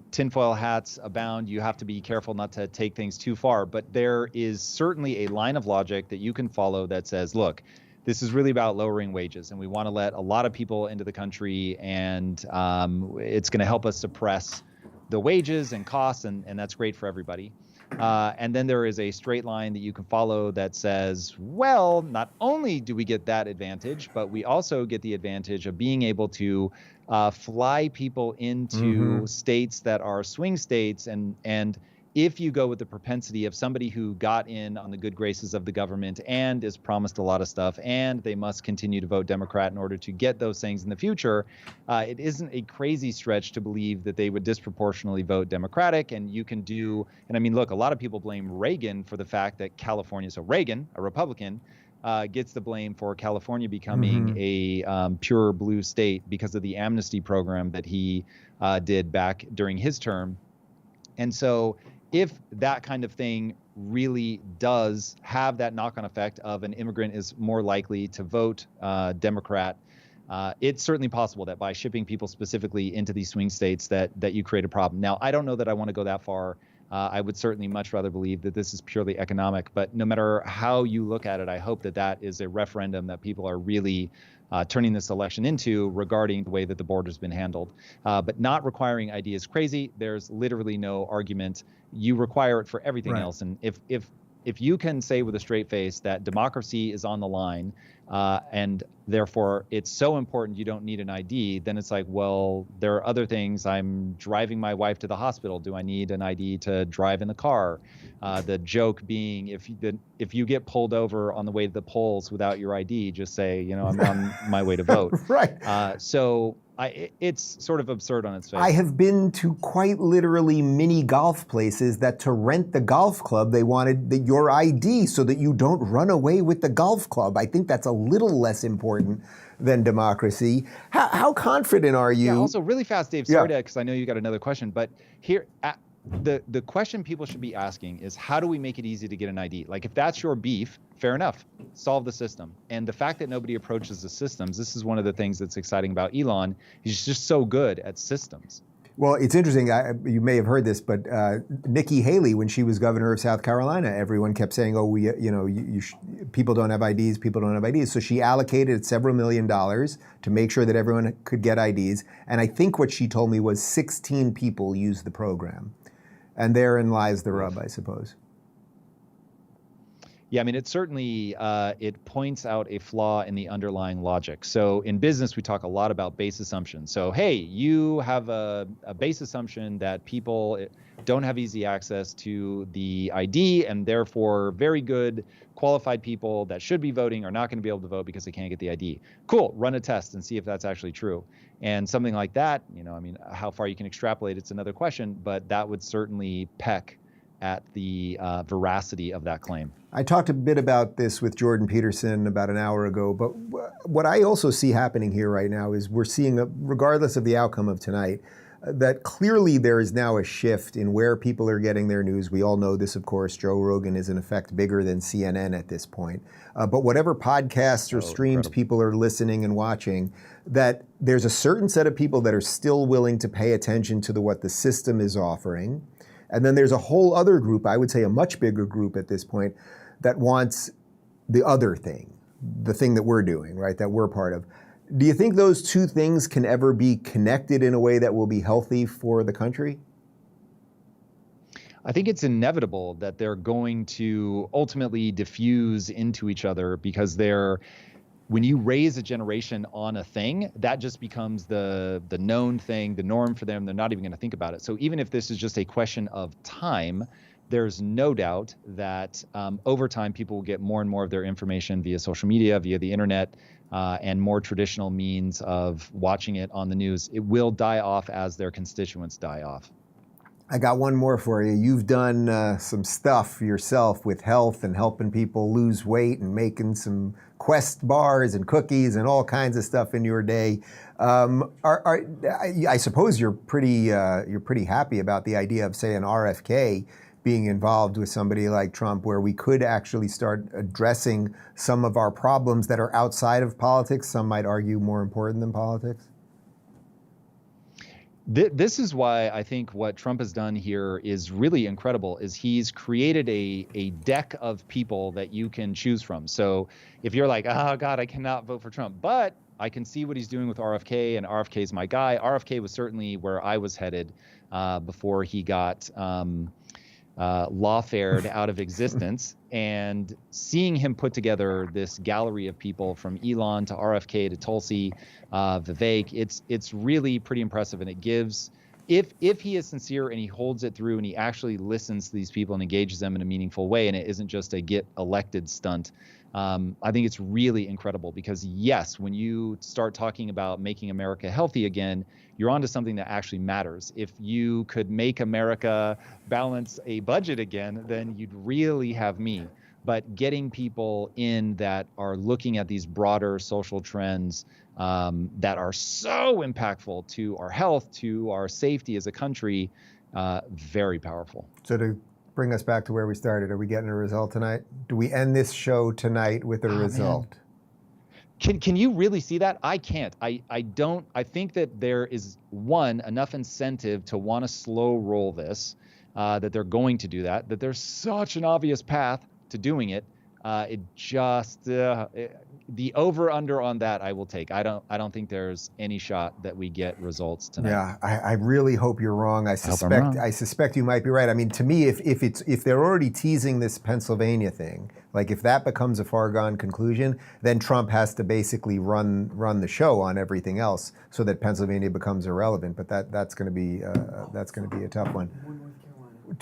tinfoil hats abound. You have to be careful not to take things too far, but there is certainly a line of logic that you can follow that says, look, this is really about lowering wages, and we want to let a lot of people into the country, and it's going to help us suppress the wages and costs, and that's great for everybody. And then there is a straight line that you can follow that says, well, not only do we get that advantage, but we also get the advantage of being able to fly people into states that are swing states. And if you go with the propensity of somebody who got in on the good graces of the government and is promised a lot of stuff, and they must continue to vote Democrat in order to get those things in the future, it isn't a crazy stretch to believe that they would disproportionately vote Democratic. And you can do, and I mean, look, a lot of people blame Reagan for the fact that California, so Reagan, a Republican, gets the blame for California becoming a pure blue state because of the amnesty program that he did back during his term. And so if that kind of thing really does have that knock-on effect of an immigrant is more likely to vote Democrat, it's certainly possible that by shipping people specifically into these swing states that you create a problem. Now, I don't know that I want to go that far. I would certainly much rather believe that this is purely economic, but no matter how you look at it, I hope that that is a referendum that people are really turning this election into regarding the way that the border's been handled. But not requiring ID is crazy. There's literally no argument. You require it for everything else. And if you can say with a straight face that democracy is on the line and therefore it's so important you don't need an ID, then it's like, well, there are other things. I'm driving my wife to the hospital. Do I need an ID to drive in the car? The joke being, if you get pulled over on the way to the polls without your ID, just say, you know, I'm on my way to vote. So it's sort of absurd on its face. I have been to quite literally mini golf places that to rent the golf club, they wanted your ID so that you don't run away with the golf club. I think that's a little less important than democracy. How confident are you? Yeah, also really fast, Dave, sorry because I know you got another question, but here, the question people should be asking is, how do we make it easy to get an ID? Like, if that's your beef, fair enough, solve the system. And the fact that nobody approaches the systems, this is one of the things that's exciting about Elon. He's just so good at systems. Well, it's interesting. You may have heard this, but Nikki Haley, when she was governor of South Carolina, everyone kept saying, "Oh, people don't have IDs. People don't have IDs." So she allocated several $1 million to make sure that everyone could get IDs. And I think what she told me was 16 people used the program, and therein lies the rub, I suppose. Yeah, I mean, it certainly it points out a flaw in the underlying logic. So in business, we talk a lot about base assumptions. So, hey, you have a base assumption that people don't have easy access to the ID, and therefore very good qualified people that should be voting are not going to be able to vote because they can't get the ID. Cool, run a test and see if that's actually true. And something like that, you know, I mean, how far you can extrapolate, it's another question, but that would certainly peck at the veracity of that claim. I talked a bit about this with Jordan Peterson about an hour ago, but what I also see happening here right now is we're seeing, regardless of the outcome of tonight, that clearly there is now a shift in where people are getting their news. We all know this, of course. Joe Rogan is in effect bigger than CNN at this point. But whatever podcasts or streams people are listening and watching, that there's a certain set of people that are still willing to pay attention to what the system is offering. And then there's a whole other group, I would say a much bigger group at this point, that wants the other thing, the thing that we're doing, right, that we're part of. Do you think those two things can ever be connected in a way that will be healthy for the country? I think it's inevitable that they're going to ultimately diffuse into each other because when you raise a generation on a thing, that just becomes the known thing, the norm for them. They're not even going to think about it. So even if this is just a question of time, there's no doubt that over time, people will get more and more of their information via social media, via the internet, and more traditional means of watching it on the news. It will die off as their constituents die off. I got one more for you. You've done some stuff yourself with health and helping people lose weight and making some Quest bars and cookies and all kinds of stuff in your day. I suppose you're pretty happy about the idea of, say, an RFK being involved with somebody like Trump, where we could actually start addressing some of our problems that are outside of politics, some might argue more important than politics? This is why I think what Trump has done here is really incredible, is he's created a deck of people that you can choose from. So if you're like, oh, God, I cannot vote for Trump, but I can see what he's doing with RFK, and RFK is my guy. RFK was certainly where I was headed before he got lawfared out of existence. And seeing him put together this gallery of people from Elon to RFK to Tulsi, Vivek, it's really pretty impressive. And it gives, if he is sincere and he holds it through and he actually listens to these people and engages them in a meaningful way, and it isn't just a get elected stunt, I think it's really incredible. Because yes, when you start talking about making America healthy again, you're onto something that actually matters. If you could make America balance a budget again, then you'd really have me. But getting people in that are looking at these broader social trends that are so impactful to our health, to our safety as a country, very powerful. So to bring us back to where we started, are we getting a result tonight? Do we end this show tonight with a result? Can you really see that? I can't. I don't. I think that there is enough incentive to want to slow roll this, that they're going to do that. That there's such an obvious path to doing it. The over under on that I will take. I don't think there's any shot that we get results tonight. Yeah, I really hope you're wrong. I suspect you might be right. I mean, to me, if they're already teasing this Pennsylvania thing, like if that becomes a far gone conclusion, then Trump has to basically run the show on everything else so that Pennsylvania becomes irrelevant. But that's going to be a tough one.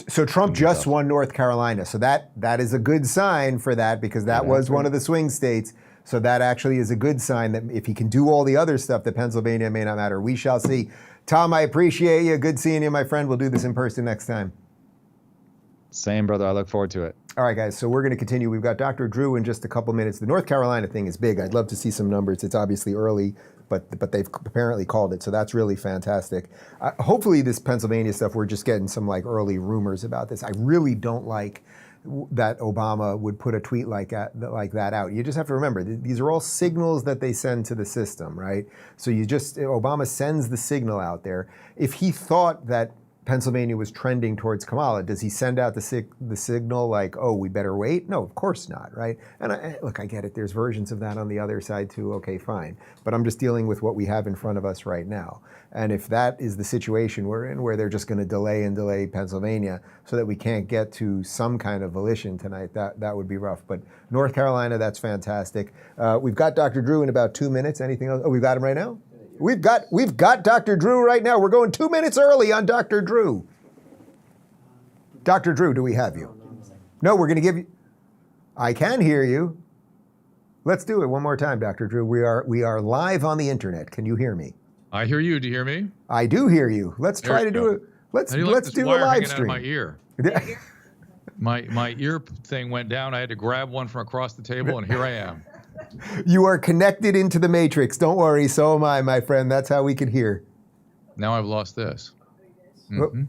So Trump just won North Carolina. So that is a good sign for that, because that was one of the swing states. So that actually is a good sign that if he can do all the other stuff, that Pennsylvania may not matter. We shall see. Tom, I appreciate you. Good seeing you, my friend. We'll do this in person next time. Same, brother. I look forward to it. All right, guys. So we're going to continue. We've got Dr. Drew in just a couple minutes. The North Carolina thing is big. I'd love to see some numbers. It's obviously early, but they've apparently called it. So that's really fantastic. Hopefully this Pennsylvania stuff, we're just getting some like early rumors about this. I really don't like that Obama would put a tweet like that out. You just have to remember, these are all signals that they send to the system, right? So Obama sends the signal out there. If he thought that Pennsylvania was trending towards Kamala, does he send out the signal like, oh, we better wait? No, of course not, right? And look, I get it. There's versions of that on the other side too. Okay, fine. But I'm just dealing with what we have in front of us right now. And if that is the situation we're in, where they're just going to delay Pennsylvania so that we can't get to some kind of volition tonight, that would be rough. But North Carolina, that's fantastic. We've got Dr. Drew in about 2 minutes. Anything else? Oh, we've got him right now? We've got Dr. Drew right now. We're going 2 minutes early on Dr. Drew. Dr. Drew, do we have you? No, we're going to give you. I can hear you. Let's do it one more time, Dr. Drew. We are live on the internet. Can you hear me? I hear you. Do you hear me? I do hear you. Let's try to do it. Let's do a live stream. Out of my ear. my ear thing went down. I had to grab one from across the table, and here I am. You are connected into the Matrix. Don't worry. So am I, my friend. That's how we can hear. Now I've lost this. Mm-hmm.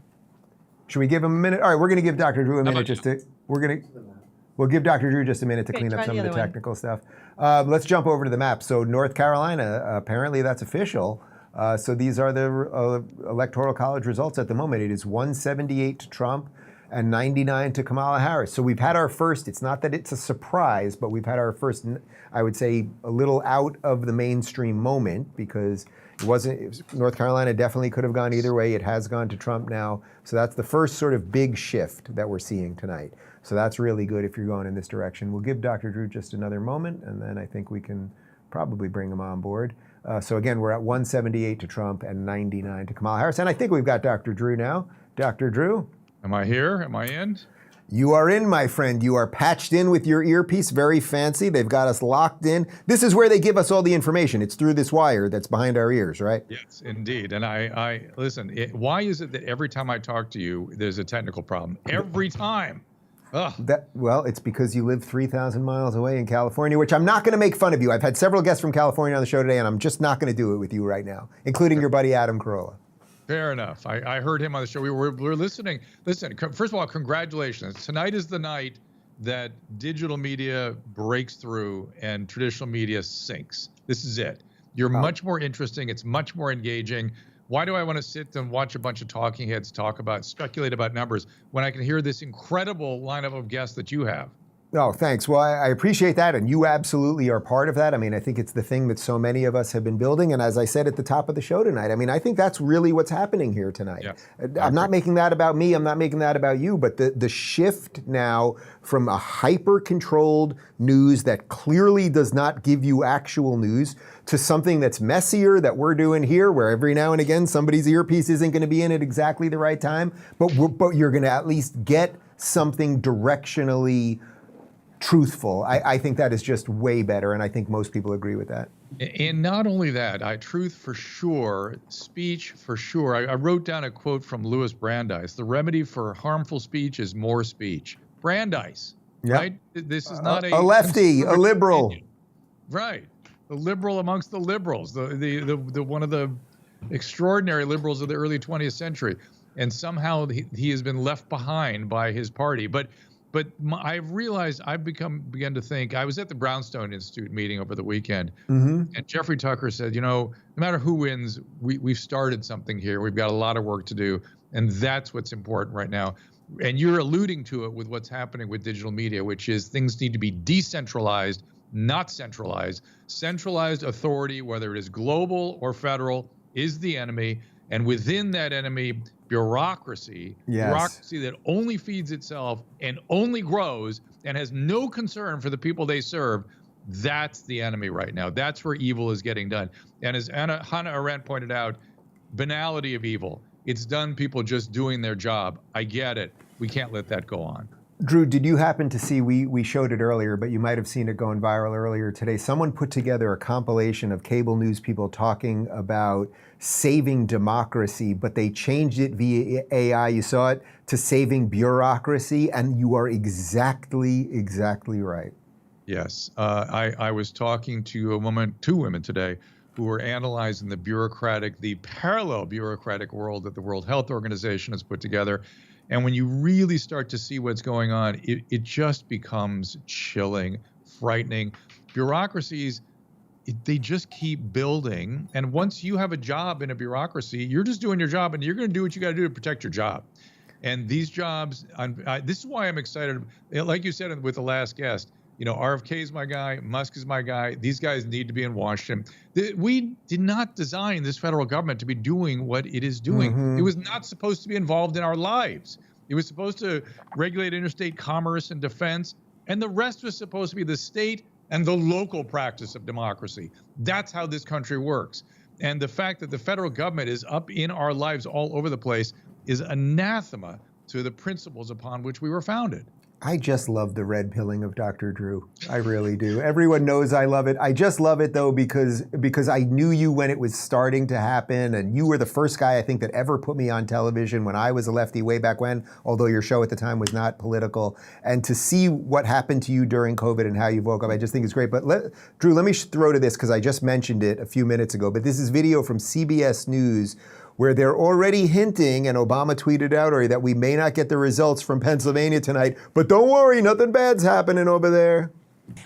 Should we give him a minute? All right, we're going to give Dr. Drew a minute. We'll give Dr. Drew just a minute to clean up some of the technical stuff. Let's jump over to the map. So North Carolina, apparently that's official. So these are the Electoral College results at the moment. It is 178 to Trump and 99 to Kamala Harris. So we've had our first, it's not that it's a surprise, but we've had our first, I would say, a little out of the mainstream moment, because North Carolina definitely could have gone either way. It has gone to Trump now. So that's the first sort of big shift that we're seeing tonight. So that's really good if you're going in this direction. We'll give Dr. Drew just another moment, and then I think we can probably bring him on board. So again, we're at 178 to Trump and 99 to Kamala Harris. And I think we've got Dr. Drew now. Dr. Drew? Am I here? Am I in? You are in, my friend. You are patched in with your earpiece. Very fancy. They've got us locked in. This is where they give us all the information. It's through this wire that's behind our ears, right? Yes, indeed. And I listen, why is it that every time I talk to you, there's a technical problem? Every time. Well, it's because you live 3,000 miles away in California, which I'm not going to make fun of you. I've had several guests from California on the show today, and I'm just not going to do it with you right now, including your buddy Adam Corolla. Fair enough. I heard him on the show. We're listening. Listen, first of all, congratulations. Tonight is the night that digital media breaks through and traditional media sinks. This is it. You're much more interesting. It's much more engaging. Why do I want to sit and watch a bunch of talking heads speculate about numbers when I can hear this incredible lineup of guests that you have? Oh, thanks. Well, I appreciate that, and you absolutely are part of that. I mean, I think it's the thing that so many of us have been building, and as I said at the top of the show tonight, I mean, I think that's really what's happening here tonight. Yes. I'm not making that about me, I'm not making that about you, but the shift now from a hyper-controlled news that clearly does not give you actual news to something that's messier that we're doing here, where every now and again somebody's earpiece isn't going to be in at exactly the right time, but you're going to at least get something directionally truthful. I think that is just way better, and I think most people agree with that. And not only that, truth for sure, speech for sure. I wrote down a quote from Louis Brandeis. The remedy for harmful speech is more speech. Brandeis, right? This is not a lefty, a liberal. Opinion. Right. The liberal amongst the liberals, the one of the extraordinary liberals of the early 20th century. and somehow he has been left behind by his party. But I've realized began to think. I was at the Brownstone Institute meeting over the weekend, and Jeffrey Tucker said, no matter who wins, we've started something here. We've got a lot of work to do, and that's what's important right now. And you're alluding to it with what's happening with digital media, which is things need to be decentralized, not centralized. Centralized authority, whether it is global or federal, is the enemy. And within that enemy, bureaucracy that only feeds itself and only grows and has no concern for the people they serve, that's the enemy right now. That's where evil is getting done. And as Hannah Arendt pointed out, banality of evil. It's done people just doing their job. I get it. We can't let that go on. Drew, did you happen to see, we showed it earlier, but you might have seen it going viral earlier today. Someone put together a compilation of cable news people talking about saving democracy, but they changed it via AI. You saw it, to saving bureaucracy, and you are exactly right. Yes. I was talking to two women today who were analyzing the parallel bureaucratic world that the World Health Organization has put together. And when you really start to see what's going on, it just becomes chilling, frightening. Bureaucracies, they just keep building. And once you have a job in a bureaucracy, you're just doing your job, and you're going to do what you got to do to protect your job. And these jobs, this is why I'm excited. Like you said with the last guest, RFK is my guy, Musk is my guy. These guys need to be in Washington. We did not design this federal government to be doing what it is doing. It was not supposed to be involved in our lives. It was supposed to regulate interstate commerce and defense, and the rest was supposed to be the state and the local practice of democracy. That's how this country works. And the fact that the federal government is up in our lives all over the place is anathema to the principles upon which we were founded. I just love the red pilling of Dr. Drew. I really do. Everyone knows I love it. I just love it, though, because I knew you when it was starting to happen, and you were the first guy, I think, that ever put me on television when I was a lefty way back when, although your show at the time was not political. And to see what happened to you during COVID and how you woke up, I just think it's great. But Drew, let me throw to this, because I just mentioned it a few minutes ago, but this is video from CBS News where they're already hinting, and Obama tweeted out already, that we may not get the results from Pennsylvania tonight, but don't worry, nothing bad's happening over there.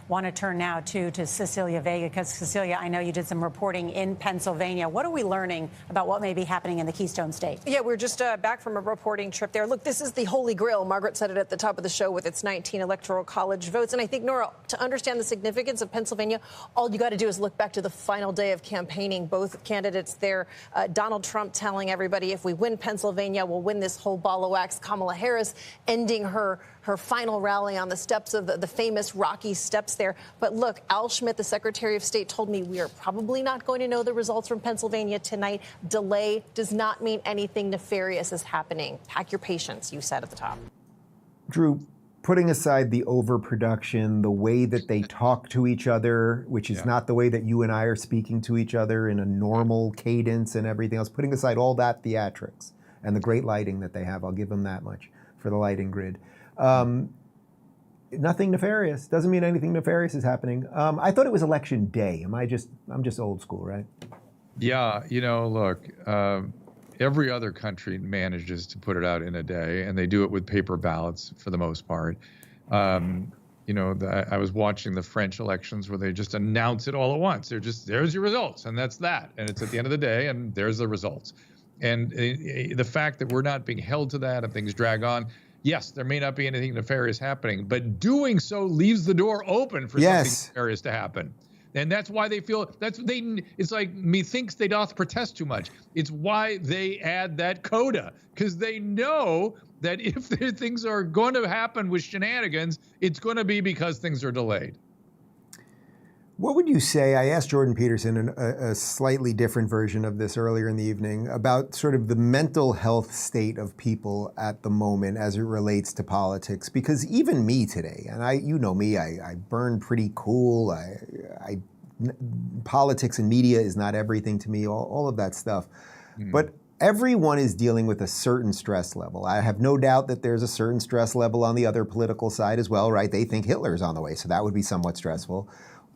Want to turn now to Cecilia Vega, because Cecilia, I know you did some reporting in Pennsylvania. What are we learning about what may be happening in the Keystone State? Yeah, we're just back from a reporting trip there. Look, this is the holy grail. Margaret said it at the top of the show with its 19 electoral college votes. And I think, Nora, to understand the significance of Pennsylvania, all you got to do is look back to the final day of campaigning. Both candidates there, Donald Trump telling everybody, if we win Pennsylvania, we'll win this whole ball of wax. Kamala Harris ending her final rally on the steps of the famous Rocky Steps there. But look, Al Schmidt, the Secretary of State, told me we are probably not going to know the results from Pennsylvania tonight. Delay does not mean anything nefarious is happening. Pack your patience, you said at the top. Drew, putting aside the overproduction, the way that they talk to each other, which is not the way that you and I are speaking to each other in a normal cadence and everything else, putting aside all that theatrics and the great lighting that they have, I'll give them that much for the lighting grid. Nothing nefarious. Doesn't mean anything nefarious is happening. I thought it was election day. I'm just old school, right? Yeah, look, every other country manages to put it out in a day, and they do it with paper ballots for the most part. I was watching the French elections where they just announce it all at once. There's your results, and that's that. And it's at the end of the day, and there's the results. And the fact that we're not being held to that and things drag on, yes, there may not be anything nefarious happening, but doing so leaves the door open for something nefarious to happen. And that's why they feel it's like methinks they doth protest too much. It's why they add that coda, because they know that if things are going to happen with shenanigans, it's going to be because things are delayed. What would you say, I asked Jordan Peterson a slightly different version of this earlier in the evening, about sort of the mental health state of people at the moment as it relates to politics, because even me today, and you know me, I burn pretty cool, politics and media is not everything to me, all of that stuff. But everyone is dealing with a certain stress level. I have no doubt that there's a certain stress level on the other political side as well, right? They think Hitler's on the way, so that would be somewhat stressful.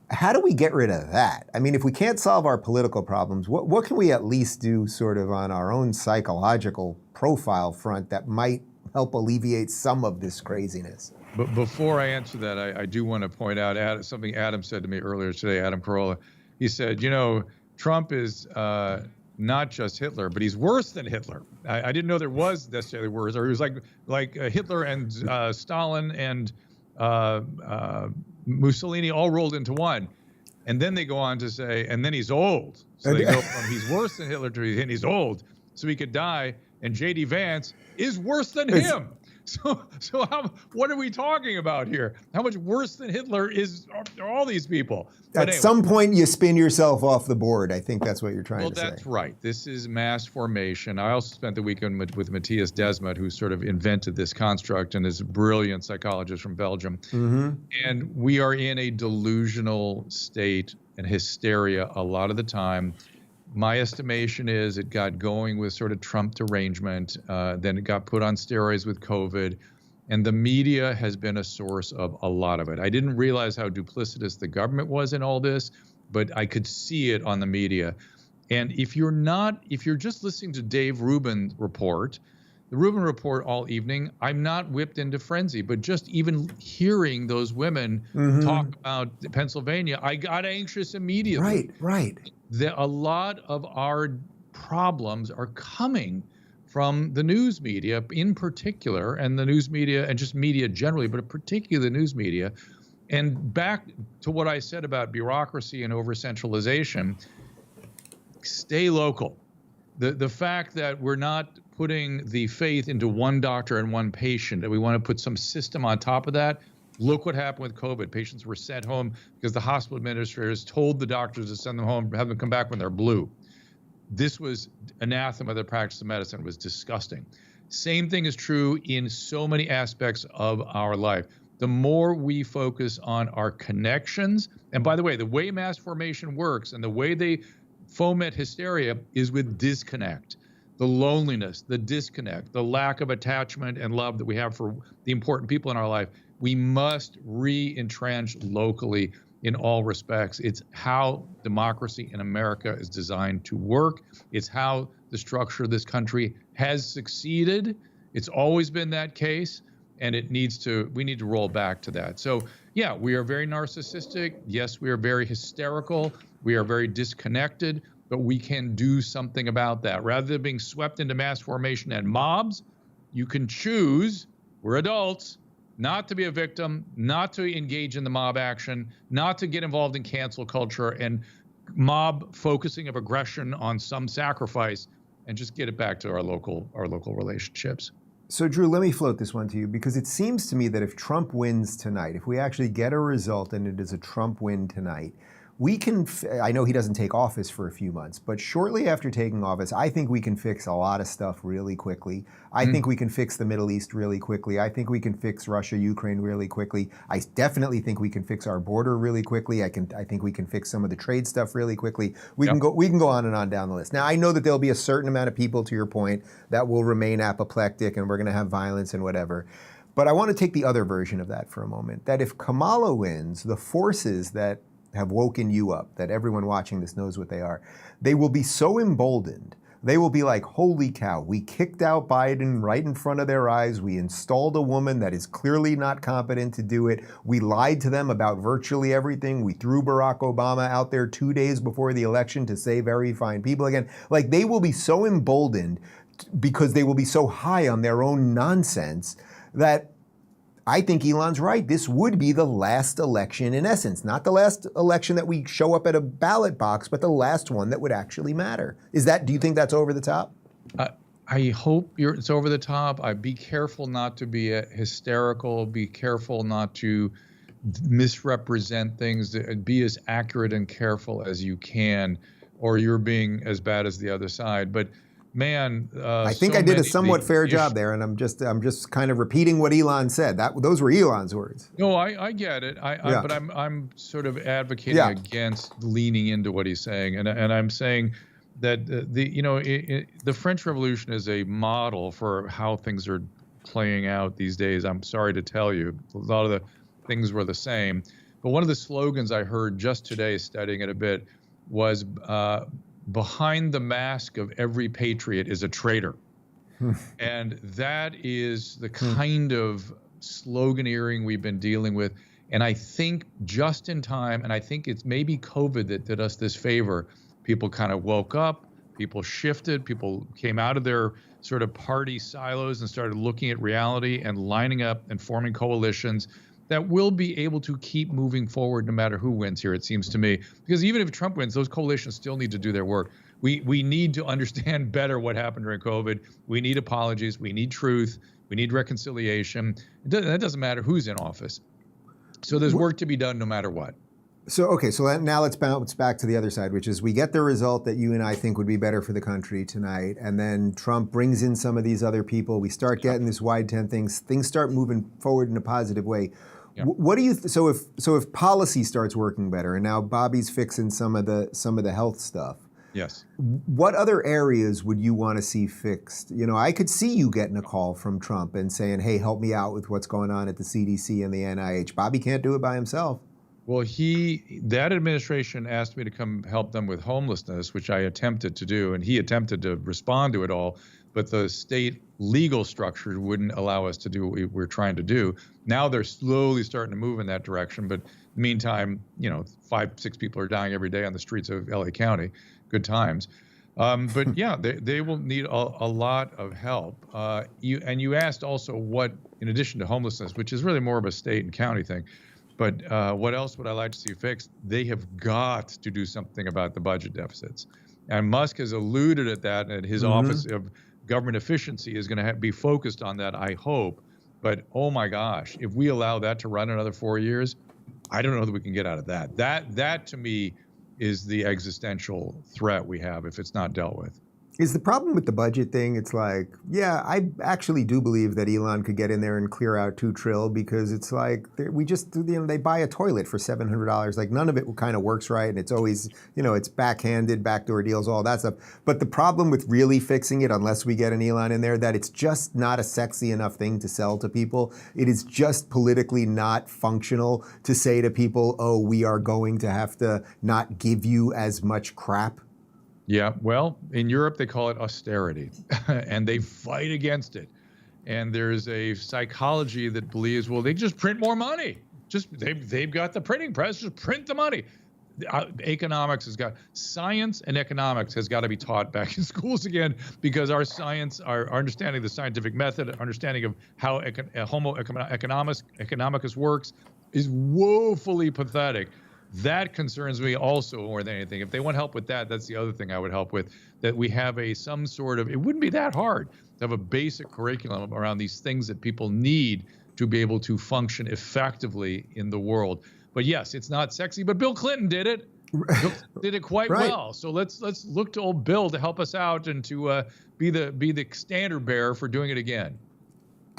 how do we get rid of that? I mean, if we can't solve our political problems, what can we at least do sort of on our own psychological profile front that might help alleviate some of this craziness? But before I answer that, I do want to point out something Adam said to me earlier today, Adam Corolla. He said, Trump is not just Hitler, but he's worse than Hitler. I didn't know there was necessarily worse, or he was like Hitler and Stalin and Mussolini all rolled into one. And then they go on to say, and then he's old. So they go from he's worse than Hitler to he's old, so he could die. And J.D. Vance is worse than him. So what are we talking about here? How much worse than Hitler are all these people? At some point, you spin yourself off the board. I think that's what you're trying to say. Well, that's right. This is mass formation. I also spent the weekend with Matthias Desmet, who sort of invented this construct and is a brilliant psychologist from Belgium. Mm-hmm. And we are in a delusional state and hysteria a lot of the time. My estimation is it got going with sort of Trump derangement, then it got put on steroids with COVID, and the media has been a source of a lot of it. I didn't realize how duplicitous the government was in all this, but I could see it on the media. And if you're just listening to Dave Rubin Report, the Rubin Report all evening, I'm not whipped into frenzy, but just even hearing those women talk about Pennsylvania, I got anxious immediately. Right. A lot of our problems are coming from the news media in particular, and the news media and just media generally, but particularly the news media. And back to what I said about bureaucracy and over-centralization, stay local. The fact that we're not putting the faith into one doctor and one patient, and we want to put some system on top of that. Look what happened with COVID. Patients were sent home because the hospital administrators told the doctors to send them home, have them come back when they're blue. This was anathema, the practice of medicine. It was disgusting. Same thing is true in so many aspects of our life. The more we focus on our connections, and by the way, the way mass formation works and the way they foment hysteria is with disconnect. The loneliness, the disconnect, the lack of attachment and love that we have for the important people in our life. We must re-entrench locally in all respects. It's how democracy in America is designed to work. It's how the structure of this country has succeeded. It's always been that case, and we need to roll back to that. So yeah, we are very narcissistic. Yes, we are very hysterical. We are very disconnected, but we can do something about that. Rather than being swept into mass formation and mobs, you can choose, we're adults, not to be a victim, not to engage in the mob action, not to get involved in cancel culture and mob focusing of aggression on some sacrifice, and just get it back to our local relationships. So, Drew, let me float this one to you, because it seems to me that if Trump wins tonight, if we actually get a result and it is a Trump win tonight, we can, I know he doesn't take office for a few months, but shortly after taking office, I think we can fix a lot of stuff really quickly. I think we can fix the Middle East really quickly. I think we can fix Russia, Ukraine really quickly. I definitely think we can fix our border really quickly. I think we can fix some of the trade stuff really quickly. We can go on and on down the list. Now, I know that there'll be a certain amount of people, to your point, that will remain apoplectic and we're going to have violence and whatever. But I want to take the other version of that for a moment, that if Kamala wins, the forces that have woken you up, that everyone watching this knows what they are, they will be so emboldened. They will be like, holy cow, we kicked out Biden right in front of their eyes. We installed a woman that is clearly not competent to do it. We lied to them about virtually everything. We threw Barack Obama out there 2 days before the election to say very fine people again. Like, they will be so emboldened because they will be so high on their own nonsense that I think Elon's right. This would be the last election in essence. Not the last election that we show up at a ballot box, but the last one that would actually matter. Do you think that's over the top? I hope it's over the top. Be careful not to be hysterical. Be careful not to misrepresent things. Be as accurate and careful as you can, or you're being as bad as the other side. But man, I think I did a somewhat fair job there, and I'm just kind of repeating what Elon said. Those were Elon's words. No, I get it. But I'm sort of advocating against leaning into what he's saying, and I'm saying that the French Revolution is a model for how things are playing out these days. I'm sorry to tell you, a lot of the things were the same. But one of the slogans I heard just today, studying it a bit, was behind the mask of every patriot is a traitor. And that is the kind of sloganeering we've been dealing with. And I think just in time, and I think it's maybe COVID that did us this favor, people kind of woke up, people shifted, people came out of their sort of party silos and started looking at reality and lining up and forming coalitions that will be able to keep moving forward no matter who wins here, it seems to me. Because even if Trump wins, those coalitions still need to do their work. We need to understand better what happened during COVID. We need apologies. We need truth. We need reconciliation. That doesn't matter who's in office. So there's work to be done no matter what. So, okay, so now let's bounce back to the other side, which is we get the result that you and I think would be better for the country tonight, and then Trump brings in some of these other people. We start getting this wide tent things start moving forward in a positive way. Yeah. What do you so if policy starts working better, and now Bobby's fixing some of the health stuff? Yes. What other areas would you want to see fixed? You know, I could see you getting a call from Trump and saying, "Hey, help me out with what's going on at the CDC and the NIH." Bobby can't do it by himself. Well, that administration asked me to come help them with homelessness, which I attempted to do, and he attempted to respond to it all, but the state legal structure wouldn't allow us to do what we're trying to do. Now they're slowly starting to move in that direction, but meantime, 5-6 people are dying every day on the streets of LA County. Good times. But yeah, they will need a lot of help. You asked also what, in addition to homelessness, which is really more of a state and county thing, but what else would I like to see fixed? They have got to do something about the budget deficits. And Musk has alluded at that, and his Office of Government Efficiency is going to be focused on that, I hope. But oh my gosh, if we allow that to run another 4 years, I don't know that we can get out of that. That to me is the existential threat we have if it's not dealt with. Is the problem with the budget thing, it's like, yeah, I actually do believe that Elon could get in there and clear out $2 trillion, because it's like, they buy a toilet for $700. Like, none of it kind of works right. And it's always, it's backhanded, backdoor deals, all that stuff. But the problem with really fixing it, unless we get an Elon in there, that it's just not a sexy enough thing to sell to people. It is just politically not functional to say to people, oh, we are going to have to not give you as much crap. Yeah, well, in Europe, they call it austerity, and they fight against it. And there's a psychology that believes, well, they just print more money. They've got the printing press, just print the money. Science and economics has got to be taught back in schools again, because our science, our understanding of the scientific method, understanding of how Homo economicus works is woefully pathetic. That concerns me also more than anything. If they want help with that, that's the other thing I would help with, that we have some sort of, it wouldn't be that hard to have a basic curriculum around these things that people need to be able to function effectively in the world. But yes, it's not sexy, but Bill Clinton did it. Bill did it quite well. So let's look to old Bill to help us out and to be the standard bearer for doing it again.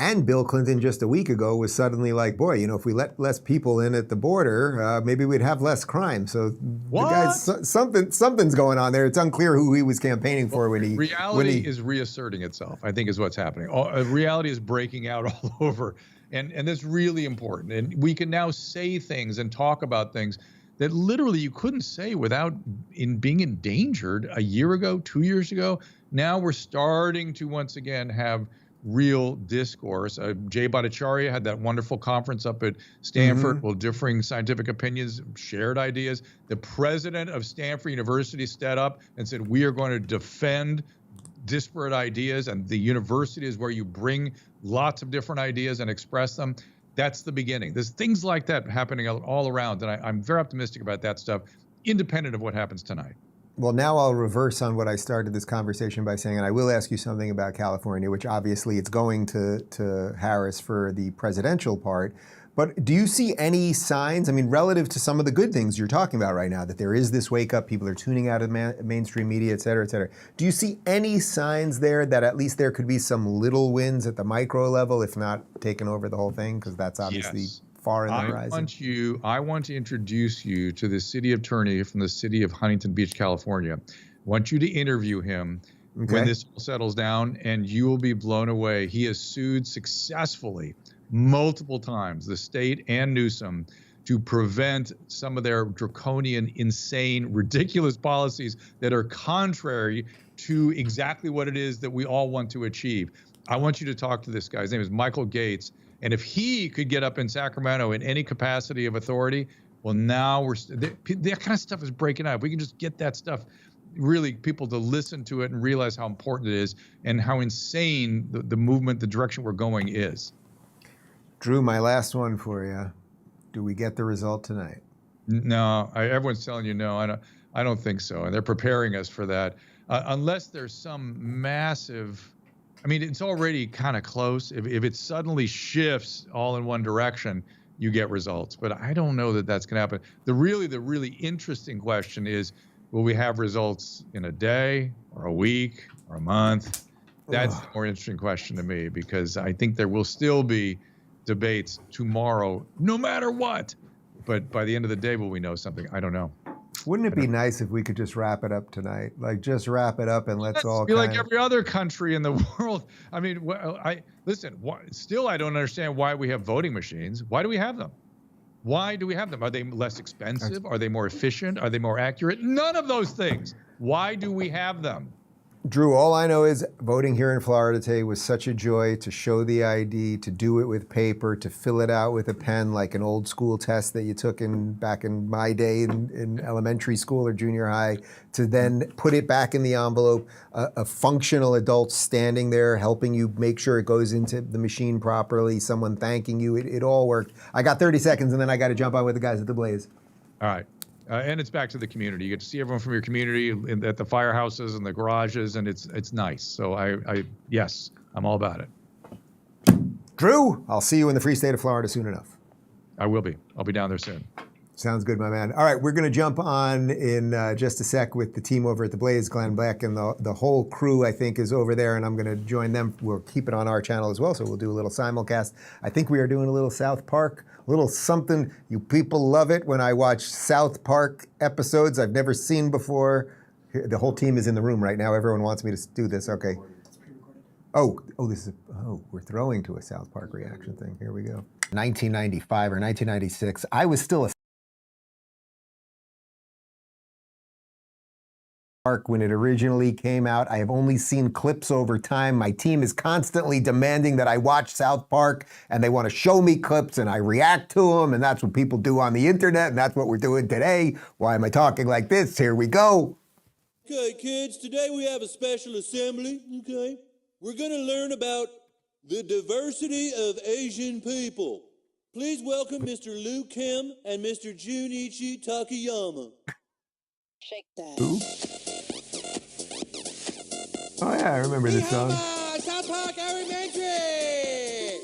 And Bill Clinton just a week ago was suddenly like, boy, if we let less people in at the border, maybe we'd have less crime. So what? The guy's, something's going on there. It's unclear who he was campaigning for when he... Reality is reasserting itself, I think, is what's happening. Reality is breaking out all over. And that's really important. And we can now say things and talk about things that literally you couldn't say without being endangered a year ago, 2 years ago. Now we're starting to once again have real discourse. Jay Bhattacharya had that wonderful conference up at Stanford, well, differing scientific opinions, shared ideas. The president of Stanford University stood up and said, we are going to defend disparate ideas, and the university is where you bring lots of different ideas and express them. That's the beginning. There's things like that happening all around, and I'm very optimistic about that stuff, independent of what happens tonight. Well, now I'll reverse on what I started this conversation by saying, and I will ask you something about California, which obviously it's going to Harris for the presidential part. But do you see any signs, relative to some of the good things you're talking about right now, that there is this wake up, people are tuning out of mainstream media, et cetera, et cetera. Do you see any signs there that at least there could be some little wins at the micro level, if not taking over the whole thing? Because that's obviously... Yes. Far in the horizon. I want to introduce you to the city attorney from the city of Huntington Beach, California. I want you to interview him when this all settles down, and you will be blown away. He has sued successfully multiple times, the state and Newsom, to prevent some of their draconian, insane, ridiculous policies that are contrary to exactly what it is that we all want to achieve. I want you to talk to this guy. His name is Michael Gates. And if he could get up in Sacramento in any capacity of authority, well, now that kind of stuff is breaking out. If we can just get that stuff, really people to listen to it and realize how important it is and how insane the movement, the direction we're going is. Drew, my last one for you. Do we get the result tonight? No, everyone's telling you no. I don't think so. And they're preparing us for that. Unless there's some massive, I mean, it's already kind of close. If it suddenly shifts all in one direction, you get results. But I don't know that that's going to happen. The really interesting question is, will we have results in a day or a week or a month? That's the more interesting question to me, because I think there will still be debates tomorrow, no matter what. But by the end of the day, will we know something? I don't know. Wouldn't it be nice if we could just wrap it up tonight? Like, just wrap it up and let's all be like every other country in the world. I mean, still I don't understand why we have voting machines. Why do we have them? Why do we have them? Are they less expensive? Are they more efficient? Are they more accurate? None of those things. Why do we have them? Drew, all I know is voting here in Florida today was such a joy to show the ID, to do it with paper, to fill it out with a pen like an old school test that you took back in my day in elementary school or junior high, to then put it back in the envelope, a functional adult standing there helping you make sure it goes into the machine properly, someone thanking you. It all worked. I got 30 seconds and then I got to jump on with the guys at the Blaze. All right. And it's back to the community. You get to see everyone from your community at the firehouses and the garages, and it's nice. So yes, I'm all about it. Drew, I'll see you in the free state of Florida soon enough. I will be. I'll be down there soon. Sounds good, my man. All right, we're going to jump on in just a sec with the team over at the Blaze. Glenn Beck and the whole crew, I think, is over there, and I'm going to join them. We'll keep it on our channel as well, so we'll do a little simulcast. I think we are doing a little South Park, a little something. You people love it when I watch South Park episodes I've never seen before. The whole team is in the room right now. Everyone wants me to do this. Okay. Oh, we're throwing to a South Park reaction thing. Here we go. 1995 or 1996. I was still a when it originally came out. I have only seen clips over time. My team is constantly demanding that I watch South Park, and they want to show me clips, and I react to them, and that's what people do on the internet, and that's what we're doing today. Why am I talking like this? Here we go. Okay, kids, today we have a special assembly, okay? We're going to learn about the diversity of Asian people. Please welcome Mr. Liu Kim and Mr. Junichi Takayama. Shake that. Ooh. Oh yeah, I remember this song. South Park Elementary!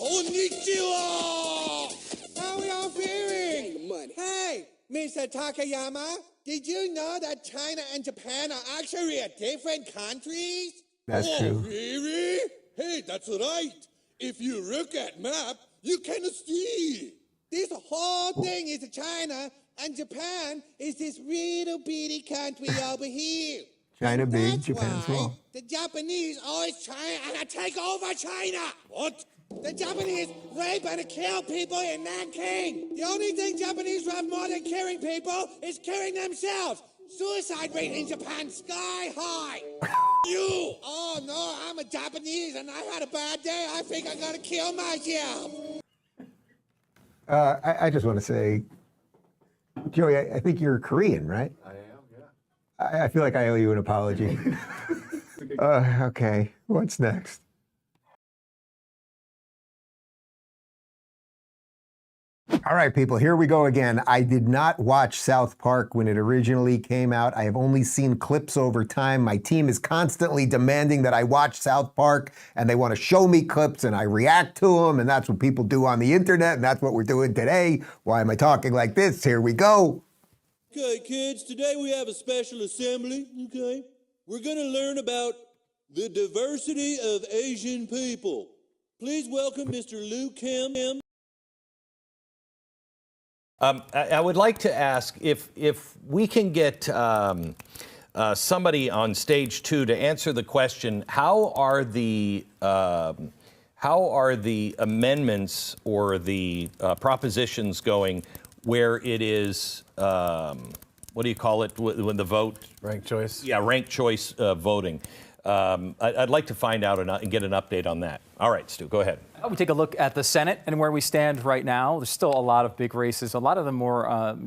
Konnichiwa! How are y'all feeling? Hey, Mr. Takayama, did you know that China and Japan are actually different countries? That's true. Really? Hey, that's right. If you look at map, you can see. This whole thing is China, and Japan is this little bitty country over here. China big, Japan small. The Japanese always try and take over China. What? The Japanese rape and kill people in Nanking. The only thing Japanese love more than killing people is killing themselves. Suicide rate in Japan sky high. You! Oh no, I'm a Japanese and I had a bad day. I think I'm gonna kill myself. I just want to say, Joey, I think you're Korean, right? I am, yeah. I feel like I owe you an apology. Okay, what's next? All right, people, here we go again. I did not watch South Park when it originally came out. I have only seen clips over time. My team is constantly demanding that I watch South Park, and they want to show me clips, and I react to them, and that's what people do on the internet, and that's what we're doing today. Why am I talking like this? Here we go. Okay, kids, today we have a special assembly, okay? We're going to learn about the diversity of Asian people. Please welcome Mr. Liu Kim. I would like to ask if we can get somebody on stage 2 to answer the question: how are the amendments or the propositions going where it is, what do you call it when the vote? Ranked choice? Yeah, ranked choice voting. I'd like to find out and get an update on that. All right, Stu, go ahead. We take a look at the Senate and where we stand right now. There's still a lot of big races, a lot of them more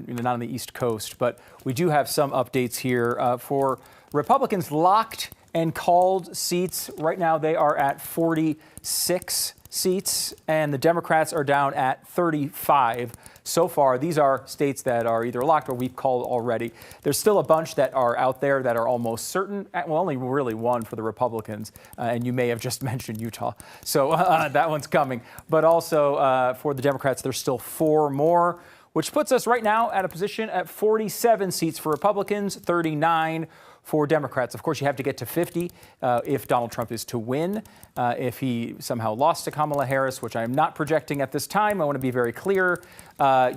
not on the East Coast, but we do have some updates here for Republicans locked and called seats. Right now they are at 46 seats, and the Democrats are down at 35 so far. These are states that are either locked or we've called already. There's still a bunch that are out there that are almost certain. Well, only really one for the Republicans, and you may have just mentioned Utah. So that one's coming. But also for the Democrats, there's still 4 more, which puts us right now at a position at 47 seats for Republicans, 39 for Democrats. Of course, you have to get to 50 if Donald Trump is to win. If he somehow lost to Kamala Harris, which I am not projecting at this time, I want to be very clear,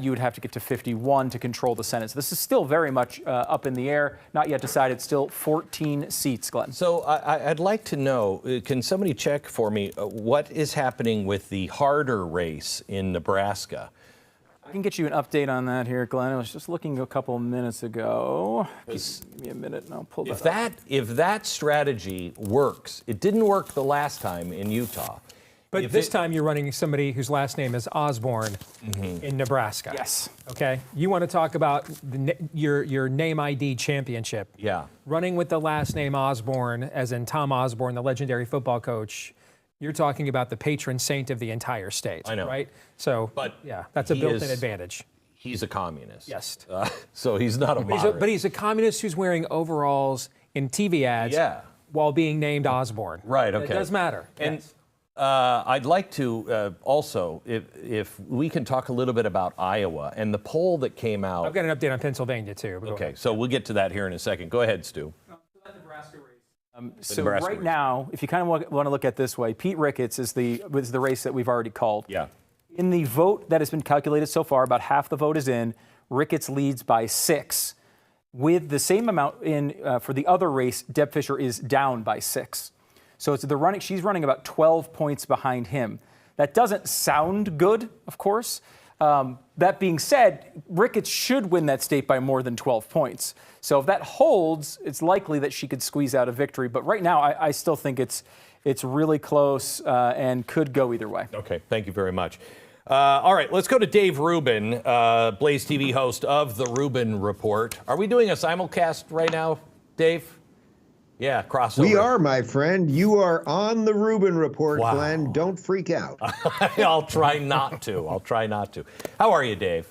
you would have to get to 51 to control the Senate. So this is still very much up in the air, not yet decided, still 14 seats, Glenn. So I'd like to know, can somebody check for me what is happening with the harder race in Nebraska? I can get you an update on that here, Glenn. I was just looking a couple minutes ago. Just give me a minute and I'll pull that up. If that strategy works, it didn't work the last time in Utah. But this time you're running somebody whose last name is Osborne in Nebraska. Yes. Okay. You want to talk about your name ID championship. Yeah. Running with the last name Osborne, as in Tom Osborne, the legendary football coach. You're talking about the patron saint of the entire state. I know. Right? So, but yeah, that's a built-in advantage. He's a communist. Yes. So he's not a moderate. But he's a communist who's wearing overalls in TV ads while being named Osborne. Right, okay. It does matter. And yes. I'd like to also, if we can talk a little bit about Iowa and the poll that came out. I've got an update on Pennsylvania, too. Okay, so we'll get to that here in a second. Go ahead, Stu. So right now, if you kind of want to look at it this way, Pete Ricketts is the race that we've already called. Yeah. In the vote that has been calculated so far, about half the vote is in. Ricketts leads by 6. With the same amount in for the other race, Deb Fischer is down by 6. So it's she's running about 12 points behind him. That doesn't sound good, of course. That being said, Ricketts should win that state by more than 12 points. So if that holds, it's likely that she could squeeze out a victory. But right now, I still think it's really close and could go either way. Okay, thank you very much. All right, let's go to Dave Rubin, Blaze TV host of the Rubin Report. Are we doing a simulcast right now, Dave? Yeah, crossover. We are, my friend. You are on the Rubin Report, Glenn. Don't freak out. I'll try not to. How are you, Dave?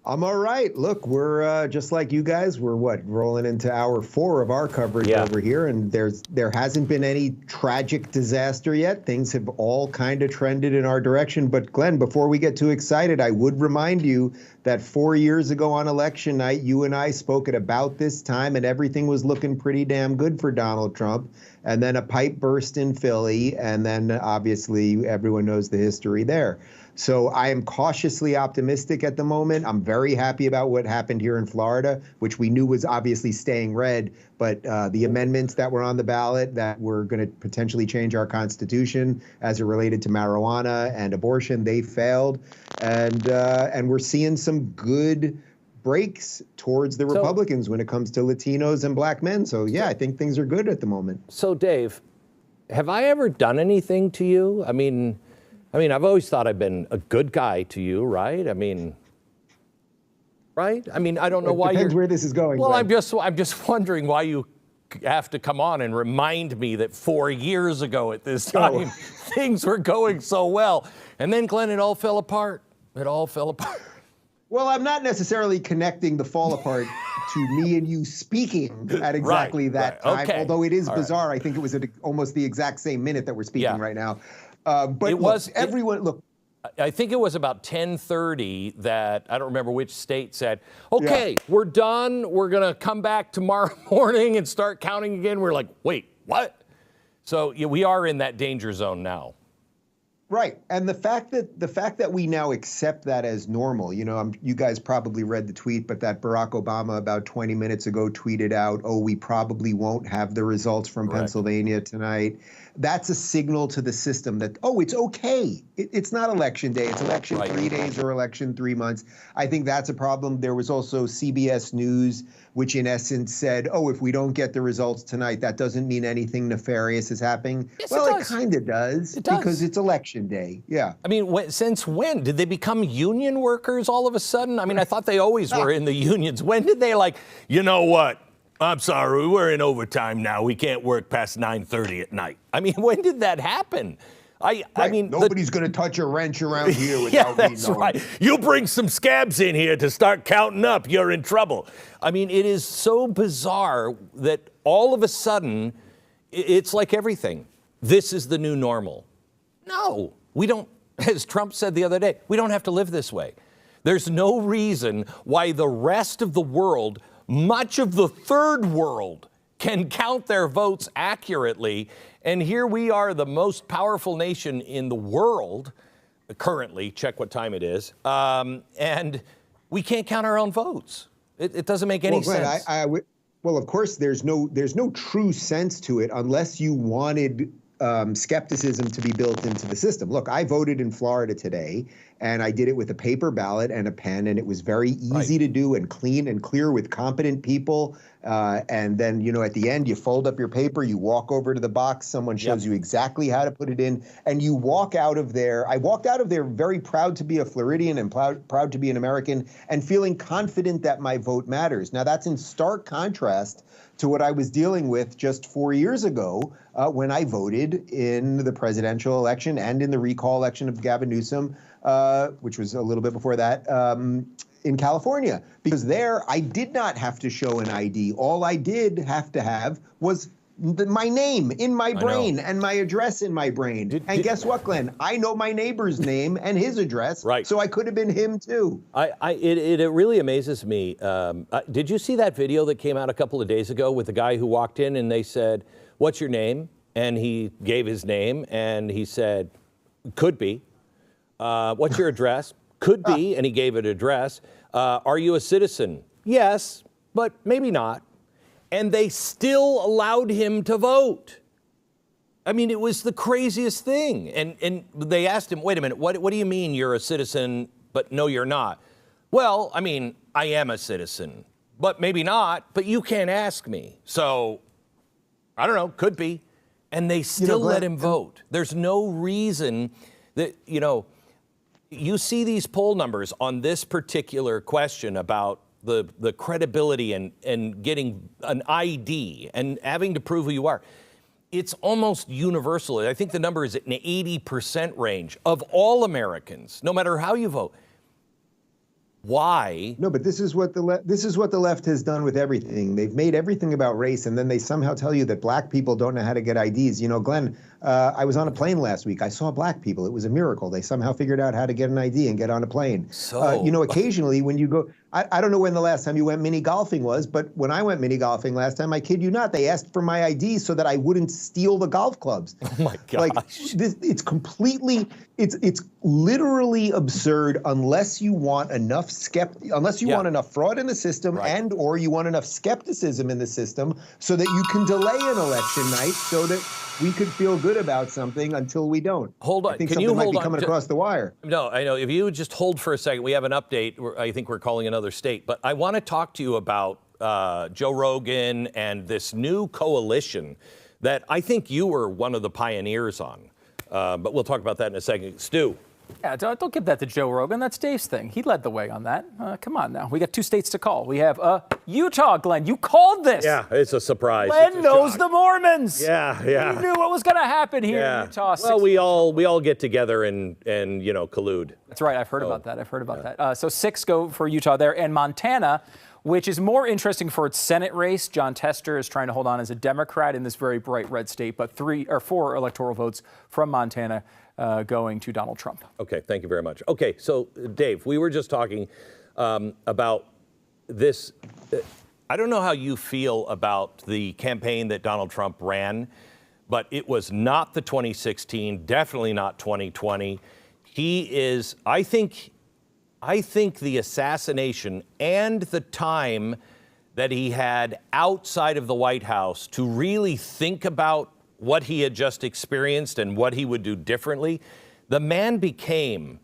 I'm all right. Look, we're just like you guys. We're rolling into hour 4 of our coverage over here, and there hasn't been any tragic disaster yet. Things have all kind of trended in our direction. But Glenn, before we get too excited, I would remind you that 4 years ago on election night, you and I spoke at about this time, and everything was looking pretty damn good for Donald Trump. And then a pipe burst in Philly, and then obviously everyone knows the history there. So I am cautiously optimistic at the moment. I'm very happy about what happened here in Florida, which we knew was obviously staying red. But the amendments that were on the ballot that were going to potentially change our Constitution as it related to marijuana and abortion, they failed. And we're seeing some good breaks towards the Republicans when it comes to Latinos and black men. So, yeah, I think things are good at the moment. So, Dave, have I ever done anything to you? I mean, I've always thought I've been a good guy to you, right? I mean, right? I mean, I don't know why. Depends where this is going. Well, Glenn. I'm just wondering why you have to come on and remind me that 4 years ago at this time things were going so well, and then Glenn, it all fell apart. Well, I'm not necessarily connecting the fall apart to me and you speaking at exactly that time. Okay. Although it is bizarre. I think it was at almost the exact same minute that we're speaking right now. But I think it was about 10:30 that, I don't remember which state said, okay, we're done. We're going to come back tomorrow morning and start counting again. We're like, wait, what? So we are in that danger zone now. Right, and the fact that we now accept that as normal, you guys probably read the tweet, but that Barack Obama about 20 minutes ago tweeted out, "Oh, we probably won't have the results from Pennsylvania tonight." That's a signal to the system that, oh, it's okay. It's not election day. It's election 3 days or election 3 months. I think that's a problem. There was also CBS News, which in essence said, oh, if we don't get the results tonight, that doesn't mean anything nefarious is happening. Yes, well, it it kind of does. It does. Because it's election day. Yeah. I mean, since when? Did they become union workers all of a sudden? I mean, I thought they always were in the unions. When did they you know what? I'm sorry, we're in overtime now. We can't work past 9:30 at night. I mean, when did that happen? I mean, nobody's going to touch a wrench around here without me knowing. That's right. You bring some scabs in here to start counting up, you're in trouble. I mean, it is so bizarre that all of a sudden, it's like everything. This is the new normal. No, we don't, as Trump said the other day, we don't have to live this way. There's no reason why the rest of the world, much of the third world, can count their votes accurately. And here we are, the most powerful nation in the world, currently, check what time it is, and we can't count our own votes. It doesn't make any sense. Well, of course, there's no true sense to it unless you wanted skepticism to be built into the system. Look, I voted in Florida today, and I did it with a paper ballot and a pen, and it was very easy to do and clean and clear with competent people. And then, at the end, you fold up your paper, you walk over to the box, someone shows you exactly how to put it in, and you walk out of there. I walked out of there very proud to be a Floridian and proud to be an American and feeling confident that my vote matters. Now, that's in stark contrast to what I was dealing with just 4 years ago when I voted in the presidential election and in the recall election of Gavin Newsom, which was a little bit before that, in California. Because there, I did not have to show an ID. All I did have to have was my name in my brain and my address in my brain. And guess what, Glenn? I know my neighbor's name and his address, so I could have been him too. It really amazes me. Did you see that video that came out a couple of days ago with the guy who walked in and they said, "What's your name?" And he gave his name and he said, "Could be." "What's your address?" "Could be," and he gave an address. "Are you a citizen?" "Yes, but maybe not." And they still allowed him to vote. I mean, it was the craziest thing. And they asked him, wait a minute, what do you mean you're a citizen, but no, you're not? "Well, I mean, I am a citizen, but maybe not, but you can't ask me. So, I don't know, could be." And they still let him vote. There's no reason that, you see these poll numbers on this particular question about the credibility and getting an ID and having to prove who you are. It's almost universal. I think the number is in the 80% range of all Americans, no matter how you vote. Why? No, but this is what the left has done with everything. They've made everything about race, and then they somehow tell you that black people don't know how to get IDs. Glenn, I was on a plane last week. I saw black people. It was a miracle. They somehow figured out how to get an ID and get on a plane. So, occasionally when you go, I don't know when the last time you went mini golfing was, but when I went mini golfing last time, I kid you not, they asked for my ID so that I wouldn't steal the golf clubs. Oh my gosh. It's literally absurd unless you want enough want enough fraud in the system and or you want enough skepticism in the system so that you can delay an election night so that we could feel good about something until we don't. Hold on. I think Can something you might hold be on coming across the wire. No, I know. If you would just hold for a second, we have an update. I think we're calling another state. But I want to talk to you about Joe Rogan and this new coalition that I think you were one of the pioneers on. But we'll talk about that in a second. Stu. Yeah, don't give that to Joe Rogan. That's Dave's thing. He led the way on that. Come on now. We got 2 states to call. We have Utah, Glenn. You called this. Yeah, it's a surprise. Glenn knows the Mormons. Yeah. You knew what was going to happen here in Utah. Well, we all get together and collude. That's right. I've heard about that. So 6 go for Utah there. And Montana, which is more interesting for its Senate race. John Tester is trying to hold on as a Democrat in this very bright red state, but 3 or 4 electoral votes from Montana going to Donald Trump. Okay, thank you very much. Okay, so Dave, we were just talking about this. I don't know how you feel about the campaign that Donald Trump ran, but it was not the 2016, definitely not 2020. He is, I think the assassination and the time that he had outside of the White House to really think about what he had just experienced and what he would do differently, the man became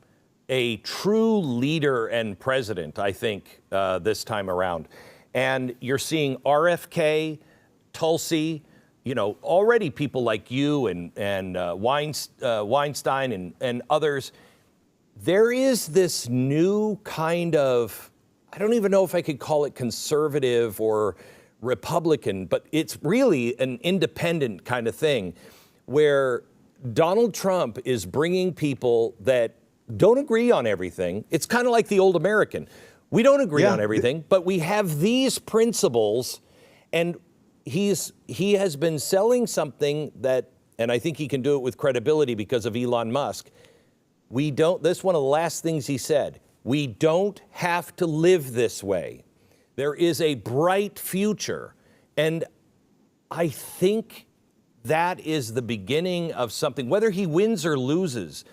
a true leader and president, I think, this time around. And you're seeing RFK, Tulsi, already people like you and Weinstein and others. There is this new kind of, I don't even know if I could call it conservative or Republican, but it's really an independent kind of thing where Donald Trump is bringing people that don't agree on everything. It's kind of like the old American. We don't agree on everything, but we have these principles, and he has been selling something that, and I think he can do it with credibility because of Elon Musk. This is one of the last things he said. We don't have to live this way. There is a bright future. And I think that is the beginning of something, whether he wins or loses.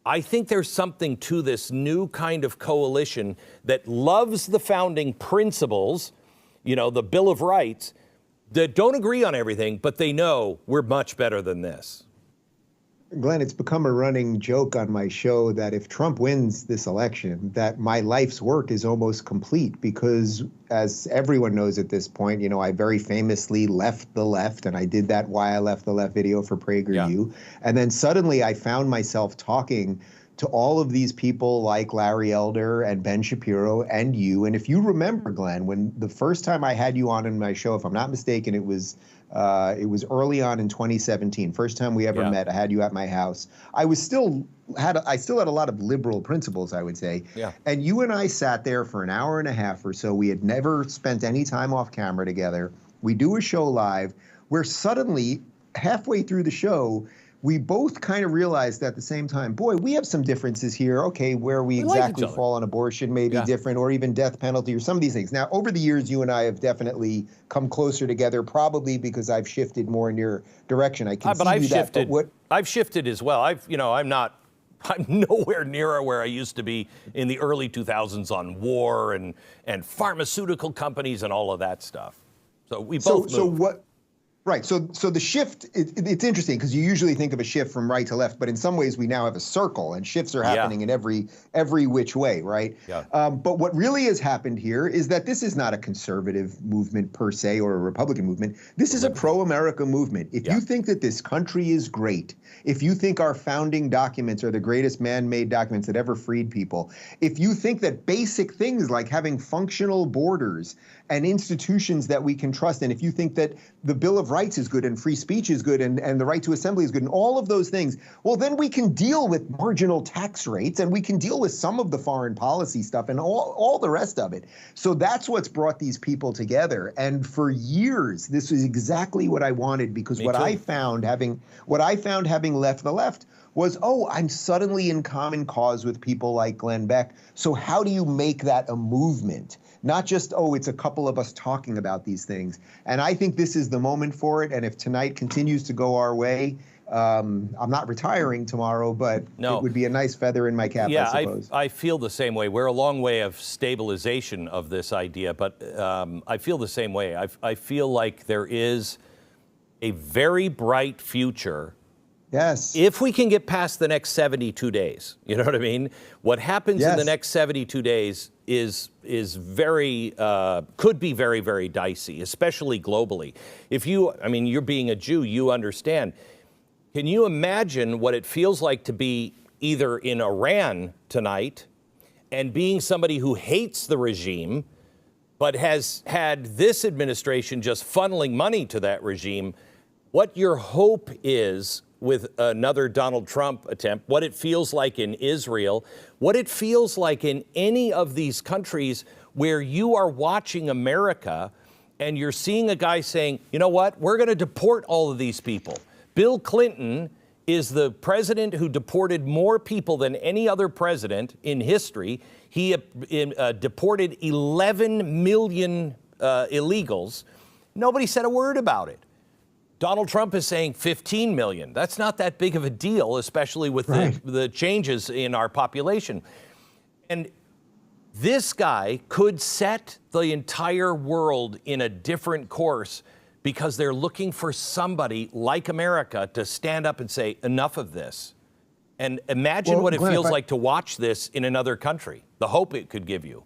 I think there's something to this new kind of coalition that loves the founding principles, the Bill of Rights, that don't agree on everything, but they know we're much better than this. Glenn, it's become a running joke on my show that if Trump wins this election, that my life's work is almost complete because, as everyone knows at this point, I very famously left the left, and I did that Why I Left the Left video for PragerU. Yeah. And then suddenly I found myself talking to all of these people like Larry Elder and Ben Shapiro and you. And if you remember, Glenn, when the first time I had you on in my show, if I'm not mistaken, it was early on in 2017. First time we ever met. I had you at my house. I still had a lot of liberal principles, I would say. Yeah. And you and I sat there for an hour and a half or so. We had never spent any time off camera together. We do a show live where suddenly, halfway through the show, we both kind of realized at the same time, boy, we have some differences here. Okay, where we exactly fall on abortion may be different, or even death penalty, or some of these things. Now, over the years, you and I have definitely come closer together, probably because I've shifted more in your direction. I can see that. But I've shifted as well. I'm nowhere near where I used to be in the early 2000s on war and pharmaceutical companies and all of that stuff. So we both moved. Right. So the shift, it's interesting because you usually think of a shift from right to left, but in some ways we now have a circle and shifts are happening in every which way, right? Yeah. But what really has happened here is that this is not a conservative movement per se or a Republican movement. This is a pro-America movement. If you think that this country is great, if you think our founding documents are the greatest man-made documents that ever freed people, if you think that basic things like having functional borders and institutions that we can trust, and if you think that the Bill of Rights is good and free speech is good and the right to assembly is good and all of those things, well, then we can deal with marginal tax rates and we can deal with some of the foreign policy stuff and all the rest of it. So that's what's brought these people together. And for years, this is exactly what I wanted because what I found having left the left was, I'm suddenly in common cause with people like Glenn Beck. So how do you make that a movement? Not just, it's a couple of us talking about these things. And I think this is the moment for it. And if tonight continues to go our way, I'm not retiring tomorrow, but it would be a nice feather in my cap, I suppose. I feel the same way. We're a long way of stabilization of this idea, but I feel the same way. I feel like there is a very bright future. Yes. If we can get past the next 72 days, you know what I mean? What happens in the next 72 days is very, could be very, very dicey, especially globally. You're being a Jew, you understand. Can you imagine what it feels like to be either in Iran tonight and being somebody who hates the regime, but has had this administration just funneling money to that regime? What your hope is with another Donald Trump attempt, what it feels like in Israel, what it feels like in any of these countries where you are watching America and you're seeing a guy saying, you know what, we're going to deport all of these people. Bill Clinton is the president who deported more people than any other president in history. He deported 11 million illegals. Nobody said a word about it. Donald Trump is saying 15 million. That's not that big of a deal, especially with the changes in our population. And this guy could set the entire world in a different course because they're looking for somebody like America to stand up and say, enough of this. And imagine what it feels like to watch this in another country, the hope it could give you.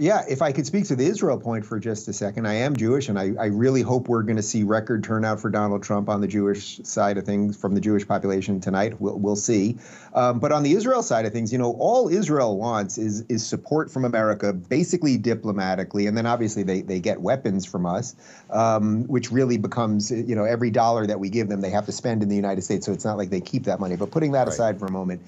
Yeah, if I could speak to the Israel point for just a second, I am Jewish, and I really hope we're going to see record turnout for Donald Trump on the Jewish side of things from the Jewish population tonight. We'll see. But on the Israel side of things, all Israel wants is support from America, basically diplomatically, and then obviously they get weapons from us, which really becomes, every dollar that we give them, they have to spend in the United States, so it's not like they keep that money. But putting that aside for a moment,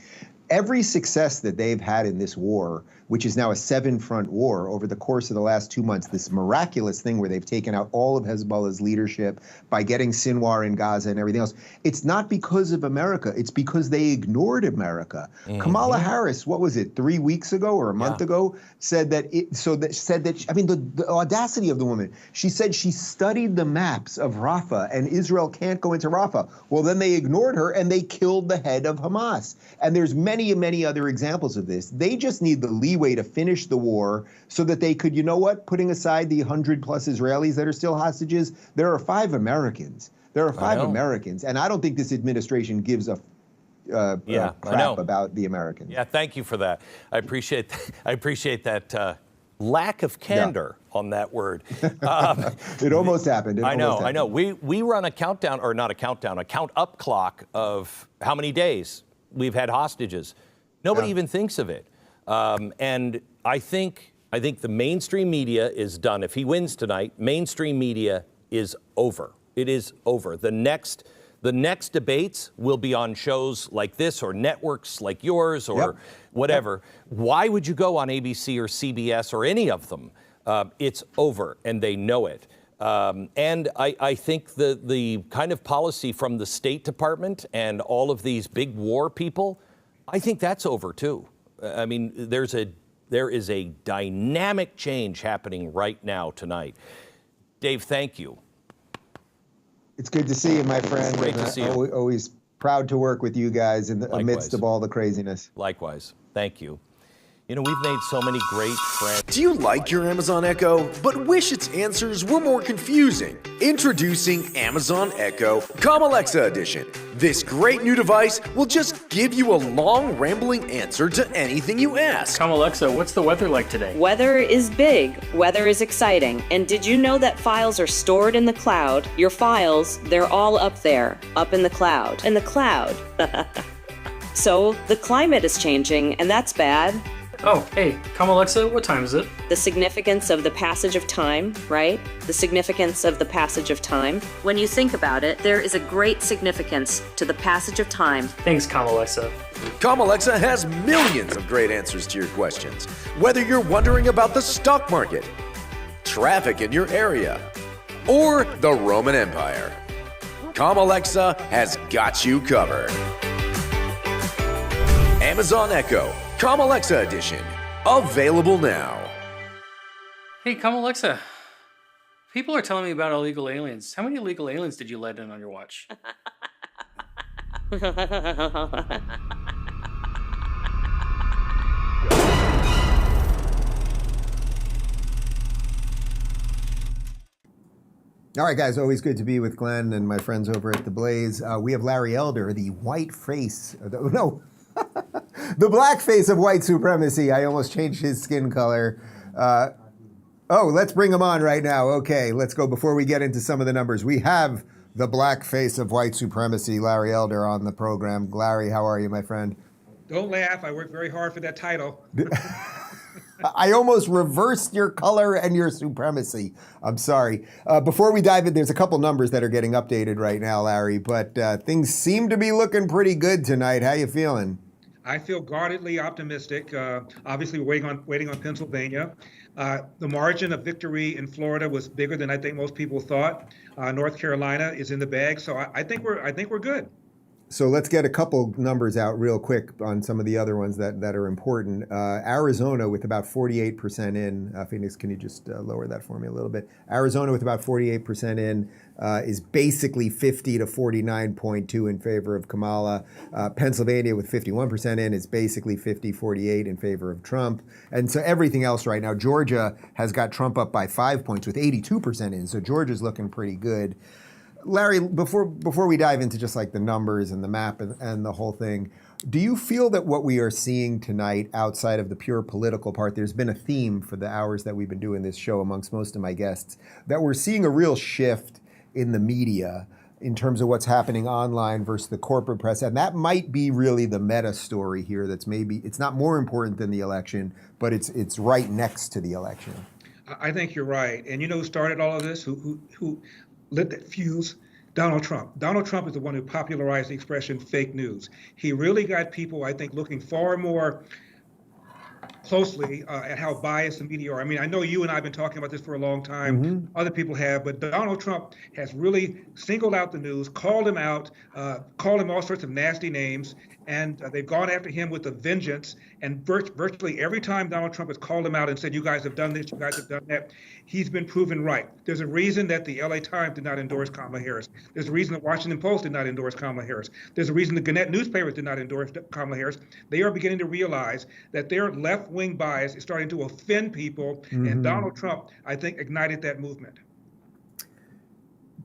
every success that they've had in this war, which is now a 7-front war over the course of the last 2 months, this miraculous thing where they've taken out all of Hezbollah's leadership by getting Sinwar in Gaza and everything else, it's not because of America. It's because they ignored America. Kamala Harris, what was it, 3 weeks ago or a month ago, said that, the audacity of the woman, she said she studied the maps of Rafah and Israel can't go into Rafah. Well, then they ignored her and they killed the head of Hamas. And there's many, many other examples of this. They just need the leeway to finish the war so that they could, putting aside the 100+ Israelis that are still hostages, there are 5 Americans. There are 5 Americans. And I don't think this administration gives a crap about the Americans. Yeah, thank you for that. I appreciate that lack of candor on that word. It almost happened. I know. We run a countdown, or not a countdown, a count up clock of how many days we've had hostages. Nobody even thinks of it. And I think the mainstream media is done. If he wins tonight, mainstream media is over. It is over. The next debates will be on shows like this or networks like yours or whatever. Why would you go on ABC or CBS or any of them? It's over, and they know it. And I think the kind of policy from the State Department and all of these big war people, I think that's over too. I mean, there is a dynamic change happening right now tonight. Dave, thank you. It's good to see you, my friend. Great to see you. Always proud to work with you guys in the midst of all the craziness. Likewise. Thank you. We've made so many great friends. Do you like your Amazon Echo, but wish its answers were more confusing? Introducing Amazon Echo Alexa Edition. This great new device will just give you a long, rambling answer to anything you ask. Alexa, what's the weather like today? Weather is big. Weather is exciting. And did you know that files are stored in the cloud? Your files, they're all up there, up in the cloud. In the cloud. So the climate is changing, and that's bad. Oh, hey, Alexa, what time is it? The significance of the passage of time, right? The significance of the passage of time. When you think about it, there is a great significance to the passage of time. Thanks, Alexa. Alexa has millions of great answers to your questions. Whether you're wondering about the stock market, traffic in your area, or the Roman Empire, Alexa has got you covered. Amazon Echo Alexa Edition, available now. Hey, Alexa. People are telling me about illegal aliens. How many illegal aliens did you let in on your watch? All right, guys, always good to be with Glenn and my friends over at The Blaze. We have Larry Elder, the white face, the black face of white supremacy. I almost changed his skin color. Let's bring him on right now. Okay, let's go. Before we get into some of the numbers, we have the black face of white supremacy, Larry Elder, on the program. Larry, how are you, my friend? Don't laugh. I worked very hard for that title. I almost reversed your color and your supremacy. I'm sorry. Before we dive in, there's a couple numbers that are getting updated right now, Larry, but things seem to be looking pretty good tonight. How you feeling? I feel guardedly optimistic. Obviously, we're waiting on Pennsylvania. The margin of victory in Florida was bigger than I think most people thought. North Carolina is in the bag, so I think we're good. So let's get a couple numbers out real quick on some of the other ones that are important. Arizona with about 48% in. Phoenix, can you just lower that for me a little bit? Arizona with about 48% in. is basically 50 to 49.2 in favor of Kamala. Pennsylvania with 51% in is basically 50-48 in favor of Trump. And so everything else right now, Georgia has got Trump up by 5 points with 82% in. So Georgia's looking pretty good. Larry, before we dive into just like the numbers and the map and the whole thing, do you feel that what we are seeing tonight outside of the pure political part, there's been a theme for the hours that we've been doing this show amongst most of my guests, that we're seeing a real shift in the media in terms of what's happening online versus the corporate press. And that might be really the meta story here that's maybe, it's not more important than the election, but it's right next to the election. I think you're right. And you know who started all of this? Who lit that fuse? Donald Trump. Donald Trump is the one who popularized the expression fake news. He really got people, I think, looking far more closely at how biased the media are. I mean, I know you and I have been talking about this for a long time. Other people have, but Donald Trump has really singled out the news, called him out, called him all sorts of nasty names, and they've gone after him with a vengeance. And virtually every time Donald Trump has called him out and said, you guys have done this, you guys have done that, he's been proven right. There's a reason that the LA Times did not endorse Kamala Harris. There's a reason the Washington Post did not endorse Kamala Harris. There's a reason the Gannett newspapers did not endorse Kamala Harris. They are beginning to realize that their left-wing bias is starting to offend people, and Donald Trump, I think, ignited that movement.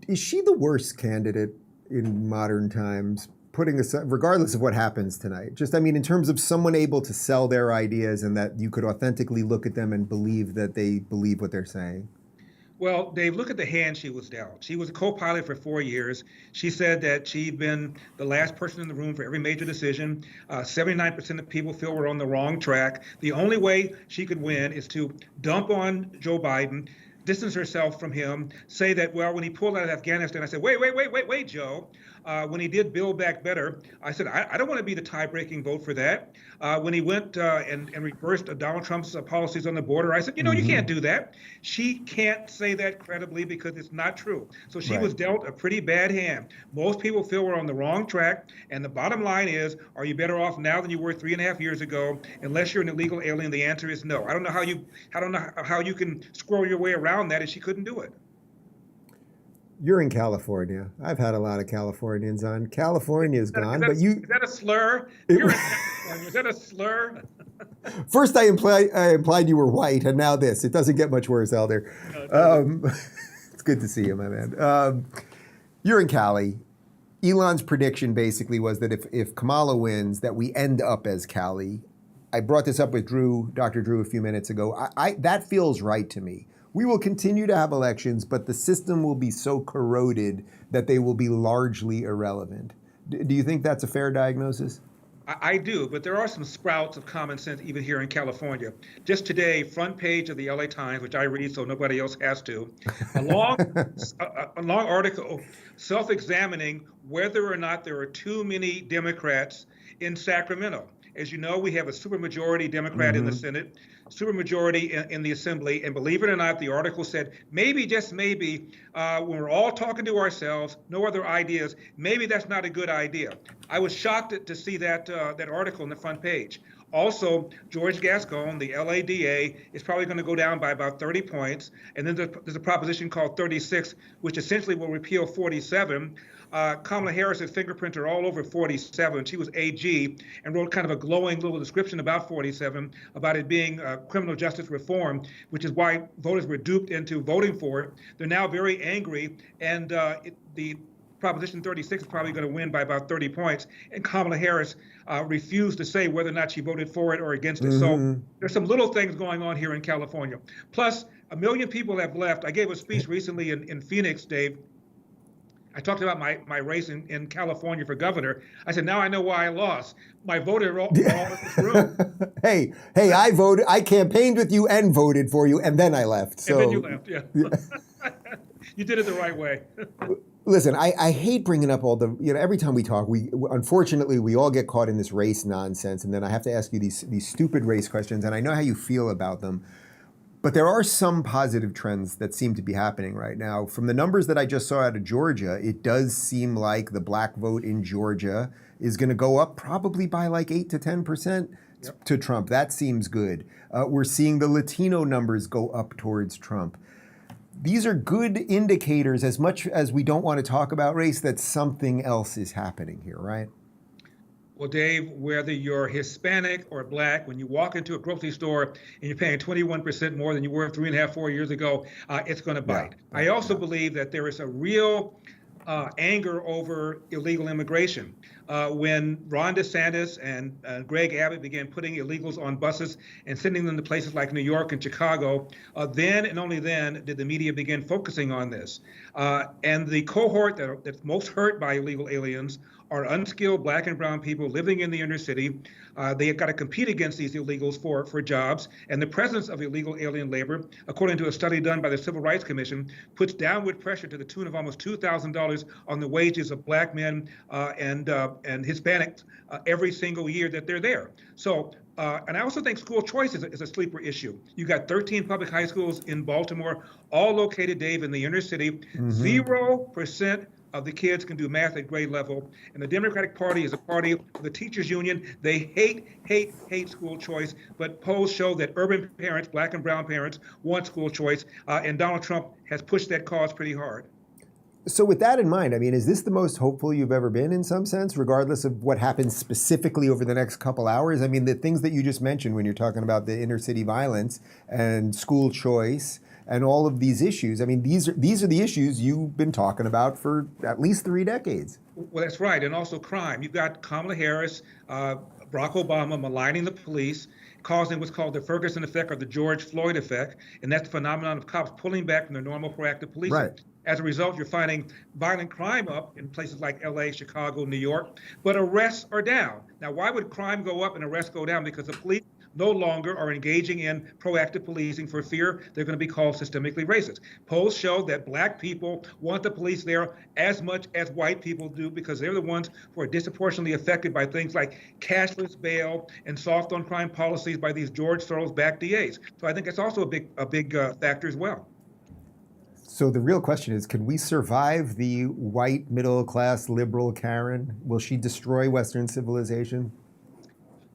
Is she the worst candidate in modern times? Putting aside, regardless of what happens tonight, just, I mean, in terms of someone able to sell their ideas and that you could authentically look at them and believe that they believe what they're saying? Well, Dave, look at the hand she was dealt. She was a co-pilot for 4 years. She said that she'd been the last person in the room for every major decision. 79% of people feel we're on the wrong track. The only way she could win is to dump on Joe Biden, distance herself from him, say that, well, when he pulled out of Afghanistan, I said, wait, Joe. When he did Build Back Better, I said, I don't want to be the tie-breaking vote for that. When he went and reversed Donald Trump's policies on the border, I said, you know, you can't do that. She can't say that credibly because it's not true. So she was dealt a pretty bad hand. Most people feel we're on the wrong track. And the bottom line is, are you better off now than you were 3.5 years ago? Unless you're an illegal alien, the answer is no. I don't know how you can squirrel your way around that, and she couldn't do it. You're in California. I've had a lot of Californians on. California's gone, but you... Is that a slur? You're in California. Is that a slur? First, I implied you were white, and now this. It doesn't get much worse, Elder. It's good to see you, my man. You're in Cali. Elon's prediction basically was that if Kamala wins, that we end up as Cali. I brought this up with Dr. Drew, a few minutes ago. That feels right to me. We will continue to have elections, but the system will be so corroded that they will be largely irrelevant. Do you think that's a fair diagnosis? I do, but there are some sprouts of common sense even here in California. Just today, front page of the LA Times, which I read so nobody else has to, a long article self-examining whether or not there are too many Democrats in Sacramento. As you know, we have a supermajority Democrat in the Senate, supermajority in the Assembly, and believe it or not, the article said, maybe, just maybe, when we're all talking to ourselves, no other ideas, maybe that's not a good idea. I was shocked to see that article on the front page. Also, George Gascon, the LA DA, is probably going to go down by about 30 points. And then there's a proposition called 36, which essentially will repeal 47. Kamala Harris's fingerprints are all over 47. She was AG and wrote kind of a glowing little description about 47, about it being criminal justice reform, which is why voters were duped into voting for it. They're now very angry, and the Proposition 36 is probably going to win by about 30 points, and Kamala Harris refused to say whether or not she voted for it or against it. So there's some little things going on here in California. Plus, 1 million people have left. I gave a speech recently in Phoenix, Dave. I talked about my race in California for governor. I said, now I know why I lost. My voters are all in this room. Hey, I voted. I campaigned with you and voted for you, and then I left. So. And then you left, yeah. You did it the right way. Listen, I hate bringing up all the, every time we talk, unfortunately, we all get caught in this race nonsense, and then I have to ask you these stupid race questions, and I know how you feel about them. But there are some positive trends that seem to be happening right now. From the numbers that I just saw out of Georgia, it does seem like the black vote in Georgia is going to go up probably by like 8 to 10% to Trump. That seems good. We're seeing the Latino numbers go up towards Trump. these are good indicators, as much as we don't want to talk about race, that something else is happening here, right? Well, Dave, whether you're Hispanic or Black, when you walk into a grocery store and you're paying 21% more than you were 3.5, 4 years ago, it's going to bite. Yeah. I also believe that there is a real anger over illegal immigration. When Ron DeSantis and Greg Abbott began putting illegals on buses and sending them to places like New York and Chicago, then and only then did the media begin focusing on this. And the cohort that's most hurt by illegal aliens are unskilled Black and brown people living in the inner city. They have got to compete against these illegals for jobs. And the presence of illegal alien labor, according to a study done by the Civil Rights Commission, puts downward pressure to the tune of almost $2,000 on the wages of Black men and Hispanics every single year that they're there. So, and I also think school choice is a sleeper issue. You got 13 public high schools in Baltimore, all located, Dave, in the inner city. 0% of the kids can do math at grade level. And the Democratic Party is a party of the teachers union. They hate school choice, but polls show that urban parents, Black and brown parents, want school choice, and Donald Trump has pushed that cause pretty hard. So with that in mind, I mean, is this the most hopeful you've ever been in some sense, regardless of what happens specifically over the next couple hours? I mean, the things that you just mentioned when you're talking about the inner city violence and school choice and all of these issues. I mean, these are the issues you've been talking about for at least 3 decades. Well, that's right. And also crime. You've got Kamala Harris, Barack Obama maligning the police, causing what's called the Ferguson effect or the George Floyd effect. And that's the phenomenon of cops pulling back from their normal proactive policing. Right. As a result, you're finding violent crime up in places like LA, Chicago, New York, but arrests are down. Now, why would crime go up and arrests go down? Because the police no longer are engaging in proactive policing for fear they're going to be called systemically racist. Polls show that Black people want the police there as much as white people do because they're the ones who are disproportionately affected by things like cashless bail and soft on crime policies by these George Soros-backed DAs. So I think that's also a big factor as well. So the real question is, can we survive the white, middle-class, liberal Karen? Will she destroy Western civilization?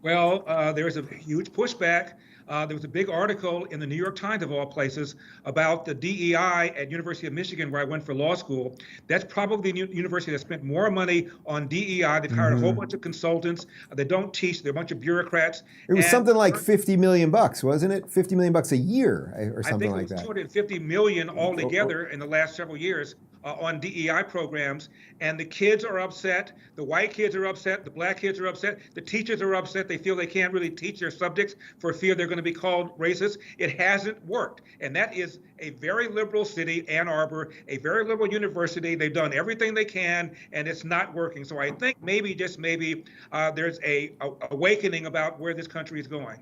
Well, there is a huge pushback. There was a big article in the New York Times, of all places, about the DEI at University of Michigan, where I went for law school. That's probably the university that spent more money on DEI. They've hired a whole bunch of consultants. They don't teach. They're a bunch of bureaucrats. It was something like $50 million, wasn't it? $50 million a year or something like that. I think it was $250 million altogether in the last several years on DEI programs. And the kids are upset. The white kids are upset. The Black kids are upset. The teachers are upset. They feel they can't really teach their subjects for fear they're going to be called racist. It hasn't worked. And that is a very liberal city, Ann Arbor, a very liberal university. They've done everything they can, and it's not working. So I think maybe, just maybe, there's a awakening about where this country is going.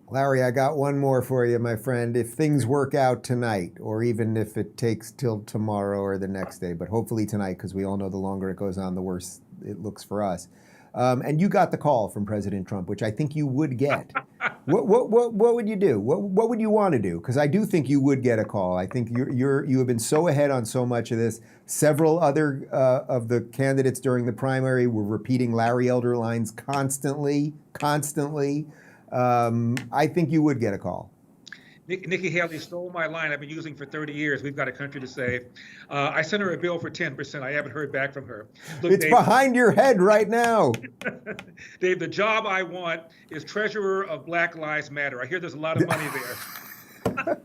Larry, I got one more for you, my friend. If things work out tonight, or even if it takes till tomorrow or the next day, but hopefully tonight, because we all know the longer it goes on, the worse it looks for us. And you got the call from President Trump, which I think you would get. What would you do? What would you want to do? Because I do think you would get a call. I think you have been so ahead on so much of this. Several other of the candidates during the primary were repeating Larry Elder lines constantly. I think you would get a call. Nikki Haley stole my line I've been using for 30 years. We've got a country to save. I sent her a bill for 10%. I haven't heard back from her. Look, it's Dave, behind your head right now. Dave, the job I want is treasurer of Black Lives Matter. I hear there's a lot of money there.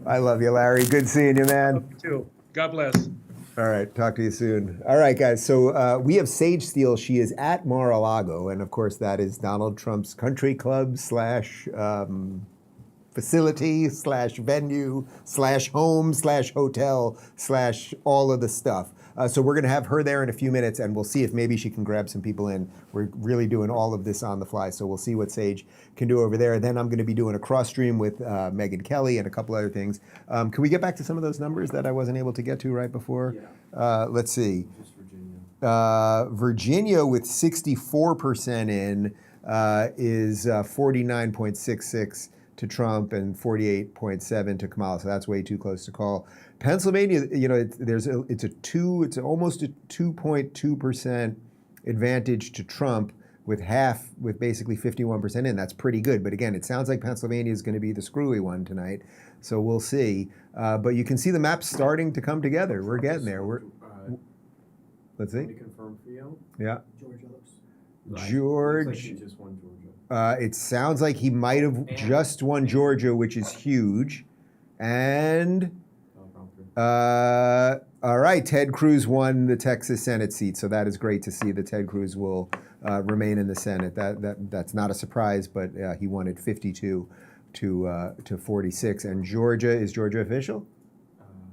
I love you, Larry. Good seeing you, man. Love you too. God bless. All right, talk to you soon. All right, guys, so we have Sage Steele. She is at Mar-a-Lago, and of course that is Donald Trump's country club / facility / venue / home / hotel / all of the stuff. So we're going to have her there in a few minutes, and we'll see if maybe she can grab some people in. We're really doing all of this on the fly, so we'll see what Sage can do over there. Then I'm going to be doing a cross stream with Megyn Kelly and a couple other things. Can we get back to some of those numbers that I wasn't able to get to right before? Yeah. Let's see. Just Virginia. Virginia with 64% in is 49.66 to Trump and 48.7 to Kamala, so that's way too close to call. Pennsylvania, you know, it's almost a 2.2% advantage to Trump, with basically 51% in. That's pretty good. But again, it sounds like Pennsylvania is going to be the screwy one tonight. So we'll see. But you can see the map starting to come together. We're getting there. Let's see. Confirm for you. Yeah. Georgia looks like he just won Georgia. It sounds like he might have just won Georgia, which is huge. And all right, Ted Cruz won the Texas Senate seat, so that is great to see that Ted Cruz will remain in the Senate. That's not a surprise, but he won at 52 to 46. And Georgia, is Georgia official?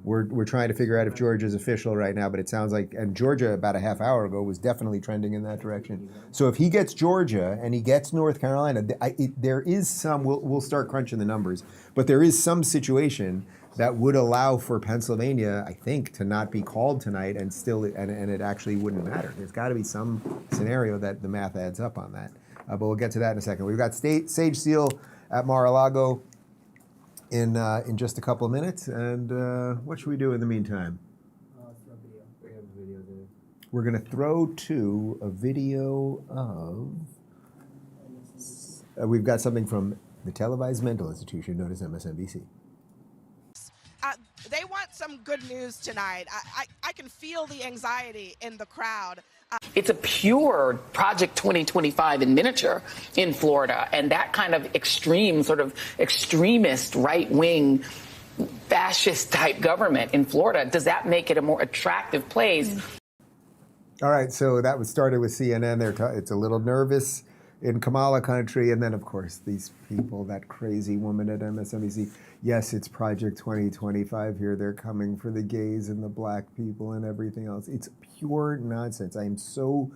We're trying to figure out if Georgia's official right now, but it sounds like, and Georgia about a half hour ago was definitely trending in that direction. So if he gets Georgia and he gets North Carolina, there is some, we'll start crunching the numbers, but there is some situation that would allow for Pennsylvania, I think, to not be called tonight and still, and it actually wouldn't matter. There's got to be some scenario that the math adds up on that. But we'll get to that in a second. We've got Sage Steele at Mar-a-Lago in just a couple of minutes. And what should we do in the meantime? Throw video. We have a video there. We're going to throw to a video of... we've got something from the televised mental institution known as MSNBC. They want some good news tonight. I can feel the anxiety in the crowd. It's a pure Project 2025 in miniature in Florida, and that kind of extreme, sort of extremist, right-wing, fascist-type government in Florida, does that make it a more attractive place? All right, so that was started with CNN. It's a little nervous in Kamala country, and then, of course, these people, that crazy woman at MSNBC. Yes, it's Project 2025 here. They're coming for the gays and the black people and everything else. It's pure nonsense. I am so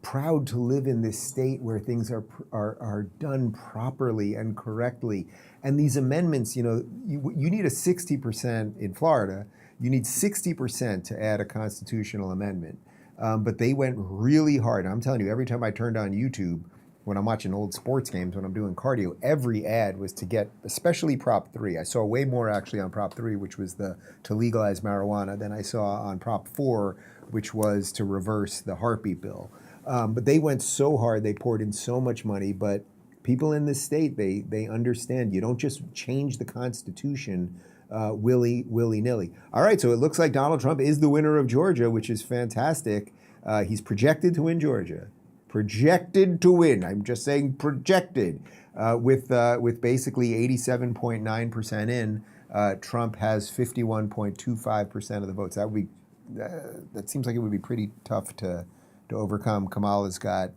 proud to live in this state where things are done properly and correctly. And these amendments, you know, you need a 60% in Florida. You need 60% to add a constitutional amendment. But they went really hard. I'm telling you, every time I turned on YouTube, when I'm watching old sports games, when I'm doing cardio, every ad was to get, especially Prop 3. I saw way more actually on Prop 3, which was to legalize marijuana, than I saw on Prop 4, which was to reverse the heartbeat bill. But they went so hard, they poured in so much money, but people in this state, they understand you don't just change the Constitution willy-nilly. All right, so it looks like Donald Trump is the winner of Georgia, which is fantastic. He's projected to win Georgia. Projected to win. I'm just saying projected. With basically 87.9% in, Trump has 51.25% of the votes. That seems like it would be pretty tough to overcome. Kamala's got,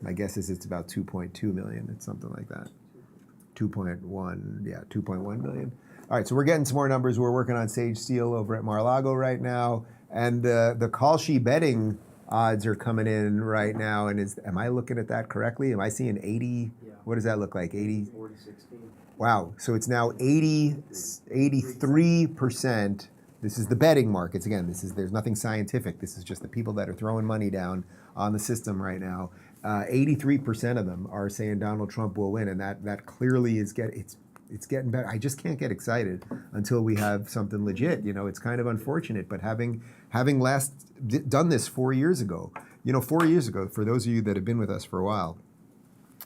my guess is it's about 2.2 million. It's something like that. 2.1 million. All right, so we're getting some more numbers. We're working on Sage Steele over at Mar-a-Lago right now, and the Kalshi betting odds are coming in right now. And am I looking at that correctly? Am I seeing 80? Yeah. What does that look like? 80? 40-16. Wow. So it's now 83%. This is the betting markets. Again, there's nothing scientific. This is just the people that are throwing money down on the system right now. 83% of them are saying Donald Trump will win, and that clearly is it's getting better. I just can't get excited until we have something legit. You know, it's kind of unfortunate, but having done this 4 years ago, 4 years ago, for those of you that have been with us for a while,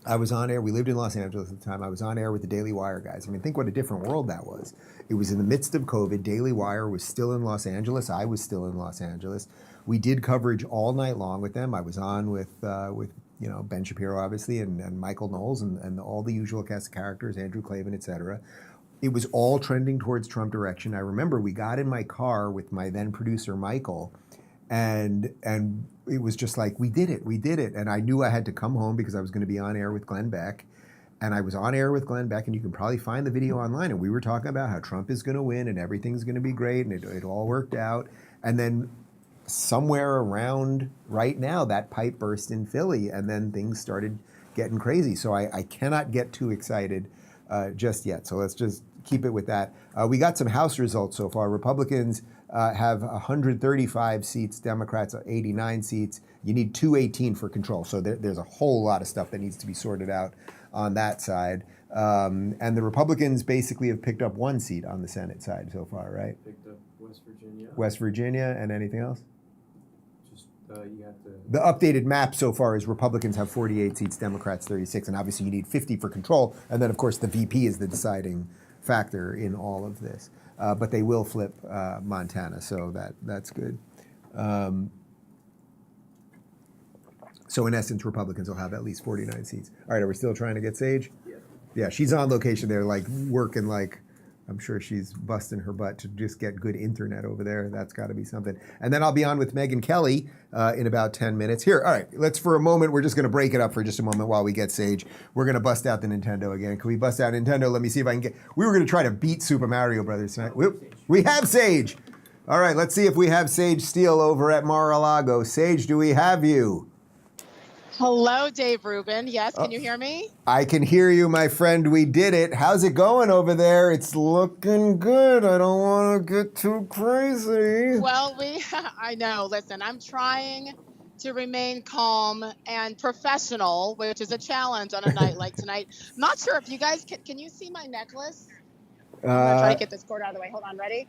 I was on air. We lived in Los Angeles at the time. I was on air with the Daily Wire guys. I mean, think what a different world that was. It was in the midst of COVID. Daily Wire was still in Los Angeles. I was still in Los Angeles. We did coverage all night long with them. I was on with Ben Shapiro, obviously, and Michael Knowles and all the usual cast of characters, Andrew Klavan, et cetera. It was all trending towards Trump direction. I remember we got in my car with my then producer, Michael, and it was just like, we did it. And I knew I had to come home because I was going to be on air with Glenn Beck. And I was on air with Glenn Beck, and you can probably find the video online. And we were talking about how Trump is going to win and everything's going to be great, and it all worked out. And then somewhere around right now, that pipe burst in Philly, and then things started getting crazy. So I cannot get too excited just yet. So let's just keep it with that. We got some House results so far. Republicans have 135 seats, Democrats 89 seats. You need 218 for control. So there's a whole lot of stuff that needs to be sorted out on that side. And the Republicans basically have picked up one seat on the Senate side so far, right? Picked up West Virginia. West Virginia, and anything else? Just The updated map so far is Republicans have 48 seats, Democrats 36, and obviously you need 50 for control. And then, of course, the VP is the deciding factor in all of this. But they will flip Montana, so that's good. So in essence, Republicans will have at least 49 seats. All right, are we still trying to get Sage? Yeah, she's on location there, like working like, I'm sure she's busting her butt to just get good internet over there. That's got to be something. And then I'll be on with Megyn Kelly in about 10 minutes. Here, all right, let's for a moment, we're just going to break it up for just a moment while we get Sage. We're going to bust out the Nintendo again. Can we bust out Nintendo? Let me see if I can get, we were going to try to beat Super Mario Brothers tonight. We have Sage. All right, let's see if we have Sage Steele over at Mar-a-Lago. Sage, do we have you? Hello, Dave Rubin. Yes, can you hear me? I can hear you, my friend. We did it. How's it going over there? It's looking good. I don't want to get too crazy. Well, I know. Listen, I'm trying to remain calm and professional, which is a challenge on a night like tonight. I'm not sure if you guys can you see my necklace? I'm going to try to get this cord out of the way. Hold on, ready?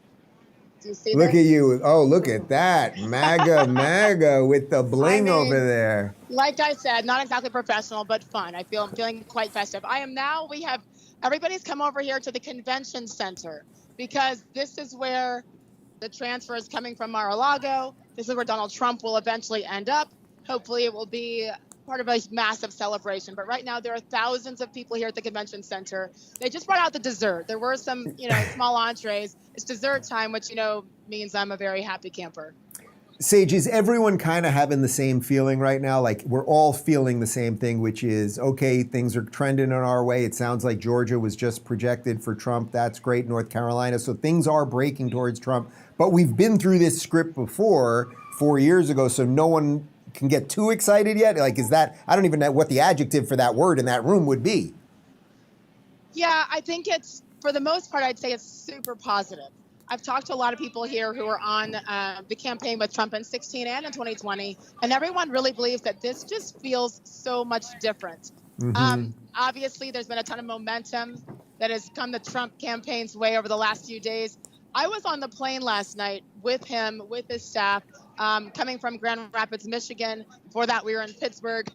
Do you see Look this? at you. Oh, look at that. MAGA with the bling over there. Like I said, not exactly professional, but fun. I'm feeling quite festive. Everybody's come over here to the convention center because this is where the transfer is coming from Mar-a-Lago. This is where Donald Trump will eventually end up. Hopefully it will be part of a massive celebration. But right now there are thousands of people here at the convention center. They just brought out the dessert. There were some, small entrees. It's dessert time, which, means I'm a very happy camper. Sage, is everyone kind of having the same feeling right now? Like we're all feeling the same thing, which is, okay, things are trending in our way. It sounds like Georgia was just projected for Trump. That's great. North Carolina. So things are breaking towards Trump. But we've been through this script before 4 years ago. So no one can get too excited yet. Like, is that, I don't even know what the adjective for that word in that room would be. Yeah, I think it's, for the most part, I'd say it's super positive. I've talked to a lot of people here who were on the campaign with Trump in 2016 and in 2020, and everyone really believes that this just feels so much different. Mm-hmm. Obviously, there's been a ton of momentum that has come the Trump campaign's way over the last few days. I was on the plane last night with him, with his staff, coming from Grand Rapids, Michigan. Before that, we were in Pittsburgh.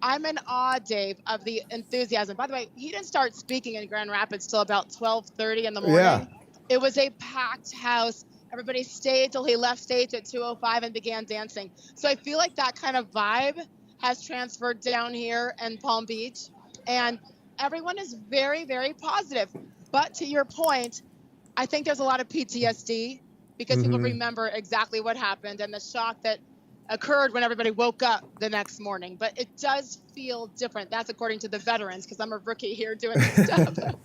I'm in awe, Dave, of the enthusiasm. By the way, he didn't start speaking in Grand Rapids till about 12:30 in the morning. Yeah. It was a packed house. Everybody stayed till he left stage at 2:05 and began dancing. So I feel like that kind of vibe has transferred down here in Palm Beach. And everyone is very, very positive. But to your point, I think there's a lot of PTSD because people remember exactly what happened and the shock that occurred when everybody woke up the next morning. But it does feel different. That's according to the veterans, because I'm a rookie here doing this stuff.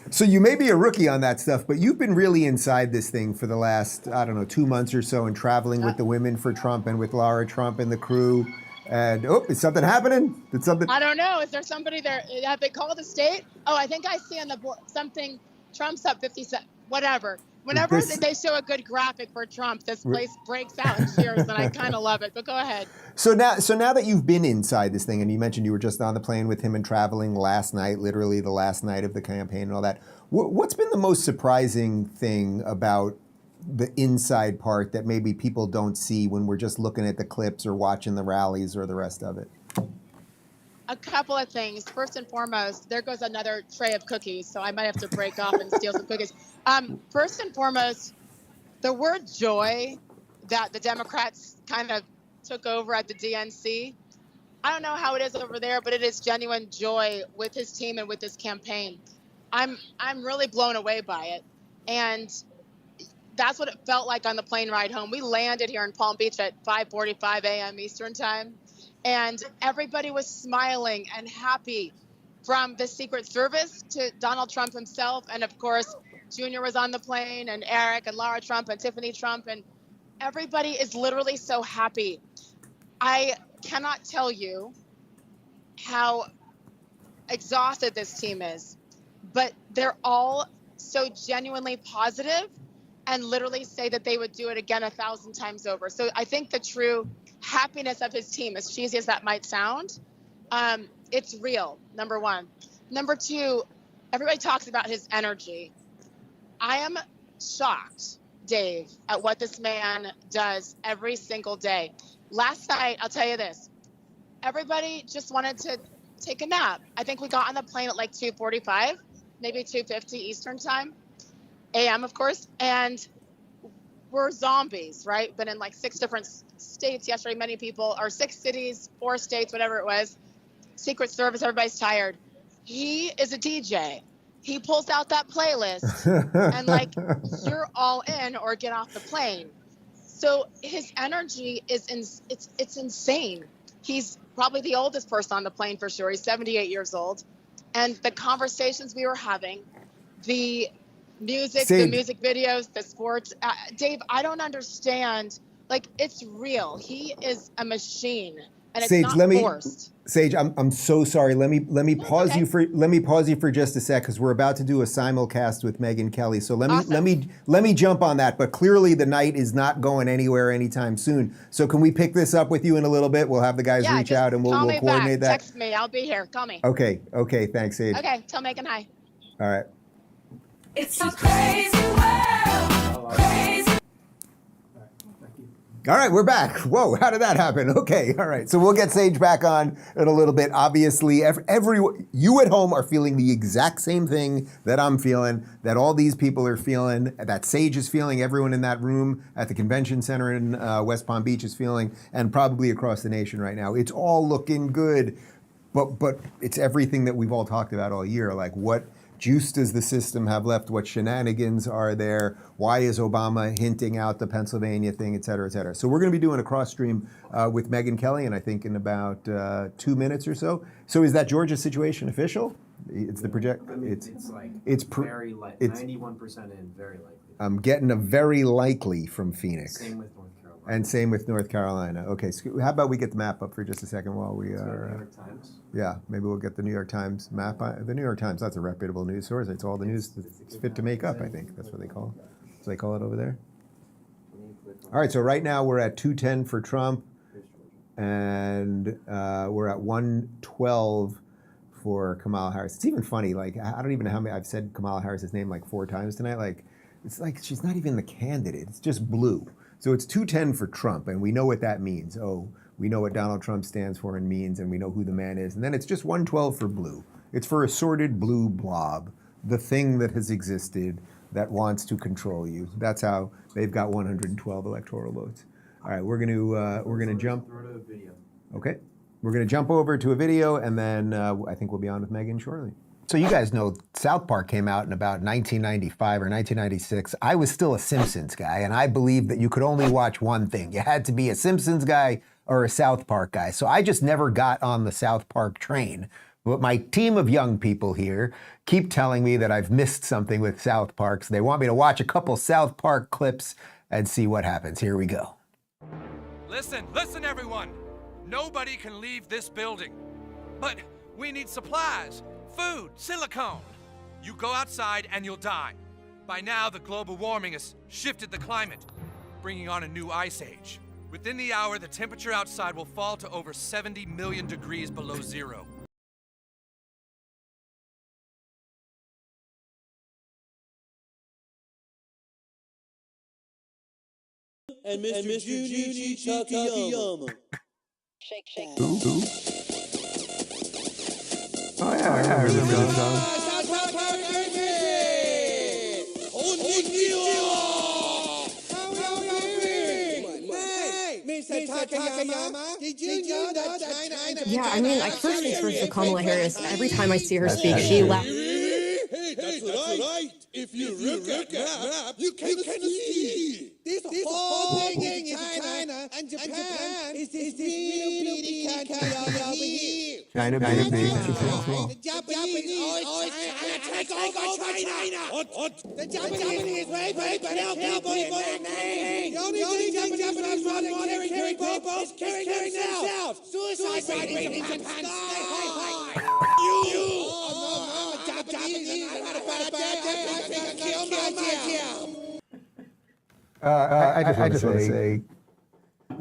So you may be a rookie on that stuff, but you've been really inside this thing for the last, 2 months or so, and traveling with the women for Trump and with Laura Trump and the crew. And, is something happening? Did something? I don't know. Is there somebody there? Have they called the state? Oh, I think I see on the board something, Trump's up 57, whatever. Whenever they show a good graphic for Trump, this place breaks out in cheers, and I kind of love it. But go ahead. So now that you've been inside this thing, and you mentioned you were just on the plane with him and traveling last night, literally the last night of the campaign and all that, what's been the most surprising thing about the inside part that maybe people don't see when we're just looking at the clips or watching the rallies or the rest of it? A couple of things. First and foremost, there goes another tray of cookies, so I might have to break off and steal some cookies. First and foremost, the word joy that the Democrats kind of took over at the DNC, I don't know how it is over there, but it is genuine joy with his team and with his campaign. I'm really blown away by it. And that's what it felt like on the plane ride home. We landed here in Palm Beach at 5:45 a.m. Eastern time. And everybody was smiling and happy, from the Secret Service to Donald Trump himself. And of course, Junior was on the plane, and Eric and Laura Trump and Tiffany Trump. And everybody is literally so happy. I cannot tell you how exhausted this team is, but they're all so genuinely positive and literally say that they would do it again 1,000 times over. So I think the true happiness of his team, as cheesy as that might sound, it's real, number one. Number two, everybody talks about his energy. I am shocked, Dave, at what this man does every single day. Last night, I'll tell you this. Everybody just wanted to take a nap. I think we got on the plane at like 2:45, maybe 2:50 Eastern time, AM, of course. And we're zombies, right? Been in like 6 different states yesterday. Many people, or 6 cities, 4 states, whatever it was. Secret Service, everybody's tired. He is a DJ. He pulls out that playlist and like, you're all in or get off the plane. So his energy is it's insane. He's probably the oldest person on the plane for sure. He's 78 years old. And the conversations we were having, the music, the music videos, the sports. Dave, I don't understand. Like, it's real. He is a machine, and it's Sage, not forced. Sage, I'm so sorry. Let me pause you for just a sec, because we're about to do a simulcast with Megyn Kelly. So let me jump on that. But clearly the night is not going anywhere anytime soon. So can we pick this up with you in a little bit? We'll have the guys reach out and we'll coordinate that. Text me. I'll be here. Call me. Okay. Thanks, Sage. Okay. Tell Megyn hi. All right. It's a crazy world. Crazy. All right, we're back. Whoa, how did that happen? Okay, all right. So we'll get Sage back on in a little bit. Obviously, you at home are feeling the exact same thing that I'm feeling, that all these people are feeling, that Sage is feeling, everyone in that room at the convention center in West Palm Beach is feeling, and probably across the nation right now. It's all looking good, but it's everything that we've all talked about all year. Like, what juice does the system have left? What shenanigans are there? Why is Obama hinting out the Pennsylvania thing, et cetera, et cetera? So we're going to be doing a cross stream with Megyn Kelly, and I think in about 2 minutes or so. So is that Georgia situation official? It's the project. I mean, it's very likely. 91% in, very likely. I'm getting a very likely from Phoenix. Same with North Carolina. And same with North Carolina. Okay, so how about we get the map up for just a second while we are. New York Times. Yeah, maybe we'll get the New York Times map. The New York Times, that's a reputable news source. It's all the news that's fit to make up, I think. That's what they call it. So they call it over there. All right, so right now we're at 210 for Trump, and we're at 112 for Kamala Harris. It's even funny, like, I don't even know how many, I've said Kamala Harris's name like 4 times tonight. Like, it's like she's not even the candidate. It's just blue. So it's 210 for Trump, and we know what that means. Oh, we know what Donald Trump stands for and means, and we know who the man is. And then it's just 112 for blue. It's for a sordid blue blob, the thing that has existed that wants to control you. That's how they've got 112 electoral votes. All right, we're gonna jump. Okay, we're gonna jump over to a video, and then I think we'll be on with Megyn shortly. So you guys know South Park came out in about 1995 or 1996. I was still a Simpsons guy, and I believed that you could only watch one thing. You had to be a Simpsons guy or a South Park guy. So I just never got on the South Park train. But my team of young people here keep telling me that I've missed something with South Park. So they want me to watch a couple South Park clips and see what happens. Here we go. Listen, everyone. Nobody can leave this building. But we need supplies. Food, silicone. You go outside and you'll die. By now, the global warming has shifted the climate, bringing on a new ice age. Within the hour, the temperature outside will fall to over 70 million degrees below zero. And Mr. Junie Takayama. Shake that. Oh yeah, I remember this song. Did you know that China? Yeah, I mean, first things first with Kamala Harris. Every time I see her speak, she laughs. Hey, that's right. If you look at map, you can see. This whole thing in China and Japan is this little bitty country over here. China being a big Japan. The Japanese always trying to take over China. What? The Japanese rape and kill people in their name. The only thing Japanese run more than killing people is killing themselves. Suicide rate in Japan sky high. You. Oh, no, Japanese. I had a bad day. I think I killed my dear. I just want to say,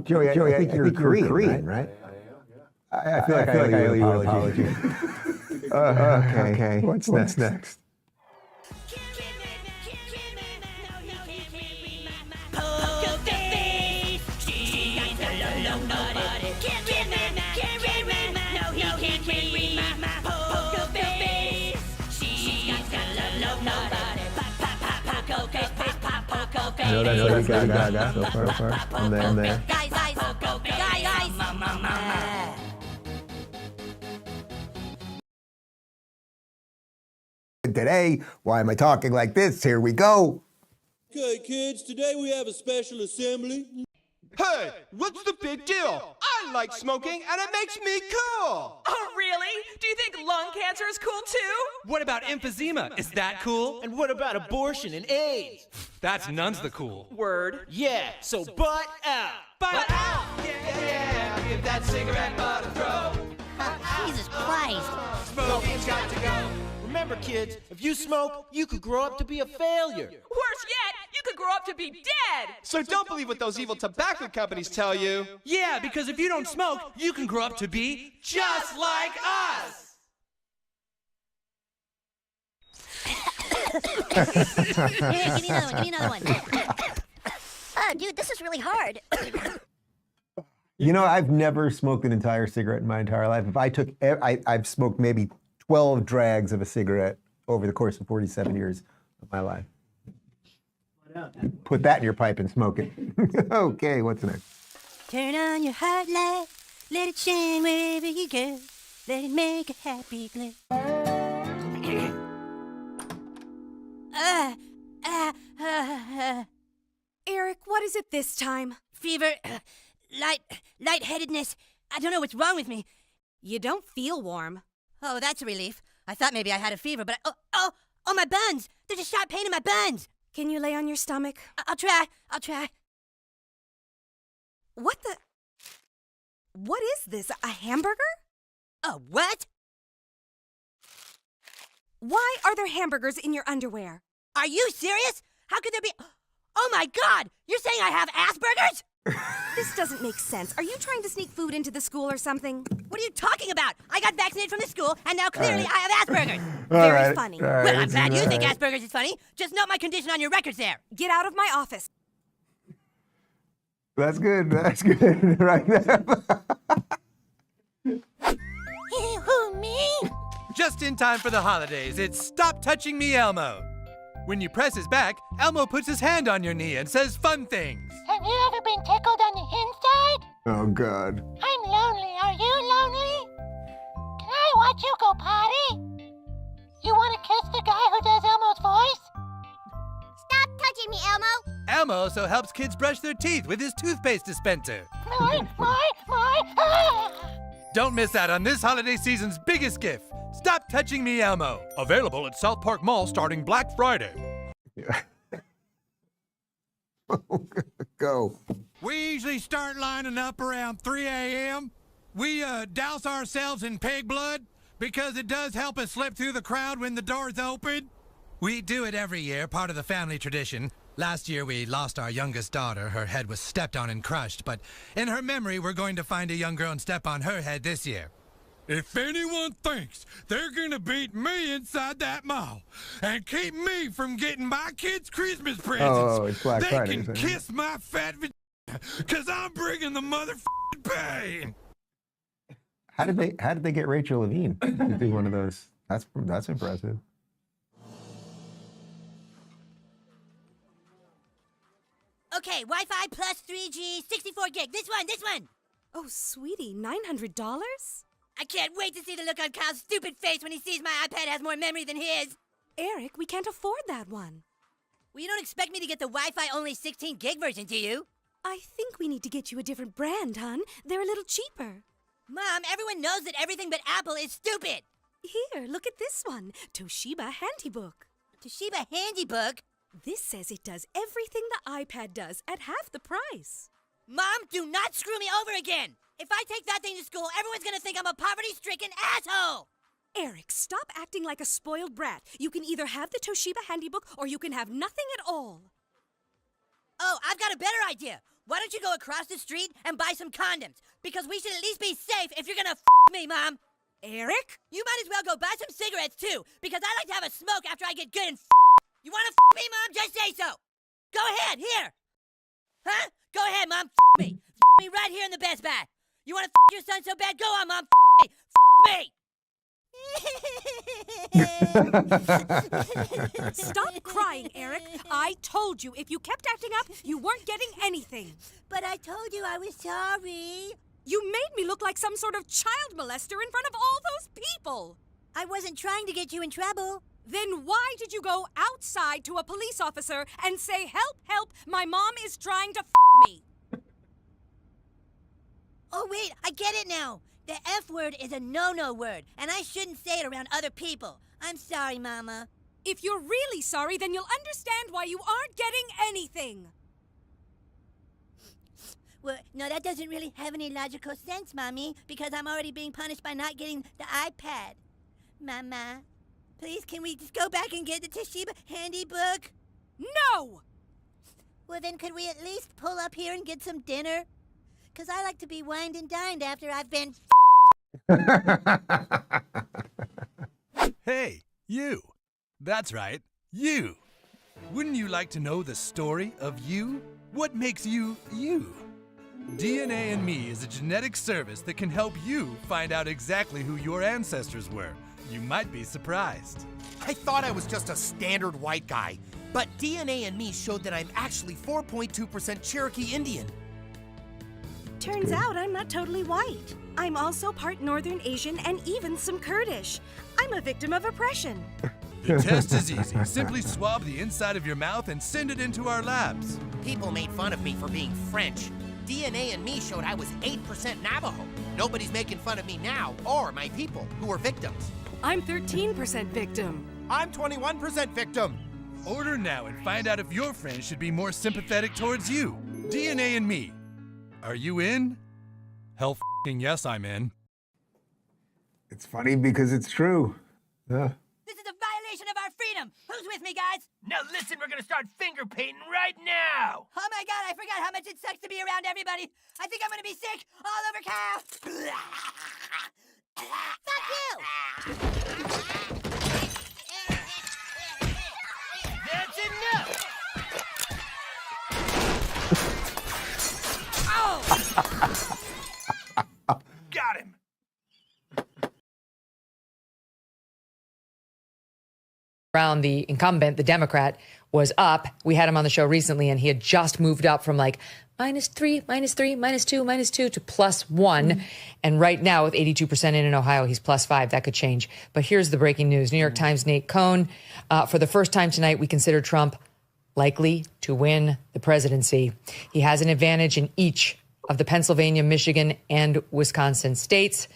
Joey, I think you're Korean, right? I feel like I owe you an apology. Okay. What's next? know that's Lady Gaga. So far. I'm there. Guys, Today, why am I talking like this? Here we go. Okay, kids, today we have a special assembly. Hey, what's the big deal? I like smoking and it makes me cool. Oh, really? Do you think lung cancer is cool too? What about emphysema? Is that cool? And what about abortion and AIDS? That's none's the cool. Word. Yeah, so butt out. Butt out! Yeah, give that cigarette butt a throw. Jesus Christ. Smoking's got to go. Remember, kids, if you smoke, you could grow up to be a failure. Worse yet, you could grow up to be dead! So don't believe what those evil tobacco companies tell you. Yeah, because if you don't smoke, you can grow up to be just like us. Here, give me another one. Oh, dude, this is really hard. You know, I've never smoked an entire cigarette in my entire life. If I took, I've smoked maybe 12 drags of a cigarette over the course of 47 years of my life. Put that in your pipe and smoke it. Okay, what's next? Turn on your hot light, let it shine wherever you go. Let it make a happy glow. Eric, what is it this time? Fever, lightheadedness. I don't know what's wrong with me. You don't feel warm. Oh, that's a relief. I thought maybe I had a fever, but oh, my buns! There's a sharp pain in my buns! Can you lay on your stomach? I'll try. What is this, a hamburger? A what? Why are there hamburgers in your underwear? Are you serious? How could there be... Oh my God! You're saying I have Asperger's? This doesn't make sense. Are you trying to sneak food into the school or something? What are you talking about? I got vaccinated from the school, and now clearly I have Asperger's. Very funny. Well, I'm glad you think Asperger's is funny. Just note my condition on your records there. Get out of my office. That's good. Right there. Who, me? Just in time for the holidays, it's Stop Touching Me, Elmo. When you press his back, Elmo puts his hand on your knee and says fun things. Have you ever been tickled on the inside? Oh, God. I'm lonely. Are you lonely? Can I watch you go potty? You want to kiss the guy who does Elmo's voice? Stop touching me, Elmo. Elmo also helps kids brush their teeth with his toothpaste dispenser. My. Don't miss out on this holiday season's biggest gift. Stop Touching Me, Elmo. Available at South Park Mall starting Black Friday. Go. We usually start lining up around 3 a.m. We douse ourselves in pig blood because it does help us slip through the crowd when the doors open. We do it every year, part of the family tradition. Last year we lost our youngest daughter. Her head was stepped on and crushed, but in her memory we're going to find a young girl and step on her head this year. If anyone thinks they're gonna beat me inside that mall and keep me from getting my kids Christmas presents, it's Black they Friday, can isn't it? kiss my fat vagina, cause I'm bringing the motherfucking pain. How did they get Rachel Levine to do one of those? That's impressive. Okay, Wi-Fi plus 3G, 64 gig. This one. Oh, sweetie, $900? I can't wait to see the look on Kyle's stupid face when he sees my iPad has more memory than his. Eric, we can't afford that one. Well, you don't expect me to get the Wi-Fi only 16 gig version, do you? I think we need to get you a different brand, hon. They're a little cheaper. Mom, everyone knows that everything but Apple is stupid. Here, look at this one. Toshiba Handybook. Toshiba Handybook? This says it does everything the iPad does at half the price. Mom, do not screw me over again. If I take that thing to school, everyone's gonna think I'm a poverty-stricken asshole. Eric, stop acting like a spoiled brat. You can either have the Toshiba Handybook or you can have nothing at all. Oh, I've got a better idea. Why don't you go across the street and buy some condoms? Because we should at least be safe if you're gonna me, Mom. Eric? You might as well go buy some cigarettes, too, because I like to have a smoke after I get good and You wanna me, Mom? Just say so. Go ahead, here. Huh? Go ahead, Mom. Me. Me right here in the Best Buy. You wanna your son so bad? Go on, Mom. Me. Stop crying, Eric. I told you if you kept acting up, you weren't getting anything. But I told you I was sorry. You made me look like some sort of child molester in front of all those people. I wasn't trying to get you in trouble. Then why did you go outside to a police officer and say, help, help, my mom is trying to me? Oh, wait, I get it now. The F word is a no-no word, and I shouldn't say it around other people. I'm sorry, Mama. If you're really sorry, then you'll understand why you aren't getting anything. Well, no, that doesn't really have any logical sense, Mommy, because I'm already being punished by not getting the iPad. Mama, please, can we just go back and get the Toshiba handy book? No! Well, then could we at least pull up here and get some dinner? Because I like to be wined and dined after I've been Hey, you. That's right, you. Wouldn't you like to know the story of you? What makes you, you? DNA and Me is a genetic service that can help you find out exactly who your ancestors were. You might be surprised. I thought I was just a standard white guy, but DNA and Me showed that I'm actually 4.2% Cherokee Indian. Turns out I'm not totally white. I'm also part Northern Asian and even some Kurdish. I'm a victim of oppression. The test is easy. Simply swab the inside of your mouth and send it into our labs. People made fun of me for being French. DNA and Me showed I was 8% Navajo. Nobody's making fun of me now, or my people, who were victims. I'm 13% victim. I'm 21% victim. Order now and find out if your friends should be more sympathetic towards you. DNA and Me. Are you in? Hell f***ing yes, I'm in. It's funny because it's true. This is a violation of our freedom. Who's with me, guys? Now listen, we're gonna start finger painting right now. Oh my God, I forgot how much it sucks to be around everybody. I think I'm gonna be sick all over Cal. Fuck you! That's enough! Got him! Around the incumbent, the Democrat, was up. We had him on the show recently, and he had just moved up from like -3, -3, -2, -2 to +1. And right now, with 82% in Ohio, he's +5. That could change. But here's the breaking news. New York Times' Nate Cohn. For the first time tonight, we consider Trump likely to win the presidency. He has an advantage in each of the Pennsylvania, Michigan, and Wisconsin states.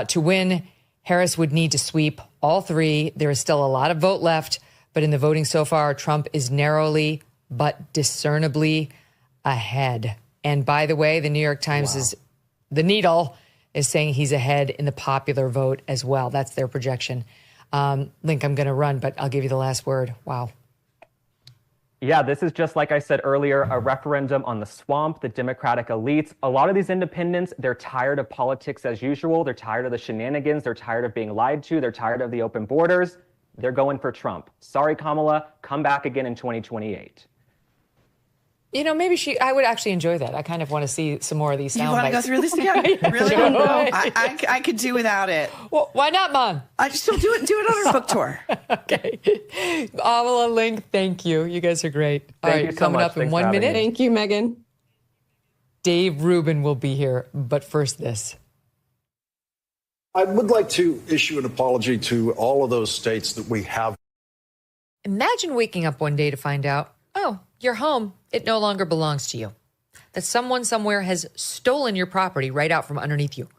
To win, Harris would need to sweep all three. There is still a lot of vote left, but in the voting so far, Trump is narrowly but discernibly ahead. And by the way, the New York Times The Needle is saying he's ahead in the popular vote as well. That's their projection. Link, I'm going to run, but I'll give you the last word. Wow. Yeah, this is just like I said earlier, a referendum on the swamp, the Democratic elites. A lot of these independents, they're tired of politics as usual. They're tired of the shenanigans. They're tired of being lied to. They're tired of the open borders. They're going for Trump. Sorry, Kamala, come back again in 2028. You know, maybe I would actually enjoy that. I kind of want to see some more of these sound You want to go bites. through this again? Really? No, I could do without it. Well, why not, Mom? I just do it on our book tour. Okay. Kamala, Link, thank you. You guys are great. All right, you so coming much. up in Thanks 1 for having minute. me. Thank you, Megyn. Dave Rubin will be here, but first this. I would like to issue an apology to all of those states that we have. Imagine waking up one day to find out, oh, your home, it no longer belongs to you. That someone somewhere has stolen your property right out from underneath you.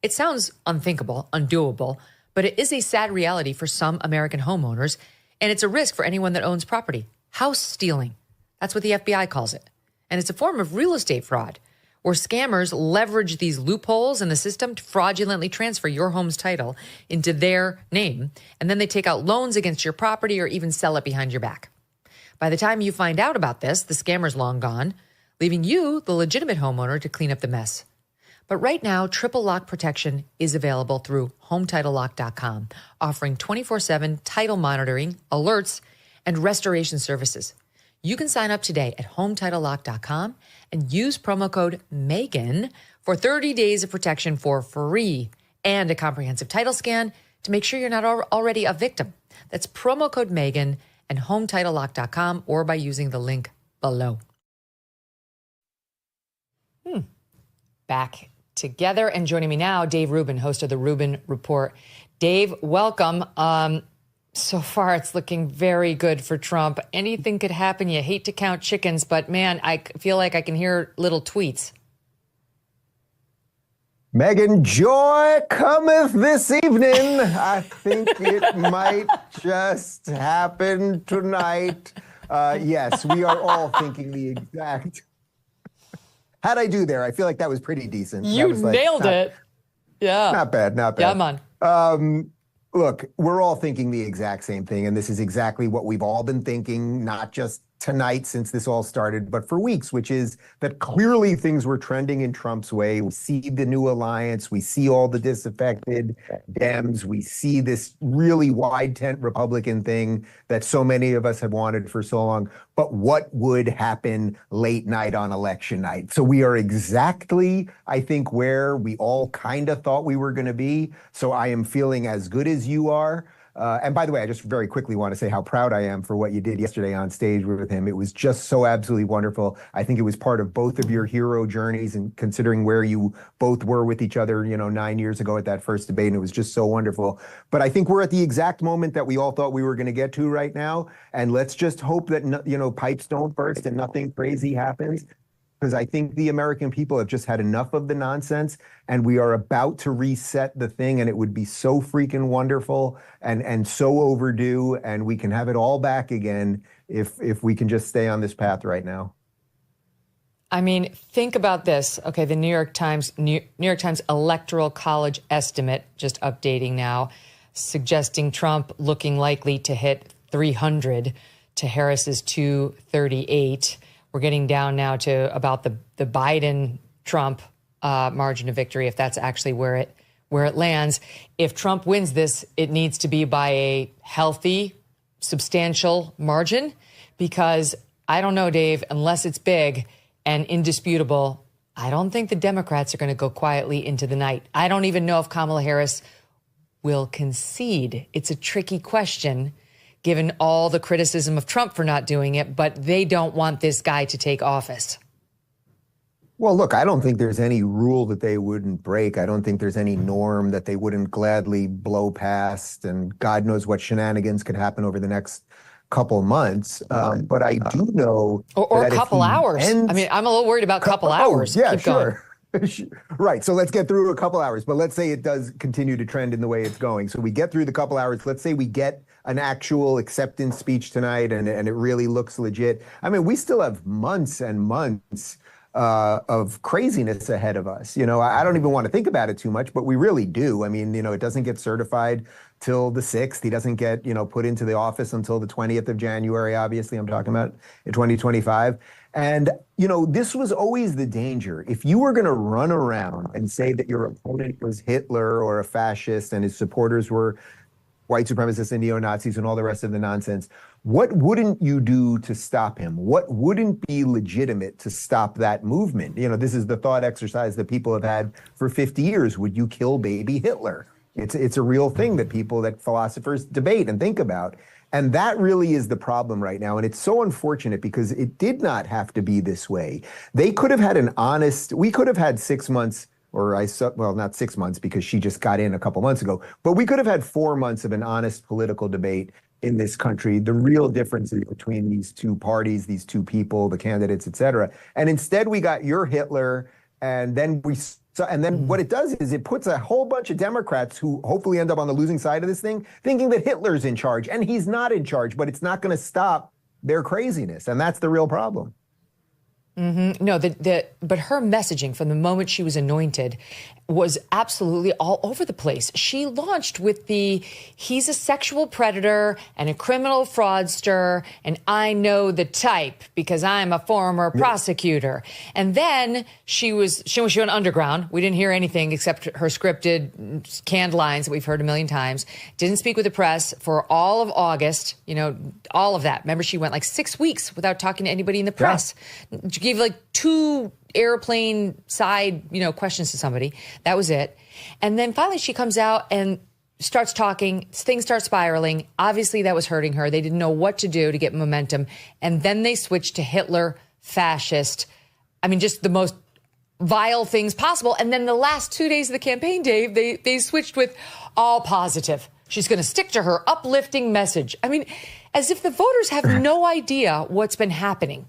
It sounds unthinkable, undoable, but it is a sad reality for some American homeowners, and it's a risk for anyone that owns property. House stealing. That's what the FBI calls it. And it's a form of real estate fraud, where scammers leverage these loopholes in the system to fraudulently transfer your home's title into their name, and then they take out loans against your property or even sell it behind your back. By the time you find out about this, the scammer's long gone, leaving you, the legitimate homeowner, to clean up the mess. But right now, triple lock protection is available through HometitleLock.com, offering 24/7 title monitoring, alerts, and restoration services. You can sign up today at HometitleLock.com and use promo code Megyn for 30 days of protection for free and a comprehensive title scan to make sure you're not already a victim. That's promo code Megyn and HomeTitleLock.com or by using the link below. Back together and joining me now, Dave Rubin, host of the Rubin Report. Dave, welcome. So far, it's looking very good for Trump. Anything could happen. You hate to count chickens, but man, I feel like I can hear little tweets. Megyn, joy cometh this evening. I think it might just happen tonight. Yes, we are all thinking the exact. How'd I do there? I feel like that was pretty decent. You nailed it. Yeah. Not bad, not bad. Yeah, man. Look, we're all thinking the exact same thing, and this is exactly what we've all been thinking, not just tonight since this all started, but for weeks, which is that clearly things were trending in Trump's way. We see the new alliance. We see all the disaffected Dems. We see this really wide tent Republican thing that so many of us have wanted for so long. But what would happen late night on election night? So we are exactly, I think, where we all kind of thought we were going to be. So I am feeling as good as you are. And by the way, I just very quickly want to say how proud I am for what you did yesterday on stage with him. It was just so absolutely wonderful. I think it was part of both of your hero journeys, and considering where you both were with each other, 9 years ago at that first debate, and it was just so wonderful. But I think we're at the exact moment that we all thought we were going to get to right now. And let's just hope that, pipes don't burst and nothing crazy happens. Because I think the American people have just had enough of the nonsense, and we are about to reset the thing, and it would be so freaking wonderful and so overdue, and we can have it all back again if we can just stay on this path right now. I mean, think about this. Okay, the New York Times Electoral College estimate, just updating now, suggesting Trump looking likely to hit 300 to Harris's 238. We're getting down now to about the Biden-Trump margin of victory, if that's actually where it lands. If Trump wins this, it needs to be by a healthy, substantial margin, because I don't know, Dave, unless it's big and indisputable, I don't think the Democrats are going to go quietly into the night. I don't even know if Kamala Harris will concede. It's a tricky question, given all the criticism of Trump for not doing it, but they don't want this guy to take office. Well, look, I don't think there's any rule that they wouldn't break. I don't think there's any norm that they wouldn't gladly blow past, and God knows what shenanigans could happen over the next couple months. But I do know or a couple hours. I mean, I'm a little worried about couple hours. Yeah, Keep sure. Right. So let's get through a couple hours, but let's say it does continue to trend in the way it's going. So we get through the couple hours. Let's say we get an actual acceptance speech tonight and it really looks legit. I mean, we still have months and months of craziness ahead of us. I don't even want to think about it too much, but we really do. I mean, it doesn't get certified till the 6th. He doesn't get, put into the office until the 20th of January, obviously, I'm talking about in 2025. And, this was always the danger. If you were going to run around and say that your opponent was Hitler or a fascist and his supporters were white supremacists and neo-Nazis and all the rest of the nonsense, what wouldn't you do to stop him? What wouldn't be legitimate to stop that movement? This is the thought exercise that people have had for 50 years. Would you kill baby Hitler? It's a real thing that philosophers debate and think about. And that really is the problem right now. And it's so unfortunate because it did not have to be this way. They could have had we could have had 6 months, not 6 months because she just got in a couple months ago, but we could have had 4 months of an honest political debate in this country, the real differences between these two parties, these two people, the candidates, et cetera. And instead we got your Hitler, and then what it does is it puts a whole bunch of Democrats who hopefully end up on the losing side of this thing, thinking that Hitler's in charge, and he's not in charge, but it's not going to stop their craziness. And that's the real problem. Mm-hmm. No, but her messaging from the moment she was anointed was absolutely all over the place. She launched with he's a sexual predator and a criminal fraudster, and I know the type because I'm a former prosecutor. And then she went underground. We didn't hear anything except her scripted canned lines that we've heard a million times. Didn't speak with the press for all of August, all of that. Remember, she went like 6 weeks without talking to anybody in the press. She gave like 2 airplane side, questions to somebody. That was it. And then finally she comes out and starts talking, things start spiraling. Obviously, that was hurting her. They didn't know what to do to get momentum. And then they switched to Hitler, fascist. I mean, just the most vile things possible. And then the last 2 days of the campaign, Dave, they switched with all positive. She's going to stick to her uplifting message. I mean, as if the voters have no idea what's been happening.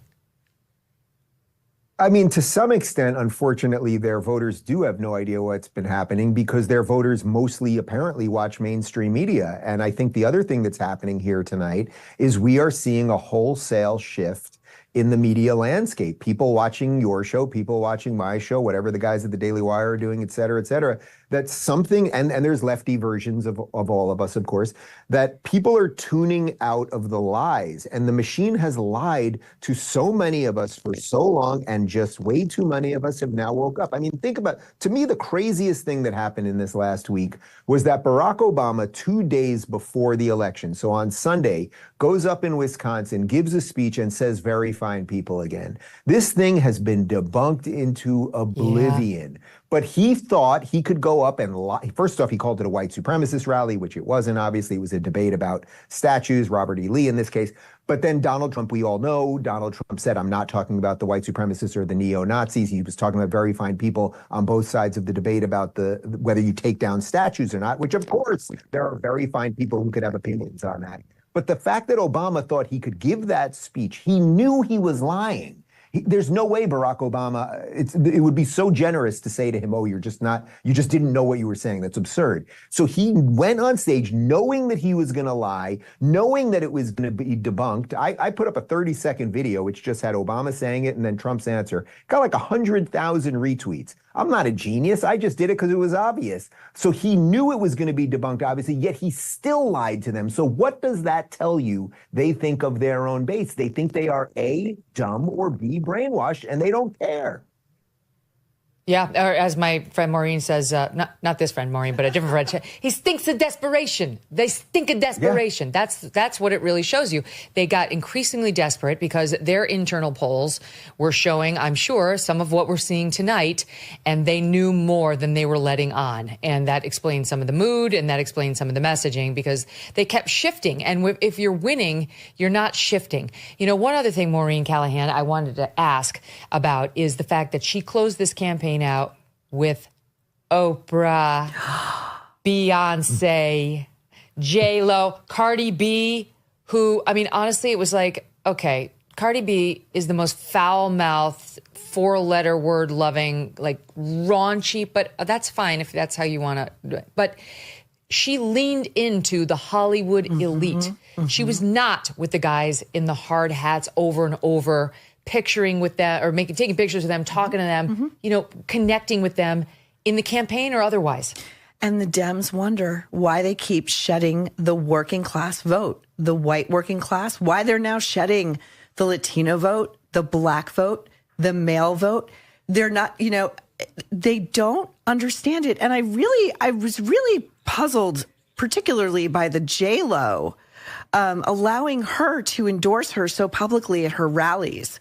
I mean, to some extent, unfortunately, their voters do have no idea what's been happening because their voters mostly apparently watch mainstream media. And I think the other thing that's happening here tonight is we are seeing a wholesale shift in the media landscape. People watching your show, people watching my show, whatever the guys at the Daily Wire are doing, et cetera, that's something, and there's lefty versions of all of us, of course, that people are tuning out of the lies. And the machine has lied to so many of us for so long, and just way too many of us have now woke up. I mean, think about, to me, the craziest thing that happened in this last week was that Barack Obama, 2 days before the election, so on Sunday, goes up in Wisconsin, gives a speech, and says, very fine people again. This thing has been debunked into oblivion. Yeah. But he thought he could go up and lie. First off, he called it a white supremacist rally, which it wasn't. Obviously, it was a debate about statues, Robert E. Lee in this case. But then Donald Trump, we all know, Donald Trump said, I'm not talking about the white supremacists or the neo-Nazis. He was talking about very fine people on both sides of the debate about whether you take down statues or not, which, of course, there are very fine people who could have opinions on that. But the fact that Obama thought he could give that speech, he knew he was lying. There's no way Barack Obama, it would be so generous to say to him, oh, you just didn't know what you were saying. That's absurd. So he went on stage knowing that he was going to lie, knowing that it was going to be debunked. I put up a 30-second video, which just had Obama saying it and then Trump's answer. Got like 100,000 retweets. I'm not a genius. I just did it because it was obvious. So he knew it was going to be debunked, obviously, yet he still lied to them. So what does that tell you they think of their own base? They think they are A, dumb, or B, brainwashed, and they don't care. Yeah, or as my friend Maureen says, not this friend Maureen, but a different friend, he stinks of desperation. They stink of desperation. Yeah. That's what it really shows you. They got increasingly desperate because their internal polls were showing, I'm sure, some of what we're seeing tonight, and they knew more than they were letting on. And that explains some of the mood, and that explains some of the messaging, because they kept shifting. And if you're winning, you're not shifting. You know, one other thing, Maureen Callahan, I wanted to ask about is the fact that she closed this campaign out with Oprah, Beyonce, J-Lo, Cardi B, who, I mean, honestly, it was like, okay, Cardi B is the most foul-mouthed, four-letter word loving, like raunchy, but that's fine if that's how you want to do it. But she leaned into the Hollywood elite. She was not with the guys in the hard hats over and over, picturing with them or taking pictures of them, talking to them, you know, connecting with them in the campaign or otherwise. And the Dems wonder why they keep shedding the working class vote, the white working class, why they're now shedding the Latino vote, the black vote, the male vote. They're not, you know, they don't understand it. And I was really puzzled, particularly by the J-Lo, allowing her to endorse her so publicly at her rallies.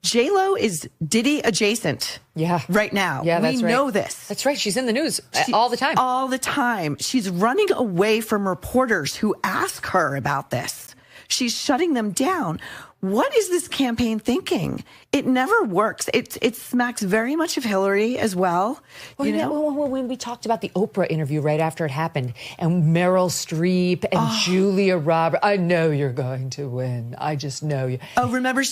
J-Lo is Diddy adjacent. Yeah. Right now. Yeah, that's right. We know this. That's right. She's in the news all the time. All the time. She's running away from reporters who ask her about this. She's shutting them down. What is this campaign thinking? It never works. It smacks very much of Hillary as well. Well, you know, when we talked about the Oprah interview right after it happened, and Meryl Streep and Julia Roberts, I know you're going to win. I just know you. Oh, remember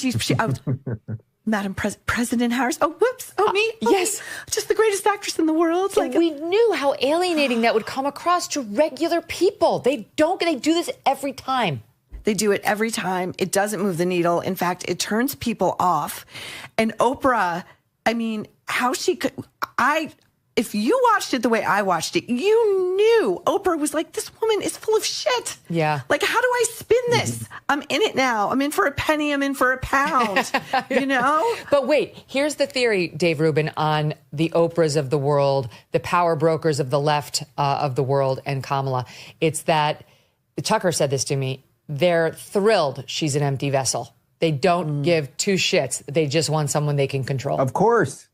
Madam President Harris. Oh, whoops. Oh, me. Oh, yes. Me. Just the greatest actress in the world. Like, we knew how alienating that would come across to regular people. They do this every time. They do it every time. It doesn't move the needle. In fact, it turns people off. And Oprah, I mean, how she could, if you watched it the way I watched it, you knew Oprah was like, this woman is full of shit. Yeah. Like, how do I spin this? I'm in it now. I'm in for a penny. I'm in for a pound, you know? But wait, here's the theory, Dave Rubin, on the Oprahs of the world, the power brokers of the left of the world, and Kamala. It's that, Tucker said this to me, they're thrilled she's an empty vessel. They don't give two shits. They just want someone they can control. Of course.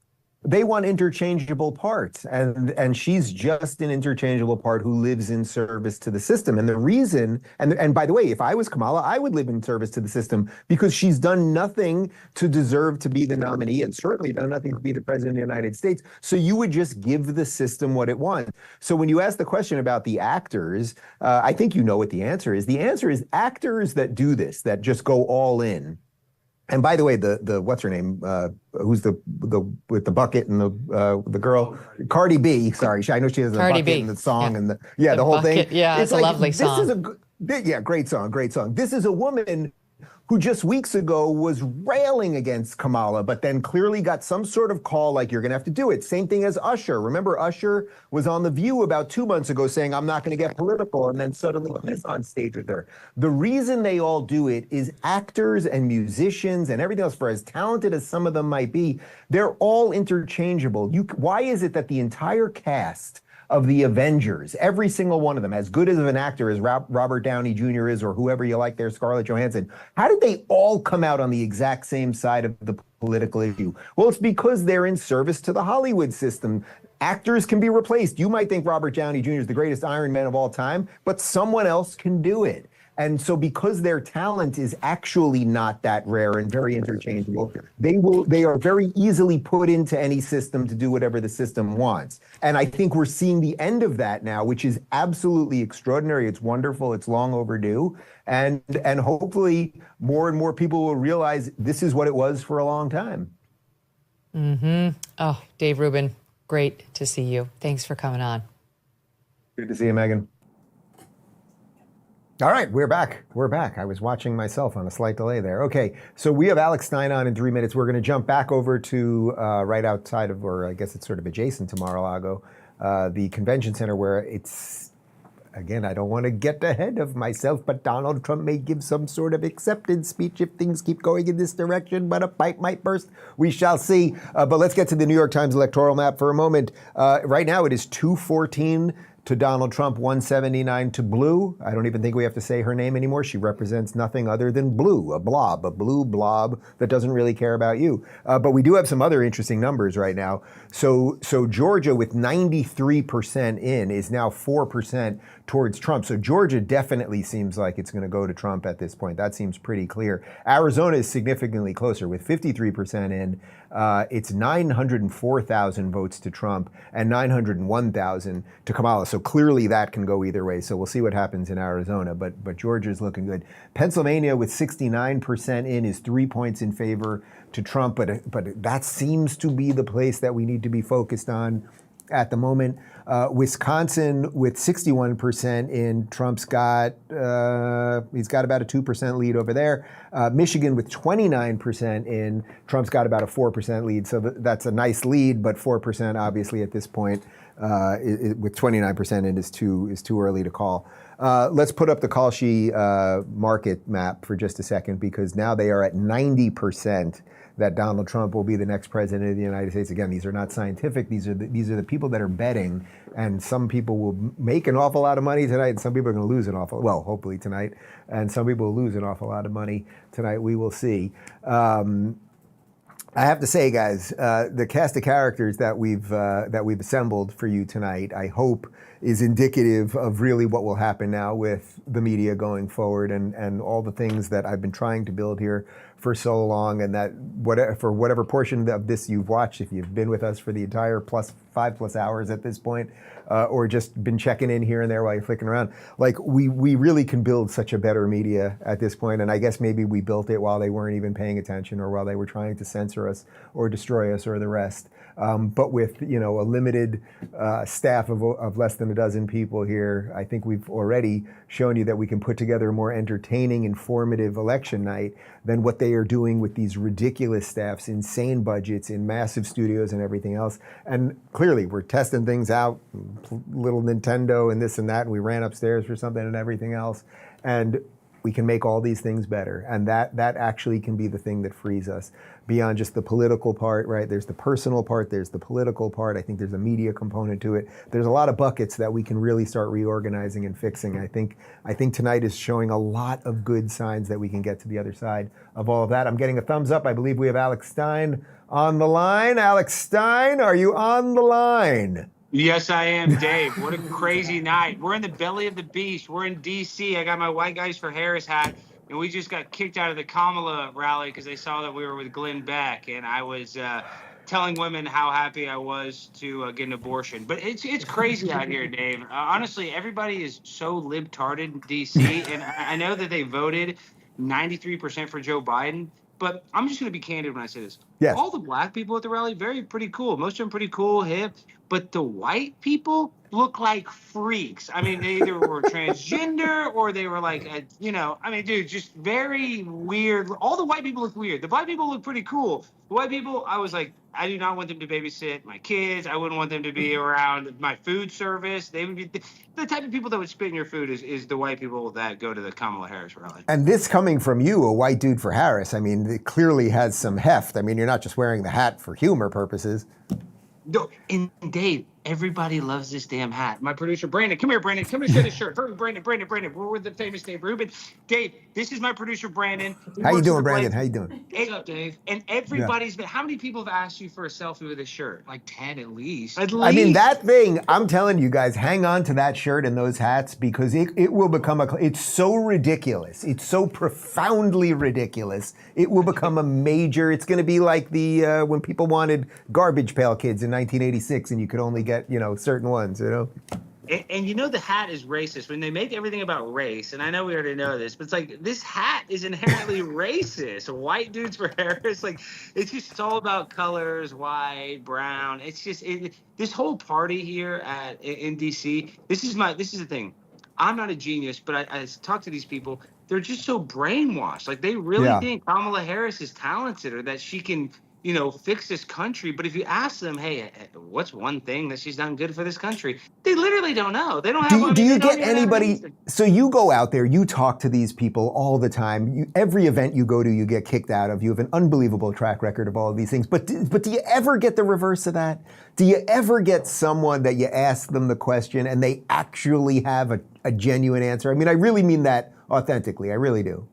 They want interchangeable parts, and she's just an interchangeable part who lives in service to the system. And the reason, and by the way, if I was Kamala, I would live in service to the system because she's done nothing to deserve to be the nominee and certainly done nothing to be the president of the United States. So you would just give the system what it wants. So when you ask the question about the actors, I think you know what the answer is. The answer is actors that do this, that just go all in. And by the way, the what's her name? Who's the with the bucket and the girl, Cardi B. Sorry, I know she has a Cardi bucket B. and the song Yeah. and the whole bucket, thing. yeah, it's a lovely song. This is a great song, great song. This is a woman who just weeks ago was railing against Kamala, but then clearly got some sort of call like, you're going to have to do it. Same thing as Usher. Remember, Usher was on The View about 2 months ago saying, I'm not going to get political, and then suddenly is on stage with her. The reason they all do it is actors and musicians and everything else, for as talented as some of them might be, they're all interchangeable. Why is it that the entire cast of the Avengers, every single one of them, as good as of an actor as Robert Downey Jr. is, or whoever you like there, Scarlett Johansson, how did they all come out on the exact same side of the political issue? Well, it's because they're in service to the Hollywood system. Actors can be replaced. You might think Robert Downey Jr. is the greatest Iron Man of all time, but someone else can do it. And so because their talent is actually not that rare and very interchangeable, they are very easily put into any system to do whatever the system wants. And I think we're seeing the end of that now, which is absolutely extraordinary. It's wonderful. It's long overdue. And hopefully more and more people will realize this is what it was for a long time. Mm-hmm. Oh, Dave Rubin, great to see you. Thanks for coming on. Good to see you, Megyn. All right, we're back. We're back. I was watching myself on a slight delay there. Okay, so we have Alex Stein on in 3 minutes. We're going to jump back over to right outside of, or I guess it's sort of adjacent to Mar-a-Lago, the convention center where it's, again, I don't want to get ahead of myself, but Donald Trump may give some sort of acceptance speech if things keep going in this direction, but a pipe might burst. We shall see. But let's get to the New York Times electoral map for a moment. Right now it is 214 to Donald Trump, 179 to Blue. I don't even think we have to say her name anymore. She represents nothing other than blue, a blue blob that doesn't really care about you. But we do have some other interesting numbers right now. So Georgia with 93% in is now 4% towards Trump. So Georgia definitely seems like it's going to go to Trump at this point. That seems pretty clear. Arizona is significantly closer with 53% in. It's 904,000 votes to Trump and 901,000 to Kamala. So clearly that can go either way. So we'll see what happens in Arizona. But Georgia's looking good. Pennsylvania with 69% in is 3 points in favor to Trump. But that seems to be the place that we need to be focused on at the moment. Wisconsin with 61% in, Trump's got, he's got about a 2% lead over there. Michigan with 29% in, Trump's got about a 4% lead. So that's a nice lead, but 4% obviously at this point with 29% in is too early to call. Let's put up the Kalshi market map for just a second, because now they are at 90% that Donald Trump will be the next president of the United States. Again, these are not scientific. These are the people that are betting, and some people will make an awful lot of money tonight, and some people are going to lose hopefully tonight, and some people will lose an awful lot of money tonight. We will see. I have to say, guys, the cast of characters that we've assembled for you tonight, I hope is indicative of really what will happen now with the media going forward, and all the things that I've been trying to build here for so long, and that for whatever portion of this you've watched, if you've been with us for the entire 5+ hours at this point, or just been checking in here and there while you're flicking around, like we really can build such a better media at this point. And I guess maybe we built it while they weren't even paying attention, or while they were trying to censor us or destroy us or the rest. But with a limited staff of less than a dozen people here, I think we've already shown you that we can put together a more entertaining, informative election night than what they are doing with these ridiculous staffs, insane budgets, in massive studios and everything else. And clearly we're testing things out, little Nintendo and this and that, and we ran upstairs for something and everything else. And We can make all these things better. And that actually can be the thing that frees us beyond just the political part, right? There's the personal part, there's the political part. I think there's a media component to it. There's a lot of buckets that we can really start reorganizing and fixing. I think tonight is showing a lot of good signs that we can get to the other side of all of that. I'm getting a thumbs up. I believe we have Alex Stein on the line. Alex Stein, are you on the line? Yes, I am, Dave. What a crazy night. We're in the belly of the beast. We're in D.C. I got my White Guys for Harris hat, and we just got kicked out of the Kamala rally because they saw that we were with Glenn Beck, and I was telling women how happy I was to get an abortion. But it's crazy out here, Dave. Honestly, everybody is so libtarded in D.C., and I know that they voted 93% for Joe Biden, but I'm just going to be candid when I say this. Yes. All the black people at the rally, pretty cool. Most of them pretty cool, hip. But the white people look like freaks. I mean, they either were transgender or they were like, dude, just very weird. All the white people look weird. The black people look pretty cool. The white people, I was like, I do not want them to babysit my kids. I wouldn't want them to be around my food service. They would be the type of people that would spit in your food is the white people that go to the Kamala Harris rally. And this coming from you, a white dude for Harris, I mean, it clearly has some heft. I mean, you're not just wearing the hat for humor purposes. No, and Dave, everybody loves this damn hat. My producer, Brandon, come here, Brandon. Come and show this shirt. Hurry, Brandon. We're with the famous Dave Rubin. Dave, this is my producer, Brandon. How you doing, Brandon? How you doing? What's up, Dave? And everybody's been, how many people have asked you for a selfie with this shirt? Like 10 at least. I mean, that thing, I'm telling you guys, hang on to that shirt and those hats because it will become it's so ridiculous. It's so profoundly ridiculous. It will become a major, it's going to be like the, when people wanted Garbage Pail Kids in 1986 and you could only get, certain ones, And the hat is racist. When they make everything about race, and I know we already know this, but it's like this hat is inherently racist. White dudes for Harris, it's all about colors, white, brown. It's just this whole party here in DC. This is the thing. I'm not a genius, but I talk to these people. They're just so brainwashed. Like they really think Kamala Harris is talented or that she can fix this country. But if you ask them, hey, what's one thing that she's done good for this country? They literally don't know. They don't have. Do you get anybody? So you go out there, you talk to these people all the time. Every event you go to, you get kicked out of. You have an unbelievable track record of all of these things. But do you ever get the reverse of that? Do you ever get someone that you ask them the question and they actually have a genuine answer? I mean, I really mean that authentically. I really do.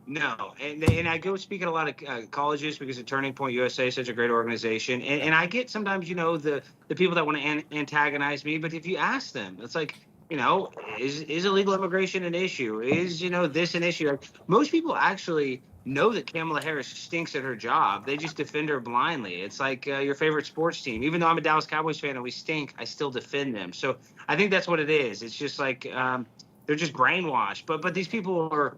No, and I go speak at a lot of colleges because of Turning Point USA is such a great organization, and I get sometimes the people that want to antagonize me, but if you ask them, it's like is illegal immigration an issue? Is this an issue? Like, most people actually know that Kamala Harris stinks at her job. They just defend her blindly. It's like your favorite sports team. Even though I'm a Dallas Cowboys fan and we stink, I still defend them. So I think that's what it is. It's just like they're just brainwashed. But these people are.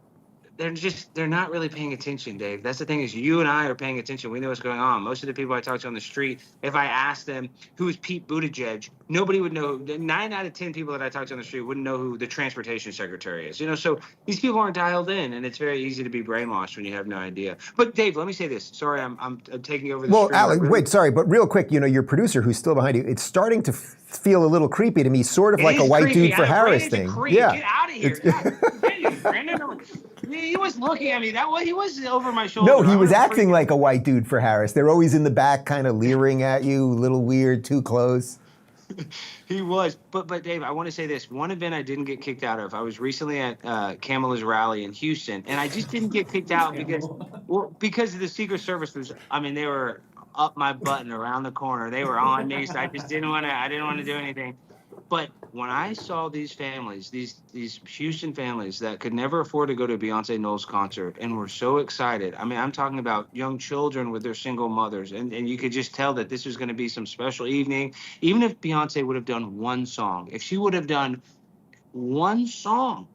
They're not really paying attention, Dave. That's the thing is you and I are paying attention. We know what's going on. Most of the people I talk to on the street, if I ask them who is Pete Buttigieg, nobody would know. 9 out of 10 people that I talk to on the street wouldn't know who the transportation secretary is. So these people aren't dialed in, and it's very easy to be brainwashed when you have no idea. But Dave, let me say this. Sorry, I'm taking over the Well, stream. Alex, wait, sorry, but real quick, your producer who's still behind you, it's starting to feel a little creepy to me, sort of like a white dude for Harris thing. Yeah. Get out of here. God, Brandon, he was looking at me. He was over my shoulder. No, he was acting like a white dude for Harris. They're always in the back kind of leering at you, a little weird, too close. He was. But Dave, I want to say this. One event I didn't get kicked out of. I was recently at Kamala's rally in Houston, and I just didn't get kicked out because of the Secret Service was, they were up my butt and around the corner. They were on me, so I just didn't want to do anything. But when I saw these families, these Houston families that could never afford to go to a Beyonce Knowles concert and were so excited. I'm talking about young children with their single mothers. And you could just tell that this was going to be some special evening. Even if Beyonce would have done one song, if she would have done one song,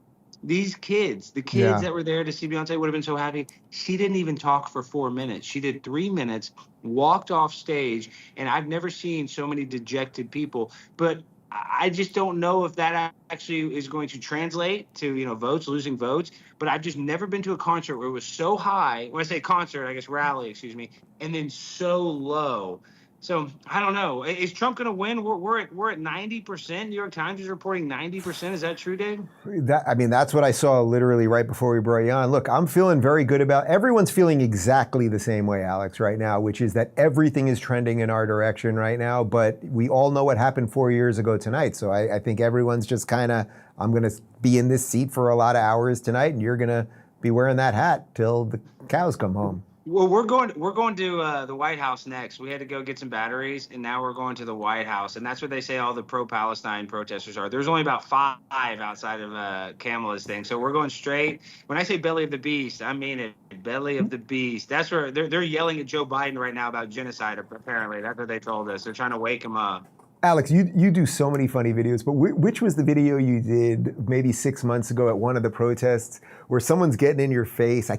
these kids, the kids that were there to see Beyonce would have been so happy. She didn't even talk for 4 minutes. She did 3 minutes, walked off stage, and I've never seen so many dejected people. But I just don't know if that actually is going to translate to, votes, losing votes. But I've just never been to a concert where it was so high. When I say concert, I guess rally, excuse me, and then so low So I don't know. Is Trump going to win? We're at 90%. New York Times is reporting 90%. Is that true, Dave? That's what I saw literally right before we brought you on. Look, I'm feeling very good about. Everyone's feeling exactly the same way, Alex, right now, which is that everything is trending in our direction right now. But we all know what happened 4 years ago tonight. So I think everyone's just kind of. I'm going to be in this seat for a lot of hours tonight, and you're going to be wearing that hat till the cows come home. Well, we're going to the White House next. We had to go get some batteries, and now we're going to the White House, and that's where they say all the pro-Palestine protesters are. There's only about 5 outside of Kamala's thing, so we're going straight. When I say belly of the beast, I mean it. Belly of the beast. That's where they're yelling at Joe Biden right now about genocide. Apparently, that's what they told us. They're trying to wake him up. Alex, you do so many funny videos, but which was the video you did maybe 6 months ago at one of the protests where someone's getting in your face? I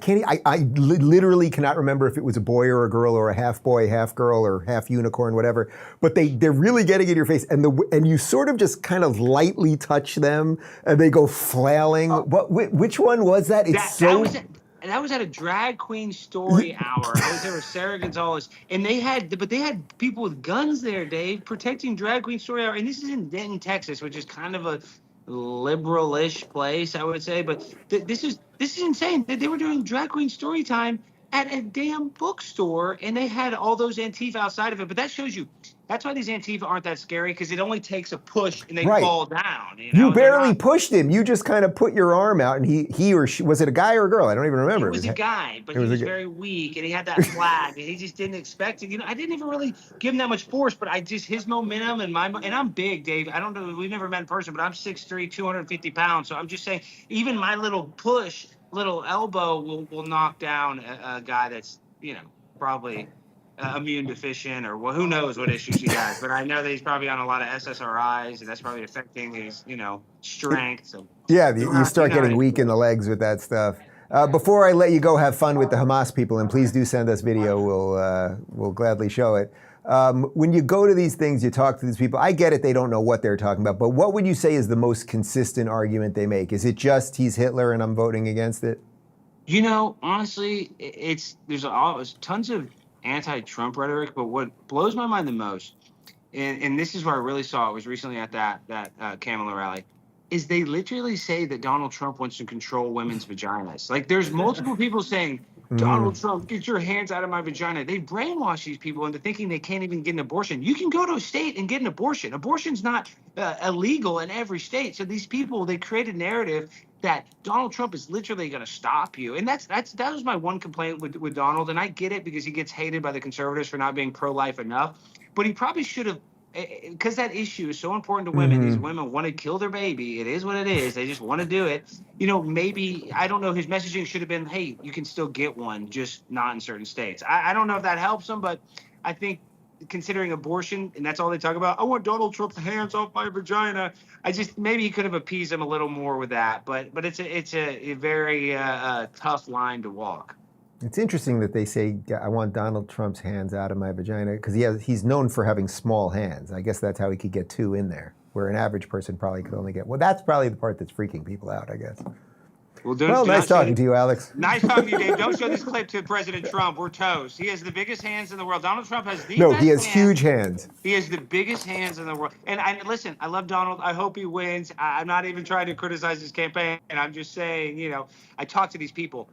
literally cannot remember if it was a boy or a girl or a half boy, half girl, or half unicorn, whatever. But they're really getting in your face, and you sort of just kind of lightly touch them, and they go flailing. Which one was that? That was at a drag queen story hour. I was there with Sarah Gonzalez, and they had people with guns there, Dave, protecting drag queen story hour. And this is in Denton, Texas, which is kind of a liberal-ish place, I would say. But this is insane. They were doing drag queen story time at a damn bookstore, and they had all those Antifa outside of it. But that shows you. That's why these Antifa aren't that scary, because it only takes a push and they fall down. You barely pushed him. You just kind of put your arm out, and he or she, was it a guy or a girl? I don't even remember. It was a guy, but he was very weak, and he had that flag, and he just didn't expect it. I didn't even really give him that much force, but his momentum and I'm big, Dave. I don't know, we've never met in person, but I'm 6'3", 250 pounds. So I'm just saying, even my little push, little elbow will knock down a guy that's, probably immune deficient, or who knows what issues he has. But I know that he's probably on a lot of SSRIs, and that's probably affecting his, strength. So yeah, you start getting weak in the legs with that stuff. Before I let you go have fun with the Hamas people, and please do send us video, we'll gladly show it. When you go to these things, you talk to these people, I get it, they don't know what they're talking about, but what would you say is the most consistent argument they make? Is it just he's Hitler and I'm voting against it? Honestly, there's tons of anti-Trump rhetoric, but what blows my mind the most, and this is where I really saw it, was recently at that Kamala rally, is they literally say that Donald Trump wants to control women's vaginas. Like, there's multiple people saying, Donald Trump, get your hands out of my vagina. They brainwash these people into thinking they can't even get an abortion. You can go to a state and get an abortion. Abortion's not illegal in every state. So these people, they create a narrative that Donald Trump is literally going to stop you. And that was my one complaint with Donald. And I get it, because he gets hated by the conservatives for not being pro-life enough. But he probably should have, because that issue is so important to women. These women want to kill their baby. It is what it is. They just want to do it. Maybe, I don't know, his messaging should have been, hey, you can still get one, just not in certain states. I don't know if that helps him, but I think considering abortion, and that's all they talk about, I want Donald Trump's hands off my vagina. Maybe he could have appeased him a little more with that, but it's a very tough line to walk. It's interesting that they say, I want Donald Trump's hands out of my vagina, because he's known for having small hands. I guess that's how he could get 2 in there, where an average person probably could only get. Well, that's probably the part that's freaking people out, I guess. Well, nice talking to you, Alex. Nice talking to you, Dave. Don't show this clip to President Trump. We're toast. He has the biggest hands in the world. Donald Trump has the best he has hands. huge hands. He has the biggest hands in the world. And listen, I love Donald. I hope he wins. I'm not even trying to criticize his campaign. And I'm just saying, I talk to these people.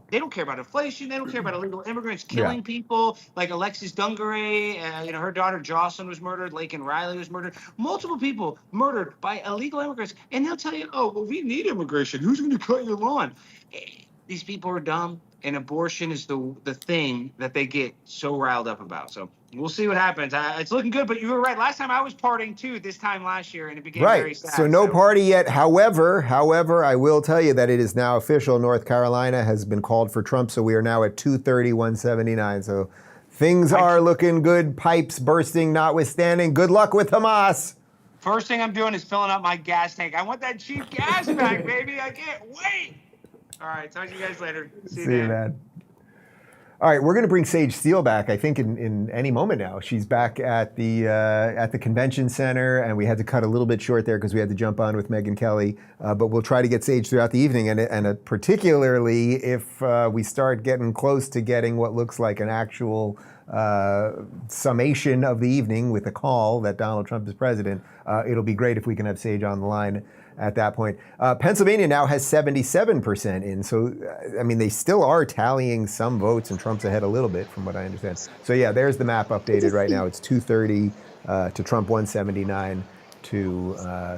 They don't care about inflation. They don't care about illegal immigrants killing people. Like Alexis Dungare, her daughter Jocelyn was murdered. Laken Riley was murdered. Multiple people murdered by illegal immigrants. And they'll tell you, oh, well, we need immigration. Who's going to cut your lawn? These people are dumb. And abortion is the thing that they get so riled up about. So we'll see what happens. It's looking good, but you were right. Last time I was partying too, this time last year, and it became very sad. So no party yet. However, I will tell you that it is now official. North Carolina has been called for Trump, so we are now at 230, 179. So things are looking good. Pipes bursting notwithstanding. Good luck with Hamas. First thing I'm doing is filling up my gas tank. I want that cheap gas back, baby. I can't wait. All right, talk to you guys later. See you, man. All right, we're going to bring Sage Steele back, I think, in any moment now. She's back at the convention center, and we had to cut a little bit short there because we had to jump on with Megyn Kelly. But we'll try to get Sage throughout the evening, and particularly if we start getting close to getting what looks like an actual summation of the evening with a call that Donald Trump is president, it'll be great if we can have Sage on the line at that point. Pennsylvania now has 77% in, so I mean, they still are tallying some votes, and Trump's ahead a little bit from what I understand. So yeah, there's the map updated right now. It's 230 to Trump, 179 to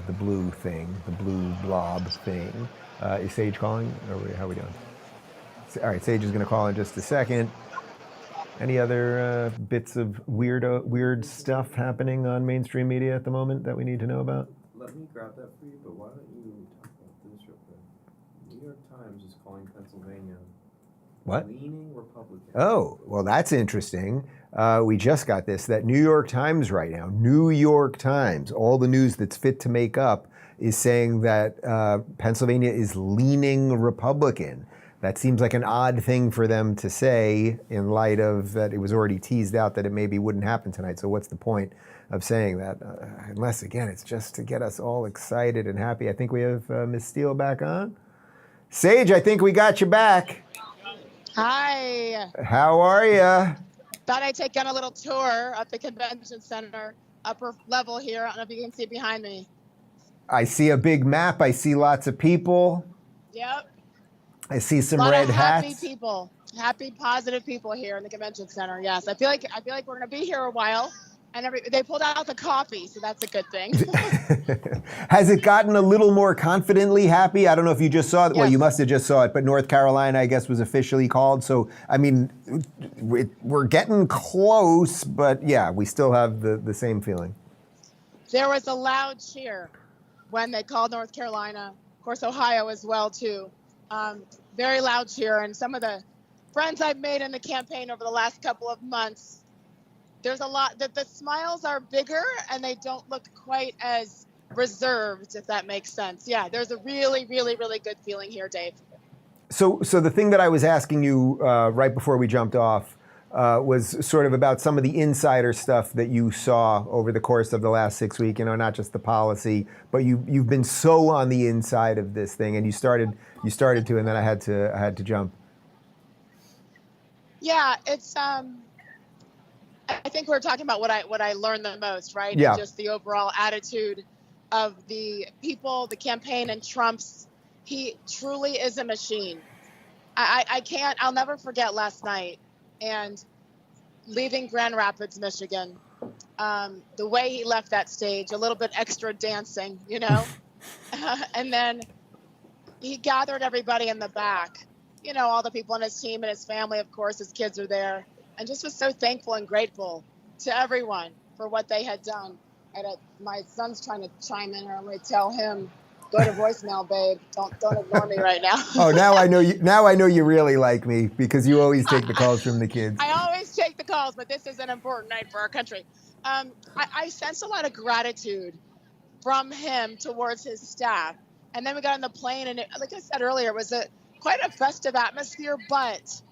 the blue thing, the blue blob thing. Is Sage calling? Or how are we doing? All right, Sage is going to call in just a second. Any other bits of weird stuff happening on mainstream media at the moment that we need to know about? Let me grab that for you, but why don't you talk about this real quick? New York Times is calling Pennsylvania What? leaning Republican. Oh, well, that's interesting. We just got this, that New York Times right now, New York Times, all the news that's fit to make up is saying that Pennsylvania is leaning Republican. That seems like an odd thing for them to say in light of that it was already teased out that it maybe wouldn't happen tonight. So what's the point of saying that? Unless, again, it's just to get us all excited and happy. I think we have Miss Steele back on. Sage, I think we got you back. Hi. How are you? Thought I'd take on a little tour of the convention center, upper level here. I don't know if you can see behind me. I see a big map. I see lots of people. Yep. I see some A lot red of happy hats. people, happy, positive people here in the convention center. Yes, I feel like we're gonna be here a while, and they pulled out the coffee, so that's a good thing. Has it gotten a little more confidently happy? I don't know if you just saw it. Yes. Well, you must have just saw it, but North Carolina, I guess, was officially called. So, I mean, we're getting close, but yeah, we still have the same feeling. There was a loud cheer when they called North Carolina. Of course, Ohio as well too. Very loud cheer, and some of the friends I've made in the campaign over the last couple of months, there's a lot that the smiles are bigger and they don't look quite as reserved, if that makes sense. Yeah, there's a really, really, really good feeling here, Dave. So the thing that I was asking you right before we jumped off was sort of about some of the insider stuff that you saw over the course of the last 6 weeks. You know, not just the policy, but you've been so on the inside of this thing, and you started to, and then I had to jump. Yeah, it's I think we're talking about what I learned the most, right? Yeah. And just the overall attitude of the people, the campaign, and Trump's. He truly is a machine. I'll never forget last night and leaving Grand Rapids, Michigan. The way he left that stage, a little bit extra dancing, you know, and then he gathered everybody in the back, you know, all the people on his team and his family, of course, his kids are there, and just was so thankful and grateful to everyone for what they had done. And my son's trying to chime in, or I'm going to tell him, go to voicemail, babe. Don't ignore me right now. Oh, now I know you. Now I know you really like me because you always take the calls from the kids. I always take the calls, but this is an important night for our country. I sense a lot of gratitude from him towards his staff. And then we got on the plane, and like I said earlier, it was quite a festive atmosphere. But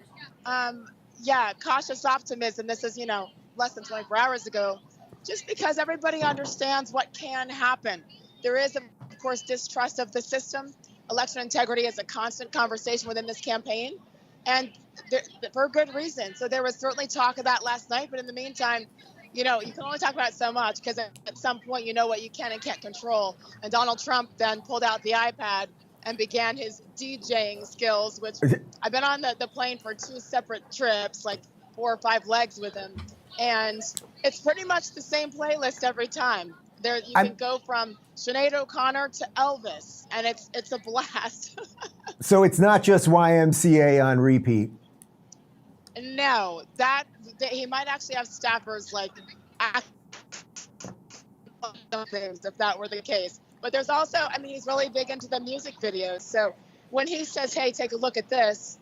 yeah, cautious optimism. This is, you know, less than 24 hours ago. Just because everybody understands what can happen. There is, of course, distrust of the system. Election integrity is a constant conversation within this campaign, and for good reason. So there was certainly talk of that last night, but in the meantime, you know, you can only talk about it so much because at some point you know what you can and can't control. And Donald Trump then pulled out the iPad and began his DJing skills, which I've been on the plane for 2 separate trips, like 4 or 5 legs with him. And it's pretty much the same playlist every time. There, you can go from Sinead O'Connor to Elvis, and it's a blast. So it's not just YMCA on repeat. No, he might actually have staffers like things if that were the case. But there's also, I mean, he's really big into the music videos. So when he says, "Hey, take a look at this,"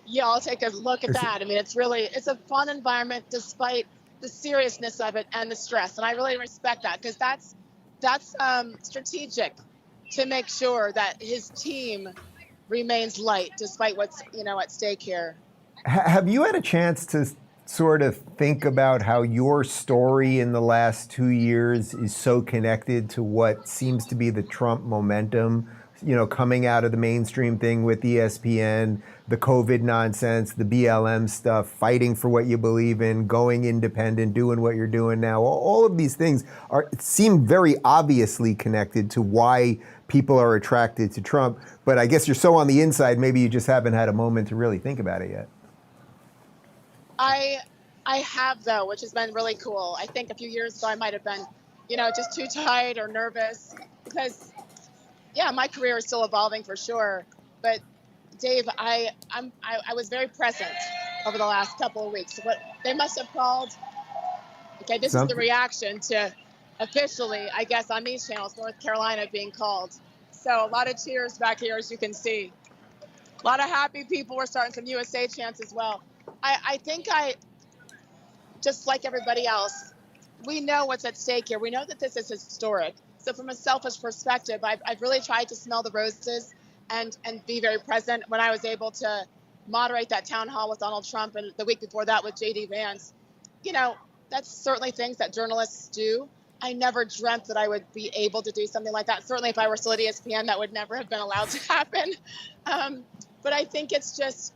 y'all take a look at that. I mean, it's a fun environment despite the seriousness of it and the stress. And I really respect that because that's strategic to make sure that his team remains light despite what's, you know, at stake here. Have you had a chance to sort of think about how your story in the last 2 years is so connected to what seems to be the Trump momentum, coming out of the mainstream thing with ESPN, the COVID nonsense, the BLM stuff, fighting for what you believe in, going independent, doing what you're doing now. All of these things seem very obviously connected to why people are attracted to Trump. But I guess you're so on the inside, maybe you just haven't had a moment to really think about it yet. I have, though, which has been really cool. I think a few years ago I might have been, just too tight or nervous because, yeah, my career is still evolving for sure. But Dave, I was very present over the last couple of weeks. What they must have called, okay, this is the reaction to officially, I guess, on these channels, North Carolina being called. So a lot of cheers back here, as you can see. A lot of happy people. We're starting some USA chants as well. I think just like everybody else, we know what's at stake here. We know that this is historic. So from a selfish perspective, I've really tried to smell the roses and be very present. When I was able to moderate that town hall with Donald Trump and the week before that with J.D. Vance, that's certainly things that journalists do. I never dreamt that I would be able to do something like that. Certainly if I were still at ESPN, that would never have been allowed to happen. But I think it's just,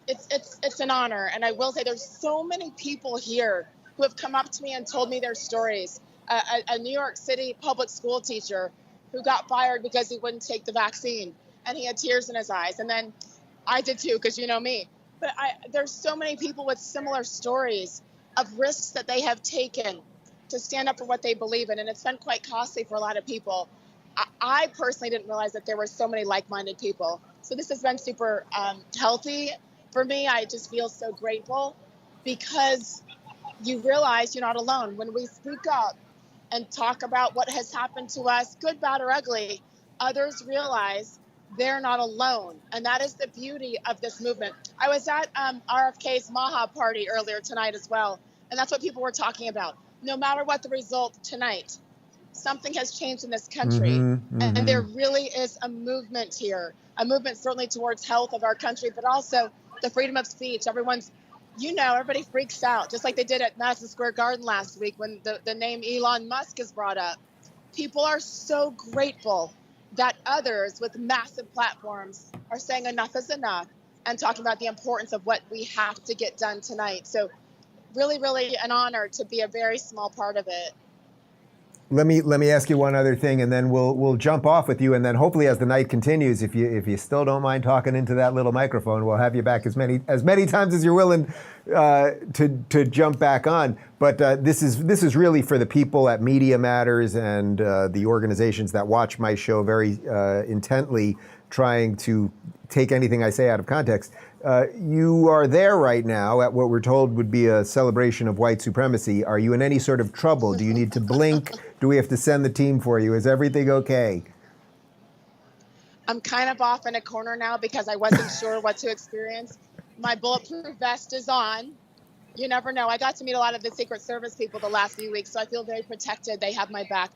it's an honor. And I will say there's so many people here who have come up to me and told me their stories. A New York City public school teacher who got fired because he wouldn't take the vaccine and he had tears in his eyes. And then I did too, because you know me. But there's so many people with similar stories of risks that they have taken to stand up for what they believe in. And it's been quite costly for a lot of people. I personally didn't realize that there were so many like-minded people. So this has been super healthy for me. I just feel so grateful because you realize you're not alone. When we speak up and talk about what has happened to us, good, bad, or ugly, others realize they're not alone. And that is the beauty of this movement. I was at RFK's Maha party earlier tonight as well. And that's what people were talking about. No matter what the result tonight, something has changed in this country. And there really is a movement here, a movement certainly towards health of our country, but also the freedom of speech. Everybody freaks out, just like they did at Madison Square Garden last week when the name Elon Musk is brought up. People are so grateful that others with massive platforms are saying enough is enough and talking about the importance of what we have to get done tonight. So really, really an honor to be a very small part of it. Let me ask you one other thing, and then we'll jump off with you, and then hopefully as the night continues, if you still don't mind talking into that little microphone, we'll have you back as many times as you're willing to jump back on. But this is really for the people at Media Matters and the organizations that watch my show very intently, trying to take anything I say out of context. You are there right now at what we're told would be a celebration of white supremacy. Are you in any sort of trouble? Do you need to blink? Do we have to send the team for you? Is everything okay? I'm kind of off in a corner now because I wasn't sure what to experience. My bulletproof vest is on. You never know. I got to meet a lot of the Secret Service people the last few weeks, so I feel very protected. They have my back.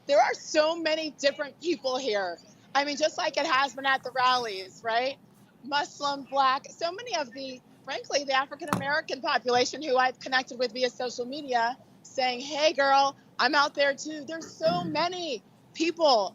There are so many different people here. I mean, just like it has been at the rallies, right? Muslim, Black, so many of the African-American population who I've connected with via social media saying, hey, girl, I'm out there too. There's so many people,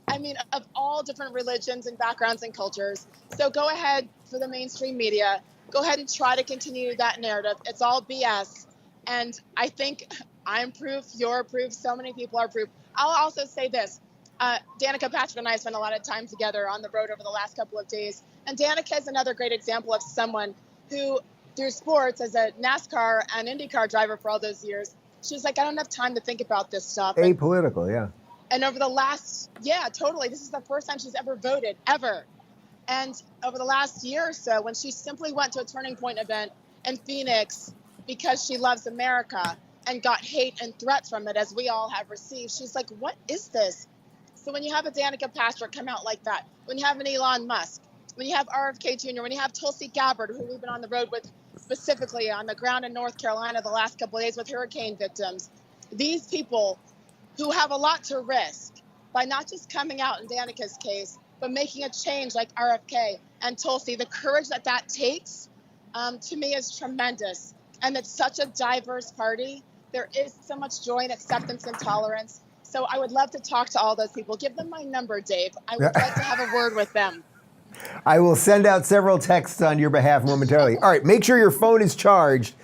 of all different religions and backgrounds and cultures. So go ahead for the mainstream media. Go ahead and try to continue that narrative. It's all BS. And I think I'm proof, you're proof, so many people are proof. I'll also say this. Danica Patrick and I spent a lot of time together on the road over the last couple of days. And Danica is another great example of someone who, through sports, as a NASCAR and IndyCar driver for all those years, she was like, I don't have time to think about this stuff. Apolitical, yeah. And over the last, totally. This is the first time she's ever voted, ever. And over the last year or so, when she simply went to a Turning Point event in Phoenix because she loves America and got hate and threats from it, as we all have received, she's like, what is this? So when you have a Danica Patrick come out like that, when you have an Elon Musk, when you have RFK Jr., when you have Tulsi Gabbard, who we've been on the road with specifically on the ground in North Carolina the last couple of days with hurricane victims, these people who have a lot to risk by not just coming out in Danica's case, but making a change like RFK and Tulsi, the courage that takes, to me is tremendous. And it's such a diverse party. There is so much joy and acceptance and tolerance. So I would love to talk to all those people. Give them my number, Dave. I would like to have a word with them. I will send out several texts on your behalf momentarily. All right, make sure your phone is charged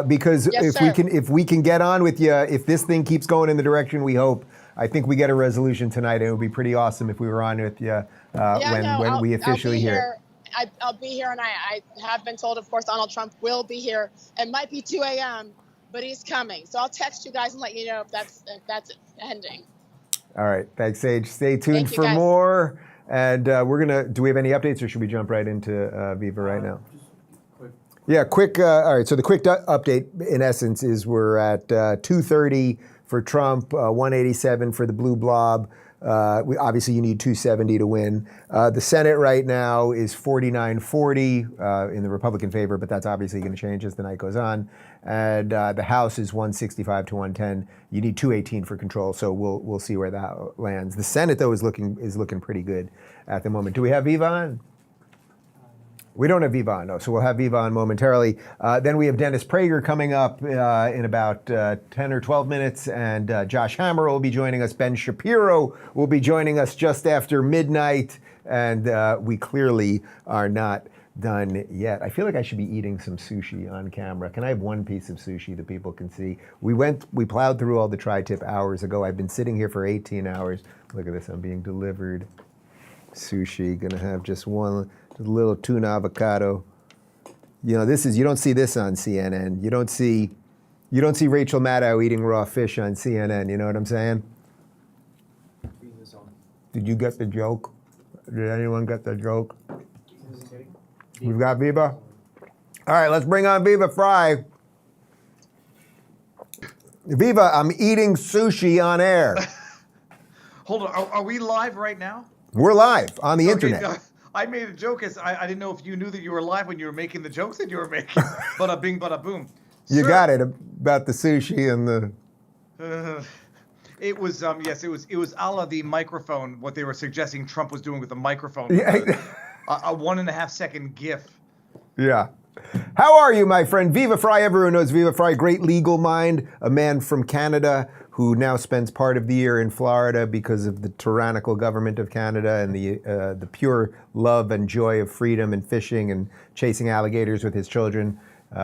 because Yes, if we can get on with you, if this thing keeps going in the direction we hope, I think we get a resolution tonight. It would be pretty awesome if we were on with you when we officially hear it. I'll be here, and I have been told, of course, Donald Trump will be here. It might be 2 a.m., but he's coming. So I'll text you guys and let you know if that's ending. All right, thanks, Sage. Stay tuned for guys. more. And we're gonna. Do we have any updates, or should we jump right into Viva right now? Yeah, quick. All right. So the quick update, in essence, is we're at 230 for Trump, 187 for the blue blob. Obviously, you need 270 to win. The Senate right now is 49-40 in the Republican favor, but that's obviously going to change as the night goes on. And the House is 165 to 110. You need 218 for control, so we'll see where that lands. The Senate, though, is looking pretty good at the moment. Do we have Viva on? We don't have Viva on, no, so we'll have Viva on momentarily. Then we have Dennis Prager coming up in about 10 or 12 minutes, and Josh Hammer will be joining us. Ben Shapiro will be joining us just after midnight, and we clearly are not done yet. I feel like I should be eating some sushi on camera. Can I have one piece of sushi that people can see? We plowed through all the tri-tip hours ago. I've been sitting here for 18 hours. Look at this, I'm being delivered sushi. Gonna have just one little tuna avocado. You know, you don't see this on CNN. You don't see Rachel Maddow eating raw fish on CNN. You know what I'm saying? Did you get the joke? Did anyone get the joke? We've got Viva? All right, let's bring on Viva Fry. Viva, I'm eating sushi on air. Hold on, are we live right now? We're live on the internet. I made a joke as I didn't know if you knew that you were live when you were making the jokes that you were making. Bada bing, bada boom. You got it about the sushi and the. It was yes, it was a la the microphone. What they were suggesting Trump was doing with the microphone. Yeah. A 1.5 second GIF. Yeah. How are you, my friend? Viva Fry, everyone knows Viva Fry, great legal mind, a man from Canada who now spends part of the year in Florida because of the tyrannical government of Canada and the pure love and joy of freedom and fishing and chasing alligators with his children.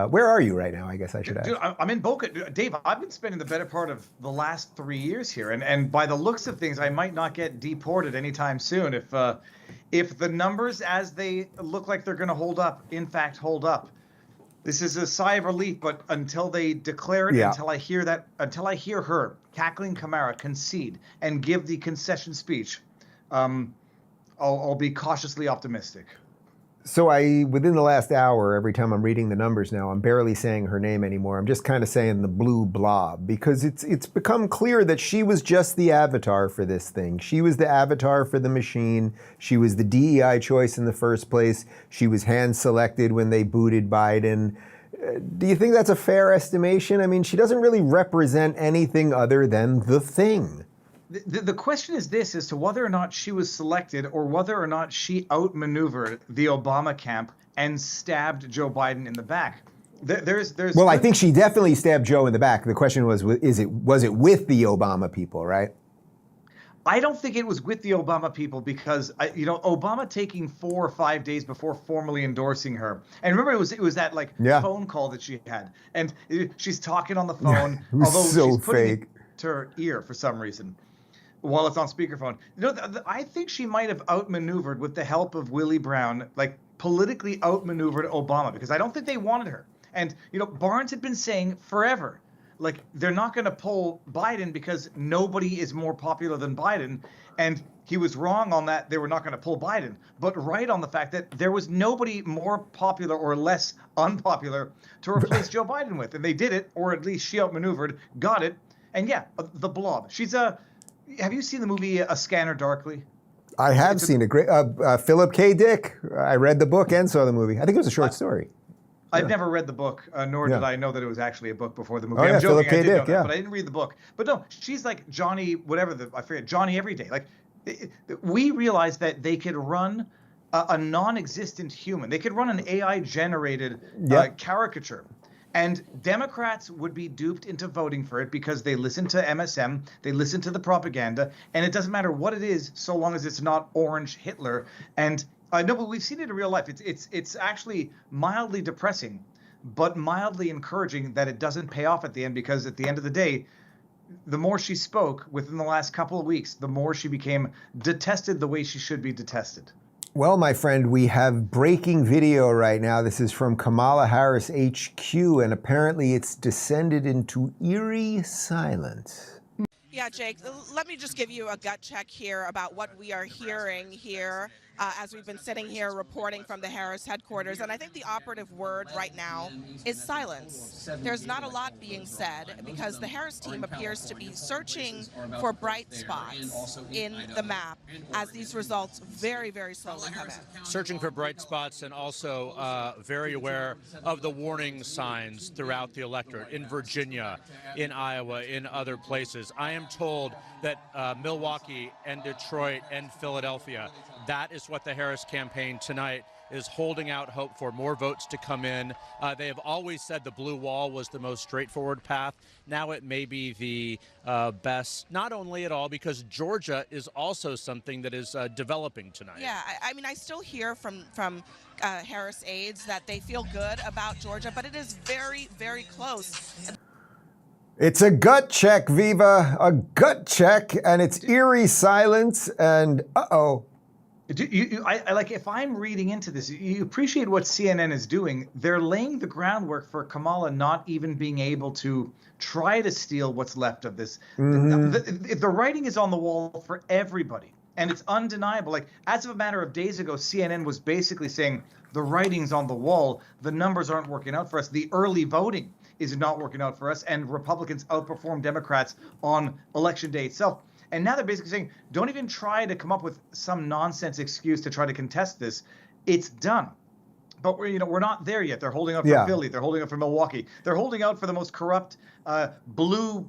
Where are you right now, I guess I should ask. Dude, I'm in Boca. Dave, I've been spending the better part of the last 3 years here, and by the looks of things, I might not get deported anytime soon if the numbers as they look like they're going to hold up, in fact, hold up. This is a sigh of relief, but until they declare it, until I hear her, cackling Kamala, concede and give the concession speech, I'll be cautiously optimistic. So within the last hour, every time I'm reading the numbers now, I'm barely saying her name anymore. I'm just kind of saying the blue blob because it's become clear that she was just the avatar for this thing. She was the avatar for the machine. She was the DEI choice in the first place. She was hand-selected when they booted Biden. Do you think that's a fair estimation? I mean, she doesn't really represent anything other than the thing. The question is this, as to whether or not she was selected or whether or not she outmaneuvered the Obama camp and stabbed Joe Biden in the back. Well, I think she definitely stabbed Joe in the back. The question was it with the Obama people, right? I don't think it was with the Obama people because, Obama taking 4 or 5 days before formally endorsing her. And remember, it was that phone call that she had. And she's talking on the phone, it was although so she's putting fake. it to her ear for some reason while it's on speakerphone. I think she might have outmaneuvered with the help of Willie Brown, politically outmaneuvered Obama because I don't think they wanted her. And, Barnes had been saying forever, they're not going to pull Biden because nobody is more popular than Biden. And he was wrong on that. They were not going to pull Biden, but right on the fact that there was nobody more popular or less unpopular to replace Joe Biden with. And they did it, or at least she outmaneuvered, got it. And yeah, the blob. Have you seen the movie A Scanner Darkly? I have seen it. Great. Philip K. Dick. I read the book and saw the movie. I think it was a short story. I've never read the book, nor did I know that it was actually a book before the movie. Oh, yeah, I'm joking, Philip K. I did know Dick, that, but I didn't read the book. But no, she's like Johnny, I forget, Johnny Everyday. We realized that they could run a non-existent human. They could run an AI-generated caricature. And Democrats would be duped into voting for it because they listen to MSM, they listen to the propaganda, and it doesn't matter what it is so long as it's not orange Hitler. And no, but we've seen it in real life. It's actually mildly depressing, but mildly encouraging that it doesn't pay off at the end, because at the end of the day, the more she spoke within the last couple of weeks, the more she became detested the way she should be detested. Well, my friend, we have breaking video right now. This is from Kamala Harris HQ, and apparently it's descended into eerie silence. Yeah, Jake, let me just give you a gut check here about what we are hearing here as we've been sitting here reporting from the Harris headquarters. And I think the operative word right now is silence. There's not a lot being said because the Harris team appears to be searching for bright spots in the map as these results very, very slowly come in. Searching for bright spots and also very aware of the warning signs throughout the electorate in Virginia, in Iowa, in other places. I am told that Milwaukee and Detroit and Philadelphia, that is what the Harris campaign tonight is holding out hope for, more votes to come in. They have always said the blue wall was the most straightforward path. Now it may be the best, not only at all, because Georgia is also something that is developing tonight. Yeah, I mean, I still hear from Harris aides that they feel good about Georgia, but it is very, very close. It's a gut check, Viva, a gut check, and it's eerie silence, and uh-oh. I like, if I'm reading into this, you appreciate what CNN is doing. They're laying the groundwork for Kamala not even being able to try to steal what's left of this. The writing is on the wall for everybody, and it's undeniable. Like, as of a matter of days ago, CNN was basically saying the writing's on the wall. The numbers aren't working out for us. The early voting is not working out for us, and Republicans outperform Democrats on election day itself. And now they're basically saying, don't even try to come up with some nonsense excuse to try to contest this. It's done. But we're not there yet. They're holding out for Philly. They're holding out for Milwaukee. They're holding out for the most corrupt blue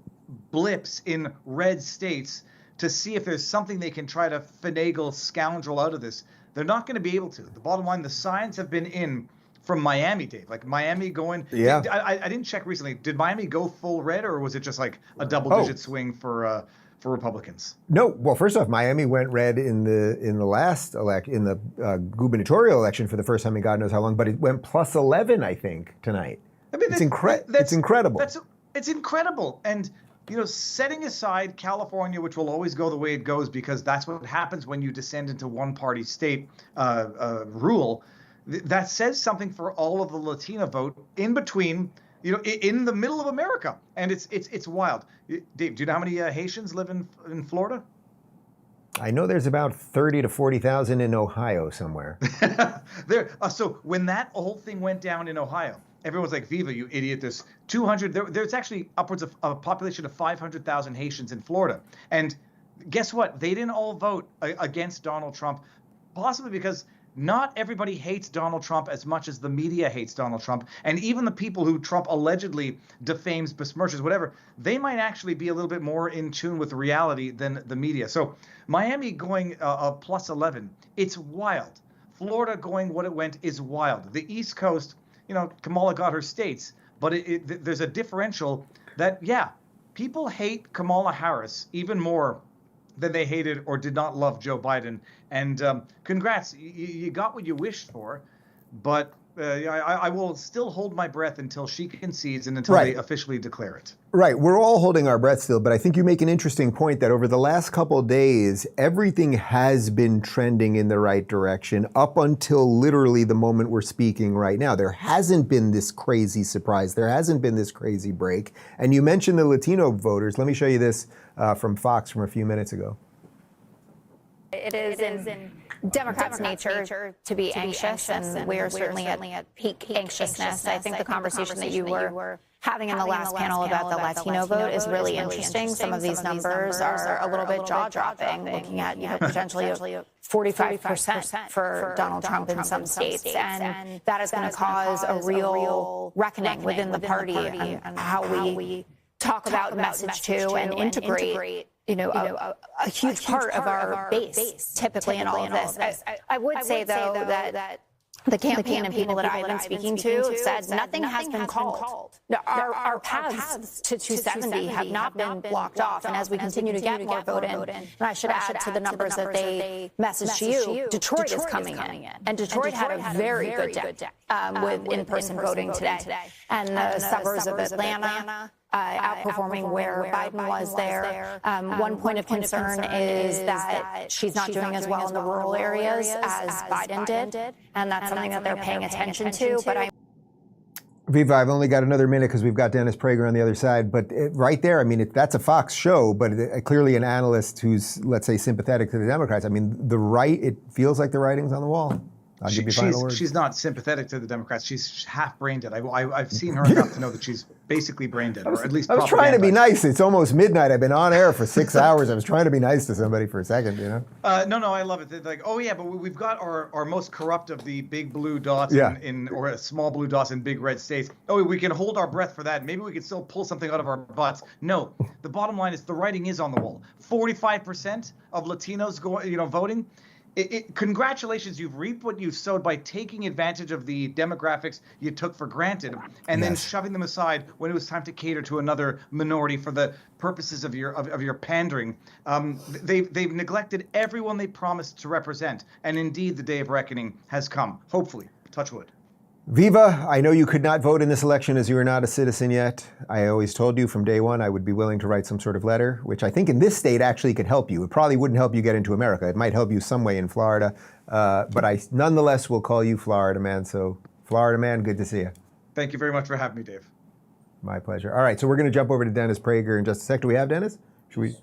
blips in red states to see if there's something they can try to finagle, scoundrel out of this. They're not going to be able to. The bottom line, the signs have been in from Miami, Dave. Like Miami going. Yeah. I didn't check recently. Did Miami go full red, or was it just like a double-digit swing for Republicans? No. Well, first off, Miami went red in the last gubernatorial election for the first time in God knows how long, but it went plus 11, I think, tonight. I mean, it's incredible. It's incredible. And setting aside California, which will always go the way it goes because that's what happens when you descend into one-party state rule. That says something for all of the Latino vote in between, in the middle of America, and it's wild. Dave, do you know how many Haitians live in Florida? I know there's about 30 to 40,000 in Ohio somewhere. So when that whole thing went down in Ohio, everyone's like, "Viva, you idiot!" There's 200. There's actually upwards of a population of 500,000 Haitians in Florida, and guess what? They didn't all vote against Donald Trump, possibly because not everybody hates Donald Trump as much as the media hates Donald Trump. And even the people who Trump allegedly defames, besmirches, whatever, they might actually be a little bit more in tune with reality than the media. So Miami going plus 11, it's wild. Florida going what it went is wild. The East Coast, Kamala got her states, but there's a differential that, people hate Kamala Harris even more than they hated or did not love Joe Biden. And congrats, you got what you wished for, but I will still hold my breath until she concedes and until they officially declare it. Right. We're all holding our breath still, but I think you make an interesting point that over the last couple of days, everything has been trending in the right direction up until literally the moment we're speaking right now. There hasn't been this crazy surprise. There hasn't been this crazy break. And you mentioned the Latino voters. Let me show you this from Fox from a few minutes ago. It is in Democrats' nature to be anxious, and we are certainly at peak anxiousness. I think the conversation that you were having in the last panel about the Latino vote is really interesting. Some of these numbers are a little bit jaw-dropping, looking at potentially 45% for Donald Trump in some states, and that is going to cause a real reckoning within the party and how we talk about, message to, and integrate a huge part of our base typically in all of this. I would say, though, that the campaign and people that I've been speaking to said nothing has been called. Our paths to 270 have not been blocked off. And as we continue to get more vote in, and I should add to the numbers that they messaged to you, Detroit is coming in. And Detroit had a very good day with in-person voting today. And the suburbs of Atlanta outperforming where Biden was there. One point of concern is that she's not doing as well in the rural areas as Biden did, and that's something that they're paying attention to. But Viva, I've only got another minute because we've got Dennis Prager on the other side. But right there, I mean, that's a Fox show, but clearly an analyst who's, let's say, sympathetic to the Democrats. I mean, the right, it feels like the writing's on the wall. I'll give you final words. She's not sympathetic to the Democrats. She's half brain dead. I've seen her enough to know that she's basically brain dead, or at least I was trying to be nice. It's almost midnight. I've been on air for 6 hours. I was trying to be nice to somebody for a second, you know? No, I love it. They're like, oh yeah, but we've got our most corrupt of the big blue dots or small blue dots in big red states. Oh, we can hold our breath for that. Maybe we can still pull something out of our butts. No, the bottom line is the writing is on the wall. 45% of Latinos voting. Congratulations, you've reaped what you've sowed by taking advantage of the demographics you took for granted and then shoving them aside when it was time to cater to another minority for the purposes of your pandering. They've neglected everyone they promised to represent, and indeed the day of reckoning has come. Hopefully, touch wood. Viva, I know you could not vote in this election as you are not a citizen yet. I always told you from day one I would be willing to write some sort of letter, which I think in this state actually could help you. It probably wouldn't help you get into America. It might help you some way in Florida. But I nonetheless will call you Florida man. So Florida man, good to see you. Thank you very much for having me, Dave. My pleasure. All right, so we're going to jump over to Dennis Prager in just a sec. Do we have Dennis? Should we?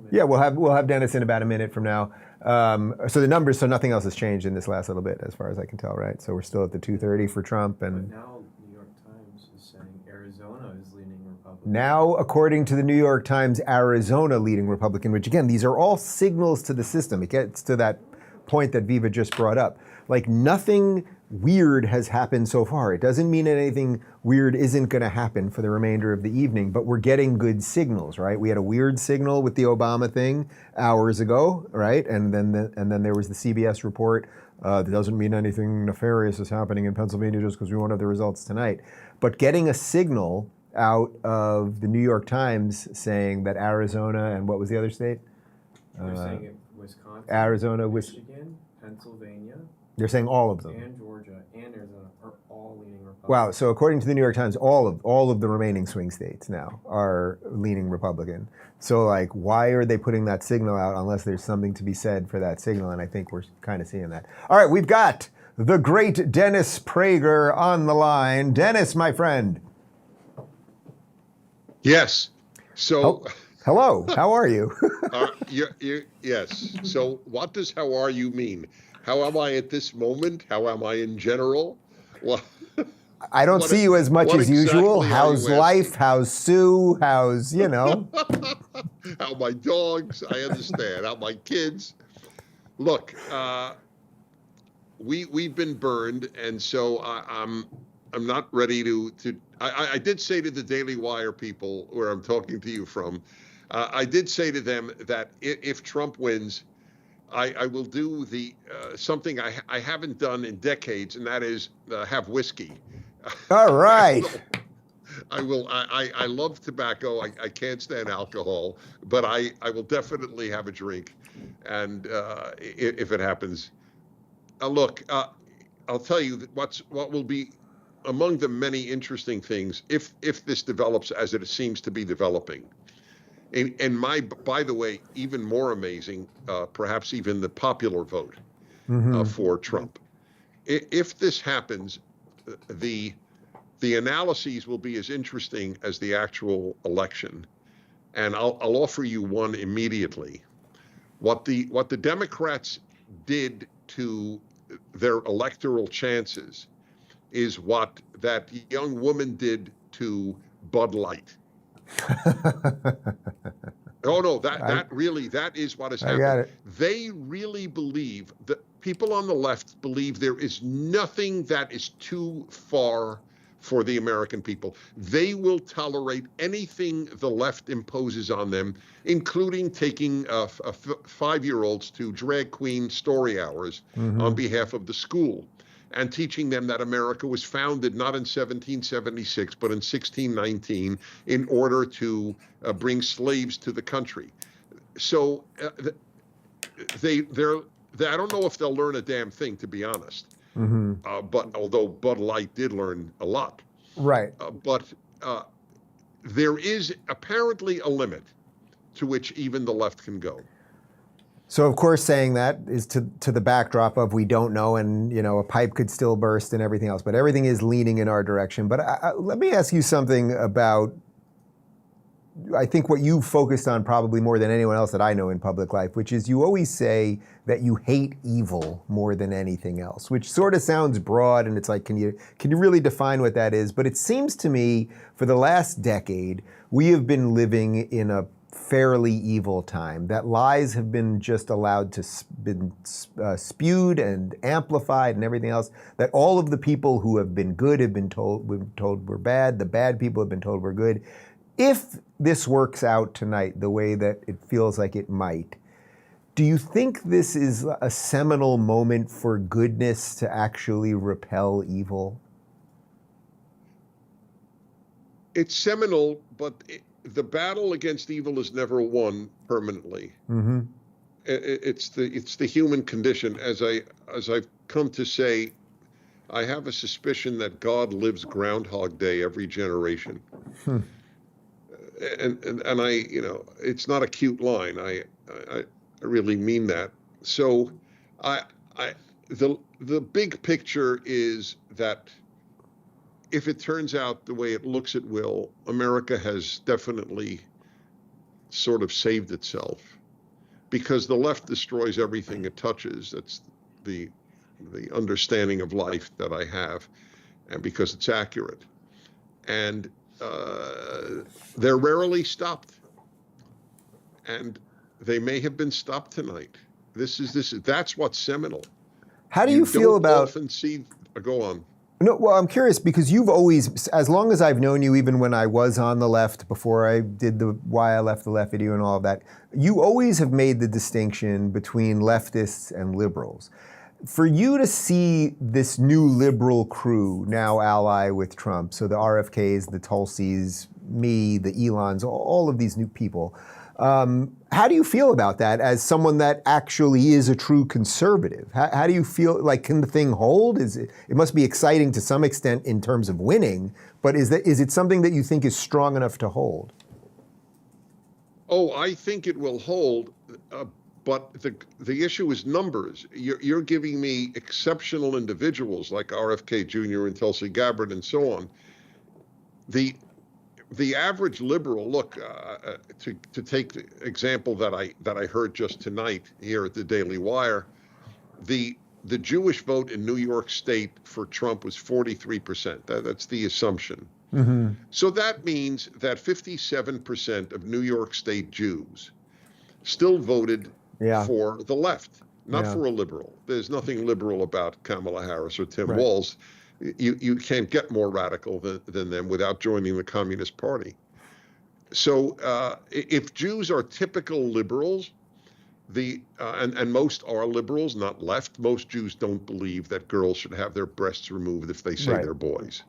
Yeah, we'll have Dennis in about a minute from now. So the numbers, so nothing else has changed in this last little bit, as far as I can tell, right? So we're still at the 230 for Trump, and but now New York Times is saying Arizona is leaning Republican. Now, according to the New York Times, Arizona leading Republican, which again, these are all signals to the system. It gets to that point that Viva just brought up. Like nothing weird has happened so far. It doesn't mean anything weird isn't going to happen for the remainder of the evening, but we're getting good signals, right? We had a weird signal with the Obama thing hours ago, right? And then there was the CBS report. That doesn't mean anything nefarious is happening in Pennsylvania just because we won't have the results tonight. But getting a signal out of the New York Times saying that Arizona and what was the other state? They're saying Wisconsin, Arizona, Michigan, Pennsylvania. They're saying all of them. And Georgia and Arizona are all leaning Republican. Wow. So according to the New York Times, all of the remaining swing states now are leaning Republican. So like, why are they putting that signal out unless there's something to be said for that signal? And I think we're kind of seeing that. All right, we've got the great Dennis Prager on the line. Dennis, my friend. Yes. So. Hello. How are you? Yes. So what does "how are you" mean? How am I at this moment? How am I in general? Well, I don't see you as much as usual. How's life? How's Sue? How's, How my dogs? I understand. How my kids? Look, we've been burned, and so I'm not ready to. I did say to the Daily Wire people, where I'm talking to you from, I did say to them that if Trump wins, I will do the something I haven't done in decades, and that is have whiskey. All right. I will. I love tobacco. I can't stand alcohol, but I will definitely have a drink, and if it happens, look, I'll tell you what will be among the many interesting things if this develops as it seems to be developing. And by the way, even more amazing, perhaps even the popular vote for Trump. If this happens, the analyses will be as interesting as the actual election. And I'll offer you one immediately. What the Democrats did to their electoral chances is what that young woman did to Bud Light. Oh no, that is what has happened. I got it. They really believe that people on the left believe there is nothing that is too far for the American people. They will tolerate anything the left imposes on them, including taking 5-year-olds to drag queen story hours on behalf of the school. and teaching them that America was founded not in 1776, but in 1619 in order to bring slaves to the country. So I don't know if they'll learn a damn thing, to be honest. But although Bud Light did learn a lot. Right. But there is apparently a limit to which even the left can go. So, of course, saying that is to the backdrop of we don't know, and, you know, a pipe could still burst and everything else, but everything is leaning in our direction. But let me ask you something about, I think, what you focused on probably more than anyone else that I know in public life, which is you always say that you hate evil more than anything else, which sort of sounds broad, and it's like, can you really define what that is? But it seems to me, for the last decade, we have been living in a fairly evil time, that lies have been just allowed to been spewed and amplified and everything else, that all of the people who have been good have been told we're bad, the bad people have been told we're good. If this works out tonight the way that it feels like it might, do you think this is a seminal moment for goodness to actually repel evil? It's seminal, but the battle against evil is never won permanently. It's the human condition. As I've come to say, I have a suspicion that God lives Groundhog Day every generation. And I, you know, it's not a cute line. I really mean that. So the big picture is that if it turns out the way it looks it will, America has definitely sort of saved itself, because the left destroys everything it touches. That's the understanding of life that I have, and because it's accurate. And they're rarely stopped, and they may have been stopped tonight. That's what's seminal. How do you feel about? Often see. Go on. No, well, I'm curious because you've always, as long as I've known you, even when I was on the left, before I did the Why I Left the Left video and all of that, you always have made the distinction between leftists and liberals. For you to see this new liberal crew now ally with Trump, so the RFKs, the Tulsis, me, the Elons, all of these new people, how do you feel about that as someone that actually is a true conservative? How do you feel, like, can the thing hold? It must be exciting to some extent in terms of winning, but is it something that you think is strong enough to hold? Oh, I think it will hold, but the issue is numbers. You're giving me exceptional individuals like RFK Jr. and Tulsi Gabbard and so on. The average liberal, look, to take the example that I heard just tonight here at the Daily Wire, the Jewish vote in New York State for Trump was 43%. That's the assumption. So that means that 57% of New York State Jews still voted for the left, not for a liberal. There's nothing liberal about Kamala Harris or Tim Walz. You can't get more radical than them without joining the Communist Party. So if Jews are typical liberals, and most are liberals, not left, most Jews don't believe that girls should have their breasts removed if they say they're boys.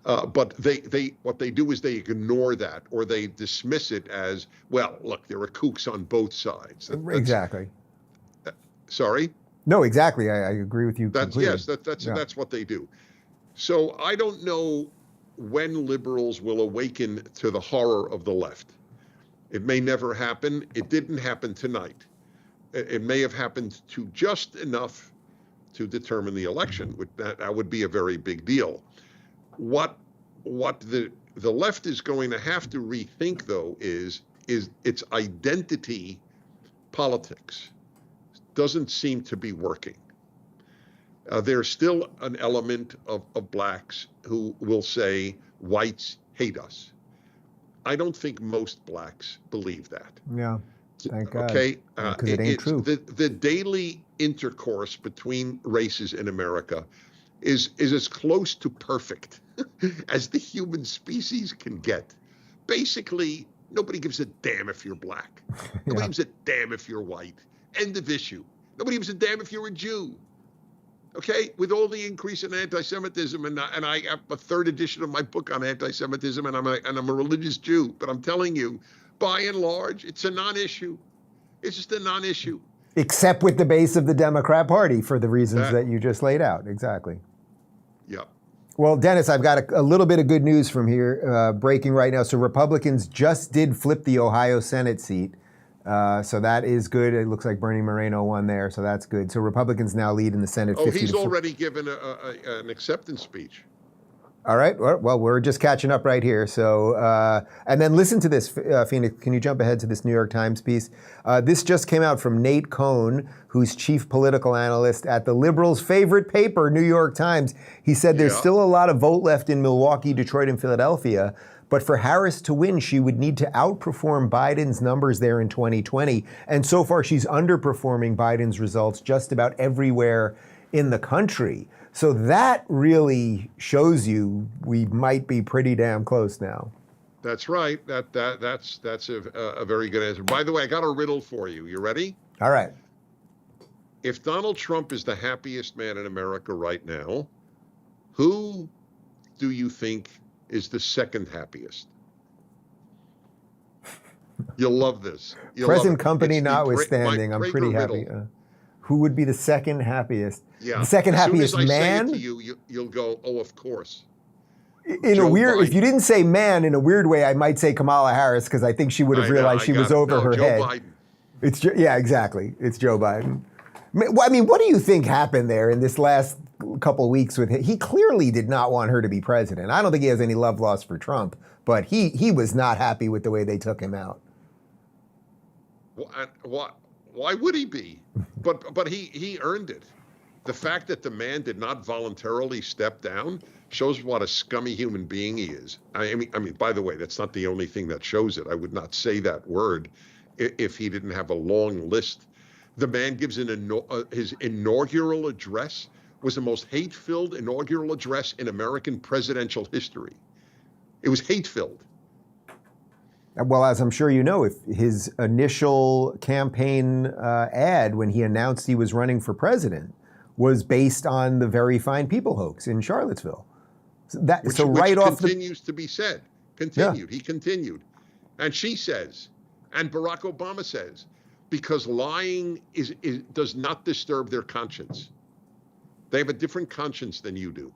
But what they do is they ignore that, or they dismiss it as, well, look, there are kooks on both sides. Exactly. Sorry? No, exactly. I agree with you completely. Yes, that's what they do. So I don't know when liberals will awaken to the horror of the left. It may never happen. It didn't happen tonight. It may have happened to just enough to determine the election. That would be a very big deal. What the left is going to have to rethink, though, is its identity politics. Doesn't seem to be working. There's still an element of blacks who will say whites hate us. I don't think most blacks believe that. Yeah, thank God. Okay, because it ain't true. The daily intercourse between races in America is as close to perfect as the human species can get. Basically, nobody gives a damn if you're black. Nobody gives a damn if you're white. End of issue. Nobody gives a damn if you're a Jew. Okay, with all the increase in anti-Semitism, and I have a third edition of my book on anti-Semitism, and I'm a religious Jew, but I'm telling you, by and large, it's a non-issue. It's just a non-issue. Except with the base of the Democrat Party for the reasons that you just laid out. Exactly. Yeah. Well, Dennis, I've got a little bit of good news from here, breaking right now. So Republicans just did flip the Ohio Senate seat. So that is good. It looks like Bernie Moreno won there, so that's good. So Republicans now lead in the Senate. Oh, he's already given an acceptance speech. All right. Well, we're just catching up right here. So, and then listen to this, Phoenix. Can you jump ahead to this New York Times piece? This just came out from Nate Cohn, who's chief political analyst at the liberals' favorite paper, New York Times. He said there's still a lot of vote left in Milwaukee, Detroit, and Philadelphia. But for Harris to win, she would need to outperform Biden's numbers there in 2020. And so far, she's underperforming Biden's results just about everywhere in the country. So that really shows you we might be pretty damn close now. That's right. That's a very good answer. By the way, I got a riddle for you. You ready? All right. If Donald Trump is the happiest man in America right now, who do you think is the second happiest? You'll love this. Present company notwithstanding, I'm pretty happy. Who would be the second happiest? Yeah. The second happiest as soon as man? I say it to you, you'll go, oh, of course. In a weird, if you didn't say man, in a weird way, I might say Kamala Harris because I think she would have realized she was over her head. Biden. Yeah, exactly. It's Joe Biden. I mean, what do you think happened there in this last couple of weeks with him? He clearly did not want her to be president. I don't think he has any love lost for Trump, but he was not happy with the way they took him out. Why would he be? But he earned it. The fact that the man did not voluntarily step down shows what a scummy human being he is. I mean, by the way, that's not the only thing that shows it. I would not say that word if he didn't have a long list. The man gives his inaugural address was the most hate-filled inaugural address in American presidential history. It was hate-filled. Well, as I'm sure you know, if his initial campaign ad when he announced he was running for president was based on the Very Fine People hoax in Charlottesville. Which continues to be said. Continued. Yeah. He continued. And she says, and Barack Obama says, because lying does not disturb their conscience. They have a different conscience than you do.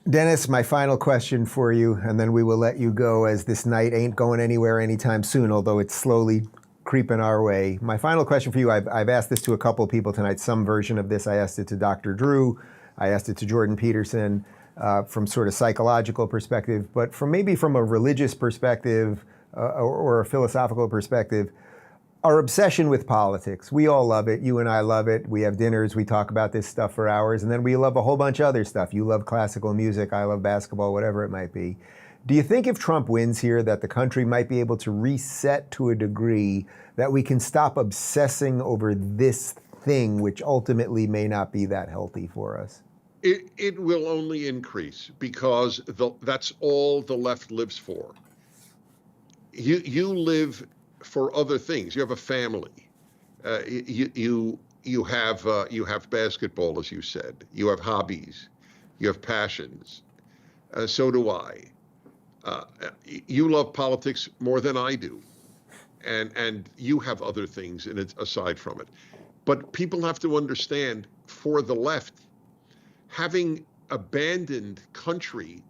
Dennis, my final question for you, and then we will let you go as this night ain't going anywhere anytime soon, although it's slowly creeping our way. My final question for you, I've asked this to a couple of people tonight, some version of this. I asked it to Dr. Drew. I asked it to Jordan Peterson from sort of psychological perspective, but from a religious perspective or a philosophical perspective, our obsession with politics. We all love it. You and I love it. We have dinners. We talk about this stuff for hours. And then we love a whole bunch of other stuff. You love classical music. I love basketball, whatever it might be. Do you think if Trump wins here that the country might be able to reset to a degree that we can stop obsessing over this thing, which ultimately may not be that healthy for us? It will only increase because that's all the left lives for. You live for other things. You have a family. You have basketball, as you said. You have hobbies. You have passions. So do I. You love politics more than I do, and you have other things in it aside from it. But people have to understand, for the left, having abandoned country,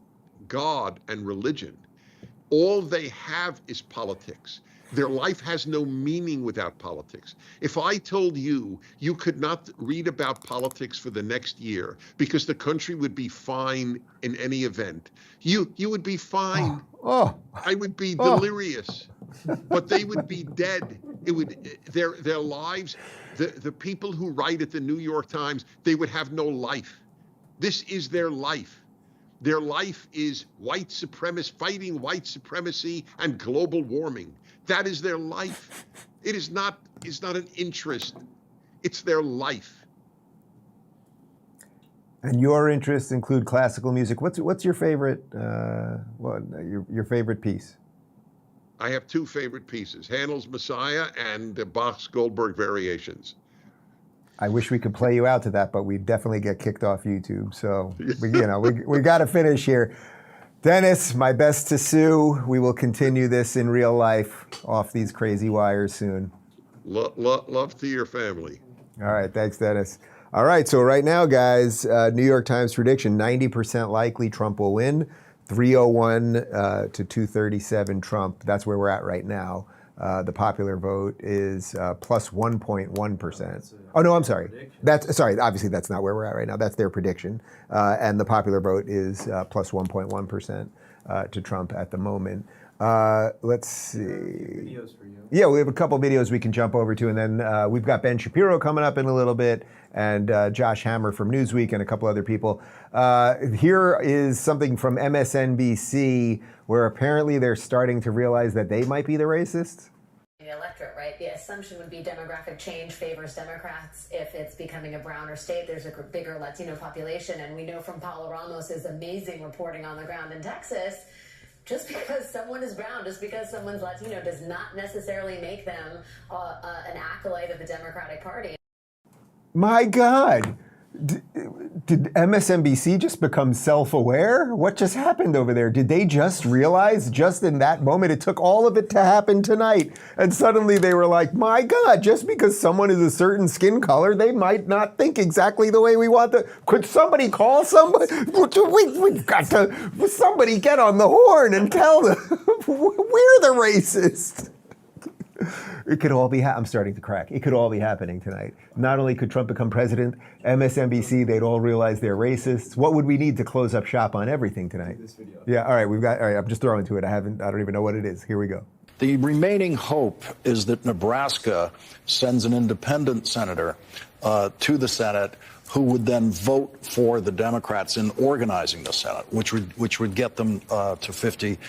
God, and religion, all they have is politics. Their life has no meaning without politics. If I told you you could not read about politics for the next year because the country would be fine in any event, you would be fine. I would be delirious, but they would be dead. It would their lives. The people who write at the New York Times, they would have no life. This is their life. Their life is white supremacy, fighting white supremacy and global warming. That is their life. It's not an interest. It's their life. And your interests include classical music. What's your favorite? Your favorite piece? I have two favorite pieces: Handel's Messiah and Bach's Goldberg Variations. I wish we could play you out to that, but we'd definitely get kicked off YouTube. So, we got to finish here. Dennis, my best to Sue. We will continue this in real life off these crazy wires soon. Love to your family. All right. Thanks, Dennis. All right. So right now, guys, New York Times prediction, 90% likely Trump will win. 301 to 237 Trump. That's where we're at right now. The popular vote is plus 1.1%. Oh, no, I'm sorry. Obviously, that's not where we're at right now. That's their prediction. And the popular vote is plus 1.1% to Trump at the moment. Let's see. Videos for you. Yeah, we have a couple videos we can jump over to. And then we've got Ben Shapiro coming up in a little bit, and Josh Hammer from Newsweek, and a couple other people. Here is something from MSNBC, where apparently they're starting to realize that they might be the racists. The electorate, right? The assumption would be demographic change favors Democrats if it's becoming a browner state. There's a bigger Latino population, and we know from Paulo Ramos's amazing reporting on the ground in Texas, just because someone is brown, just because someone's Latino, does not necessarily make them an acolyte of the Democratic Party. My God. Did MSNBC just become self-aware? What just happened over there? Did they just realize just in that moment? It took all of it to happen tonight. And suddenly they were like, my God, just because someone is a certain skin color, they might not think exactly the way we want them. Could somebody call somebody? We've got to, somebody get on the horn and tell them we're the racists. It could all be, I'm starting to crack. It could all be happening tonight. Not only could Trump become president, MSNBC, they'd all realize they're racists. What would we need to close up shop on everything tonight? This video. Yeah, all right, I'm just throwing to it. I don't even know what it is. Here we go. The remaining hope is that Nebraska sends an independent senator to the Senate who would then vote for the Democrats in organizing the Senate, which would get them to 50.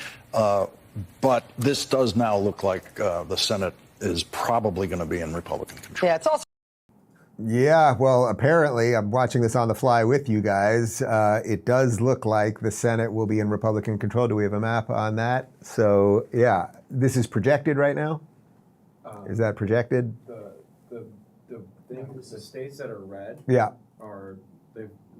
But this does now look like the Senate is probably going to be in Republican control. Yeah, it's also. Yeah, well, apparently, I'm watching this on the fly with you guys. It does look like the Senate will be in Republican control. Do we have a map on that? So, yeah, this is projected right now? Is that projected? The states that are red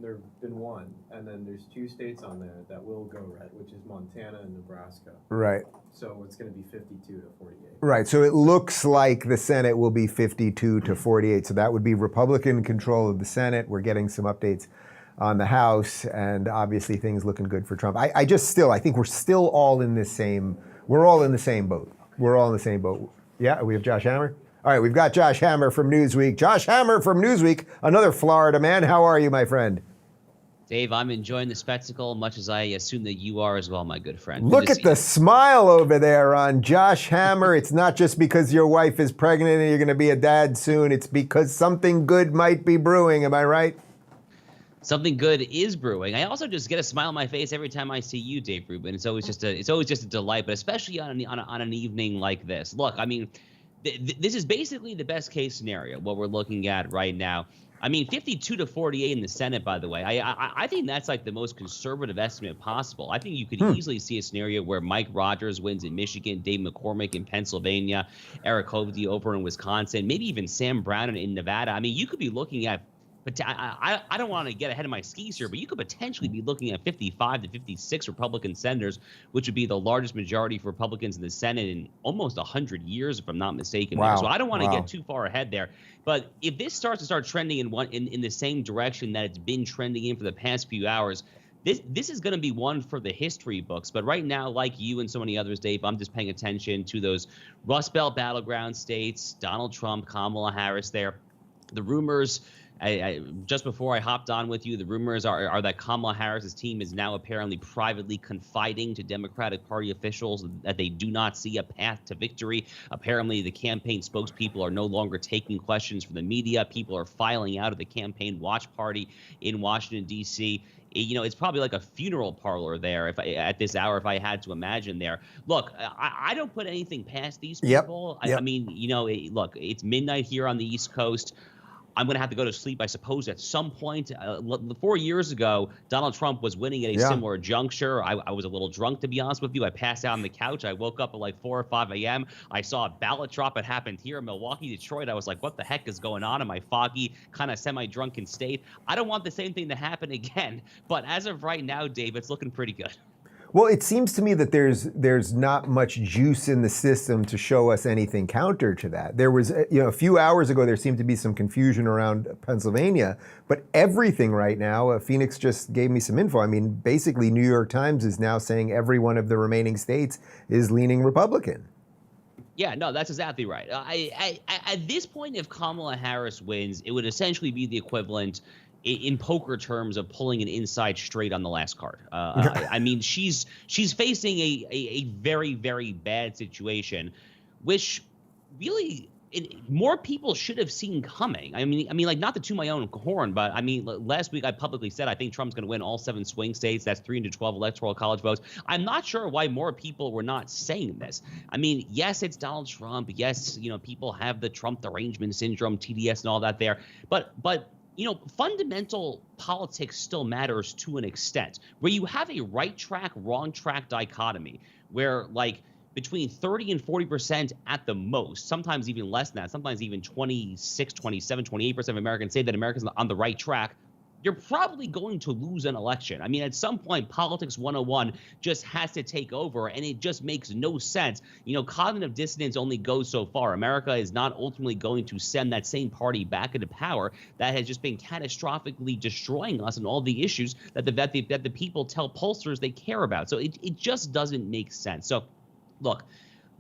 there've been one, and then there's 2 states on there that will go red, which is Montana and Nebraska. Right. So it's going to be 52 to 48. Right, so it looks like the Senate will be 52 to 48. So that would be Republican control of the Senate. We're getting some updates on the House, and obviously things looking good for Trump. I think we're still all in this same, we're all in the same boat. We're all in the same boat. Yeah, we have Josh Hammer. All right, we've got Josh Hammer from Newsweek. Josh Hammer from Newsweek, another Florida man. How are you, my friend? Dave, I'm enjoying the spectacle much as I assume that you are as well, my good friend. Look at the smile over there on Josh Hammer. It's not just because your wife is pregnant and you're going to be a dad soon. It's because something good might be brewing. Am I right? Something good is brewing. I also just get a smile on my face every time I see you, Dave Rubin. It's always just a delight, but especially on an evening like this. Look, I mean, this is basically the best case scenario, what we're looking at right now. I mean, 52 to 48 in the Senate, by the way. I think that's like the most conservative estimate possible. I think you could easily see a scenario where Mike Rogers wins in Michigan, Dave McCormick in Pennsylvania, Eric Hovde over in Wisconsin, maybe even Sam Brown in Nevada. I mean, you could be looking at, but I don't want to get ahead of my skis here, but you could potentially be looking at 55 to 56 Republican senators, which would be the largest majority for Republicans in the Senate in almost 100 years, if I'm not mistaken. Wow. So I don't want to get too far ahead there. But if this starts to start trending in the same direction that it's been trending in for the past few hours, this is going to be one for the history books. But right now, like you and so many others, Dave, I'm just paying attention to those Rust Belt battleground states, Donald Trump, Kamala Harris there. The rumors, just before I hopped on with you, the rumors are that Kamala Harris's team is now apparently privately confiding to Democratic Party officials that they do not see a path to victory. Apparently, the campaign spokespeople are no longer taking questions from the media. People are filing out of the campaign watch party in Washington, D.C. You know, it's probably like a funeral parlor there at this hour, if I had to imagine there. Look, I don't put anything past these people. Yep. I mean, you know, look, it's midnight here on the East Coast. I'm going to have to go to sleep, I suppose, at some point. 4 years ago, Donald Trump was winning at a similar juncture. I was a little drunk, to be honest with you. I passed out on the couch. I woke up at like 4 or 5 a.m. I saw a ballot drop. It happened here in Milwaukee, Detroit. I was like, what the heck is going on in my foggy, kind of semi-drunken state? I don't want the same thing to happen again. But as of right now, Dave, it's looking pretty good. Well, it seems to me that there's not much juice in the system to show us anything counter to that. There was, a few hours ago, there seemed to be some confusion around Pennsylvania, but everything right now, Phoenix just gave me some info. I mean, basically, New York Times is now saying every one of the remaining states is leaning Republican. Yeah, no, that's exactly right. At this point, if Kamala Harris wins, it would essentially be the equivalent in poker terms of pulling an inside straight on the last card. I mean, she's facing a very, very bad situation, which really more people should have seen coming. I mean, like, not to toot my own horn, but I mean, last week I publicly said I think Trump's going to win all 7 swing states. That's 3 into 12 electoral college votes. I'm not sure why more people were not saying this. I mean, yes, it's Donald Trump. Yes, people have the Trump derangement syndrome, TDS, and all that there. But fundamental politics still matters to an extent, where you have a right track, wrong track dichotomy, where like between 30 and 40% at the most, sometimes even less than that, sometimes even 26, 27, 28% of Americans say that America's on the right track. You're probably going to lose an election. I mean, at some point, politics 101 just has to take over, and it just makes no sense. Cognitive dissonance only goes so far. America is not ultimately going to send that same party back into power that has just been catastrophically destroying us and all the issues that the people tell pollsters they care about. So it just doesn't make sense. So, look.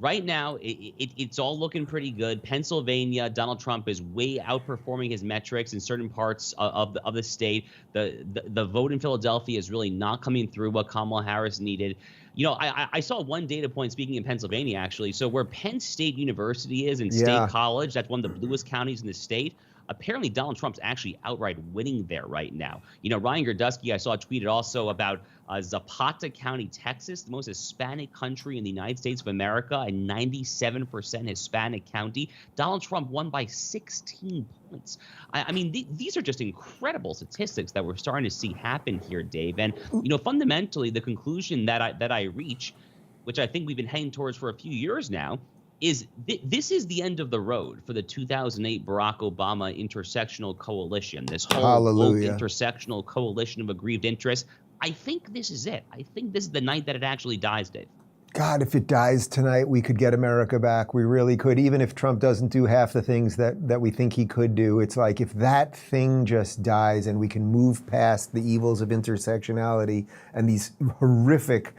Right now, it's all looking pretty good. Pennsylvania, Donald Trump is way outperforming his metrics in certain parts of the state. The vote in Philadelphia is really not coming through what Kamala Harris needed. I saw one data point, speaking in Pennsylvania, actually. So where Penn State University is in State College, that's one of the bluest counties in the state. Apparently, Donald Trump's actually outright winning there right now. Ryan Gerdusky, I saw tweeted also about Zapata County, Texas, the most Hispanic country in the United States of America, a 97% Hispanic county. Donald Trump won by 16 points. I mean, these are just incredible statistics that we're starting to see happen here, Dave. And, fundamentally, the conclusion that I reach, which I think we've been heading towards for a few years now, is this is the end of the road for the 2008 Barack Obama intersectional coalition, this whole woke intersectional coalition of aggrieved interests. I think this is it. I think this is the night that it actually dies, Dave. God, if it dies tonight, we could get America back. We really could, even if Trump doesn't do half the things that we think he could do. It's like if that thing just dies and we can move past the evils of intersectionality and these horrific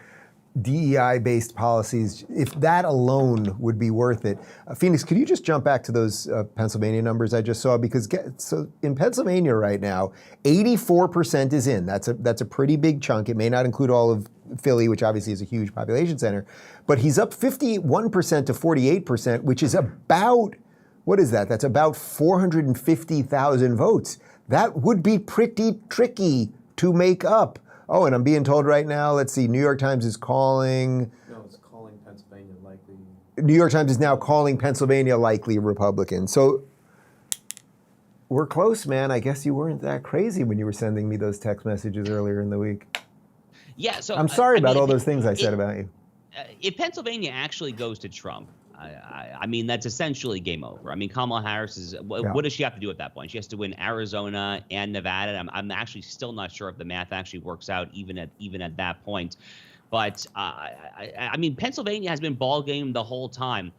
DEI-based policies, if that alone would be worth it. Phoenix, could you just jump back to those Pennsylvania numbers I just saw? Because so in Pennsylvania right now, 84% is in. That's a pretty big chunk. It may not include all of Philly, which obviously is a huge population center, but he's up 51% to 48%, which is about, what is that? That's about 450,000 votes. That would be pretty tricky to make up. Oh, and I'm being told right now, let's see, New York Times is calling... No, it's calling Pennsylvania likely... New York Times is now calling Pennsylvania likely Republican. So we're close, man. I guess you weren't that crazy when you were sending me those text messages earlier in the week. Yeah, so... I'm sorry about all those things I said about you. If Pennsylvania actually goes to Trump, I mean, that's essentially game over. I mean, Kamala Harris is, what does she have to do at that point? She has to win Arizona and Nevada. I'm actually still not sure if the math actually works out even at that point. But I mean, Pennsylvania has been ball game the whole time.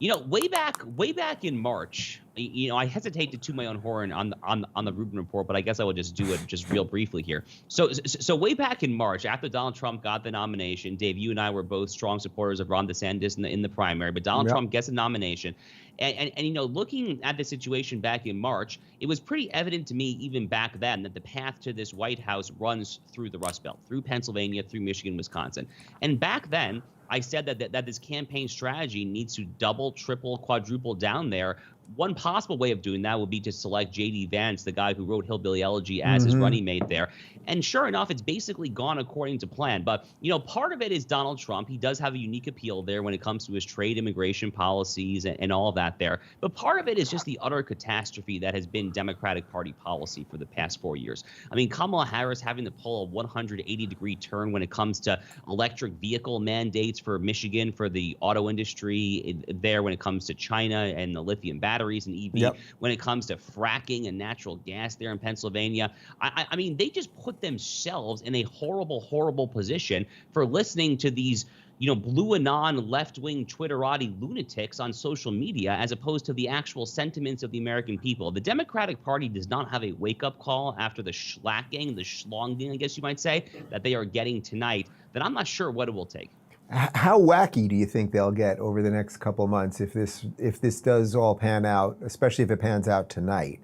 Way back in March, I hesitate to toot my own horn on the Rubin Report, but I guess I will just do it just real briefly here. So way back in March, after Donald Trump got the nomination, Dave, you and I were both strong supporters of Ron DeSantis in the primary, but Donald Trump gets a nomination. And looking at the situation back in March, it was pretty evident to me even back then that the path to this White House runs through the Rust Belt, through Pennsylvania, through Michigan, Wisconsin. And back then, I said that this campaign strategy needs to double, triple, quadruple down there one possible way of doing that would be to select J.D. Vance, the guy who wrote Hillbilly Elegy, as his running mate there. And sure enough, it's basically gone according to plan. But, you know, part of it is Donald Trump. He does have a unique appeal there when it comes to his trade immigration policies and all of that there. But part of it is just the utter catastrophe that has been Democratic Party policy for the past 4 years. I mean, Kamala Harris having to pull a 180-degree turn when it comes to electric vehicle mandates for Michigan, for the auto industry there, when it comes to China and the lithium batteries and EV, when it comes to fracking and natural gas there in Pennsylvania. I mean, they just put themselves in a horrible, horrible position for listening to these, you know, blue anon left-wing Twitterati lunatics on social media, as opposed to the actual sentiments of the American people. The Democratic Party does not have a wake-up call after the schlacking, the schlonging, I guess you might say, that they are getting tonight, that I'm not sure what it will take. How wacky do you think they'll get over the next couple of months if this does all pan out, especially if it pans out tonight?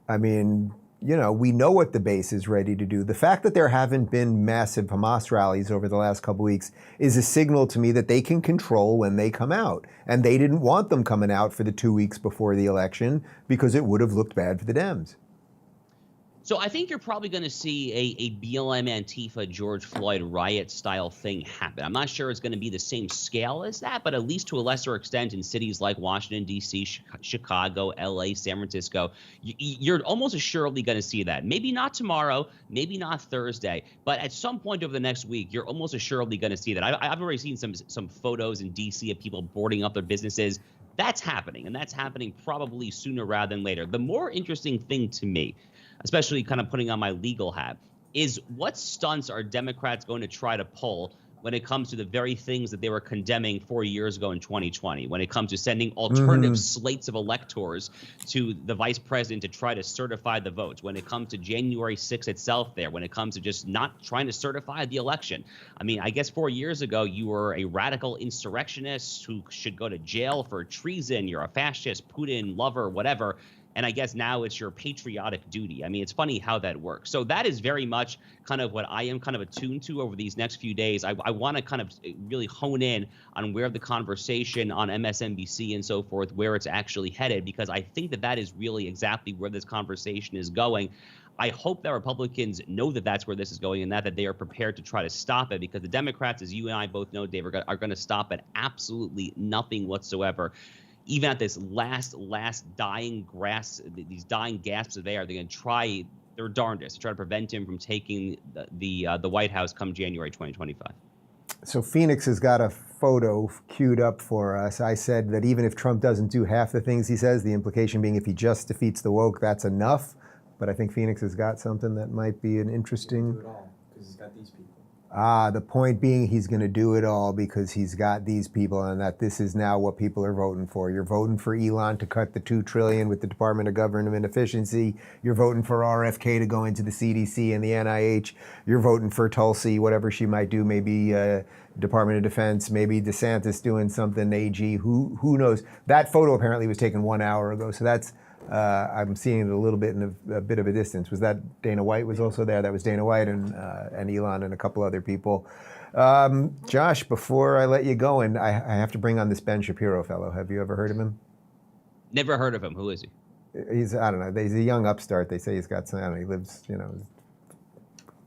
I mean, you know, we know what the base is ready to do. The fact that there haven't been massive Hamas rallies over the last couple of weeks is a signal to me that they can control when they come out. And they didn't want them coming out for the 2 weeks before the election because it would have looked bad for the Dems. So I think you're probably going to see a BLM Antifa George Floyd riot style thing happen. I'm not sure it's going to be the same scale as that, but at least to a lesser extent in cities like Washington, D.C., Chicago, L.A., San Francisco, you're almost assuredly going to see that. Maybe not tomorrow, maybe not Thursday, but at some point over the next week, you're almost assuredly going to see that. I've already seen some photos in D.C. of people boarding up their businesses. That's happening, and that's happening probably sooner rather than later. The more interesting thing to me, especially kind of putting on my legal hat, is what stunts are Democrats going to try to pull when it comes to the very things that they were condemning 4 years ago in 2020, when it comes to sending alternative slates of electors to the vice president to try to certify the votes, when it comes to January 6th itself there, when it comes to just not trying to certify the election. I mean, I guess 4 years ago, you were a radical insurrectionist who should go to jail for treason. You're a fascist, Putin lover, whatever. And I guess now it's your patriotic duty. I mean, it's funny how that works. So that is very much kind of what I am kind of attuned to over these next few days. I want to kind of really hone in on where the conversation on MSNBC and so forth, where it's actually headed, because I think that that is really exactly where this conversation is going. I hope that Republicans know that that's where this is going, and that they are prepared to try to stop it, because the Democrats, as you and I both know, Dave, are going to stop at absolutely nothing whatsoever. Even at this last dying these dying gasps of air, they're going to try their darndest to try to prevent him from taking the White House come January 2025. So Phoenix has got a photo queued up for us. I said that even if Trump doesn't do half the things he says, the implication being if he just defeats the woke, that's enough. But I think Phoenix has got something that might be an interesting. Do it all because he's got these people. The point being he's going to do it all because he's got these people, and that this is now what people are voting for. You're voting for Elon to cut the $2 trillion with the Department of Government Efficiency. You're voting for RFK to go into the CDC and the NIH. You're voting for Tulsi, whatever she might do, maybe Department of Defense, maybe DeSantis doing something, AG, who knows. That photo apparently was taken 1 hour ago, so that's I'm seeing it a little bit in a bit of a distance. Was that Dana White was also there? That was Dana White and Elon and a couple other people. Josh, before I let you go, and I have to bring on this Ben Shapiro fellow. Have you ever heard of him? Never heard of him. Who is he? He's, I don't know. He's a young upstart. They say he's got some, I don't know, he lives, you know,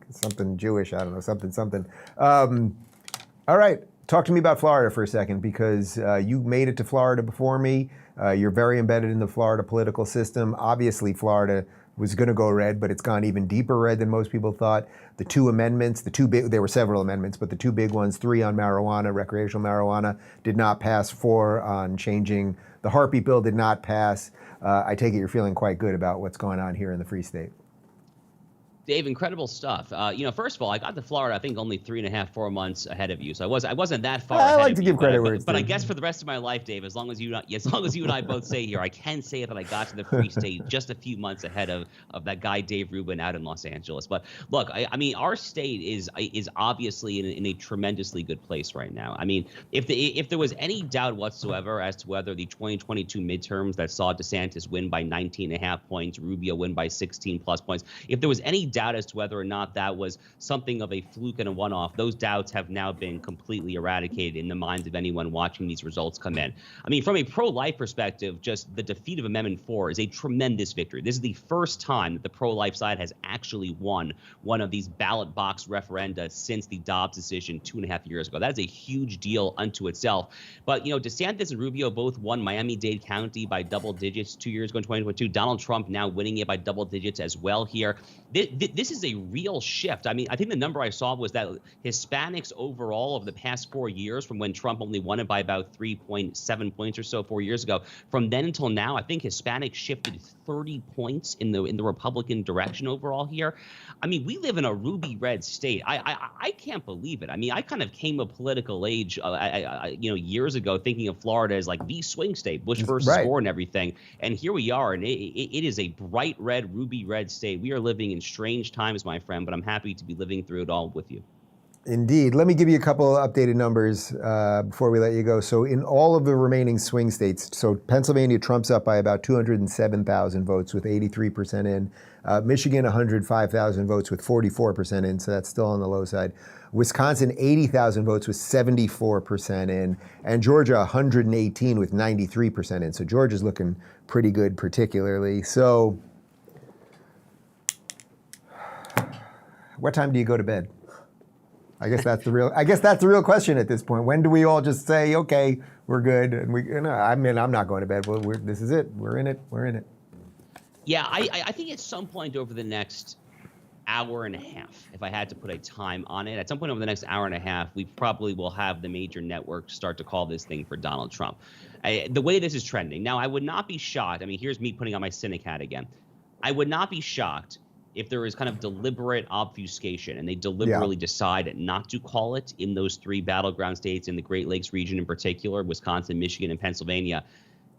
something Jewish. I don't know, something. All right. Talk to me about Florida for a second, because you made it to Florida before me. You're very embedded in the Florida political system. Obviously, Florida was going to go red, but it's gone even deeper red than most people thought. The two amendments, there were several amendments, but the two big ones, 3 on marijuana, recreational marijuana, did not pass. 4 on changing the heartbeat bill did not pass. I take it you're feeling quite good about what's going on here in the Free State. Dave, incredible stuff. First of all, I got to Florida, I think only 3.5, 4 months ahead of you, so I wasn't that far ahead. I like to give credit where it's due. But I guess for the rest of my life, Dave, as long as you and I both say here, I can say that I got to the Free State just a few months ahead of that guy Dave Rubin out in Los Angeles. But look, I mean, our state is obviously in a tremendously good place right now. I mean, if there was any doubt whatsoever as to whether the 2022 midterms that saw DeSantis win by 19.5 points, Rubio win by 16+ points, if there was any doubt as to whether or not that was something of a fluke and a one-off, those doubts have now been completely eradicated in the minds of anyone watching these results come in. I mean, from a pro-life perspective, just the defeat of Amendment 4 is a tremendous victory. This is the first time that the pro-life side has actually won one of these ballot box referenda since the Dobbs decision 2.5 years ago. That is a huge deal unto itself. But, you know, DeSantis and Rubio both won Miami-Dade County by double digits 2 years ago in 2022. Donald Trump now winning it by double digits as well here. This is a real shift. I mean, I think the number I saw was that Hispanics overall over the past 4 years, from when Trump only won it by about 3.7 points or so 4 years ago, from then until now, I think Hispanics shifted 30 points in the Republican direction overall here. I mean, we live in a ruby red state. I can't believe it. I mean, I kind of came of political age, years ago, thinking of Florida as like the swing state, Bush versus Gore and everything. And here we are, and it is a bright red, ruby red state. We are living in strange times, my friend, but I'm happy to be living through it all with you. Indeed. Let me give you a couple of updated numbers before we let you go. So in all of the remaining swing states, so Pennsylvania, Trump's up by about 207,000 votes with 83% in. Michigan, 105,000 votes with 44% in, so that's still on the low side. Wisconsin, 80,000 votes with 74% in. And Georgia, 118 with 93% in. So Georgia's looking pretty good particularly. So what time do you go to bed? I guess that's the real question at this point. When do we all just say, okay, we're good? And I'm not going to bed. Well, this is it. We're in it. We're in it. Yeah, I think at some point over the next hour and a half, if I had to put a time on it, at some point over the next hour and a half, we probably will have the major networks start to call this thing for Donald Trump. The way this is trending. Now, I would not be shocked. I mean, here's me putting on my cynic hat again. I would not be shocked if there is kind of deliberate obfuscation and they deliberately decide not to call it in those three battleground states in the Great Lakes region in particular, Wisconsin, Michigan, and Pennsylvania.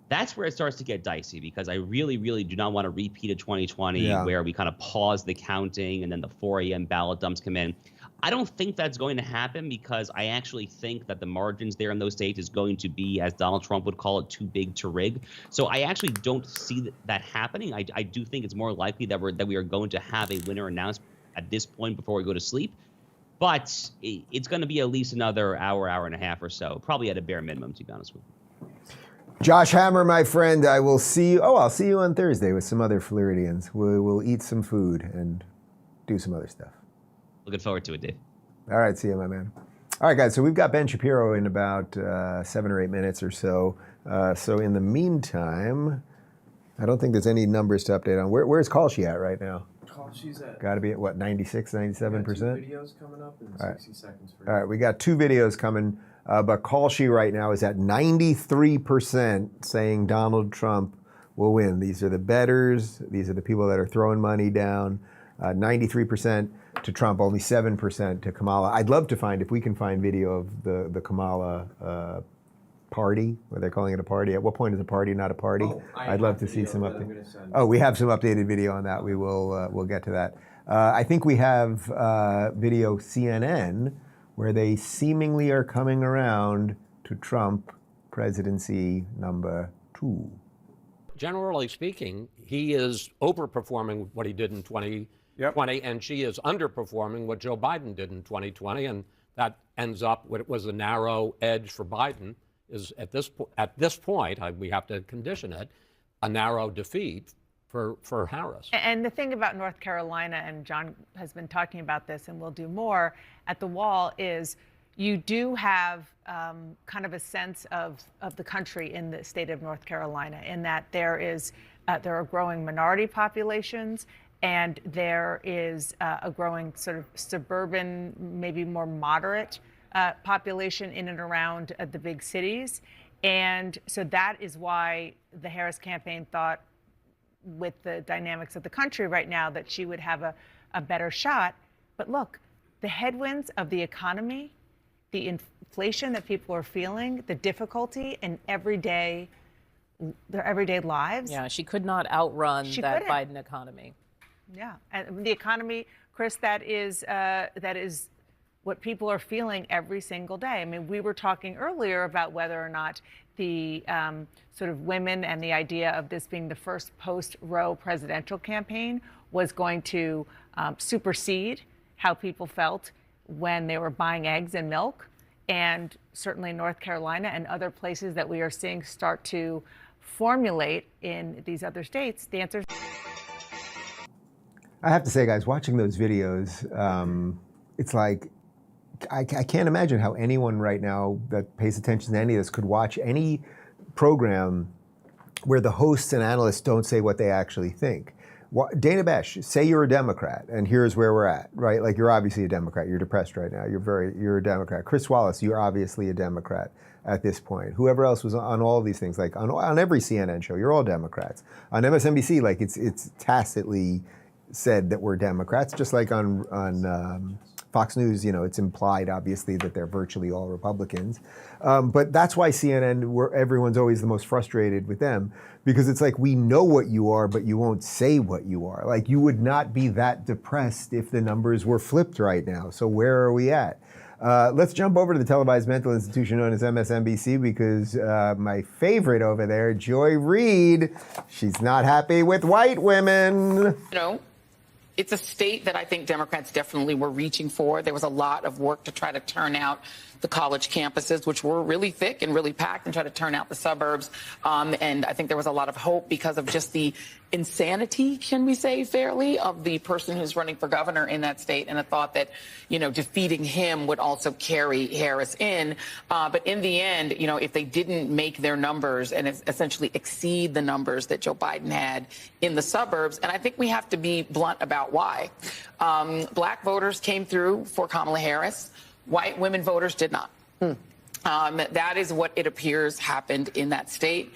That's where it starts to get dicey, because I really, really do not want to repeat a 2020 where we kind of pause the counting and then the 4 a.m. ballot dumps come in. I don't think that's going to happen, because I actually think that the margins there in those states is going to be, as Donald Trump would call it, too big to rig. So I actually don't see that happening. I do think it's more likely that we are going to have a winner announced at this point before we go to sleep. But it's going to be at least another hour and a half or so, probably at a bare minimum, to be honest with you. Josh Hammer, my friend, I will see you. I'll see you on Thursday with some other Floridians. We'll eat some food and do some other stuff. Looking forward to it, Dave. All right, see you, my man. All right, guys, so we've got Ben Shapiro in about 7 or 8 minutes or so. So in the meantime, I don't think there's any numbers to update on. Where's Kalshi at right now? Kalshi's at... Got to be at, what, 96, 97%? 2 videos coming up in 60 seconds for you. All right, we got 2 videos coming, but Kalshi right now is at 93% saying Donald Trump will win. These are the bettors. These are the people that are throwing money down. 93% to Trump, only 7% to Kamala. I'd love to find, if we can find video of the Kamala party, where they're calling it a party. At what point is a party not a party? I'd love to see some update. Oh, we have some updated video on that. We will we'll get to that. I think we have video CNN where they seemingly are coming around to Trump presidency number 2. Generally speaking, he is overperforming what he did in 2020, and she is underperforming what Joe Biden did in 2020, and that ends up what it was a narrow edge for Biden is at this point, we have to condition it, a narrow defeat for Harris. And the thing about North Carolina, and John has been talking about this and will do more at the wall, is you do have kind of a sense of the country in the state of North Carolina, in that there are growing minority populations, and there is a growing sort of suburban, maybe more moderate population in and around the big cities. And so that is why the Harris campaign thought, with the dynamics of the country right now, that she would have a better shot. But look, the headwinds of the economy, the inflation that people are feeling, the difficulty in their everyday lives. Yeah, she could not outrun that Biden economy. Yeah, and the economy, Chris, that is what people are feeling every single day. I mean, we were talking earlier about whether or not the sort of women and the idea of this being the first post-Roe presidential campaign was going to supersede how people felt when they were buying eggs and milk. And certainly North Carolina and other places that we are seeing start to formulate in these other states, the answer is... I have to say, guys, watching those videos, it's like, I can't imagine how anyone right now that pays attention to any of this could watch any program where the hosts and analysts don't say what they actually think. Dana Besh, say you're a Democrat, and here's where we're at, right? Like, you're obviously a Democrat. You're depressed right now. You're a Democrat. Chris Wallace, you're obviously a Democrat at this point. Whoever else was on all these things, like on every CNN show, you're all Democrats. On MSNBC, like, it's tacitly said that we're Democrats, just like on Fox News, you know, it's implied, obviously, that they're virtually all Republicans. But that's why CNN, where everyone's always the most frustrated with them, because it's like, we know what you are, but you won't say what you are. Like, you would not be that depressed if the numbers were flipped right now. So where are we at? Let's jump over to the televised mental institution known as MSNBC, because my favorite over there, Joy Reid, she's not happy with white women. You know, it's a state that I think Democrats definitely were reaching for. There was a lot of work to try to turn out the college campuses, which were really thick and really packed, and try to turn out the suburbs. And I think there was a lot of hope because of just the insanity, can we say fairly, of the person who's running for governor in that state, and a thought that, you know, defeating him would also carry Harris in. But in the end, you know, if they didn't make their numbers and essentially exceed the numbers that Joe Biden had in the suburbs, and I think we have to be blunt about why. Black voters came through for Kamala Harris. White women voters did not. That is what it appears happened in that state,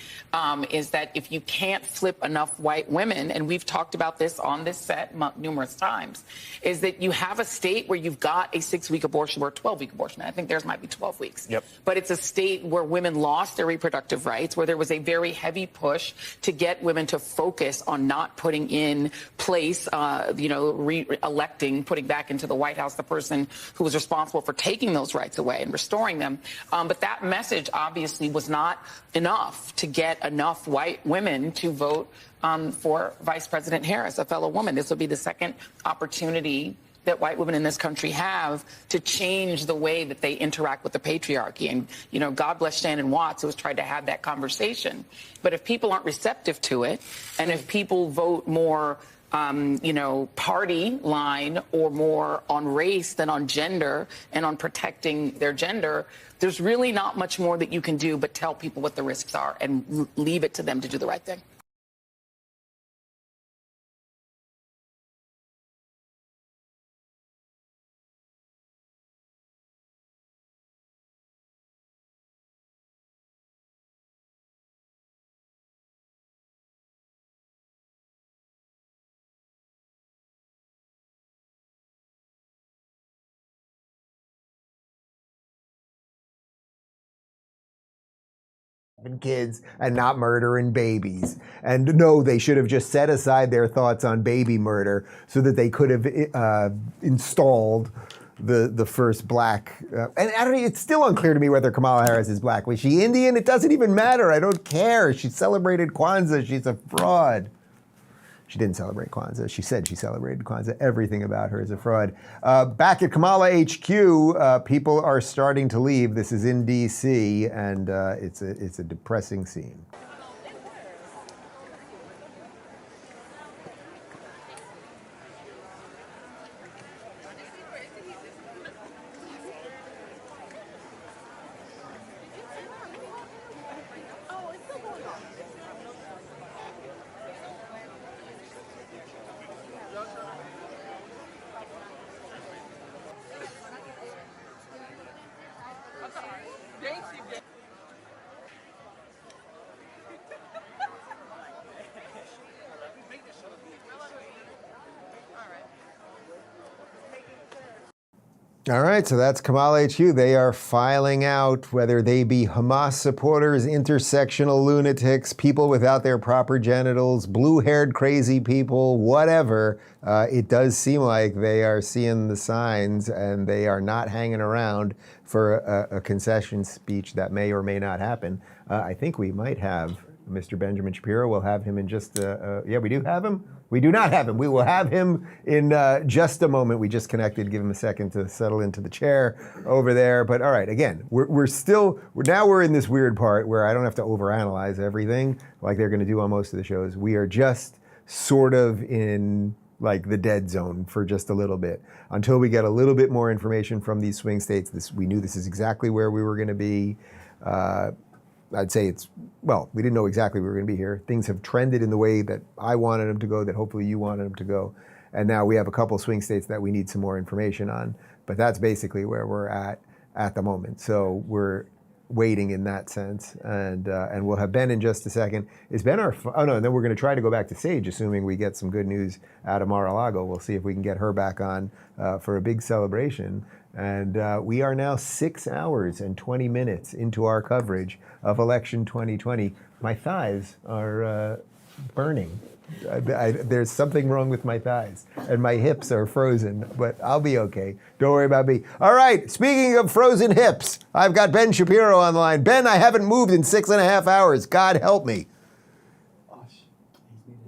is that if you can't flip enough white women, and we've talked about this on this set numerous times, is that you have a state where you've got a 6-week abortion or a 12-week abortion. I think theirs might be 12 weeks. Yep. But it's a state where women lost their reproductive rights, where there was a very heavy push to get women to focus on not putting in place, you know, re-electing, putting back into the White House the person who was responsible for taking those rights away and restoring them. But that message obviously was not enough to get enough white women to vote for Vice President Harris, a fellow woman. This will be the second opportunity that white women in this country have to change the way that they interact with the patriarchy. And, you know, God bless Shannon Watts, who has tried to have that conversation. But if people aren't receptive to it, and if people vote more you know, party line or more on race than on gender and on protecting their gender, there's really not much more that you can do but tell people what the risks are and leave it to them to do the right thing. Kids and not murdering babies. And no, they should have just set aside their thoughts on baby murder so that they could have installed the first black. And I don't. It's still unclear to me whether Kamala Harris is black. Was she Indian? It doesn't even matter. I don't care. She celebrated Kwanzaa. She's a fraud. She didn't celebrate Kwanzaa. She said she celebrated Kwanzaa. Everything about her is a fraud. Back at Kamala HQ, people are starting to leave. This is in D.C., and it's a depressing scene. All right, so that's Kamala HQ. They are filing out whether they be Hamas supporters, intersectional lunatics, people without their proper genitals, blue-haired crazy people, whatever. It does seem like they are seeing the signs and they are not hanging around for a concession speech that may or may not happen. I think we might have Mr. Benjamin Shapiro. We'll have him in just, yeah, we do have him. We do not have him. We will have him in just a moment. We just connected. Give him a second to settle into the chair over there. But all right, again, we're in this weird part where I don't have to overanalyze everything like they're going to do on most of the shows. We are just sort of in like the dead zone for just a little bit until we get a little bit more information from these swing states. We knew this is exactly where we were going to be. I'd say we didn't know exactly we were going to be here. Things have trended in the way that I wanted them to go, that hopefully you wanted them to go. And now we have a couple swing states that we need some more information on. But that's basically where we're at the moment. So we're waiting in that sense. And we'll have Ben in just a second. Is Ben and then we're going to try to go back to Sage, assuming we get some good news out of Mar-a-Lago. We'll see if we can get her back on for a big celebration. And we are now 6 hours and 20 minutes into our coverage of election 2020. My thighs are burning. There's something wrong with my thighs, and my hips are frozen, but I'll be okay. Don't worry about me. All right, speaking of frozen hips, I've got Ben Shapiro on the line. Ben, I haven't moved in 6.5 hours. God help me.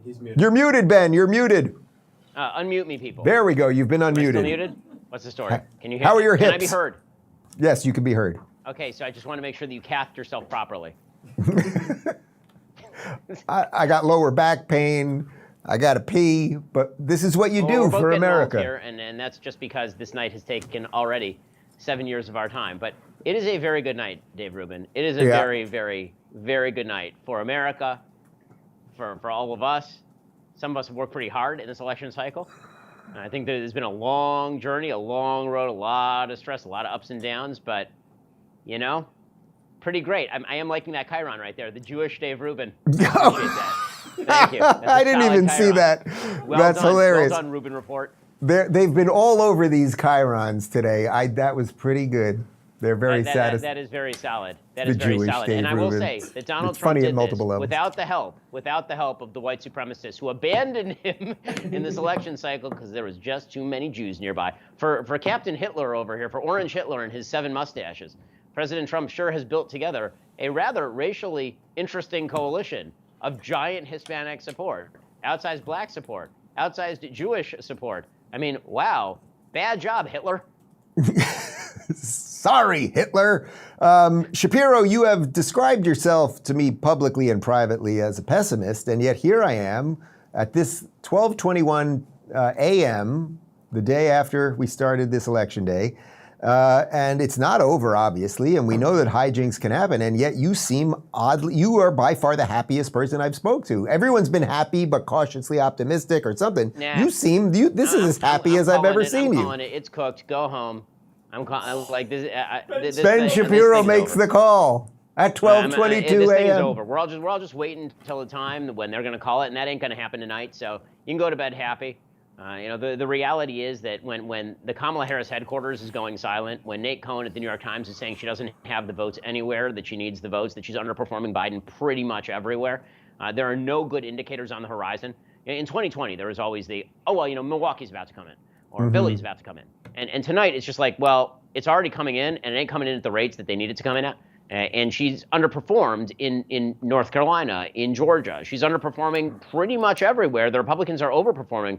He's muted. You're muted, Ben. You're muted. Unmute me, people. There we go. You've been unmuted. Am I still muted? What's the story? Can you hear How me? are your hips? Can I be heard? Yes, you can be heard. Okay, so I just want to make sure that you cath yourself properly. I got lower back pain. I got to pee, but this is what you do we're both for getting old America. here, and that's just because this night has taken already 7 years of our time. But it is a very good night, Dave Rubin. It is a very, very, very good night for America, for all of us. Some of us have worked pretty hard in this election cycle. And I think there's been a long journey, a long road, a lot of stress, a lot of ups and downs, but, you know, pretty great. I am liking that Chiron right there, the Jewish Dave Rubin. Appreciate that. Thank you. I didn't even see that. Well That's done. hilarious. Well done, Rubin Report. They've been all over these Chirons today. That was pretty good. They're very satisfied. That is very solid. That The is very Jewish solid. Dave And I will Rubin. say that Donald It's Trump funny did at multiple this levels. without the help of the white supremacists who abandoned him in this election cycle because there was just too many Jews nearby. For Captain Hitler over here, for Orange Hitler and his 7 mustaches, President Trump sure has built together a rather racially interesting coalition of giant Hispanic support, outsized black support, outsized Jewish support. I mean, wow, bad job, Hitler. Sorry, Hitler. Shapiro, you have described yourself to me publicly and privately as a pessimist, and yet here I am at this 12:21 a.m., the day after we started this election day, and it's not over, obviously, and we know that hijinks can happen, and yet you seem you are by far the happiest person I've spoke to. Everyone's been happy but cautiously optimistic or something. Nah. You seem, this is as happy as I've ever seen I'm you. calling it. It's cooked. Go home. I'm like this. Ben Shapiro makes the call at 12:22 This thing is a.m. over. We're all just waiting until the time when they're going to call it, and that ain't going to happen tonight. So you can go to bed happy. You know, the reality is that when the Kamala Harris headquarters is going silent, when Nate Cohn at the New York Times is saying she doesn't have the votes anywhere, that she needs the votes, that she's underperforming Biden pretty much everywhere, there are no good indicators on the horizon. In 2020, there was always Milwaukee's about to come in, or Philly's about to come in. And tonight, it's just like, well, it's already coming in, and it ain't coming in at the rates that they need it to come in at. And she's underperformed in North Carolina, in Georgia. She's underperforming pretty much everywhere. The Republicans are overperforming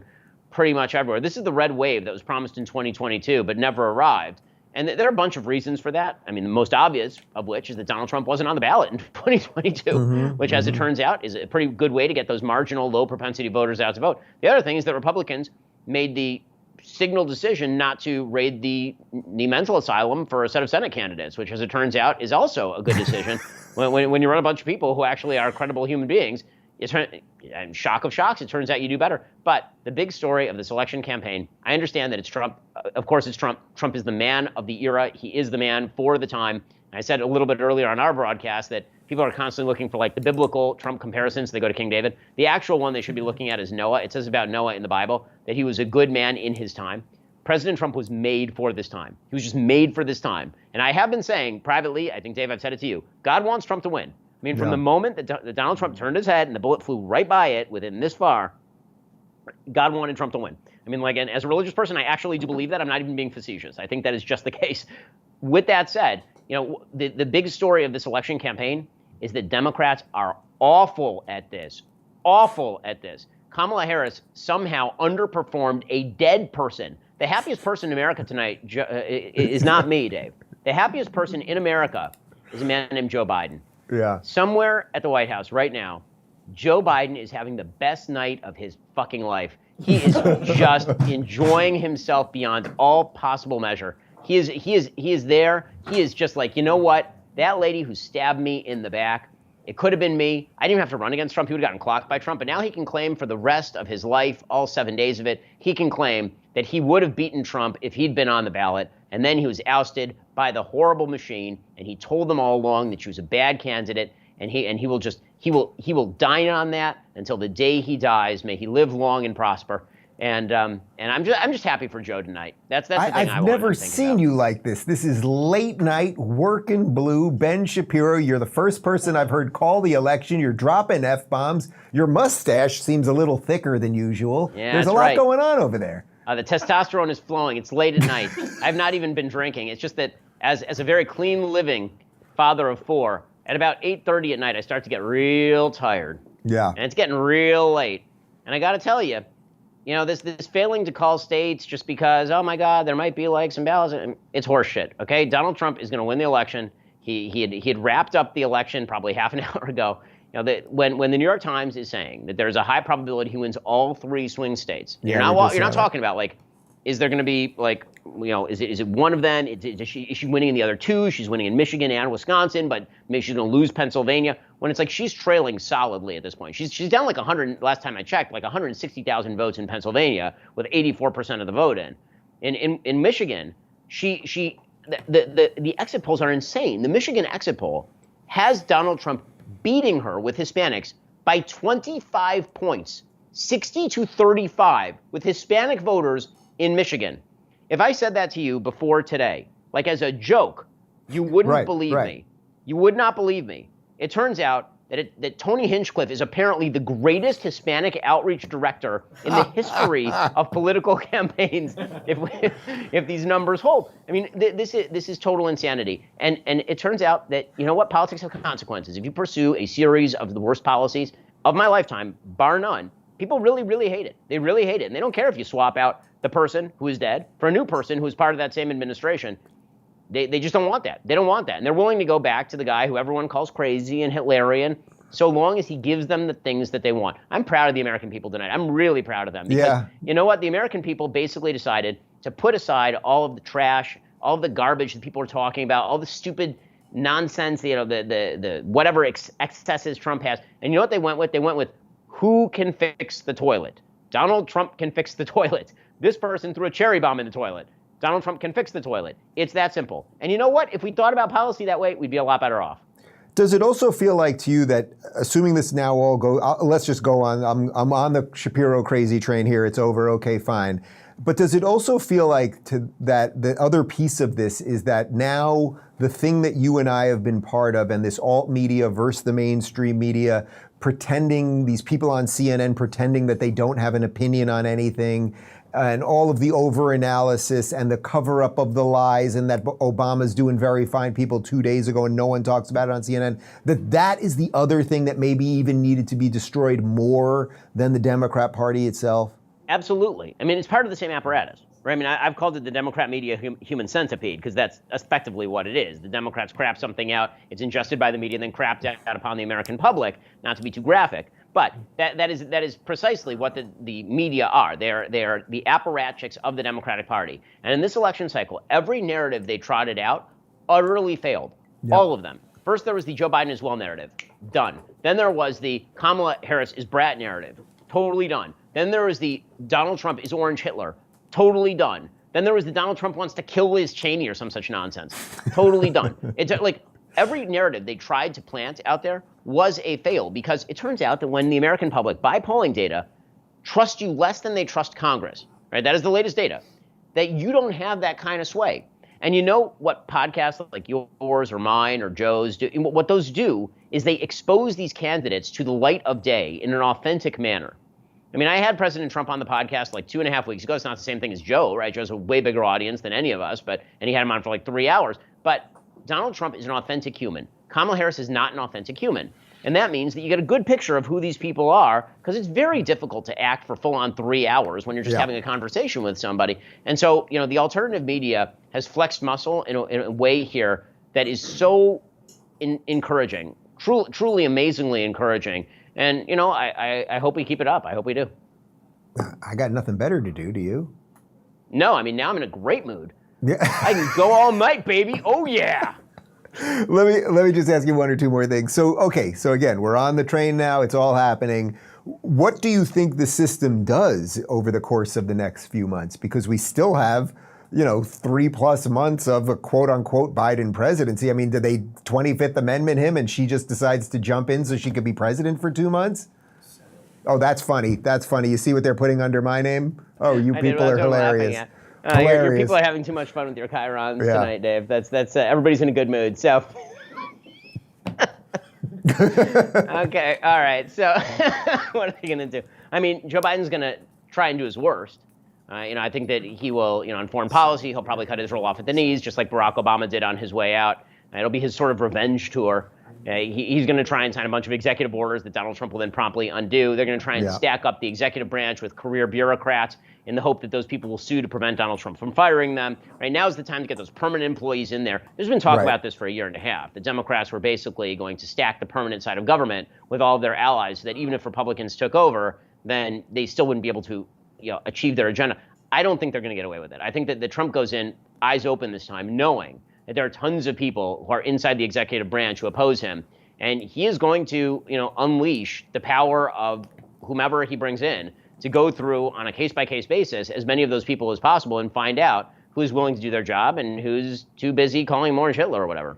pretty much everywhere. This is the red wave that was promised in 2022, but never arrived. And there are a bunch of reasons for that. I mean, the most obvious of which is that Donald Trump wasn't on the ballot in 2022, which, as it turns out, is a pretty good way to get those marginal, low-propensity voters out to vote. The other thing is that Republicans made the signal decision not to raid the mental asylum for a set of Senate candidates, which, as it turns out, is also a good decision. when you run a bunch of people who actually are credible human beings, and shock of shocks, it turns out you do better. But the big story of this election campaign, I understand that it's Trump. Of course, it's Trump. Trump is the man of the era. He is the man for the time. I said a little bit earlier on our broadcast that people are constantly looking for like the biblical Trump comparisons. They go to King David. The actual one they should be looking at is Noah. It says about Noah in the Bible that he was a good man in his time. President Trump was made for this time. He was just made for this time. And I have been saying privately, I think, Dave, I've said it to you, God wants Trump to win. I mean, from the moment that Donald Trump turned his head and the bullet flew right by it within this far, God wanted Trump to win. I mean, like, and as a religious person, I actually do believe that. I'm not even being facetious. I think that is just the case. With that said, you know, the big story of this election campaign is that Democrats are awful at this. Awful at this. Kamala Harris somehow underperformed a dead person. The happiest person in America tonight is not me, Dave. The happiest person in America is a man named Joe Biden. Yeah. Somewhere at the White House right now, Joe Biden is having the best night of his fucking life. He is just enjoying himself beyond all possible measure. He is there. He is just like, you know what? That lady who stabbed me in the back, it could have been me. I didn't even have to run against Trump. He would have gotten clocked by Trump. But now he can claim for the rest of his life, all 7 days of it, he can claim that he would have beaten Trump if he'd been on the ballot. And then he was ousted by the horrible machine. And he told them all along that she was a bad candidate. And he will dine on that until the day he dies. May he live long and prosper. And I'm just happy for Joe tonight. That's the thing I've never seen you like this. This is late night, working blue. Ben Shapiro, you're the first person I've heard call the election. You're dropping F-bombs. Your mustache seems a little thicker than usual. Yeah, there's a lot going on over there. The testosterone is flowing. It's late at night. I've not even been drinking. It's just that as a very clean living father of 4, at about 8:30 at night, I start to get real tired. Yeah. And it's getting real late. And I got to tell you, this failing to call states just because, oh my God, there might be like some ballots. It's horseshit. Okay, Donald Trump is going to win the election. He had wrapped up the election probably half an hour ago. When the New York Times is saying that there's a high probability he wins all 3 swing states, you're not talking about like, is there going to be like, is it one of them? Is she winning in the other 2? She's winning in Michigan and Wisconsin, but maybe she's going to lose Pennsylvania. When it's like she's trailing solidly at this point. She's down like 100. Last time I checked, like 160,000 votes in Pennsylvania with 84% of the vote in. In Michigan, the exit polls are insane. The Michigan exit poll has Donald Trump beating her with Hispanics by 25 points, 60-35 with Hispanic voters in Michigan. If I said that to you before today, like as a joke, you wouldn't believe me. You would not believe me. It turns out that Tony Hinchcliffe is apparently the greatest Hispanic outreach director in the history of political campaigns. If these numbers hold, I mean, this is total insanity. And it turns out that politics have consequences. If you pursue a series of the worst policies of my lifetime, bar none, people really, really hate it. They really hate it, and they don't care if you swap out the person who is dead for a new person who is part of that same administration. They just don't want that. They don't want that. And they're willing to go back to the guy who everyone calls crazy and Hitlerian, so long as he gives them the things that they want. I'm proud of the American people tonight. I'm really proud of them. Because you know what? The American people basically decided to put aside all of the trash, all of the garbage that people are talking about, all the stupid nonsense, the whatever excesses Trump has. And you know what they went with? They went with who can fix the toilet. Donald Trump can fix the toilet. This person threw a cherry bomb in the toilet. Donald Trump can fix the toilet. It's that simple. And you know what? If we thought about policy that way, we'd be a lot better off. Does it also feel like to you that, assuming this now all let's just go on, I'm on the Shapiro crazy train here, it's over, okay, fine. But does it also feel like that the other piece of this is that now the thing that you and I have been part of, and this alt media versus the mainstream media, pretending, these people on CNN pretending that they don't have an opinion on anything, and all of the over-analysis and the cover-up of the lies, and that Obama's doing very fine people 2 days ago and no one talks about it on CNN, that is the other thing that maybe even needed to be destroyed more than the Democrat Party itself? Absolutely. I mean, it's part of the same apparatus, right? I mean, I've called it the Democrat media human centipede because that's effectively what it is. The Democrats crap something out, it's ingested by the media, and then crapped out upon the American public, not to be too graphic. But that is precisely what the media are. They're the apparatchiks of the Democratic Party. And in this election cycle, every narrative they trotted out utterly failed. Yep. All of them. First, there was the Joe Biden is well narrative. Done. Then there was the Kamala Harris is brat narrative. Totally done. Then there was the Donald Trump is orange Hitler. Totally done. Then there was the Donald Trump wants to kill Liz Cheney or some such nonsense. Totally done. It's like every narrative they tried to plant out there was a fail, because it turns out that when the American public, by polling data, trust you less than they trust Congress, right? That is the latest data, that you don't have that kind of sway. And you know what podcasts like yours or mine or Joe's do? What those do is they expose these candidates to the light of day in an authentic manner. I mean, I had President Trump on the podcast like 2.5 weeks ago. It's not the same thing as Joe, right? Joe's a way bigger audience than any of us, and he had him on for like 3 hours. But Donald Trump is an authentic human. Kamala Harris is not an authentic human. And that means that you get a good picture of who these people are, because it's very difficult to act for full-on 3 hours when you're just having a conversation with somebody. And so, the alternative media has flexed muscle in a way here that is so encouraging, truly amazingly encouraging. And, I hope we keep it up. I hope we do. I got nothing better to do you? No, I mean, now I'm in a great mood. Yeah. I can go all night, baby. Oh, yeah. Let me just ask you one or two more things. So again, we're on the train now. It's all happening. What do you think the system does over the course of the next few months? Because we still have, 3+ months of a quote unquote Biden presidency. I mean, did they 25th Amendment him and she just decides to jump in so she could be president for 2 months? Oh, that's funny. That's funny. You see what they're putting under my name? Oh, you people are hilarious. Your people are having too much fun with your chyrons tonight, Dave. That's everybody's in a good mood. So, okay, all right. So, what are they going to do? I mean, Joe Biden's going to try and do his worst. I think that he will, on foreign policy, he'll probably cut Israel off at the knees, just like Barack Obama did on his way out. It'll be his sort of revenge tour. He's going to try and sign a bunch of executive orders that Donald Trump will then promptly undo. They're going to try and stack up the executive branch with career bureaucrats in the hope that those people will sue to prevent Donald Trump from firing them. Right now is the time to get those permanent employees in there. There's been talk about this for a year and a half. The Democrats were basically going to stack the permanent side of government with all of their allies, so that even if Republicans took over, then they still wouldn't be able to achieve their agenda. I don't think they're going to get away with it. I think that Trump goes in eyes open this time, knowing that there are tons of people who are inside the executive branch who oppose him. And he is going to, unleash the power of whomever he brings in to go through on a case-by-case basis as many of those people as possible and find out who's willing to do their job and who's too busy calling him Orange Hitler or whatever.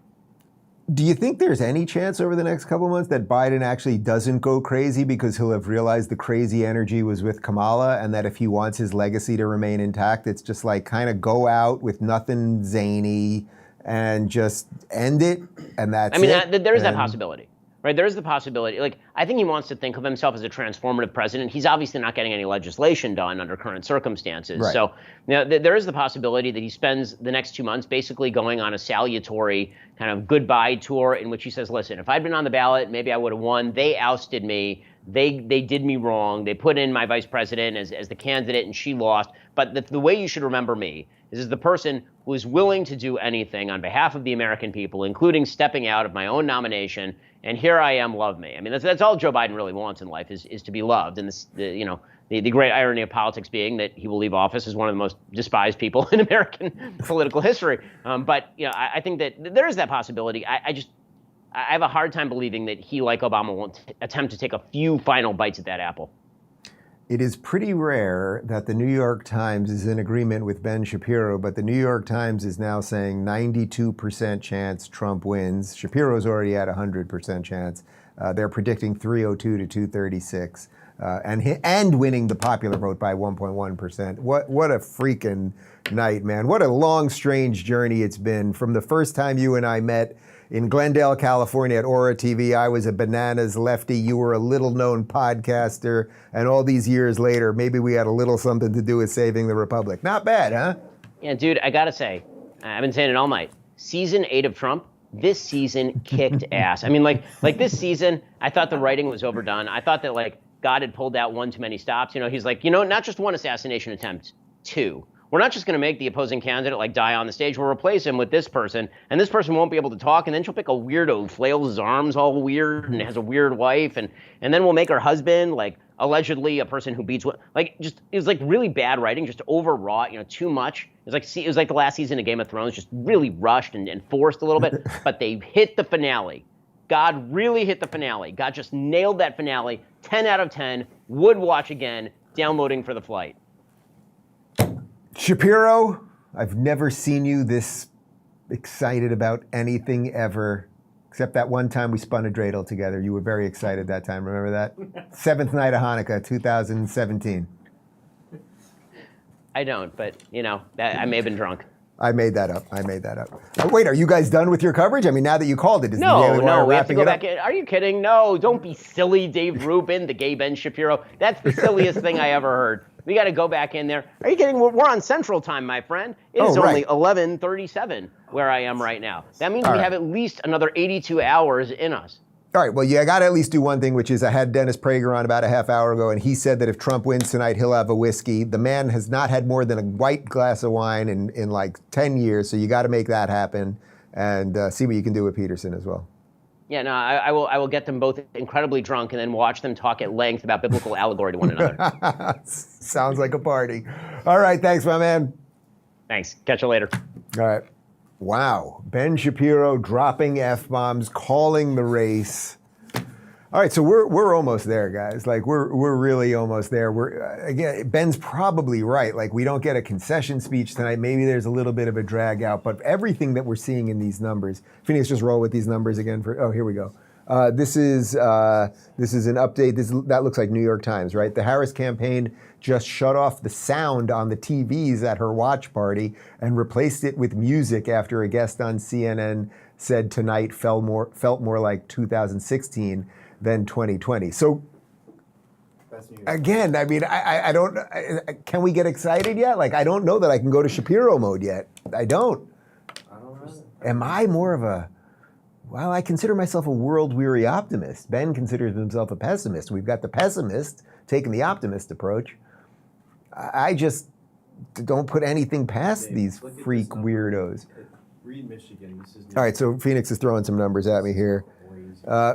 Do you think there's any chance over the next couple of months that Biden actually doesn't go crazy because he'll have realized the crazy energy was with Kamala, and that if he wants his legacy to remain intact, it's just like kind of go out with nothing zany and just end it, and that's it? I mean, there is that possibility, right? There is the possibility. Like, I think he wants to think of himself as a transformative president. He's obviously not getting any legislation done under current circumstances. Right. So, there is the possibility that he spends the next 2 months basically going on a salutary kind of goodbye tour in which he says, listen, if I'd been on the ballot, maybe I would have won. They ousted me. They did me wrong. They put in my vice president as the candidate, and she lost. But the way you should remember me is the person who is willing to do anything on behalf of the American people, including stepping out of my own nomination. And here I am, love me. I mean, that's all Joe Biden really wants in life is to be loved. And the great irony of politics being that he will leave office as one of the most despised people in American political history. But I think that there is that possibility. I have a hard time believing that he, like Obama, won't attempt to take a few final bites at that apple. It is pretty rare that the New York Times is in agreement with Ben Shapiro, but the New York Times is now saying 92% chance Trump wins. Shapiro's already at 100% chance. They're predicting 302 to 236, and winning the popular vote by 1.1%. What a freaking night, man. What a long, strange journey it's been. From the first time you and I met in Glendale, California at Aura TV, I was a bananas lefty. You were a little-known podcaster. And all these years later, maybe we had a little something to do with saving the republic. Not bad, huh? Yeah, dude, I got to say, I've been saying it all night. Season 8 of Trump, this season kicked ass. I mean, like this season, I thought the writing was overdone. I thought that, God had pulled out one too many stops. He's like, not just one assassination attempt, 2. We're not just going to make the opposing candidate die on the stage. We'll replace him with this person, and this person won't be able to talk. And then she'll pick a weirdo who flails his arms all weird and has a weird wife, and then we'll make her husband allegedly a person who beats it was really bad writing, just overwrought. Too much. It was like the last season of Game of Thrones, just really rushed and forced a little bit. But they hit the finale. God really hit the finale. God just nailed that finale. 10 out of 10. Would watch again. Downloading for the flight. Shapiro, I've never seen you this excited about anything ever, except that one time we spun a dreidel together. You were very excited that time. Remember that? 7th night of Hanukkah, 2017. I don't, but, I may have been drunk. I made that up. Oh, wait, are you guys done with your coverage? I mean, now that you called it, is the Daily Wire we have to wrapping go it back up? in. Are you kidding? No, don't be silly, Dave Rubin, the gay Ben Shapiro. That's the silliest thing I ever heard. We got to go back in there. Are you kidding? We're on Central Time, my friend. It is only 11:37 where I am right now. That means we have at least another 82 hours in us. All right, well, you got to at least do one thing, which is I had Dennis Prager on about a half hour ago, and he said that if Trump wins tonight, he'll have a whiskey. The man has not had more than a white glass of wine in like 10 years, so you got to make that happen and see what you can do with Peterson as well. Yeah, no, I will get them both incredibly drunk and then watch them talk at length about biblical allegory to one another. Sounds like a party. All right, thanks, my man. Thanks. Catch you later. All right. Wow. Ben Shapiro dropping F-bombs, calling the race. All right, so we're almost there, guys. Like we're really almost there. Again, Ben's probably right. Like we don't get a concession speech tonight. Maybe there's a little bit of a drag out, but everything that we're seeing in these numbers. Phoenix, just roll with these numbers again here we go. This is an update. That looks like New York Times, right? The Harris campaign just shut off the sound on the TVs at her watch party and replaced it with music after a guest on CNN said tonight felt more like 2016 than 2020. So again, I mean, I don't. Can we get excited yet? Like, I don't know that I can go to Shapiro mode yet. I don't. Am I more of a? Well, I consider myself a world-weary optimist. Ben considers himself a pessimist. We've got the pessimist taking the optimist approach. I just don't put anything past these freak weirdos. Read Michigan. This is All right, so Phoenix is throwing some numbers at me here.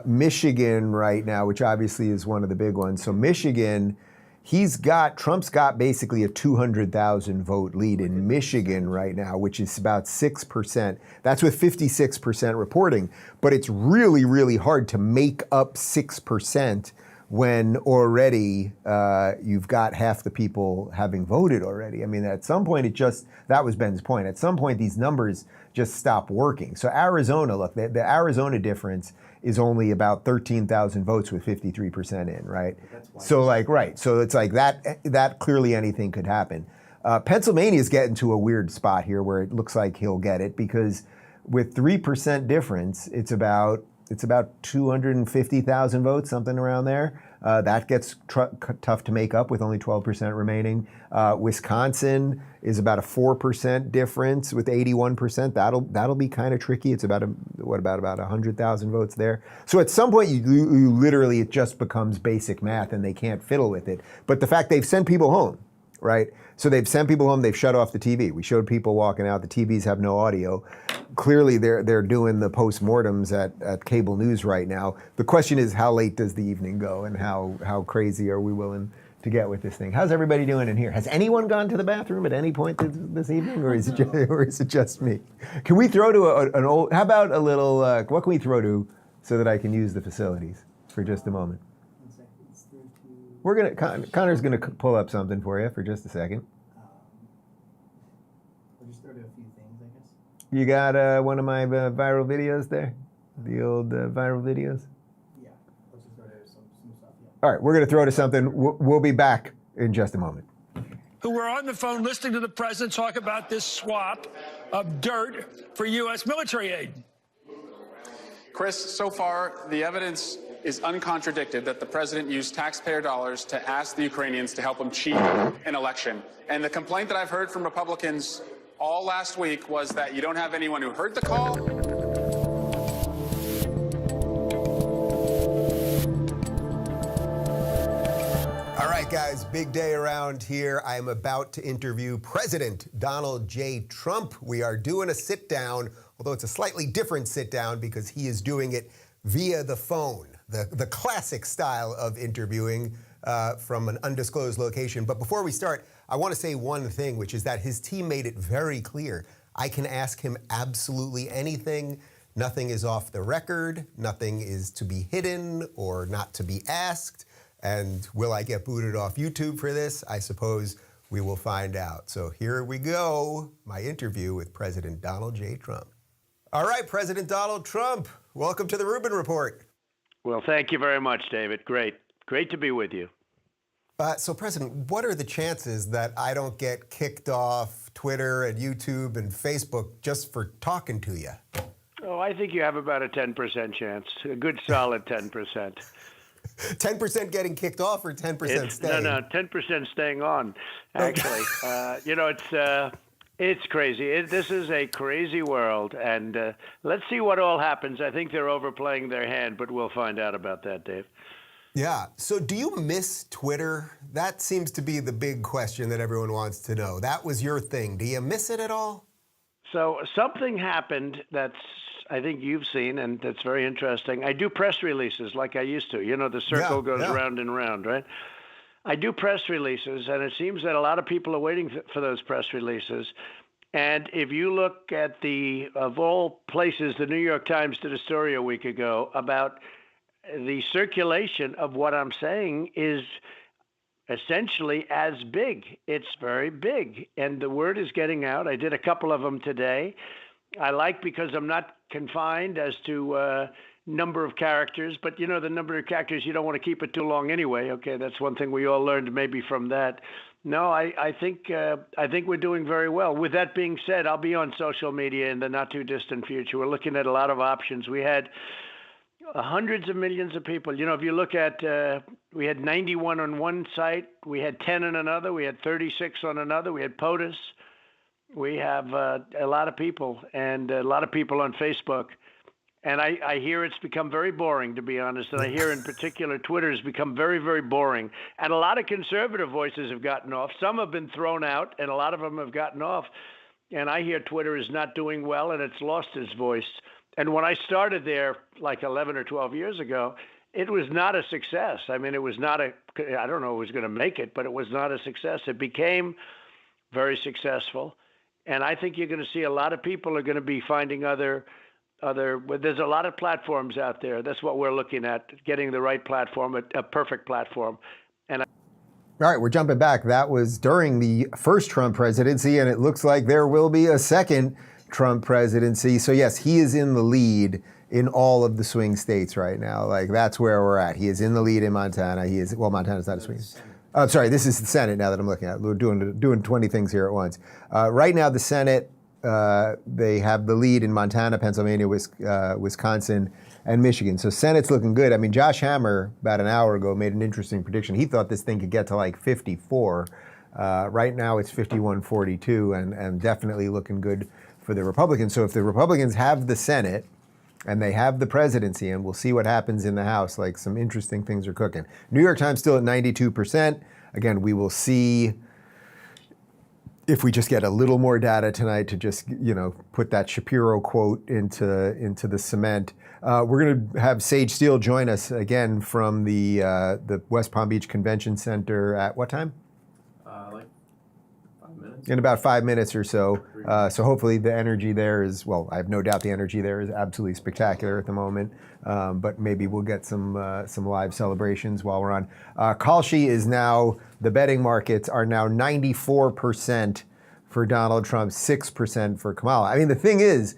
Michigan right now, which obviously is one of the big ones. So Michigan, Trump's got basically a 200,000 vote lead in Michigan right now, which is about 6%. That's with 56% reporting. But it's really, really hard to make up 6% when already you've got half the people having voted already. I mean, at some point that was Ben's point. At some point, these numbers just stop working. So Arizona, look, the Arizona difference is only about 13,000 votes with 53% in, right? So so it's like that clearly anything could happen. Pennsylvania's getting to a weird spot here where it looks like he'll get it because with 3% difference, it's about 250,000 votes, something around there. That gets tough to make up with only 12% remaining. Wisconsin is about a 4% difference with 81%. That'll be kind of tricky. It's about 100,000 votes there. So at some point you literally, it just becomes basic math and they can't fiddle with it. But the fact they've sent people home, right? So they've sent people home, they've shut off the TV. We showed people walking out, the TVs have no audio. Clearly they're doing the postmortems at cable news right now. The question is, how late does the evening go and how crazy are we willing to get with this thing? How's everybody doing in here? Has anyone gone to the bathroom at any point this evening, or is it just me? Can we throw to an old, how about a little, what can we throw to so that I can use the facilities for just a moment? Connor's gonna pull up something for you for just a second. We'll just throw to a few things, I guess. You got one of my viral videos there? The old viral videos? Yeah, let's just throw to some stuff, yeah. All right, we're gonna throw to something. We'll be back in just a moment. Who were on the phone listening to the president talk about this swap of dirt for U.S. military aid. Chris, so far, the evidence is uncontradicted that the president used taxpayer dollars to ask the Ukrainians to help him cheat an election. And the complaint that I've heard from Republicans all last week was that you don't have anyone who heard the call. All right, guys, big day around here. I am about to interview President Donald J. Trump. We are doing a sit-down, although it's a slightly different sit-down because he is doing it via the phone. The classic style of interviewing from an undisclosed location. But before we start, I want to say one thing, which is that his team made it very clear. I can ask him absolutely anything. Nothing is off the record. Nothing is to be hidden or not to be asked. And will I get booted off YouTube for this? I suppose we will find out. So here we go, my interview with President Donald J. Trump. All right, President Donald Trump, welcome to the Rubin Report. Well, thank you very much, David. Great to be with you. So, President, what are the chances that I don't get kicked off Twitter and YouTube and Facebook just for talking to you? Oh, I think you have about a 10% chance, a good solid 10%. 10% getting kicked off or 10% staying? No, 10% staying on, actually. It's crazy. This is a crazy world, and let's see what all happens. I think they're overplaying their hand, but we'll find out about that, Dave. Yeah. So do you miss Twitter? That seems to be the big question that everyone wants to know. That was your thing. Do you miss it at all? So something happened that's, I think you've seen, and that's very interesting. I do press releases like I used to. You know, the circle goes round and round, right? I do press releases, and it seems that a lot of people are waiting for those press releases. And if you look at of all places, the New York Times did a story a week ago about the circulation of what I'm saying is essentially as big. It's very big, and the word is getting out. I did a couple of them today. I like because I'm not confined as to number of characters, but you know, the number of characters, you don't want to keep it too long anyway. Okay, that's one thing we all learned maybe from that. No, I think we're doing very well. With that being said, I'll be on social media in the not too distant future. We're looking at a lot of options. We had hundreds of millions of people. You know, if you look at, we had 91 on one site, we had 10 on another, we had 36 on another, we had POTUS. We have a lot of people, and a lot of people on Facebook. And I hear it's become very boring, to be honest. And I hear in particular Twitter has become very, very boring. And a lot of conservative voices have gotten off. Some have been thrown out, and a lot of them have gotten off. And I hear Twitter is not doing well, and it's lost its voice. And when I started there like 11 or 12 years ago, it was not a success. I mean, it was not I don't know who was going to make it, but it was not a success. It became very successful. And I think you're going to see a lot of people are going to be finding there's a lot of platforms out there. That's what we're looking at, getting the right platform, a perfect platform. All right, we're jumping back. That was during the first Trump presidency, and it looks like there will be a second Trump presidency. So yes, he is in the lead in all of the swing states right now. Like, that's where we're at. He is in the lead in Montana. Montana's not a swing. Sorry, this is the Senate now that I'm looking at. We're doing 20 things here at once. Right now, the Senate, they have the lead in Montana, Pennsylvania, Wisconsin, and Michigan. So Senate's looking good. I mean, Josh Hammer, about an hour ago, made an interesting prediction. He thought this thing could get to like 54. Right now, it's 51-42, and definitely looking good for the Republicans. So if the Republicans have the Senate and they have the presidency, and we'll see what happens in the House, like some interesting things are cooking. New York Times still at 92%. Again, we will see if we just get a little more data tonight to just, put that Shapiro quote into the cement. We're going to have Sage Steele join us again from the West Palm Beach Convention Center at what time? Like 5 minutes. In about 5 minutes or so. So hopefully the energy there is, I have no doubt the energy there is absolutely spectacular at the moment. But maybe we'll get some live celebrations while we're on. Kalshi is now, the betting markets are now 94% for Donald Trump, 6% for Kamala. I mean, the thing is,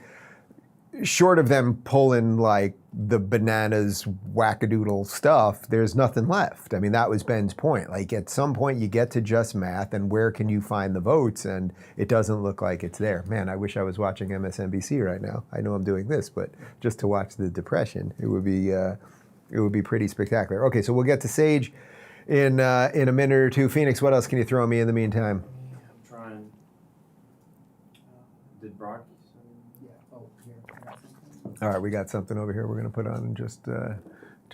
short of them pulling like the bananas wackadoodle stuff, there's nothing left. I mean, that was Ben's point. Like, at some point you get to just math, and where can you find the votes? And it doesn't look like it's there. Man, I wish I was watching MSNBC right now. I know I'm doing this, but just to watch the depression, it would be pretty spectacular. Okay, so we'll get to Sage in a minute or two. Phoenix, what else can you throw me in the meantime? I'm trying. Did Brock? All right, we got something over here we're going to put on in just a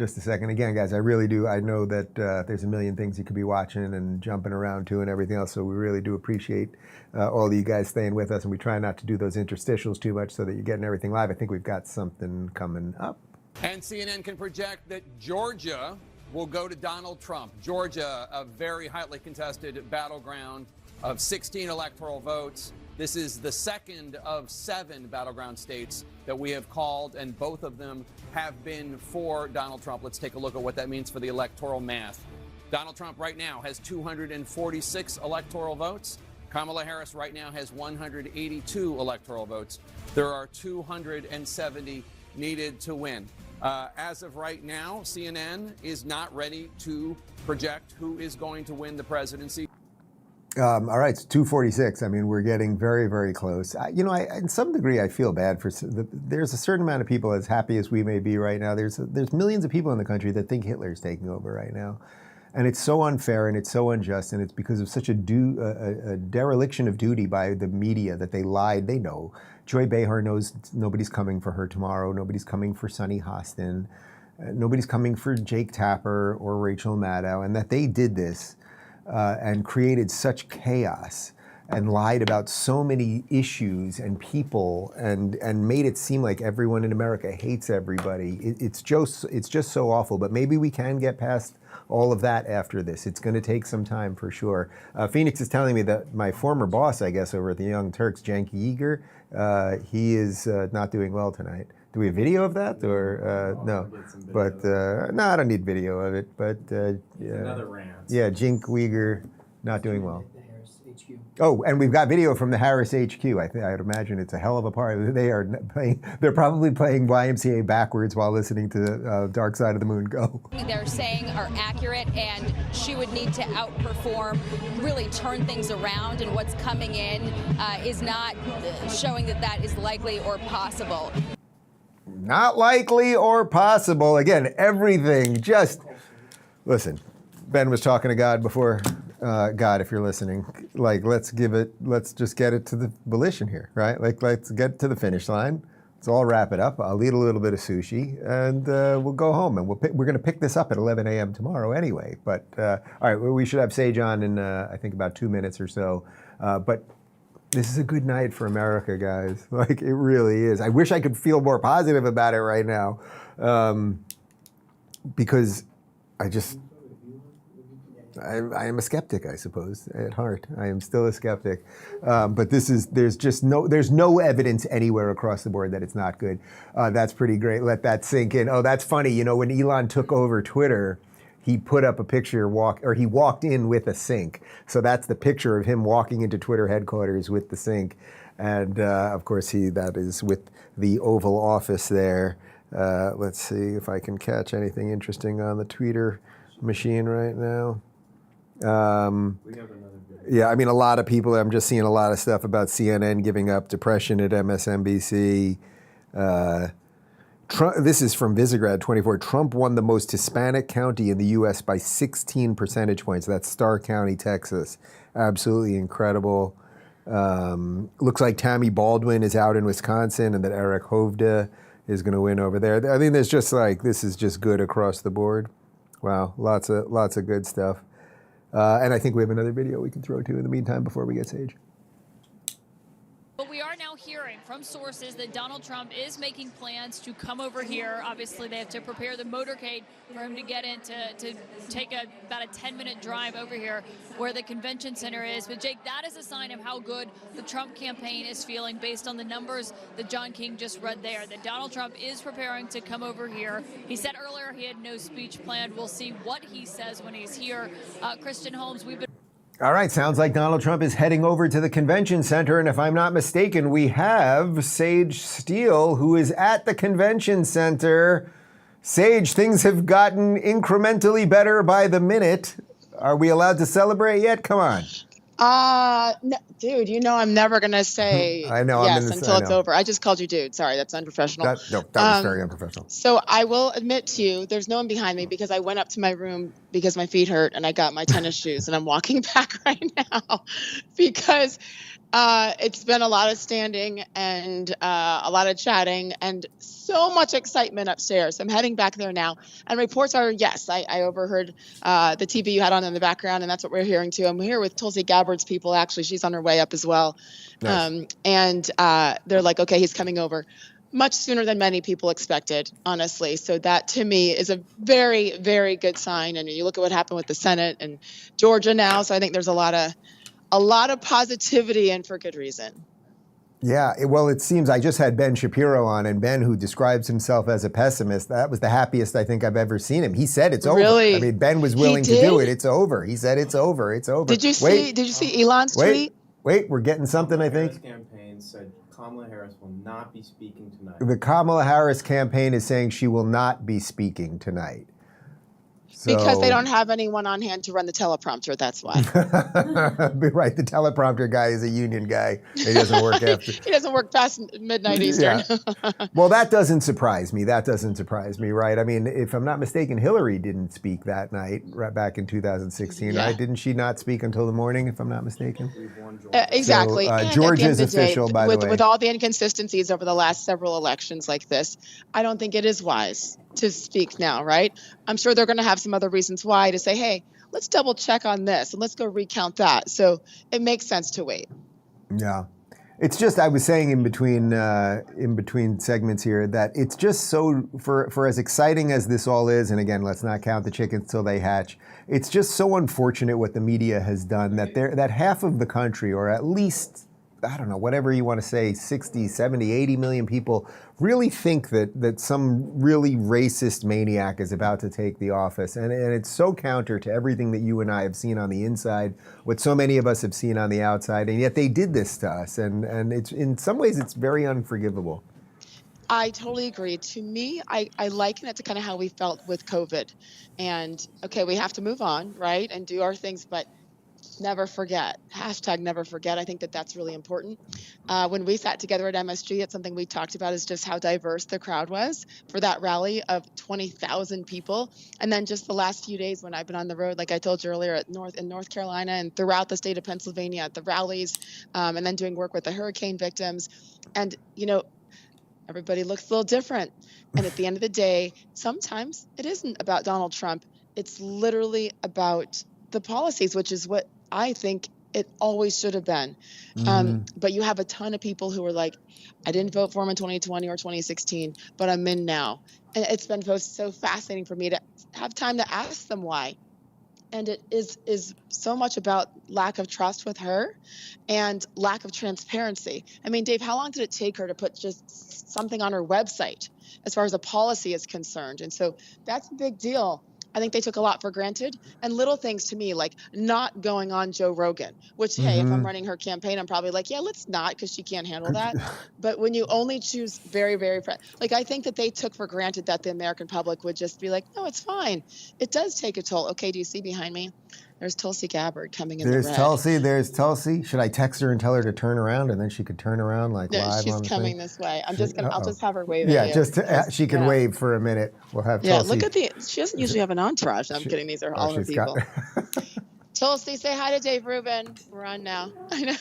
second. Again, guys, I really do. I know that there's a million things you could be watching and jumping around to and everything else, so we really do appreciate all of you guys staying with us, and we try not to do those interstitials too much so that you're getting everything live. I think we've got something coming up. And CNN can project that Georgia will go to Donald Trump. Georgia, a very highly contested battleground of 16 electoral votes. This is the second of 7 battleground states that we have called, and both of them have been for Donald Trump. Let's take a look at what that means for the electoral math. Donald Trump right now has 246 electoral votes. Kamala Harris right now has 182 electoral votes. There are 270 needed to win. As of right now, CNN is not ready to project who is going to win the presidency. All right, it's 2:46. I mean, we're getting very, very close. In some degree, I feel bad for. There's a certain amount of people, as happy as we may be right now. There's millions of people in the country that think Hitler's taking over right now, and it's so unfair and it's so unjust, and it's because of such a dereliction of duty by the media that they lied. They know. Joy Behar knows nobody's coming for her tomorrow. Nobody's coming for Sonny Hostin. Nobody's coming for Jake Tapper or Rachel Maddow, and that they did this. And created such chaos and lied about so many issues and people and made it seem like everyone in America hates everybody. It's just so awful. But maybe we can get past all of that after this. It's going to take some time for sure. Phoenix is telling me that my former boss, I guess, over at the Young Turks, Cenk Uygur, he is not doing well tonight. Do we have video of that or no? But no, I don't need video of it. But another rant. Yeah, Cenk Uygur not doing well. The Harris HQ. Oh, and we've got video from the Harris HQ. I'd imagine it's a hell of a party. They're probably playing YMCA backwards while listening to Dark Side of the Moon go. They're saying are accurate, and she would need to outperform, really turn things around, and what's coming in is not showing that is likely or possible. Not likely or possible. Again, everything just... Listen, Ben was talking to God before. God, if you're listening, let's just get it to the volition here, right? Let's get to the finish line. Let's all wrap it up. I'll eat a little bit of sushi, and we'll go home. And we're going to pick this up at 11 a.m. tomorrow anyway. But, all right, we should have Sage on in, I think, about 2 minutes or so. But this is a good night for America, guys. It really is. I wish I could feel more positive about it right now, because I am a skeptic, I suppose, at heart. I am still a skeptic. But there's no evidence anywhere across the board that it's not good. That's pretty great. Let that sink in. Oh, that's funny. When Elon took over Twitter, he put up a picture he walked in with a sink. So that's the picture of him walking into Twitter headquarters with the sink. And of course, that is with the Oval Office there. Let's see if I can catch anything interesting on the Twitter machine right now. We have another video. Yeah, I mean, a lot of people, I'm just seeing a lot of stuff about CNN giving up, depression at MSNBC. Trump, this is from Visegrad 24. Trump won the most Hispanic county in the U.S. by 16 percentage points. That's Starr County, Texas. Absolutely incredible. Looks like Tammy Baldwin is out in Wisconsin, and that Eric Hovde is going to win over there. I mean, there's just this is just good across the board. Wow, lots of good stuff. And I think we have another video we can throw to in the meantime before we get Sage. But we are now hearing from sources that Donald Trump is making plans to come over here. Obviously, they have to prepare the motorcade for him to get in to take about a 10-minute drive over here where the convention center is. But, Jake, that is a sign of how good the Trump campaign is feeling based on the numbers that John King just read there, that Donald Trump is preparing to come over here. He said earlier he had no speech planned. We'll see what he says when he's here. Kristen Holmes, we've been... All right, sounds like Donald Trump is heading over to the convention center, and if I'm not mistaken, we have Sage Steele, who is at the convention center. Sage, things have gotten incrementally better by the minute. Are we allowed to celebrate yet? Come on. No, dude, I'm never going to say I know, yes until it's over. I just called you dude. Sorry, that's unprofessional. That was very unprofessional. So I will admit to you, there's no one behind me because I went up to my room because my feet hurt and I got my tennis shoes and I'm walking back right now because it's been a lot of standing and a lot of chatting and so much excitement upstairs. I'm heading back there now. And reports are, yes, I overheard the TV you had on in the background, and that's what we're hearing too. I'm here with Tulsi Gabbard's people. Actually, she's on her way up as well. Nice. And they're like, okay, he's coming over much sooner than many people expected, honestly. So that to me is a very, very good sign. And you look at what happened with the Senate and Georgia now. So I think there's a lot of positivity, and for good reason. Yeah, well, it seems I just had Ben Shapiro on, and Ben, who describes himself as a pessimist, that was the happiest I think I've ever seen him. He said it's over. Really? I mean, Ben was willing to do it. It's over. He said it's over. It's over. Did you see Elon's tweet? Wait, we're getting something, I think. The Harris campaign said Kamala Harris will not be speaking tonight. The Kamala Harris campaign is saying she will not be speaking tonight. Because they don't have anyone on hand to run the teleprompter, that's why. Right, the teleprompter guy is a union guy. He doesn't work after. He doesn't work past midnight Eastern. Yeah. Well, that doesn't surprise me. Right? I mean, if I'm not mistaken, Hillary didn't speak that night, right back in 2016, right? Didn't she not speak until the morning, if I'm not mistaken? Exactly. So, Georgia's official, by the way. With all the inconsistencies over the last several elections like this, I don't think it is wise to speak now, right? I'm sure they're going to have some other reasons why to say, hey, let's double check on this and let's go recount that. So it makes sense to wait. Yeah. It's just, I was saying in between segments here that it's just so, for as exciting as this all is, and again, let's not count the chickens till they hatch, it's just so unfortunate what the media has done that half of the country, or at least, I don't know, whatever you want to say, 60, 70, 80 million people really think that some really racist maniac is about to take the office. And it's so counter to everything that you and I have seen on the inside, what so many of us have seen on the outside, and yet they did this to us. And it's, in some ways, it's very unforgivable. I totally agree. To me, I liken it to kind of how we felt with COVID. And, okay, we have to move on, right, and do our things, but never forget. Hashtag never forget. I think that's really important. When we sat together at MSG, it's something we talked about is just how diverse the crowd was for that rally of 20,000 people. And then just the last few days when I've been on the road, like I told you earlier, in North Carolina and throughout the state of Pennsylvania at the rallies, and then doing work with the hurricane victims. And, everybody looks a little different. And at the end of the day, sometimes it isn't about Donald Trump. It's literally about the policies, which is what I think it always should have been. But you have a ton of people who are like, I didn't vote for him in 2020 or 2016, but I'm in now. And it's been so fascinating for me to have time to ask them why. And it is so much about lack of trust with her and lack of transparency. I mean, Dave, how long did it take her to put just something on her website as far as a policy is concerned? And so that's a big deal. I think they took a lot for granted, and little things to me, like not going on Joe Rogan, which, hey, if I'm running her campaign, I'm probably like, yeah, let's not, because she can't handle that. But when you only choose very, very, I think that they took for granted that the American public would just be like, no, it's fine. It does take a toll. Okay, do you see behind me? There's Tulsi Gabbard coming in the red. There's Tulsi. Should I text her and tell her to turn around, and then she could turn around live on the she's coming thing? this way. I'll just have her wave at you. She can wave for a minute. We'll have Tulsi. Yeah, look at she doesn't usually have an entourage. I'm kidding. These are all her people. Tulsi, say hi to Dave Rubin. We're on now. I know.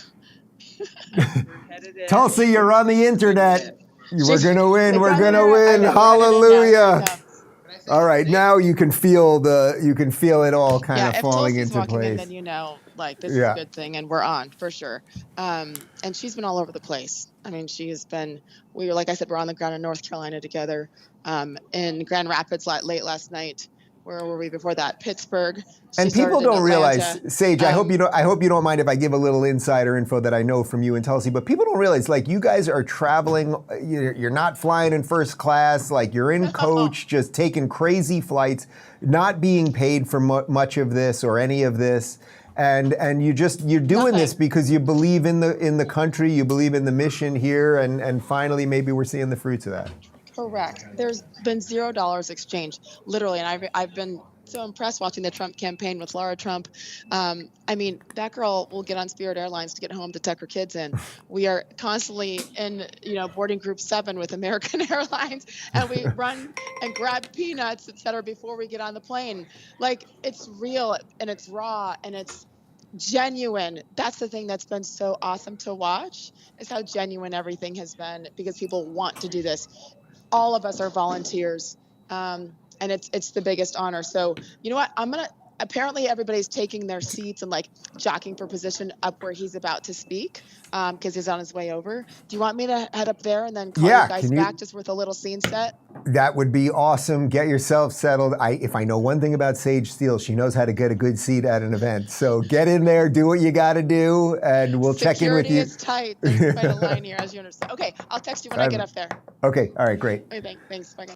Tulsi, you're on the internet. We're going to win. We're going to win. Hallelujah. All right, now you can feel it all kind of falling into place. In, then this is a good thing, and we're on for sure. And she's been all over the place. I mean, she has been. Like I said, we're on the ground in North Carolina together. In Grand Rapids late last night. Where were we before that? Pittsburgh. And people don't realize, Sage, I hope you don't mind if I give a little insider info that I know from you and Tulsi, but people don't realize, like, you guys are traveling, you're not flying in first class, like you're in coach, just taking crazy flights, not being paid for much of this or any of this. And you're doing this because you believe in the country, you believe in the mission here, and finally maybe we're seeing the fruits of that. Correct. There's been $0 exchanged, literally, and I've been so impressed watching the Trump campaign with Laura Trump. I mean, that girl will get on Spirit Airlines to get home to tuck her kids in. We are constantly in, boarding group 7 with American Airlines, and we run and grab peanuts, et cetera, before we get on the plane. Like, it's real and it's raw and it's genuine. That's the thing that's been so awesome to watch, is how genuine everything has been, because people want to do this. All of us are volunteers, and it's the biggest honor. So you know what? Apparently everybody's taking their seats and like jockeying for position up where he's about to speak, because he's on his way over. Do you want me to head up there and then call you guys back just with a little scene set? That would be awesome. Get yourself settled. If I know one thing about Sage Steele, she knows how to get a good seat at an event. So get in there, do what you got to do, and we'll check in with you. Security is tight. There's quite a line here, as you understand. Okay, I'll text you when I get up there. Okay, all right, great. Okay, thanks. Bye.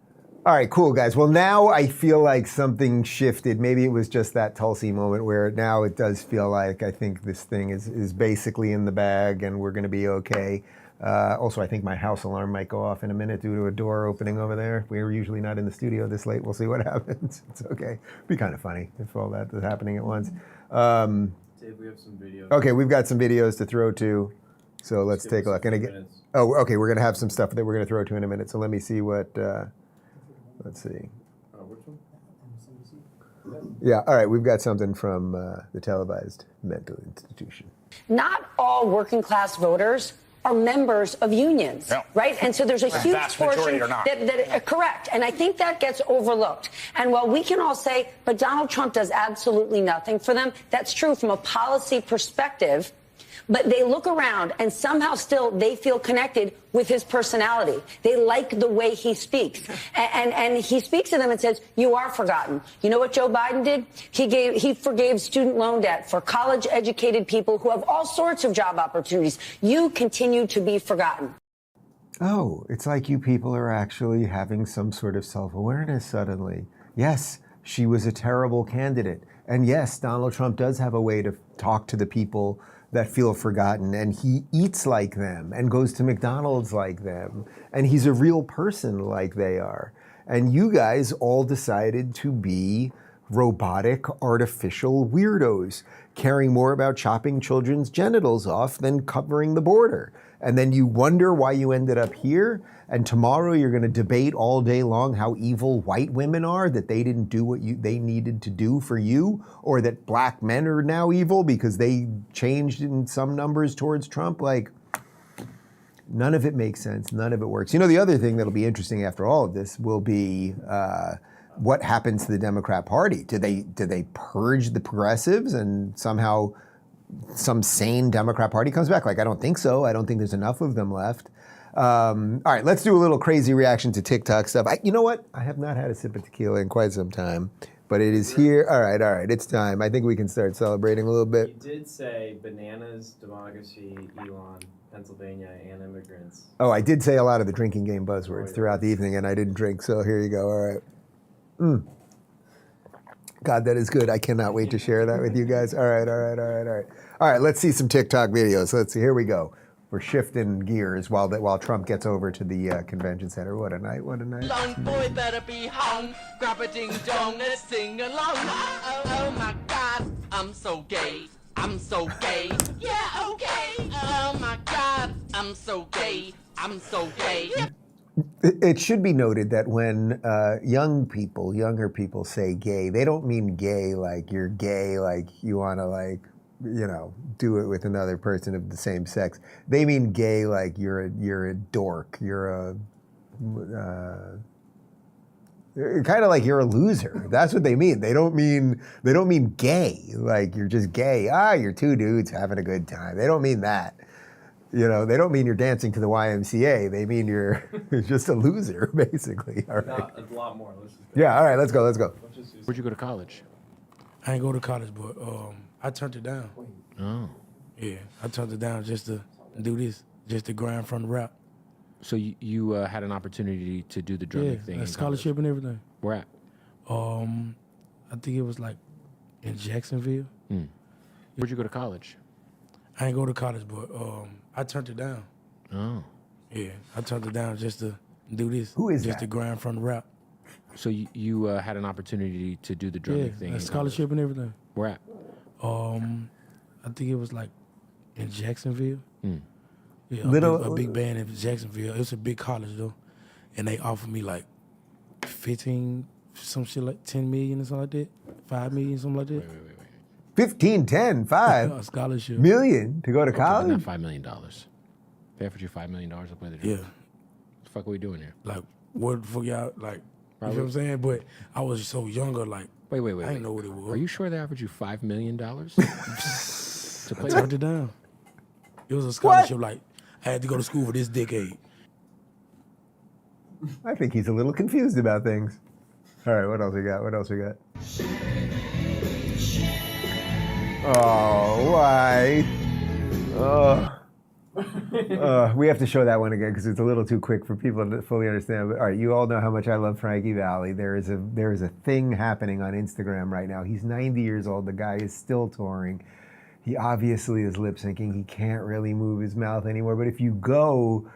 All right, cool, guys. Well, now I feel like something shifted. Maybe it was just that Tulsi moment where now it does feel like I think this thing is basically in the bag and we're going to be okay. Also, I think my house alarm might go off in a minute due to a door opening over there. We're usually not in the studio this late. We'll see what happens. It's okay. It'd be kind of funny if all that is happening at once. Dave, we have some videos. Okay, we've got some videos to throw to. So let's take a look. And again, okay, we're going to have some stuff that we're going to throw to in a minute. So let me see what, let's see. Which one? Yeah, all right, we've got something from the televised mental institution. Not all working class voters are members of unions, right? And so there's a huge portion that correct. And I think that gets overlooked. And while we can all say, but Donald Trump does absolutely nothing for them, that's true from a policy perspective. But they look around and somehow still they feel connected with his personality. They like the way he speaks. And he speaks to them and says, you are forgotten. You know what Joe Biden did? He forgave student loan debt for college educated people who have all sorts of job opportunities. You continue to be forgotten. Oh, it's like you people are actually having some sort of self-awareness suddenly. Yes, she was a terrible candidate. And yes, Donald Trump does have a way to talk to the people that feel forgotten, and he eats like them and goes to McDonald's like them, and he's a real person like they are. And you guys all decided to be robotic, artificial weirdos, caring more about chopping children's genitals off than covering the border. And then you wonder why you ended up here, and tomorrow you're going to debate all day long how evil white women are, that they didn't do what they needed to do for you, or that black men are now evil because they changed in some numbers towards Trump. Like, none of it makes sense. None of it works. You know, the other thing that'll be interesting after all of this will be what happens to the Democrat Party. Do they purge the progressives and somehow some sane Democrat Party comes back? Like, I don't think so. I don't think there's enough of them left. All right, let's do a little crazy reaction to TikTok stuff. You know what? I have not had a sip of tequila in quite some time, but it is here. All right, it's time. I think we can start celebrating a little bit. You did say bananas, democracy, Elon, Pennsylvania, and immigrants. Oh, I did say a lot of the drinking game buzzwords throughout the evening, and I didn't drink, so here you go. All right. God, that is good. I cannot wait to share that with you guys. All right. All right, let's see some TikTok videos. Let's see. Here we go. We're shifting gears while Trump gets over to the convention center. What a night, what a night. Long boy better be hung. Grab a ding dong, let's sing along. Oh my God, I'm so gay. I'm so gay. Yeah, okay. Oh my God, I'm so gay. I'm so gay. It should be noted that when younger people say gay, they don't mean gay like you're gay, like you want to do it with another person of the same sex. They mean gay like you're a dork. You're kind of like you're a loser. That's what they mean. They don't mean gay like you're just gay. You're two dudes having a good time. They don't mean that. They don't mean you're dancing to the YMCA. They mean you're just a loser, basically. All right. A lot more. Yeah, all right, let's go. Where'd you go to college? I ain't go to college, but I turned it down. Oh. Yeah, I turned it down just to do this, just to grind from the rap. So you had an opportunity to do the drumming thing? A scholarship and everything. Where at? I think it was like in Jacksonville. Where'd you go to college? I ain't go to college, but I turned it down. Oh. Yeah, I turned it down just to do this. Who is just that? to grind from the rap. So you had an opportunity to do the drumming thing? A scholarship and everything. Where at? I think it was like in Jacksonville. Yeah, a big band in Jacksonville. It was a big college though, and they offered me like 15, some shit like 10 million or something like that, 5 million, something like that. Wait. 15, 10, 5 a scholarship. million to go to Okay, college? but not $5 million. They offered you $5 million to play the drum. Yeah. What the fuck are we doing here? Like, what the fuck y'all, like, you know what I'm saying? But I was so younger, like, Wait. I didn't know what it was. Are you sure they offered you $5 million to play? I turned it down. It was a scholarship, like, I had to go to school for this decade. I think he's a little confused about things. All right, what else we got? Oh, why? We have to show that one again because it's a little too quick for people to fully understand. But all right, you all know how much I love Frankie Valli. There is a thing happening on Instagram right now. He's 90 years old. The guy is still touring. He obviously is lip syncing. He can't really move his mouth anymore. But if you go,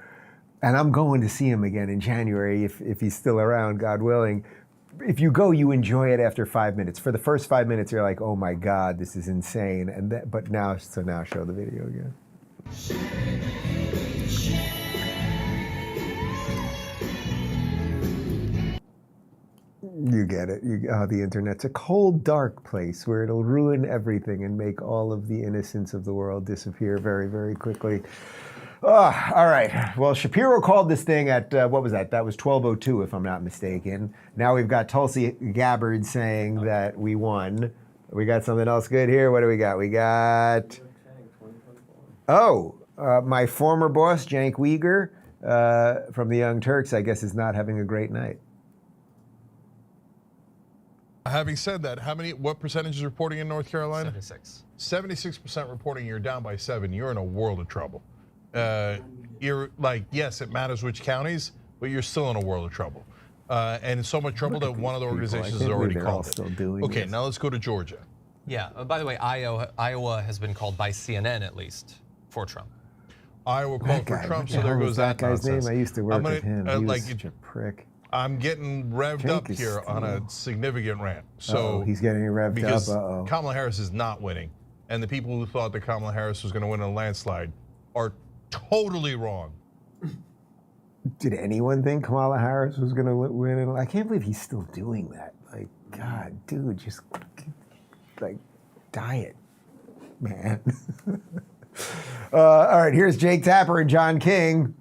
and I'm going to see him again in January if he's still around, God willing. If you go, you enjoy it after 5 minutes. For the first 5 minutes, you're like, oh my God, this is insane. But now show the video again. You get it. The internet's a cold, dark place where it'll ruin everything and make all of the innocence of the world disappear very, very quickly. All right. Well, Shapiro called this thing at, what was that? That was 12:02, if I'm not mistaken. Now we've got Tulsi Gabbard saying that we won. We got something else good here. What do we got? We got... my former boss, Cenk Uygur, from the Young Turks, I guess is not having a great night. Having said that, what percentage is reporting in North Carolina? 76. 76% reporting you're down by 7. You're in a world of trouble. You're like, yes, it matters which counties, but you're still in a world of trouble. And so much trouble that one of the organizations has already called it. Okay, now let's go to Georgia. Yeah, by the way, Iowa has been called by CNN at least for Trump. Iowa called for Trump, so there goes that guy's nonsense. name? I used to work with him. He was such a prick. I'm getting revved up here on a significant rant. So he's getting revved because up. Kamala Harris is not winning, and the people who thought that Kamala Harris was going to win in a landslide are totally wrong. Did anyone think Kamala Harris was going to win? I can't believe he's still doing that. Like, God, dude, just like diet, man. All right, here's Jake Tapper and John King.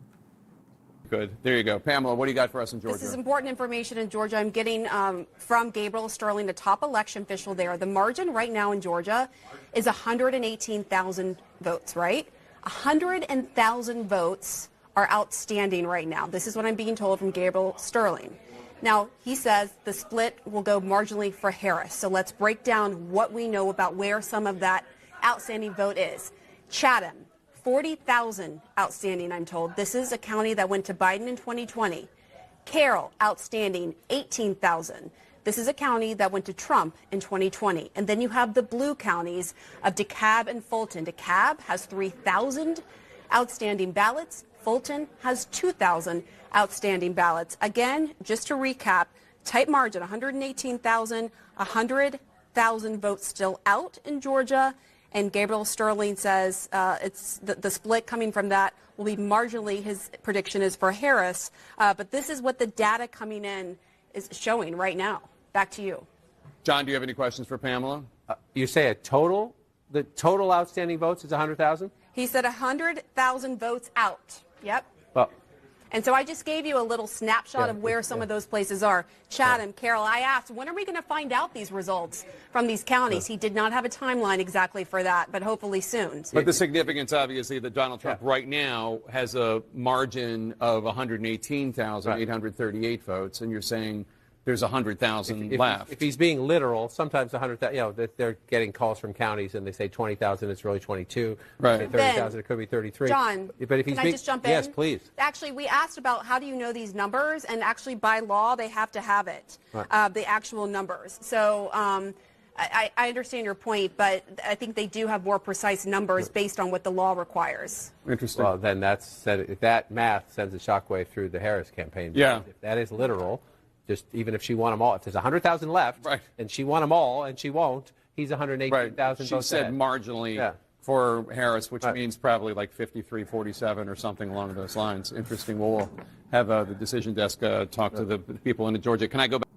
Good. There you go. Pamela, what do you got for us in Georgia? This is important information in Georgia. I'm getting from Gabriel Sterling, the top election official there. The margin right now in Georgia is 118,000 votes, right? 100,000 votes are outstanding right now. This is what I'm being told from Gabriel Sterling. Now, he says the split will go marginally for Harris. So let's break down what we know about where some of that outstanding vote is. Chatham. 40,000 outstanding, I'm told. This is a county that went to Biden in 2020. Carroll, outstanding, 18,000. This is a county that went to Trump in 2020. And then you have the blue counties of DeKalb and Fulton. DeKalb has 3,000 outstanding ballots. Fulton has 2,000 outstanding ballots. Again, just to recap, tight margin, 118,000, 100,000 votes still out in Georgia. And Gabriel Sterling says it's the split coming from that will be marginally, his prediction is for Harris. But this is what the data coming in is showing right now. Back to you. John, do you have any questions for Pamela? You say the total outstanding votes is 100,000? He said 100,000 votes out. Yep. Well, and so I just gave you a little snapshot of where some of those places are. Chatham, Carroll, I asked, when are we going to find out these results from these counties? He did not have a timeline exactly for that, but hopefully soon. But the significance, obviously, that Donald Trump right now has a margin of 118,838 votes, and you're saying there's 100,000 left. If he's being literal, sometimes 100,000, they're getting calls from counties and they say 20,000, it's really 22. Right. They say 30,000, it could be 33. John, but if he's can I just jump in? Yes, please. Actually, we asked about how do you know these numbers, and actually by law they have to have it, the actual numbers. So I understand your point, but I think they do have more precise numbers based on what the law requires. Interesting. Well, then if that math sends a shockwave through the Harris campaign. Yeah. If that is literal. Just even if she won them all, if there's 100,000 left, and she won them all, and she won't, he's 118,000 She votes said ahead. marginally for Harris, which means probably like 53-47 or something along those lines. Interesting. We'll have the decision desk talk to the people in Georgia. Can I go back?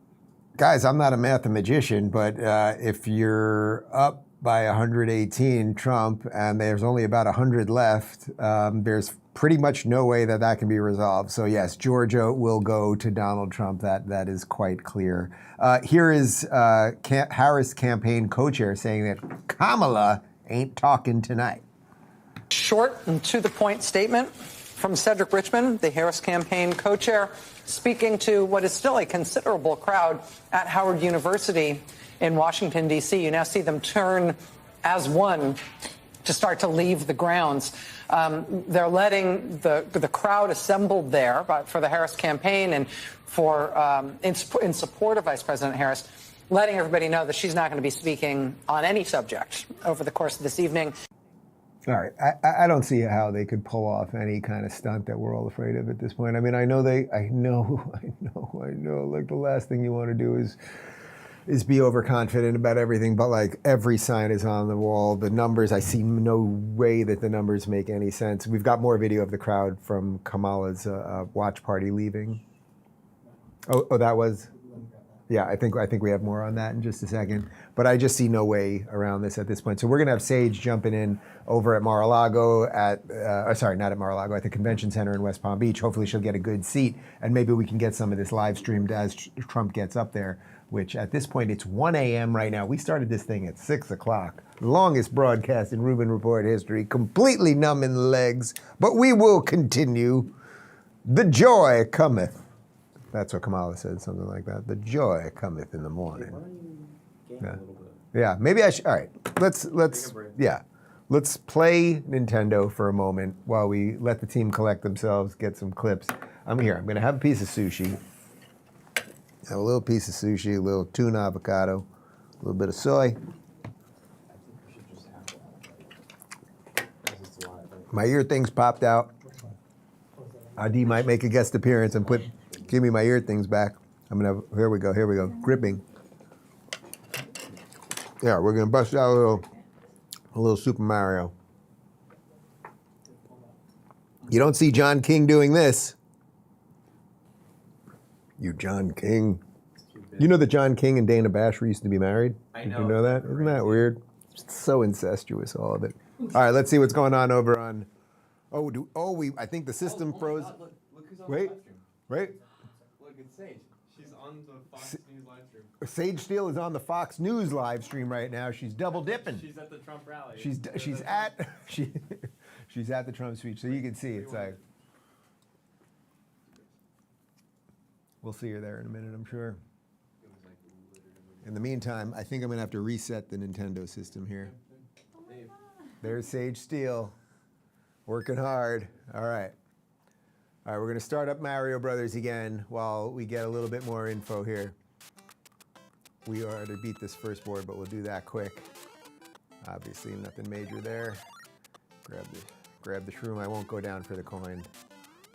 Guys, I'm not a mathematician, but if you're up by 118 Trump and there's only about 100 left, there's pretty much no way that can be resolved. So yes, Georgia will go to Donald Trump. That is quite clear. Here is Harris campaign co-chair saying that Kamala ain't talking tonight. Short and to the point statement from Cedric Richmond, the Harris campaign co-chair, speaking to what is still a considerable crowd at Howard University in Washington, D.C. You now see them turn as one to start to leave the grounds. They're letting the crowd assembled there for the Harris campaign and for in support of Vice President Harris letting everybody know that she's not going to be speaking on any subject over the course of this evening. All right, I don't see how they could pull off any kind of stunt that we're all afraid of at this point. I mean, I know, like the last thing you want to do is be overconfident about everything, but like every sign is on the wall. The numbers, I see no way that the numbers make any sense. We've got more video of the crowd from Kamala's watch party leaving. Oh, that was? Yeah, I think we have more on that in just a second. But I just see no way around this at this point. So we're gonna have Sage jumping in over at Mar-a-Lago not at Mar-a-Lago, at the convention center in West Palm Beach. Hopefully she'll get a good seat, and maybe we can get some of this live streamed as Trump gets up there, which at this point, it's 1 a.m. right now. We started this thing at 6 o'clock. Longest broadcast in Rubin Report history, completely numb in the legs, but we will continue. The joy cometh. That's what Kamala said, something like that. The joy cometh in the morning. Yeah, maybe I should, all right, let's play Nintendo for a moment while we let the team collect themselves, get some clips. I'm gonna have a piece of sushi. Have a little piece of sushi, a little tuna avocado, a little bit of soy. My ear things popped out. Adi might make a guest appearance and give me my ear things back. Here we go, gripping. Yeah, we're gonna bust out a little Super Mario. You don't see John King doing this. You John King. You know that John King and Dana Basher used to be married? I Did know. you know that? Isn't that weird? It's so incestuous, all of it. All right, let's see what's going on over on. I think the system froze. Look who's on Wait, the live stream. wait. Look, it's Sage. She's on the Fox News live stream. Sage Steele is on the Fox News live stream right now. She's double dipping. She's at the Trump rally. She's at the Trump speech, so you can see it's like. We'll see her there in a minute, I'm sure. In the meantime, I think I'm gonna have to reset the Nintendo system here. There's Sage Steele, working hard. All right, we're gonna start up Mario Brothers again while we get a little bit more info here. We are to beat this first board, but we'll do that quick. Obviously, nothing major there. Grab the shroom. I won't go down for the coin.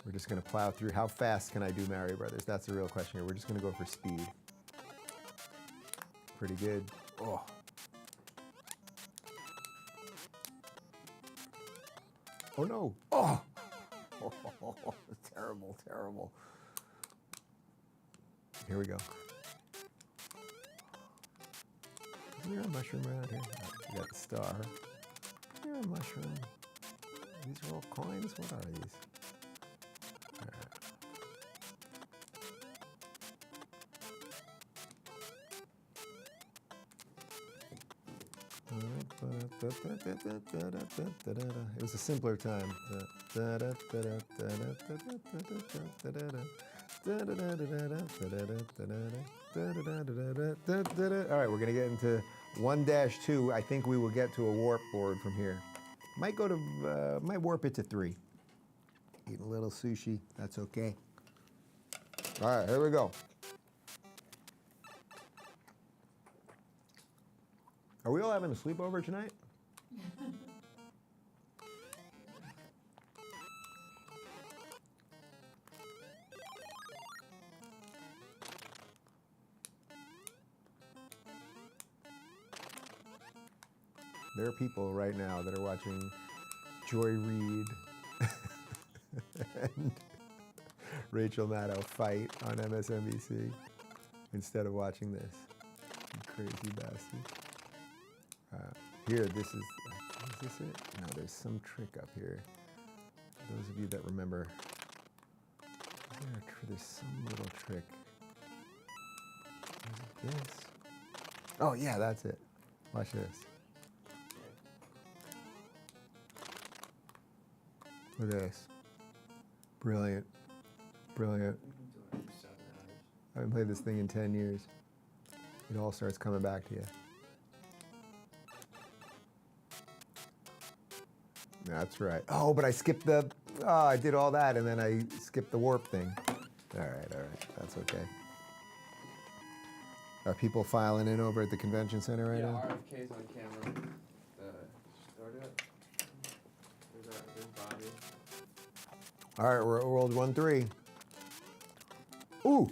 We're just gonna plow through. How fast can I do Mario Brothers? That's the real question here. We're just gonna go for speed. Pretty good. Oh. Oh no. Oh. Terrible, terrible. Here we go. Is there a mushroom around here? Oh, we got the star. Is there a mushroom? These are all coins? What are these? It was a simpler time. All right, we're gonna get into 1-2. I think we will get to a warp board from here. Might warp it to 3. Eating a little sushi, that's okay. All right, here we go. Are we all having a sleepover tonight? There are people right now that are watching Joy Reid and Rachel Maddow fight on MSNBC instead of watching this. You crazy bastard. Here, this is this it? No, there's some trick up here. Those of you that remember, there's some little trick. Is it this? Oh yeah, that's it. Watch this. Look at this. Brilliant. Brilliant. I haven't played this thing in 10 years. It all starts coming back to you. That's right. Oh, but I skipped I did all that and then I skipped the warp thing. All right, that's okay. Are people filing in over at the convention center right now? RFK's on camera. Start it. There's Bobby. All right, we're at World 1-3. Ooh.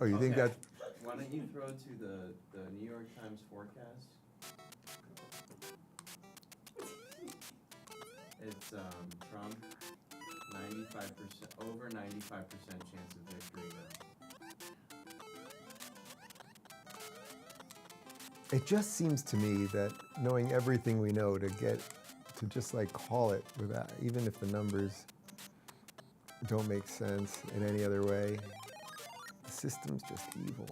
Oh, you think that? Why don't you throw to the New York Times forecast? It's Trump, 95%, over 95% chance of victory now. It just seems to me that knowing everything we know to just like call it without, even if the numbers don't make sense in any other way, the system's just evil.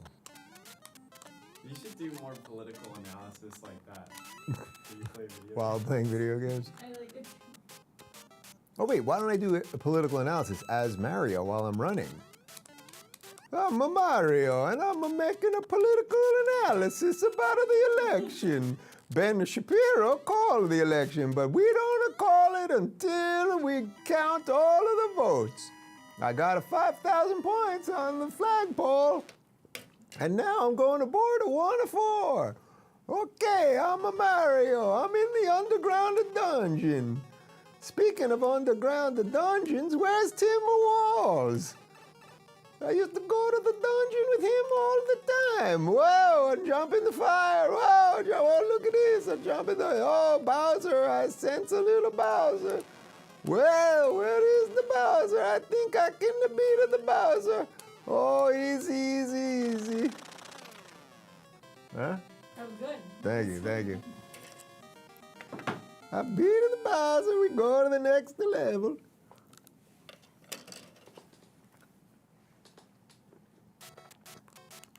You should do more political analysis like that. You play video While games. playing video games? I like it. Oh wait, why don't I do a political analysis as Mario while I'm running? I'm a Mario, and I'm making a political analysis about the election. Ben Shapiro called the election, but we don't call it until we count all of the votes. I got a 5,000 points on the flagpole, and now I'm going to board a 1-4. Okay, I'm a Mario. I'm in the underground dungeon. Speaking of underground dungeons, where's Tim Walls? I used to go to the dungeon with him all the time. Whoa, I jump in the fire. Whoa, look at this. I jump in the, oh, Bowser, I sense a little Bowser. Well, where is the Bowser? I think I can beat the Bowser. Oh, easy. Huh? That was good. Thank you. I beat the Bowser. We go to the next level.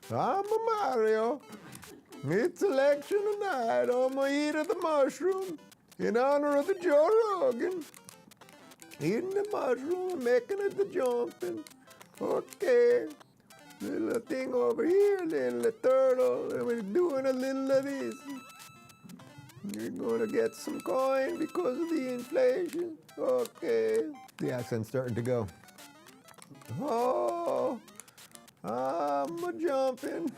I'm a Mario. It's election tonight. I'm gonna eat the mushroom in honor of the Joe Rogan. Eating the mushroom, making it the jumping. Okay. Little thing over here, little turtle, and we're doing a little of this. You're gonna get some coin because of the inflation. Okay. The accent's starting to go. Oh. I'm a jumping.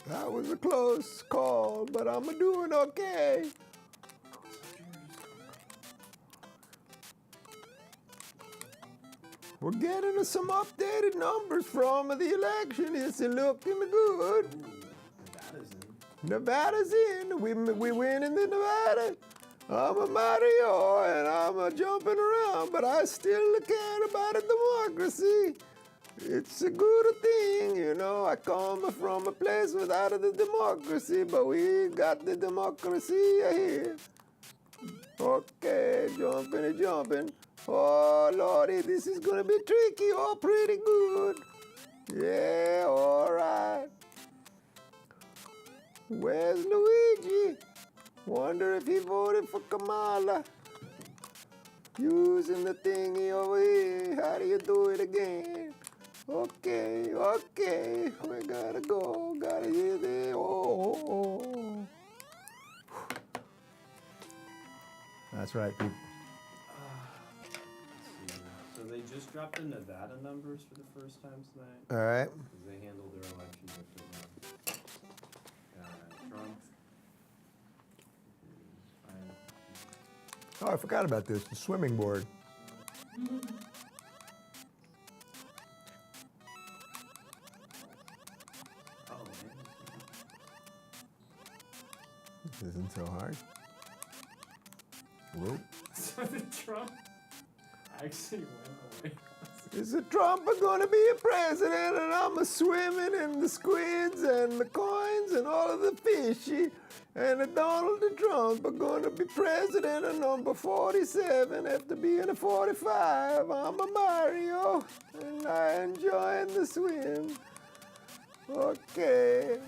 That was a close call, but I'm doing okay. We're getting some updated numbers from the election. It's looking good. Nevada's in. We win in the Nevada. I'm a Mario and I'm a jumping around, but I still care about a democracy. It's a good thing, you know. I come from a place without the democracy, but we got the democracy here. Okay, jumping. Oh, Lordy, this is gonna be tricky. Oh, pretty good. Yeah, all right. Where's Luigi? Wonder if he voted for Kamala. Using the thingy over here. How do you do it again? Okay. We gotta go. Gotta get there. Oh. That's right, people. So they just dropped the Nevada numbers for the first time tonight. All right. Because they handled their election victim. Trump. Oh, I forgot about this. The swimming board. This isn't so hard. Whoa. So the Trump actually went away. Is the Trump gonna be a president and I'm swimming in the squids and the coins and all of the fishy and the Donald Trump are gonna be president at number 47 after being a 45. I'm a Mario and I enjoying the swim. Okay.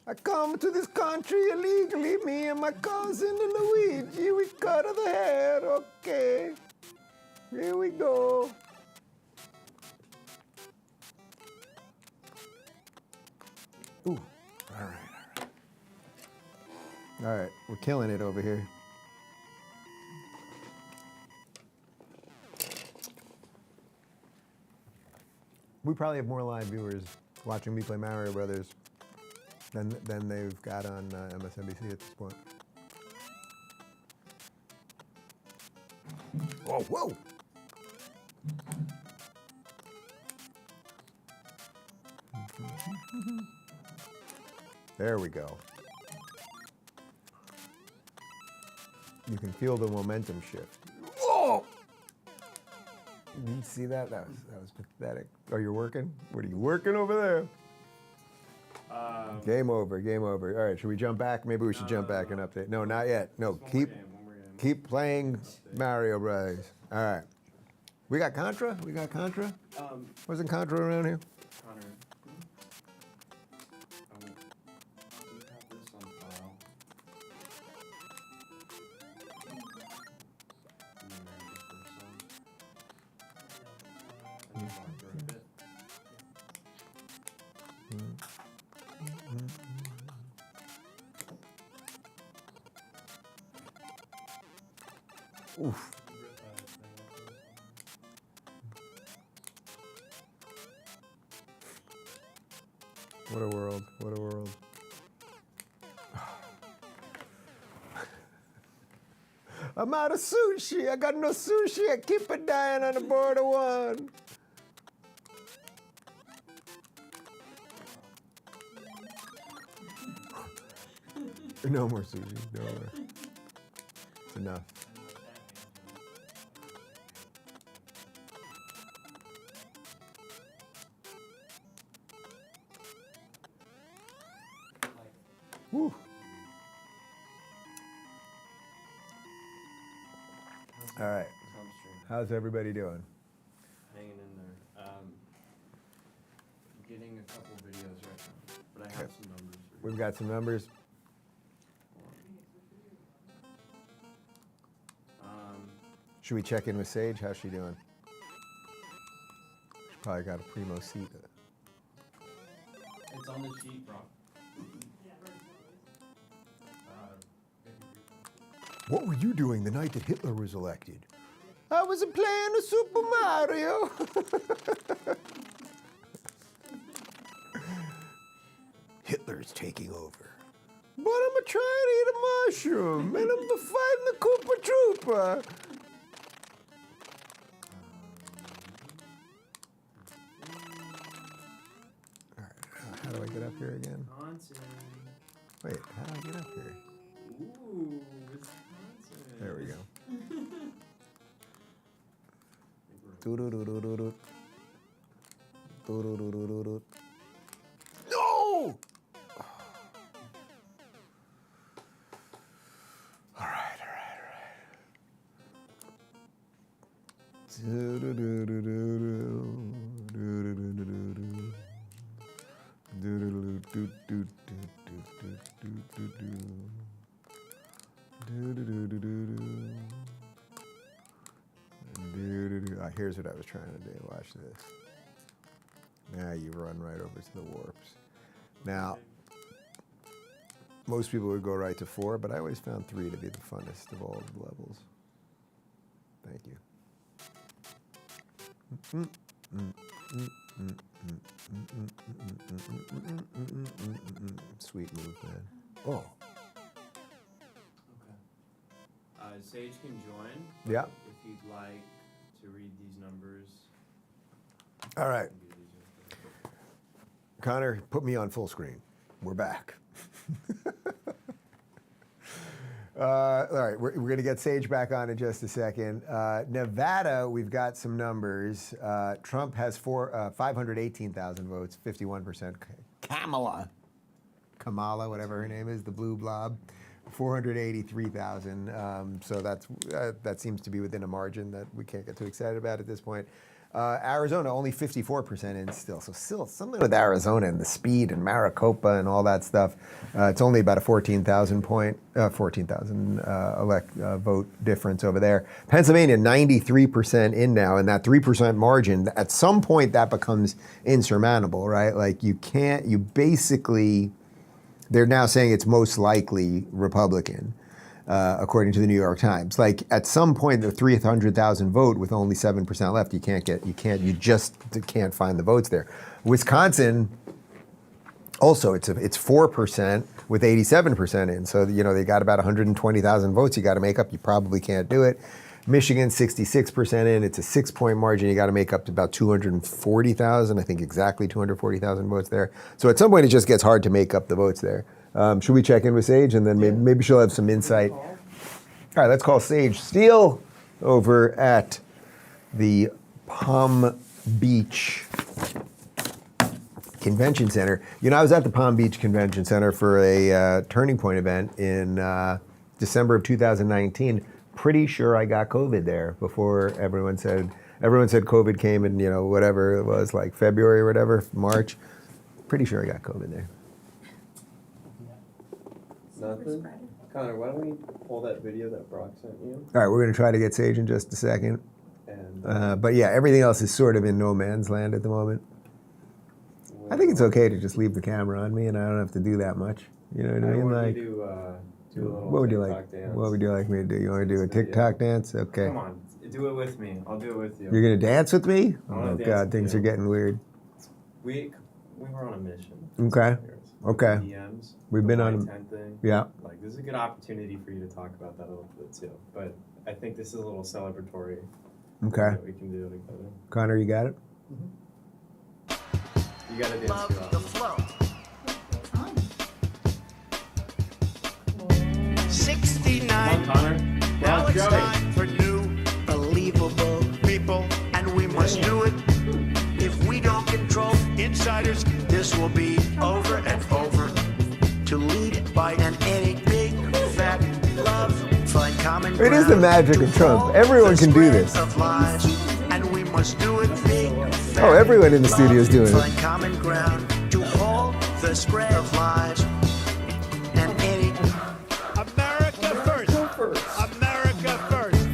I come to this country illegally, me and my cousin Luigi, we cut the hair. Okay. Here we go. Ooh, all right, we're killing it over here. We probably have more live viewers watching me play Mario Brothers than they've got on MSNBC at this point. Whoa, whoa! There we go. You can feel the momentum shift. Whoa! Did you see that? That was pathetic. Oh, you're working? What are you working over there? Game over, game over. All right, should we jump back? Maybe we should jump back and update. No, not yet. No, keep playing Mario Brothers. All right. We got Contra? We got Contra? Wasn't Contra around here? Connor. Do you have this on file? Oof. What a world. What a world. I'm out of sushi. I got no sushi. I keep it dying on the board of one. No more sushi. No more. It's enough. Woo. All right. How's everybody doing? Hanging in there. Getting a couple videos right now, but I have some numbers. We've got some numbers. Should we check in with Sage? How's she doing? She probably got a primo seat. It's on the sheet, bro. What were you doing the night that Hitler was elected? I was playing a Super Mario. Hitler's taking over. But I'm trying to eat a mushroom, and I'm fighting the Koopa Troopa. All right, how do I get up here again? Wait, how do I get up here? Ooh, Wisconsin. There we go. Do-do-do-do-do-do. Do-do-do-do-do-do. No! All right. Do-do-do-do-do-do. Do-do-do-do-do-do. Do-do-do-do-do-do-do-do-do-do. Here's what I was trying to do. Watch this. Now you run right over to the warps. Now, most people would go right to 4, but I always found 3 to be the funnest of all the levels. Thank you. Sweet move, man. Oh. Sage can join. Yeah. If you'd like to read these numbers. All right. Connor, put me on full screen. We're back. All right, we're going to get Sage back on in just a second. Nevada, we've got some numbers. Trump has 518,000 votes, 51%. Kamala, whatever her name is, the blue blob, 483,000. So that seems to be within a margin that we can't get too excited about at this point. Arizona, only 54% in still. So still something with Arizona and the speed and Maricopa and all that stuff. It's only about a 14,000 vote difference over there. Pennsylvania, 93% in now, and that 3% margin, at some point that becomes insurmountable, right? Like they're now saying it's most likely Republican. according to the New York Times. Like at some point, the 300,000 vote with only 7% left, you just can't find the votes there. Wisconsin, also, it's 4% with 87% in. So, they got about 120,000 votes you got to make up. You probably can't do it. Michigan, 66% in. It's a 6-point margin. You got to make up to about 240,000. I think exactly 240,000 votes there. So at some point, it just gets hard to make up the votes there. Should we check in with Sage? And then maybe she'll have some insight. All right, let's call Sage Steele over at the Palm Beach Convention Center. I was at the Palm Beach Convention Center for a Turning Point event in December of 2019. Pretty sure I got COVID there before everyone said COVID came in, whatever it was, like February or whatever, March. Pretty sure I got COVID there. Nothing? Connor, why don't we pull that video that Brock sent you? All right, we're going to try to get Sage in just a second. But yeah, everything else is sort of in no man's land at the moment. I think it's okay to just leave the camera on me and I don't have to do that much. You know what I mean? Like, do a little what would you TikTok like? dance. What would you like me to do? You want to do a TikTok dance? Okay. Come on, do it with me. I'll do it with you. You're going to dance with me? I'll Oh, dance God, with things you. are getting weird. We were on a mission. Okay. Okay. DMs, We've the been on Y10 thing. Yeah. Like, this is a good opportunity for you to talk about that a little bit too. But I think this is a little celebratory. Okay. That we can do together. Connor, you got it? You gotta dance to it. 69. Now it's time for new, believable people, and we must do it. If we don't control insiders, this will be over and over. To lead by an any big fat love, find common ground. It is the magic of Trump. Everyone can do this. Of lies, and we must do it big. Oh, everyone in the studio is doing Find it. common ground to halt the spread of lies. And any America first. America first.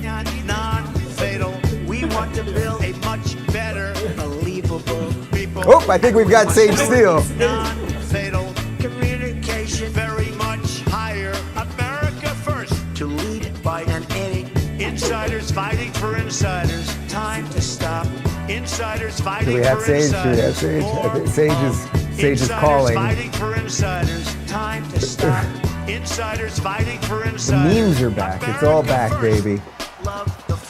Non-fatal. We want to build a much better, believable people. Oh, I think we've got Sage Steele. Non-fatal communication very much higher. America first. To lead by an any insiders fighting for insiders. Time to stop. Insiders fighting Do we have for Sage? Do we have insiders. Sage? I think Sage is Insiders calling. fighting for insiders. Time to stop. Insiders fighting for The insiders. memes are back. It's all back, baby.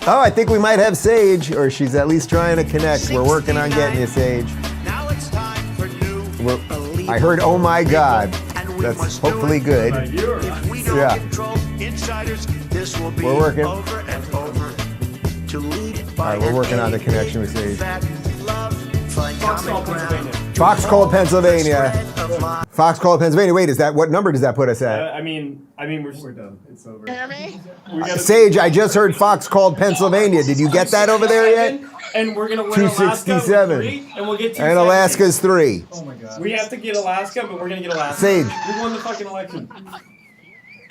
Oh, I think we might have Sage, or she's at least trying to connect. We're working on getting you, Sage. Now it's time for new. I heard, oh my God. That's hopefully good. If we don't Yeah. control insiders, this will be We're working. over and over. To lead All by right, we're an working on the any connection with Sage. fat love, find common ground. Fox called Pennsylvania. Fox called Pennsylvania. Wait, what number does that put us at? I mean, we're done. It's over. Sage, I just heard Fox called Pennsylvania. Did you get that over there yet? And we're gonna win Alaska with 267. 3, and we'll get 270. And Alaska's 3. Oh my God. We have to get Alaska, but we're gonna get Alaska. Sage. We won the fucking election.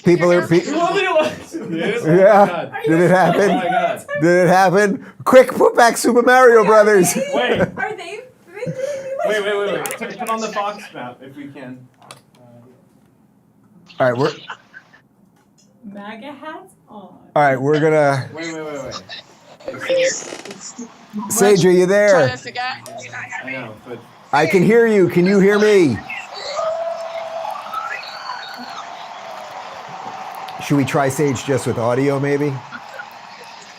People are. We won the election, dude. Oh my Yeah. God. Did it happen? Oh my God. Did it happen? Quick, put back Super Mario Brothers. Wait. Are they? Wait. Put on the Fox map if we can. All right, MAGA hats on. all right, we're gonna. Wait. Sage, are you there? I know, but I can hear you. Can you hear me? Should we try Sage just with audio, maybe?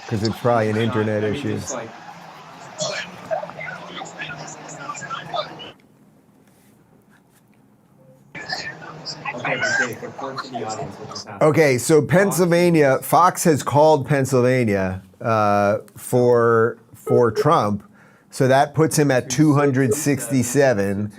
Because it's probably an internet issue. just like. Okay, report to the audience what just happened. Okay, so Pennsylvania, Fox has called Pennsylvania for Trump, so that puts him at 267.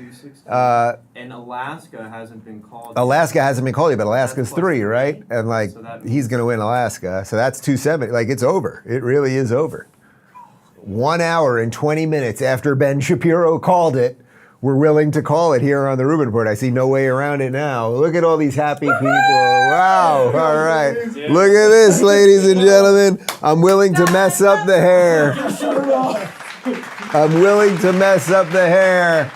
And Alaska hasn't been called. Alaska hasn't been called yet, but Alaska's 3, right? And like he's going to win Alaska, so that's 270. Like it's over. It really is over. 1 hour and 20 minutes after Ben Shapiro called it, we're willing to call it here on the Rubin Report. I see no way around it now. Look at all these happy people. Wow. All right. Look at this, ladies and gentlemen. I'm willing to mess up the hair. I'm willing to mess up the hair.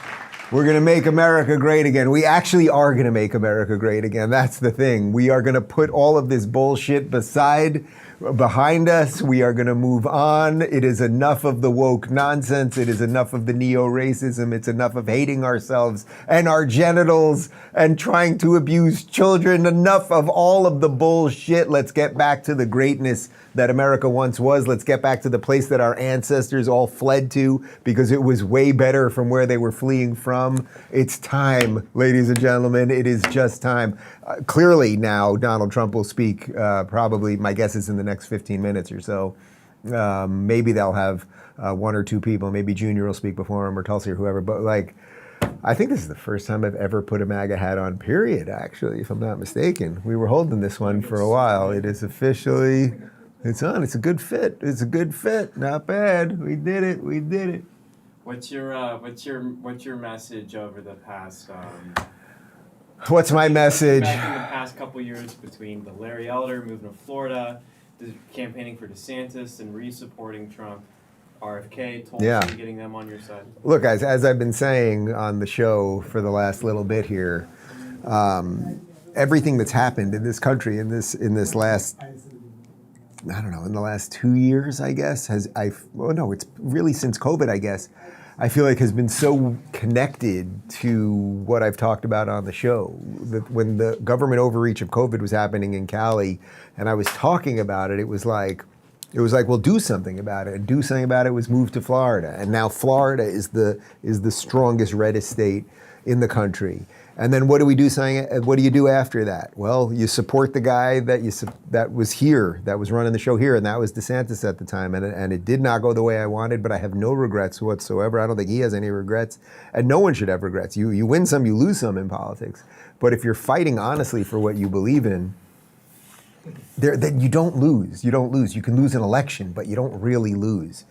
We're going to make America great again. We actually are going to make America great again. That's the thing. We are going to put all of this bullshit behind us. We are going to move on. It is enough of the woke nonsense. It is enough of the neo-racism. It's enough of hating ourselves and our genitals and trying to abuse children. Enough of all of the bullshit. Let's get back to the greatness that America once was. Let's get back to the place that our ancestors all fled to because it was way better from where they were fleeing from. It's time, ladies and gentlemen. It is just time. Clearly now, Donald Trump will speak probably, my guess is in the next 15 minutes or so. Maybe they'll have one or two people. Maybe Junior will speak before him or Tulsi or whoever. But like, I think this is the first time I've ever put a MAGA hat on, period, actually, if I'm not mistaken. We were holding this one for a while. It is officially... It's on. It's a good fit. It's a good fit. Not bad. We did it. We did it. What's your message over the past? What's my message? Back in the past couple years between the Larry Elder moving to Florida, campaigning for DeSantis, and re-supporting Trump, RFK, Tulsi, getting them on your side. Look, guys, as I've been saying on the show for the last little bit here, everything that's happened in this country in this last. I don't know, in the last 2 years, I guess, it's really since COVID, I guess, I feel like has been so connected to what I've talked about on the show. When the government overreach of COVID was happening in Cali, and I was talking about it, it was like, well, do something about it. And do something about it was move to Florida. And now Florida is the strongest, reddest state in the country. And then what do we do? What do you do after that? Well, you support the guy that was here, that was running the show here, and that was DeSantis at the time. And it did not go the way I wanted, but I have no regrets whatsoever. I don't think he has any regrets, and no one should have regrets. You win some, you lose some in politics. But if you're fighting honestly for what you believe in, then you don't lose. You don't lose. You can lose an election, but you don't really lose.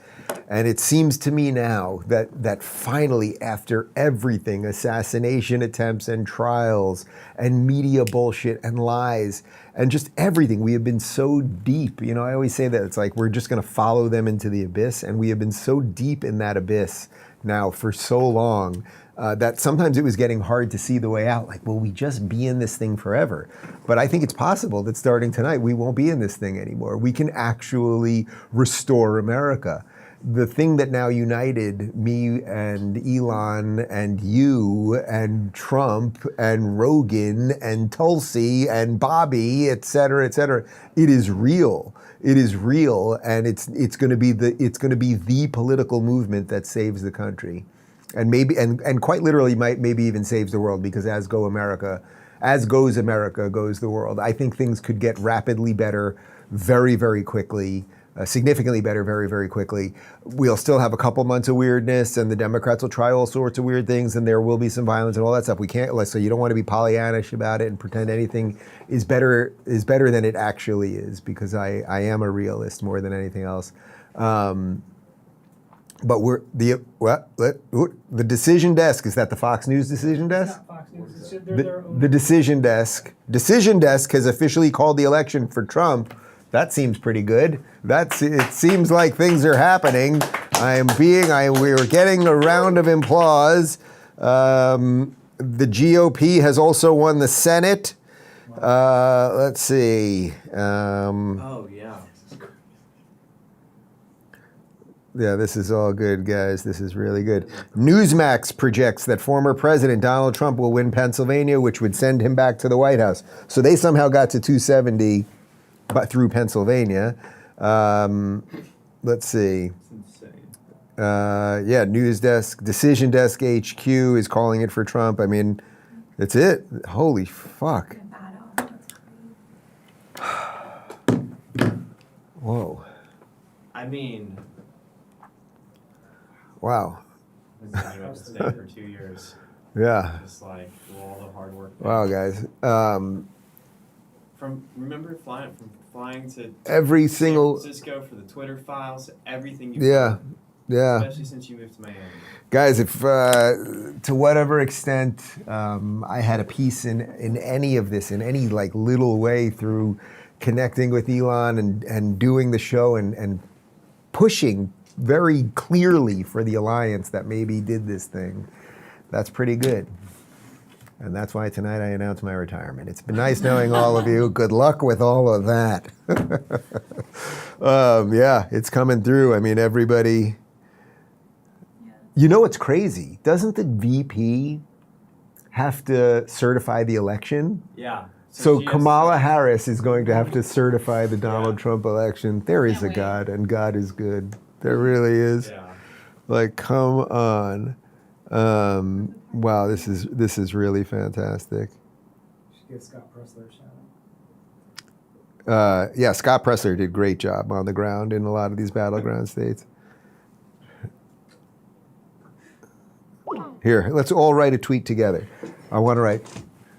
And it seems to me now that finally, after everything, assassination attempts and trials and media bullshit and lies and just everything, we have been so deep. You know, I always say that it's like we're just going to follow them into the abyss, and we have been so deep in that abyss now for so long that sometimes it was getting hard to see the way out. Like, will we just be in this thing forever? But I think it's possible that starting tonight, we won't be in this thing anymore. We can actually restore America. The thing that now united me and Elon and you and Trump and Rogan and Tulsi and Bobby, et cetera, it is real. It is real, and it's going to be the political movement that saves the country, and maybe and quite literally maybe even saves the world, because as goes America, goes the world. I think things could get rapidly better, very, very quickly. Significantly better very, very quickly. We'll still have a couple months of weirdness, and the Democrats will try all sorts of weird things, and there will be some violence and all that stuff. We can't, so you don't want to be Pollyannish about it and pretend anything is better than it actually is, because I am a realist more than anything else. But the decision desk, is that the Fox News decision desk? Fox News. The decision desk. Decision desk has officially called the election for Trump. That seems pretty good. It seems like things are happening. We're getting a round of applause. The GOP has also won the Senate. Let's see. Oh, yeah. Yeah, this is all good, guys. This is really good. Newsmax projects that former President Donald Trump will win Pennsylvania, which would send him back to the White House. So they somehow got to 270. But through Pennsylvania. Let's see. News desk, decision desk HQ is calling it for Trump. I mean, that's it. Holy fuck. Whoa. I mean. Wow. This is about to stay for 2 years. Yeah. Just like all the hard work. Wow, guys. Remember flying to every single San Francisco for the Twitter files, everything you yeah. Especially since you moved to Miami. Guys, if to whatever extent I had a piece in any of this, in any like little way, through connecting with Elon and doing the show and pushing very clearly for the alliance that maybe did this thing, That's pretty good. And that's why tonight I announce my retirement. It's been nice knowing all of you. Good luck with all of that. Yeah, it's coming through. I mean, everybody. You know what's crazy? Doesn't the VP have to certify the election? Yeah. So Kamala Harris is going to have to certify the Donald Trump election. There is a God, and God is good. There really is. Yeah. Like, come on. Wow, this is really fantastic. Should give Scott Pressler a shout out. Yeah, Scott Pressler did a great job on the ground in a lot of these battleground states. Here, let's all write a tweet together. I want to write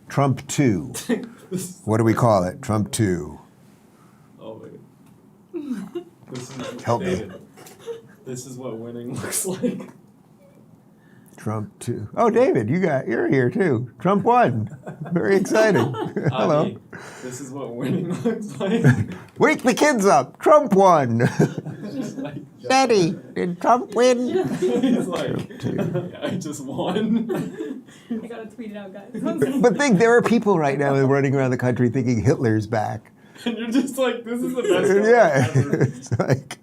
Trump 2. What do we call it? Trump 2. Oh, wait. Help me. This is what winning looks like. Trump 2. Oh, David, you're here too. Trump 1. Very exciting. Hello. Hey, this is what winning looks like. Wake the kids up. Trump 1. Daddy, did Trump win? He's like, yeah, I just won. I gotta tweet it out, guys. But think, there are people right now running around the country thinking Hitler's back. And you're just like, this is the best. Yeah. Ever. It's like.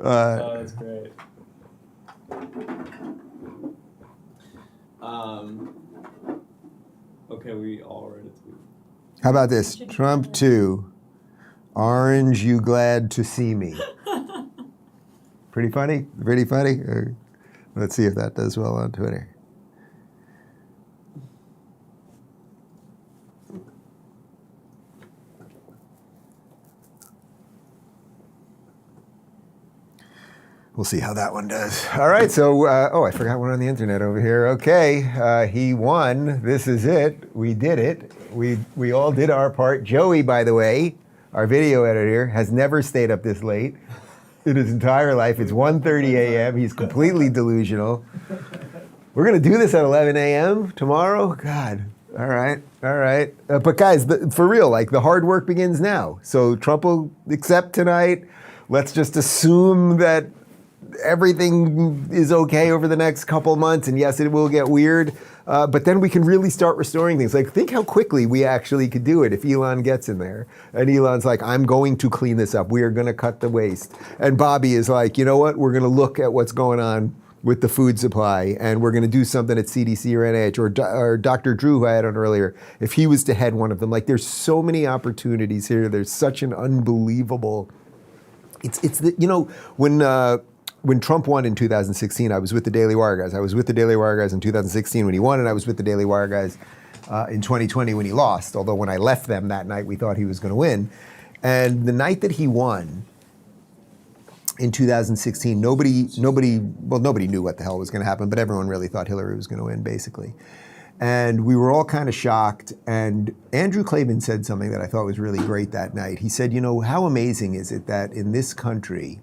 Oh, that's great. Okay, we all read it. How about this? Trump 2. Orange, you glad to see me. Pretty funny? Pretty funny? Let's see if that does well on Twitter. We'll see how that one does. All right, so, I forgot we're on the internet over here. Okay, he won. This is it. We did it. We all did our part. Joey, by the way, our video editor, has never stayed up this late in his entire life. It's 1:30 a.m. He's completely delusional. We're going to do this at 11 a.m. tomorrow? God. All right. But guys, for real, like, the hard work begins now. So Trump will accept tonight. Let's just assume that everything is okay over the next couple months, and yes, it will get weird, but then we can really start restoring things. Like, think how quickly we actually could do it if Elon gets in there. And Elon's like, I'm going to clean this up. We are going to cut the waste. And Bobby is like, you know what? We're going to look at what's going on with the food supply, and we're going to do something at CDC or NIH, or Dr. Drew, who I had on earlier, if he was to head one of them. Like, there's so many opportunities here. There's such an unbelievable... It's the, you know, when Trump won in 2016, I was with the Daily Wire guys. I was with the Daily Wire guys in 2016 when he won, and I was with the Daily Wire guys in 2020 when he lost. Although when I left them that night, we thought he was going to win. And the night that he won in 2016, nobody knew what the hell was going to happen, but everyone really thought Hillary was going to win, basically. And we were all kind of shocked. And Andrew Klavan said something that I thought was really great that night. He said, you know, how amazing is it that in this country,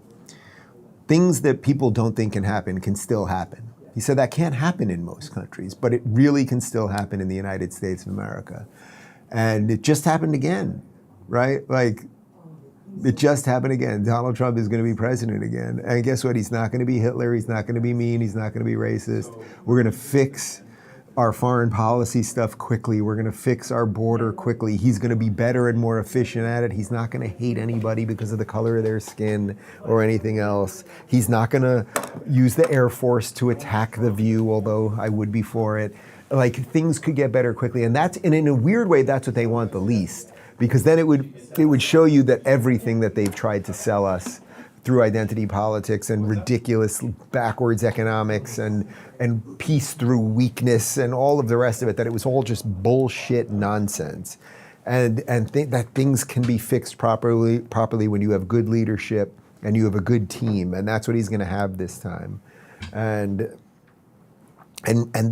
things that people don't think can happen can still happen. He said that can't happen in most countries, but it really can still happen in the United States of America. And it just happened again, right? Like, it just happened again. Donald Trump is going to be president again. And guess what? He's not going to be Hitler. He's not going to be mean. He's not going to be racist. We're going to fix our foreign policy stuff quickly. We're going to fix our border quickly. He's going to be better and more efficient at it. He's not going to hate anybody because of the color of their skin or anything else. He's not going to use the Air Force to attack The View, although I would be for it. Like, things could get better quickly. And in a weird way, that's what they want the least. Because then it would show you that everything that they've tried to sell us through identity politics and ridiculous backwards economics and peace through weakness and all of the rest of it, that it was all just bullshit nonsense. And that things can be fixed properly when you have good leadership and you have a good team. And that's what he's going to have this time. And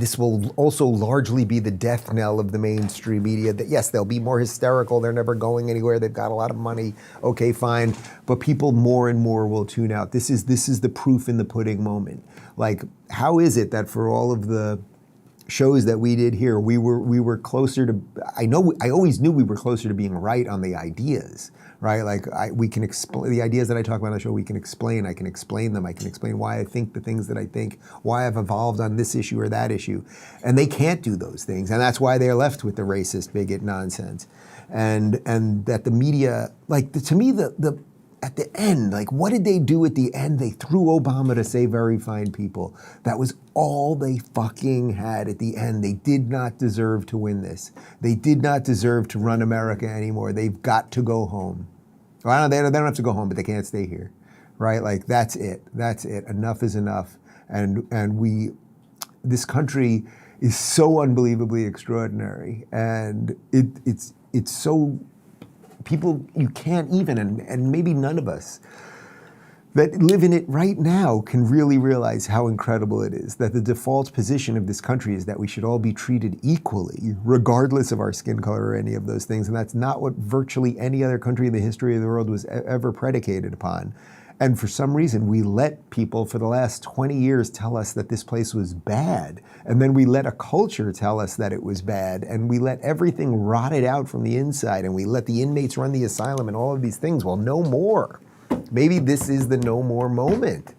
this will also largely be the death knell of the mainstream media. That yes, they'll be more hysterical. They're never going anywhere. They've got a lot of money. Okay, fine. But people more and more will tune out. This is the proof in the pudding moment. Like, how is it that for all of the shows that we did here, we were closer to. I always knew we were closer to being right on the ideas, right? Like we can explain the ideas that I talk about on the show. We can explain. I can explain them. I can explain why I think the things that I think, why I've evolved on this issue or that issue, and they can't do those things, and that's why they're left with the racist, bigot nonsense, and that the media, like to me, the at the end, like what did they do at the end? They threw Obama to say very fine people. That was all they fucking had at the end. They did not deserve to win this. They did not deserve to run America anymore. They've got to go home. Well, they don't have to go home, but they can't stay here, right? Like that's it. That's it. Enough is enough. And this country is so unbelievably extraordinary, and it's so. People, you can't even, and maybe none of us that live in it right now can really realize how incredible it is that the default position of this country is that we should all be treated equally, regardless of our skin color or any of those things. And that's not what virtually any other country in the history of the world was ever predicated upon. And for some reason, we let people for the last 20 years tell us that this place was bad. And then we let a culture tell us that it was bad. And we let everything rot it out from the inside. And we let the inmates run the asylum and all of these things. Well, no more. Maybe this is the no more moment.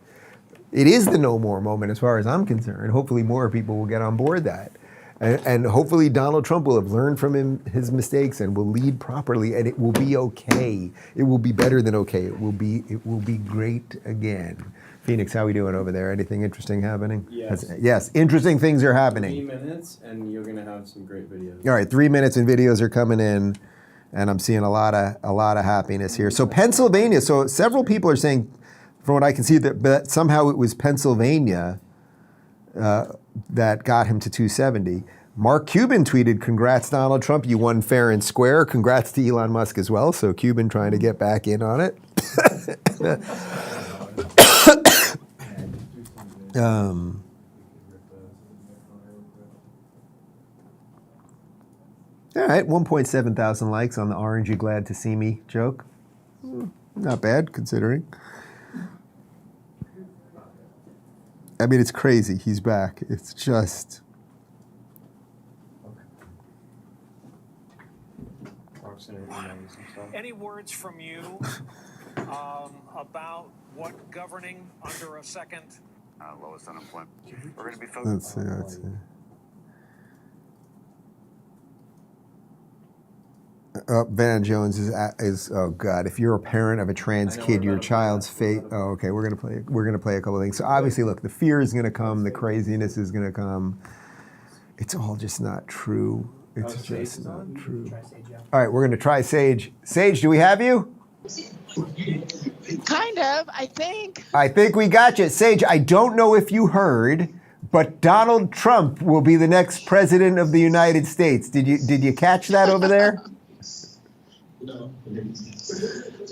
It is the no more moment as far as I'm concerned. Hopefully more people will get on board that. And hopefully Donald Trump will have learned from his mistakes and will lead properly, and it will be okay. It will be better than okay. It will be great again. Phoenix, how are we doing over there? Anything interesting happening? Yes, interesting things are happening. 3 minutes, and you're gonna have some great videos. All right, 3 minutes and videos are coming in, and I'm seeing a lot of happiness here. So Pennsylvania. So several people are saying, from what I can see, that somehow it was Pennsylvania that got him to 270. Mark Cuban tweeted, "Congrats, Donald Trump, you won fair and square." Congrats to Elon Musk as well. So Cuban trying to get back in on it. All right, 1.7 thousand likes on the "Aren't you glad to see me" joke. Not bad, considering. I mean, it's crazy. He's back. It's just... Any words from you about what governing under a second lowest unemployment? We're going to be focused. Let's see. Van Jones is oh god! If you're a parent of a trans kid, your child's fate. Oh, okay. We're gonna play a couple of things. So obviously, look, the fear is gonna come, the craziness is gonna come. It's all just not true. It's just not true. All right, we're gonna try Sage. Sage, do we have you? Kind of, I think. I think we got you, Sage. I don't know if you heard, but Donald Trump will be the next president of the United States. Did you catch that over there?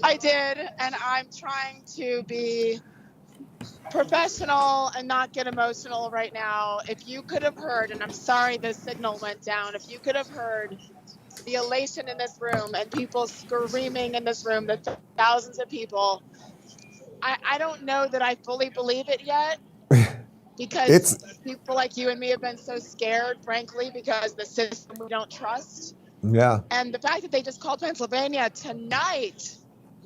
I did, and I'm trying to be professional and not get emotional right now. If you could have heard, and I'm sorry the signal went down, if you could have heard the elation in this room and people screaming in this room, the thousands of people, I don't know that I fully believe it yet. Because people like you and me have been so scared, frankly, because the system we don't trust. Yeah. And the fact that they just called Pennsylvania tonight,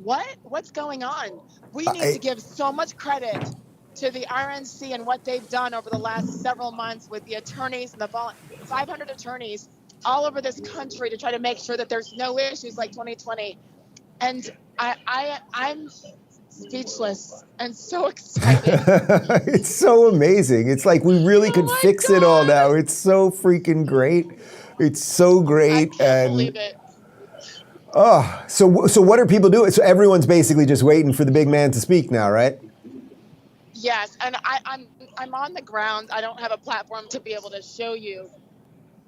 what's going on? We need to give so much credit to the RNC and what they've done over the last several months with the attorneys and the 500 attorneys all over this country to try to make sure that there's no issues like 2020. And I'm speechless and so excited. It's so amazing. It's like we really could fix it all now. It's so freaking great. It's so great. I can't believe it. Oh, so what are people doing? So everyone's basically just waiting for the big man to speak now, right? Yes, and I'm on the ground. I don't have a platform to be able to show you.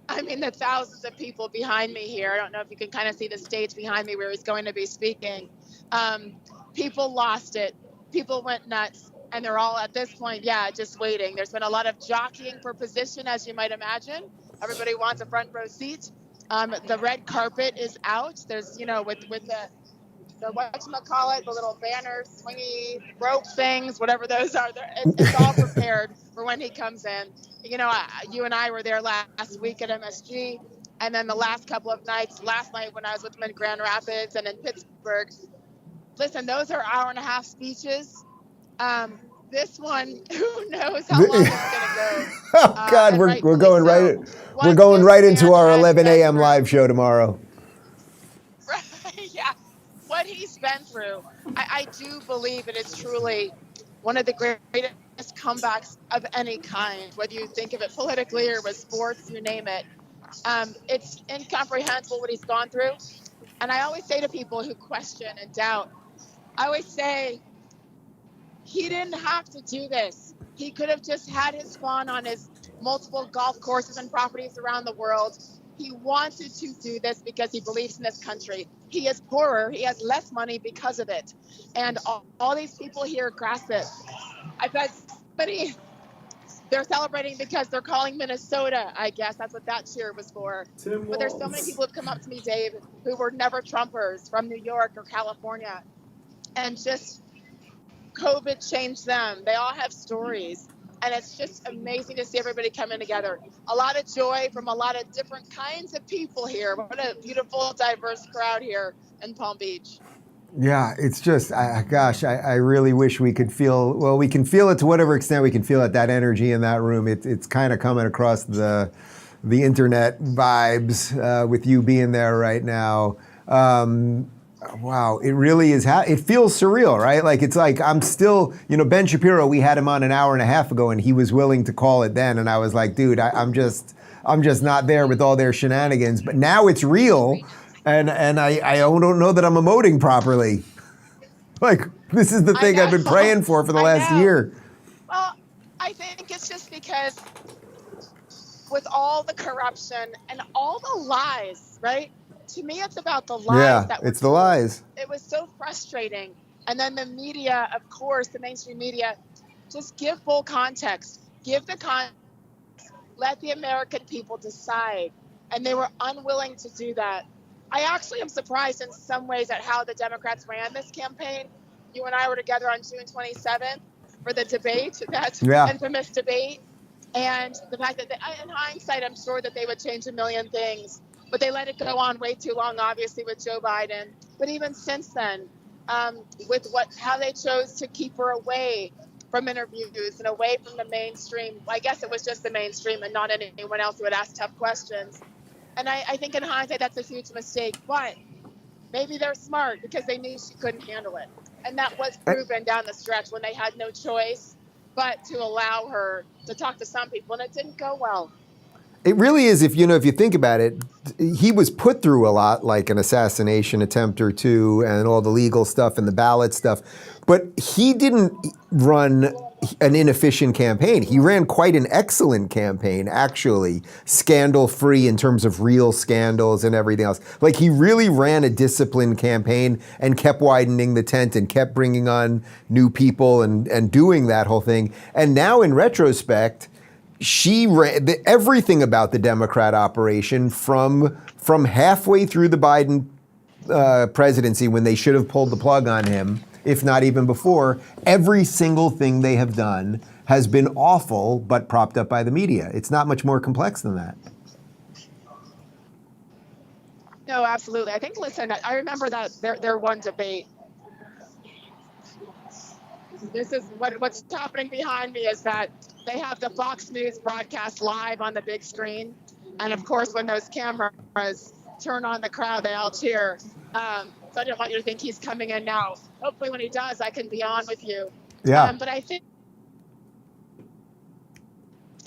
I mean, the thousands of people behind me here. I don't know if you can kind of see the stage behind me where he's going to be speaking. People lost it. People went nuts. And they're all at this point, just waiting. There's been a lot of jockeying for position, as you might imagine. Everybody wants a front row seat. The red carpet is out. There's, with the whatchamacallit, the little banners, swingy rope things, whatever those are. It's all prepared for when he comes in. You know, you and I were there last week at MSG, and then the last couple of nights, last night when I was with him in Grand Rapids and in Pittsburgh. Listen, those are hour-and-a-half speeches. This one, who knows how long it's gonna go. Oh God, we're going right into our 11 a.m. live show tomorrow. Yeah, what he's been through, I do believe it is truly one of the greatest comebacks of any kind, whether you think of it politically or with sports, you name it. It's incomprehensible what he's gone through. And I always say to people who question and doubt, I always say, he didn't have to do this. He could have just had his fun on his multiple golf courses and properties around the world. He wanted to do this because he believes in this country. He is poorer. He has less money because of it. And all these people here grasp it. I bet they're celebrating because they're calling Minnesota, I guess. That's what that cheer was for. But there's so many people who've come up to me, Dave, who were never Trumpers from New York or California. And just COVID changed them. They all have stories. And it's just amazing to see everybody coming together. A lot of joy from a lot of different kinds of people here. What a beautiful, diverse crowd here in Palm Beach. Yeah, it's just, gosh, I really wish we could feel, well, we can feel it to whatever extent we can feel it, that energy in that room. It's kind of coming across the internet vibes with you being there right now. Wow, it really is. It feels surreal, right? Like, it's like I'm still, you know, Ben Shapiro, we had him on an hour and a half ago and he was willing to call it then. And I was like, dude, I'm just not there with all their shenanigans. But now it's real. And I don't know that I'm emoting properly. Like, this is the thing I've been praying for the last year. Well, I think it's just because with all the corruption and all the lies, right? To me, it's about the lies. Yeah, it's the lies. It was so frustrating. And then the media, of course, the mainstream media, just give full context. Give the context. Let the American people decide. And they were unwilling to do that. I actually am surprised in some ways at how the Democrats ran this campaign. You and I were together on June 27th for the debate, that infamous debate. And the fact that, in hindsight, I'm sure that they would change a million things. But they let it go on way too long, obviously, with Joe Biden. But even since then, with how they chose to keep her away from interviews and away from the mainstream. I guess it was just the mainstream and not anyone else who would ask tough questions. And I think in hindsight, that's a huge mistake. But maybe they're smart because they knew she couldn't handle it. And that was proven down the stretch when they had no choice but to allow her to talk to some people. And it didn't go well. It really is, if you think about it, he was put through a lot, like an assassination attempt or two and all the legal stuff and the ballot stuff. But he didn't run an inefficient campaign. He ran quite an excellent campaign, actually, scandal-free in terms of real scandals and everything else. Like, he really ran a disciplined campaign and kept widening the tent and kept bringing on new people and doing that whole thing. And now, in retrospect, she ran everything about the Democrat operation from halfway through the Biden presidency when they should have pulled the plug on him, if not even before. Every single thing they have done has been awful, but propped up by the media. It's not much more complex than that. No, absolutely. I think, listen, I remember that their one debate. This is what's happening behind me is that they have the Fox News broadcast live on the big screen. And of course, when those cameras turn on the crowd, they all cheer. So I don't want you to think he's coming in now. Hopefully when he does, I can be on with you. Yeah. But I think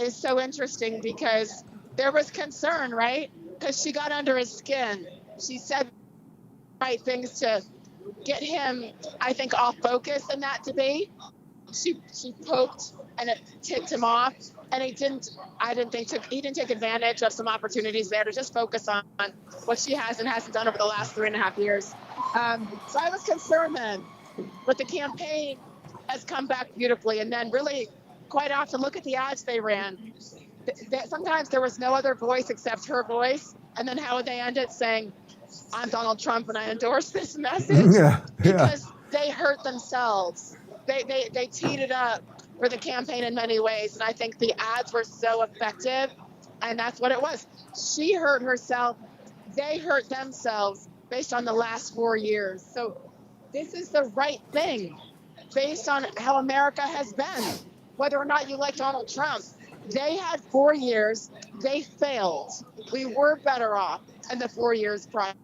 it's so interesting because there was concern, right? Because she got under his skin. She said the right things to get him, I think, off focus in that debate. She poked and it ticked him off, and he didn't take advantage of some opportunities there to just focus on what she has and hasn't done over the last 3.5 years. So I was concerned then, but the campaign has come back beautifully. And then really, quite often, look at the ads they ran. Sometimes there was no other voice except her voice. And then how would they end it? Saying, I'm Donald Trump and I endorse this message because they hurt themselves. They teed it up for the campaign in many ways, and I think the ads were so effective, and that's what it was. She hurt herself. They hurt themselves based on the last 4 years. So this is the right thing based on how America has been. Whether or not you like Donald Trump, they had 4 years. They failed. We were better off in the 4 years prior.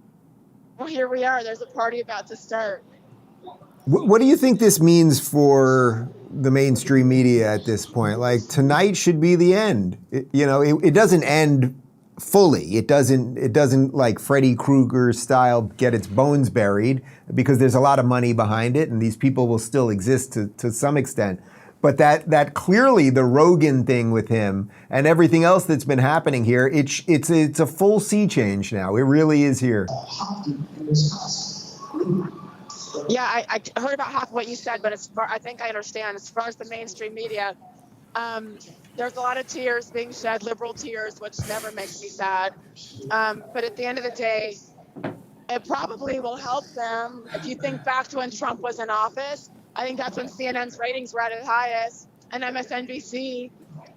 Well, here we are. There's a party about to start. What do you think this means for the mainstream media at this point? Like, tonight should be the end. It doesn't end fully. It doesn't like Freddy Krueger style get its bones buried, because there's a lot of money behind it and these people will still exist to some extent. But that clearly the Rogan thing with him and everything else that's been happening here, it's a full sea change now. It really is here. Yeah, I heard about half of what you said, but I think I understand. As far as the mainstream media, there's a lot of tears being shed, liberal tears, which never makes me sad. But at the end of the day, it probably will help them. If you think back to when Trump was in office, I think that's when CNN's ratings were at its highest, and MSNBC,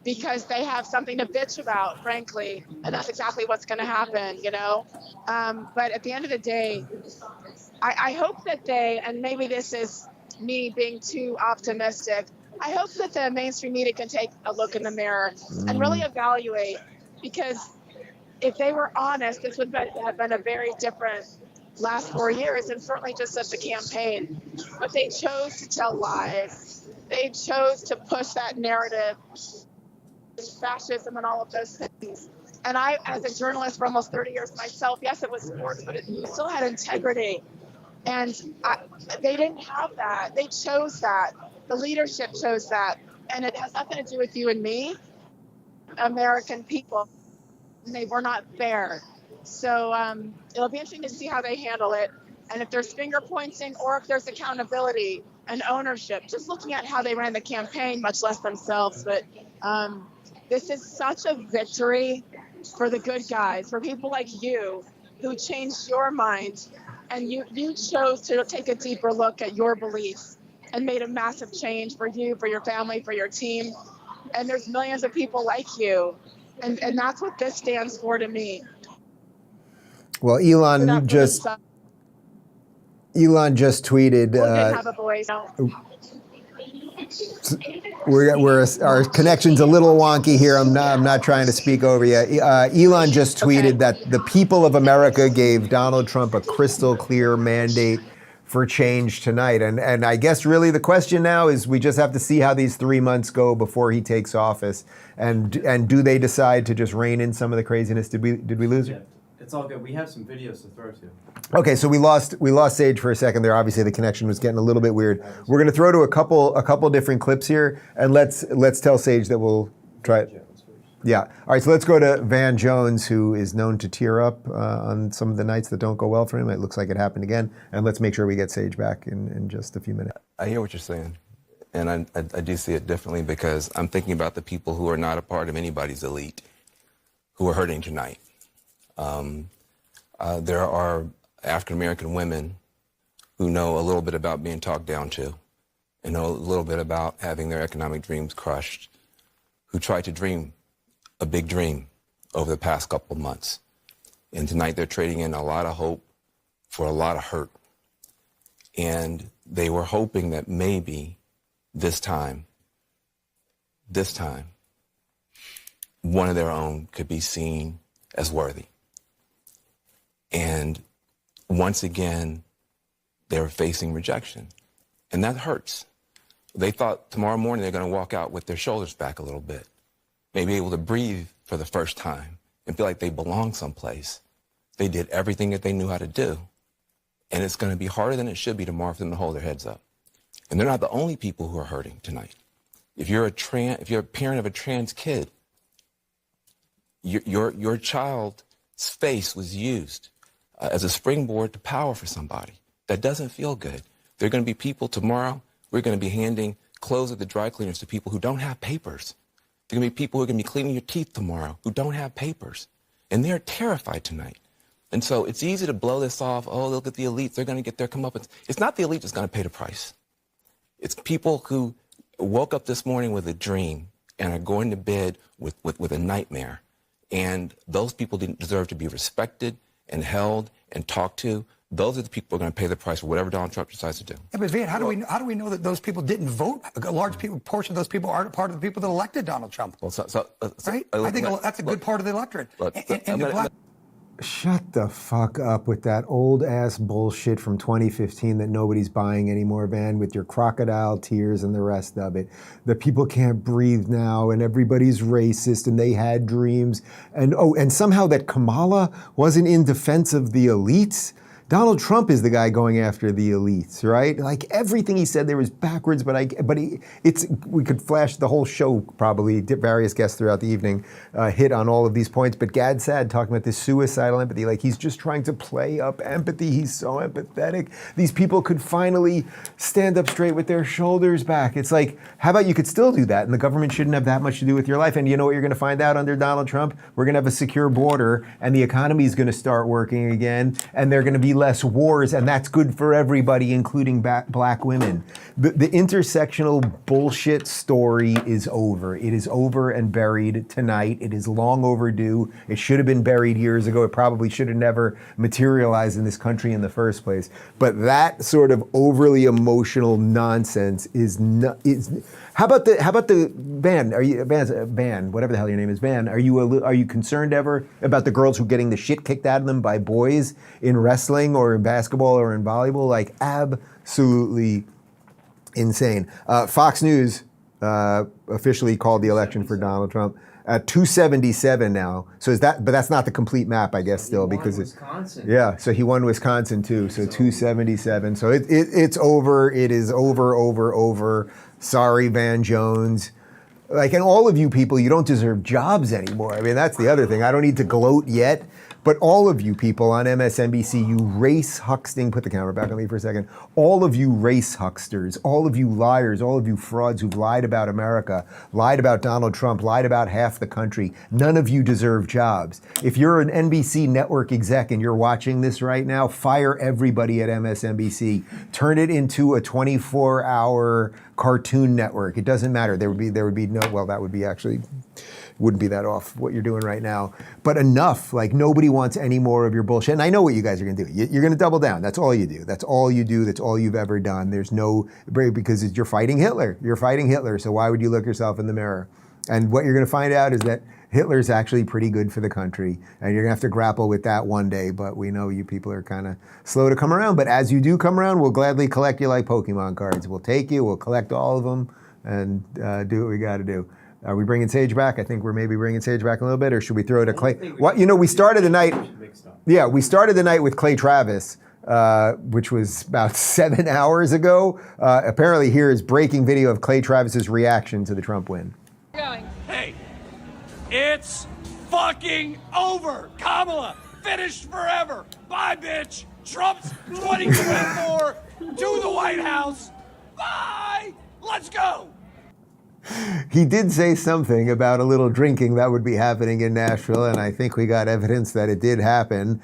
because they have something to bitch about, frankly, and that's exactly what's going to happen, But at the end of the day, I hope that and maybe this is me being too optimistic, I hope that the mainstream media can take a look in the mirror and really evaluate, because if they were honest, this would have been a very different last 4 years, and certainly just at the campaign. But they chose to tell lies. They chose to push that narrative, fascism and all of those things. And I, as a journalist for almost 30 years myself, yes, it was sports, but you still had integrity. And they didn't have that. They chose that. The leadership chose that. And it has nothing to do with you and me, American people. They were not fair. So it'll be interesting to see how they handle it. And if there's finger pointing or if there's accountability and ownership, just looking at how they ran the campaign, much less themselves. But this is such a victory for the good guys, for people like you who changed your mind and you chose to take a deeper look at your beliefs and made a massive change for you, for your family, for your team. And there's millions of people like you. And that's what this stands for to me. Well, Elon just tweeted. Have a voice. Our connection's a little wonky here. I'm not trying to speak over you. Elon just tweeted that the people of America gave Donald Trump a crystal clear mandate for change tonight. And I guess really the question now is we just have to see how these 3 months go before he takes office. And do they decide to just rein in some of the craziness? Did we lose it? It's all good. We have some videos to throw to. Okay, so we lost Sage for a second there. Obviously, the connection was getting a little bit weird. We're going to throw to a couple different clips here, and let's tell Sage that we'll try it. Yeah. All right. So let's go to Van Jones, who is known to tear up on some of the nights that don't go well for him. It looks like it happened again, and let's make sure we get Sage back in just a few minutes. I hear what you're saying, and I do see it differently, because I'm thinking about the people who are not a part of anybody's elite, who are hurting tonight. There are African-American women who know a little bit about being talked down to and know a little bit about having their economic dreams crushed, who tried to dream a big dream over the past couple of months. And tonight they're trading in a lot of hope for a lot of hurt. And they were hoping that maybe this time, one of their own could be seen as worthy. And once again, they're facing rejection. And that hurts. They thought tomorrow morning they're going to walk out with their shoulders back a little bit, maybe able to breathe for the first time and feel like they belong someplace. They did everything that they knew how to do. And it's going to be harder than it should be tomorrow for them to hold their heads up. And they're not the only people who are hurting tonight. If you're a parent of a trans kid, your child's face was used as a springboard to power for somebody. That doesn't feel good. There are going to be people tomorrow, we're going to be handing clothes at the dry cleaners to people who don't have papers. There are going to be people who are going to be cleaning your teeth tomorrow who don't have papers. And they're terrified tonight. And so it's easy to blow this off. Oh, look at the elites. They're going to get their comeuppance. It's not the elite that's going to pay the price. It's people who woke up this morning with a dream and are going to bed with a nightmare. And those people didn't deserve to be respected and held and talked to. Those are the people who are going to pay the price for whatever Donald Trump decides to do. Yeah, but Van, how do we know that those people didn't vote? A large portion of those people aren't part of the people that elected Donald Trump. Well, right? I think that's a good part of the electorate. Shut the fuck up with that old ass bullshit from 2015 that nobody's buying anymore, Van, with your crocodile tears and the rest of it. The people can't breathe now and everybody's racist and they had dreams. And somehow that Kamala wasn't in defense of the elites. Donald Trump is the guy going after the elites, right? Like everything he said there was backwards, we could flash the whole show probably, various guests throughout the evening hit on all of these points, but Gad Saad talking about this suicidal empathy, like he's just trying to play up empathy, he's so empathetic. These people could finally stand up straight with their shoulders back. It's like, how about you could still do that and the government shouldn't have that much to do with your life, and you know what you're gonna find out under Donald Trump? We're gonna have a secure border and the economy is gonna start working again and they're gonna be less wars, and that's good for everybody, including black women. The intersectional bullshit story is over. It is over and buried tonight. It is long overdue. It should have been buried years ago. It probably should have never materialized in this country in the first place. But that sort of overly emotional nonsense is not. How about the Van, whatever the hell your name is, Van? Are you concerned ever about the girls who are getting the shit kicked out of them by boys in wrestling or in basketball or in volleyball? Like absolutely insane. Fox News officially called the election for Donald Trump at 277 now. So is that? But that's not the complete map, I guess. Still, because it's Wisconsin. Yeah. So he won Wisconsin too. So 277. So it's over. It is over. Sorry, Van Jones. Like, and all of you people, you don't deserve jobs anymore. I mean, that's the other thing. I don't need to gloat yet, but all of you people on MSNBC, you race huckster, put the camera back on me for a second. All of you race hucksters, all of you liars, all of you frauds who've lied about America, lied about Donald Trump, lied about half the country. None of you deserve jobs. If you're an NBC network exec and you're watching this right now, fire everybody at MSNBC. Turn it into a 24-hour cartoon network. It doesn't matter. There would be no, well, that would be actually, wouldn't be that off what you're doing right now. But enough, like nobody wants any more of your bullshit. And I know what you guys are gonna do. You're gonna double down. That's all you do. That's all you do. That's all you've ever done. There's no, because you're fighting Hitler. You're fighting Hitler. So why would you look yourself in the mirror? And what you're gonna find out is that Hitler's actually pretty good for the country. And you're gonna have to grapple with that one day, but we know you people are kind of slow to come around. But as you do come around, we'll gladly collect you like Pokemon cards. We'll take you, we'll collect all of them, and do what we gotta do. Are we bringing Sage back? I think we're maybe bringing Sage back a little bit, or should we throw it to Clay? What, you know, we started the night, yeah, we started the night with Clay Travis, which was about 7 hours ago. Apparently here is breaking video of Clay Travis's reaction to the Trump win. Hey, it's fucking over. Kamala, finished forever. Bye, bitch. Trump's 2024 to the White House. Bye. Let's go. He did say something about a little drinking that would be happening in Nashville, and I think we got evidence that it did happen.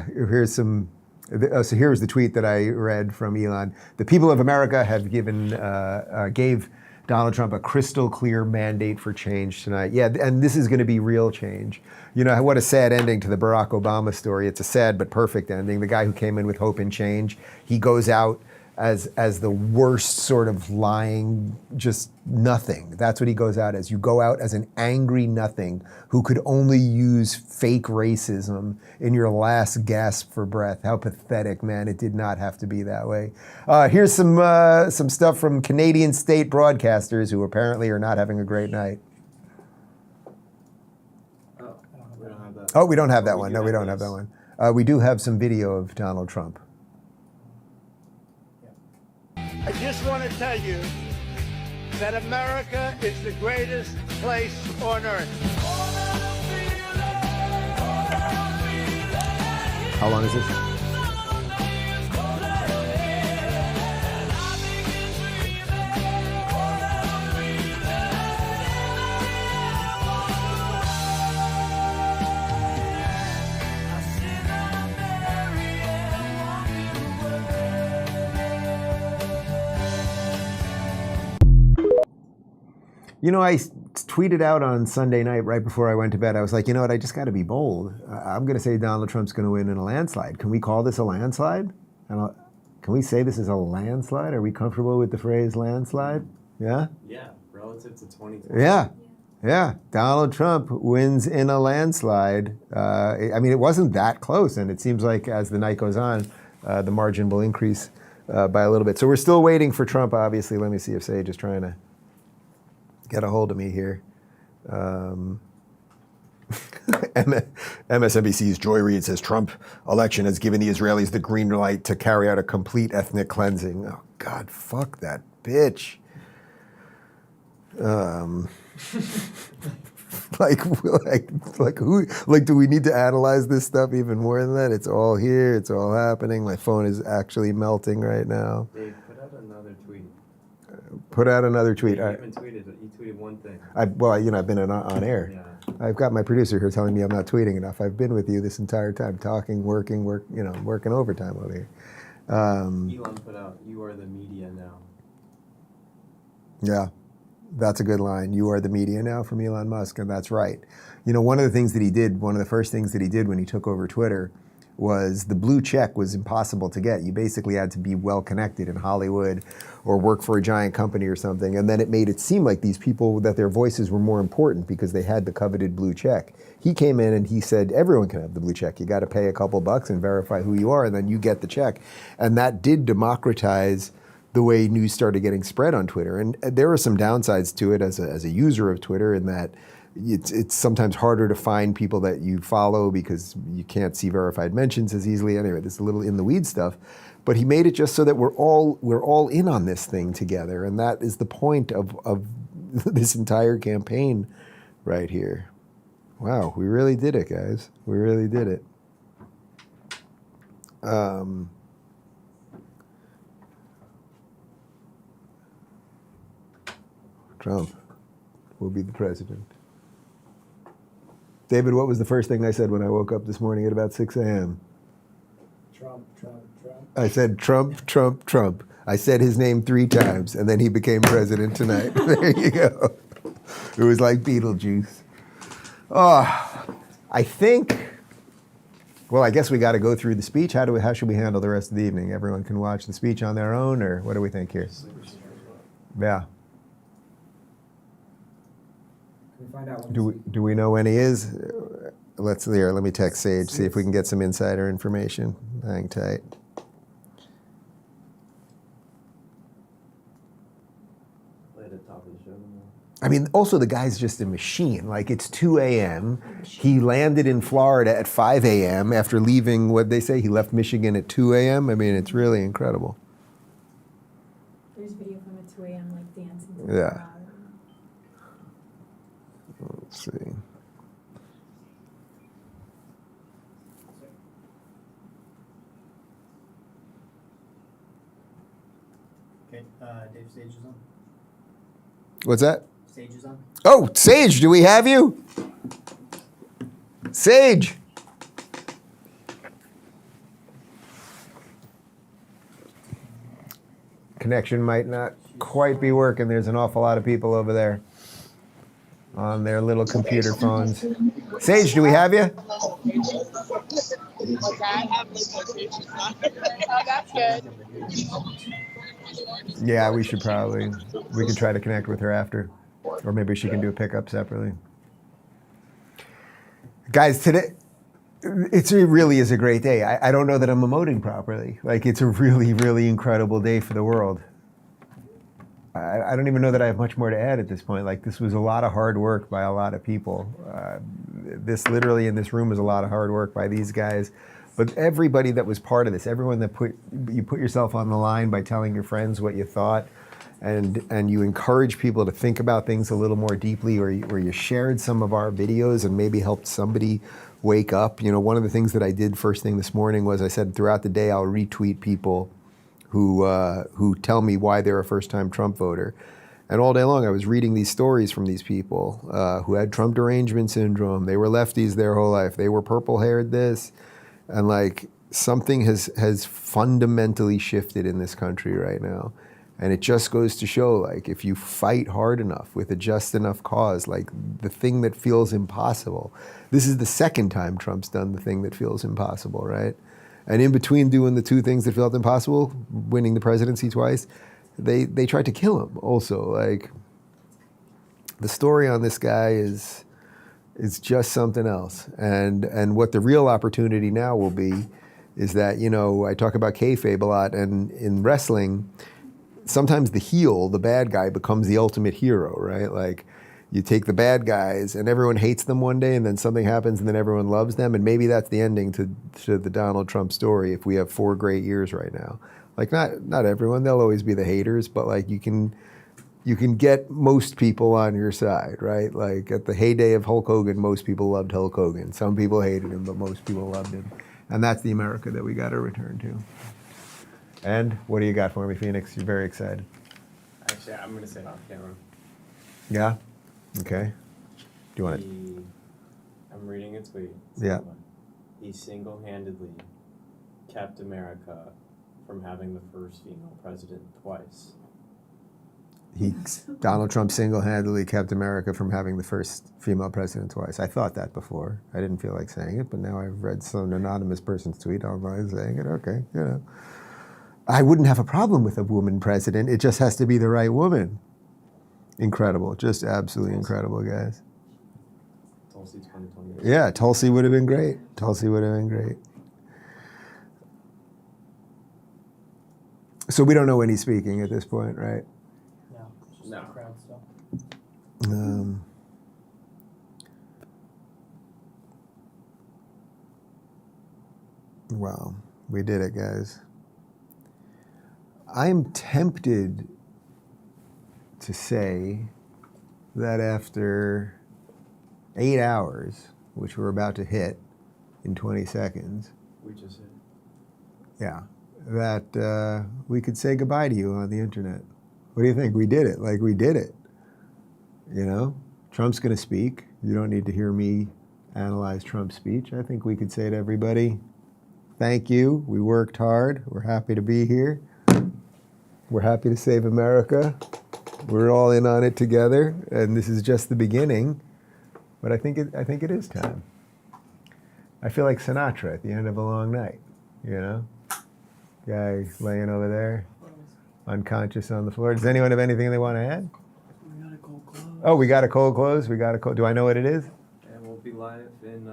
Here's some. So here's the tweet that I read from Elon. The people of America have gave Donald Trump a crystal clear mandate for change tonight. Yeah, and this is going to be real change. You know, what a sad ending to the Barack Obama story. It's a sad but perfect ending. The guy who came in with hope and change, he goes out as the worst sort of lying, just nothing. That's what he goes out as. You go out as an angry nothing who could only use fake racism in your last gasp for breath. How pathetic, man. It did not have to be that way. Here's some stuff from Canadian state broadcasters who apparently are not having a great night. Oh, we don't have that one. No, we don't have that one. We do have some video of Donald Trump. I just want to tell you that America is the greatest place on earth. How long is this? You know, I tweeted out on Sunday night right before I went to bed. I was like, you know what? I just got to be bold. I'm going to say Donald Trump's going to win in a landslide. Can we call this a landslide? Can we say this is a landslide? Are we comfortable with the phrase landslide? Yeah? Yeah, relative to 2020. Yeah. Donald Trump wins in a landslide. I mean, it wasn't that close, and it seems like as the night goes on, the margin will increase by a little bit. So we're still waiting for Trump, obviously. Let me see if Sage is trying to get a hold of me here. MSNBC's Joy Reid says Trump election has given the Israelis the green light to carry out a complete ethnic cleansing. Oh God, fuck that bitch. Do we need to analyze this stuff even more than that? It's all here. It's all happening. My phone is actually melting right now. Dave, put out another tweet. Put out another tweet. You haven't tweeted, but you tweeted one thing. I've been on air. Yeah. I've got my producer here telling me I'm not tweeting enough. I've been with you this entire time, talking, working overtime over here. Elon put out, "You are the media now." Yeah, that's a good line. You are the media now, from Elon Musk, and that's right. You know, one of the first things that he did when he took over Twitter was the blue check was impossible to get. You basically had to be well connected in Hollywood or work for a giant company or something. And then it made it seem like these people, that their voices were more important because they had the coveted blue check. He came in and he said, everyone can have the blue check. You got to pay a couple bucks and verify who you are, and then you get the check. And that did democratize the way news started getting spread on Twitter. And there are some downsides to it as a user of Twitter, in that it's sometimes harder to find people that you follow because you can't see verified mentions as easily. Anyway, this is a little in the weeds stuff, but he made it just so that we're all in on this thing together, and that is the point of this entire campaign right here. Wow, we really did it, guys. We really did it. Trump will be the president. David, what was the first thing I said when I woke up this morning at about 6 a.m.? Trump. I said Trump, Trump, Trump. I said his name 3 times, and then he became president tonight. There you go. It was like Beetlejuice. Oh, I guess we got to go through the speech. How should we handle the rest of the evening? Everyone can watch the speech on their own, or what do we think here? Yeah. Do we know when he is? Let me text Sage, see if we can get some insider information. Hang tight. I mean, also the guy's just a machine. Like, it's 2 a.m. He landed in Florida at 5 a.m. after leaving, what'd they say? He left Michigan at 2 a.m. I mean, it's really incredible. There's video from at 2 a.m. like dancing. Yeah. Let's see. Okay, Dave, Sage is on. What's that? Sage is on. Oh, Sage, do we have you? Sage. Connection might not quite be working. There's an awful lot of people over there on their little computer phones. Sage, do we have you? Oh, that's good. Yeah, we could try to connect with her after. Or maybe she can do a pickup separately. Guys, today, it really is a great day. I don't know that I'm emoting properly. Like, it's a really, really incredible day for the world. I don't even know that I have much more to add at this point. Like, this was a lot of hard work by a lot of people. This literally in this room was a lot of hard work by these guys. But everybody that was part of this, everyone that put yourself on the line by telling your friends what you thought, and you encourage people to think about things a little more deeply, or you shared some of our videos and maybe helped somebody wake up. You know, one of the things that I did first thing this morning was I said throughout the day I'll retweet people who tell me why they're a first-time Trump voter. And all day long I was reading these stories from these people who had Trump derangement syndrome. They were lefties their whole life. They were purple-haired this. And like, something has fundamentally shifted in this country right now. And it just goes to show, like, if you fight hard enough with a just enough cause, like the thing that feels impossible. This is the second time Trump's done the thing that feels impossible, right? And in between doing the two things that felt impossible, winning the presidency twice, they tried to kill him also. Like, the story on this guy is just something else. And what the real opportunity now will be is that, you know, I talk about kayfabe a lot, and in wrestling, sometimes the heel, the bad guy, becomes the ultimate hero, right? Like, you take the bad guys and everyone hates them one day, and then something happens and then everyone loves them, and maybe that's the ending to the Donald Trump story if we have 4 great years right now. Like, not everyone, they'll always be the haters, but like you can get most people on your side, right? Like, at the heyday of Hulk Hogan, most people loved Hulk Hogan. Some people hated him, but most people loved him. And that's the America that we got to return to. And what do you got for me, Phoenix? You're very excited. Actually, I'm going to say it off camera. Yeah? Okay. Do you want to? I'm reading a tweet. Yeah. He single-handedly kept America from having the first female president twice. Donald Trump single-handedly kept America from having the first female president twice. I thought that before. I didn't feel like saying it, but now I've read some anonymous person's tweet online saying it. Okay, you know. I wouldn't have a problem with a woman president. It just has to be the right woman. Incredible. Just absolutely incredible, guys. Tulsi 2020. Yeah, Tulsi would have been great. Tulsi would have been great. So we don't know when he's speaking at this point, right? No. Crowd still. Wow, we did it, guys. I'm tempted to say that after 8 hours, which we're about to hit in 20 seconds. We just hit. Yeah, that we could say goodbye to you on the internet. What do you think? We did it. Like, we did it. You know, Trump's going to speak. You don't need to hear me analyze Trump's speech. I think we could say to everybody, thank you. We worked hard. We're happy to be here. We're happy to save America. We're all in on it together, and this is just the beginning. But I think it is time. I feel like Sinatra at the end of a long night. You know, guy laying over there, unconscious on the floor. Does anyone have anything they want to add? We got a cold close. Oh, we got a cold close. Do I know what it is? And we'll be live in.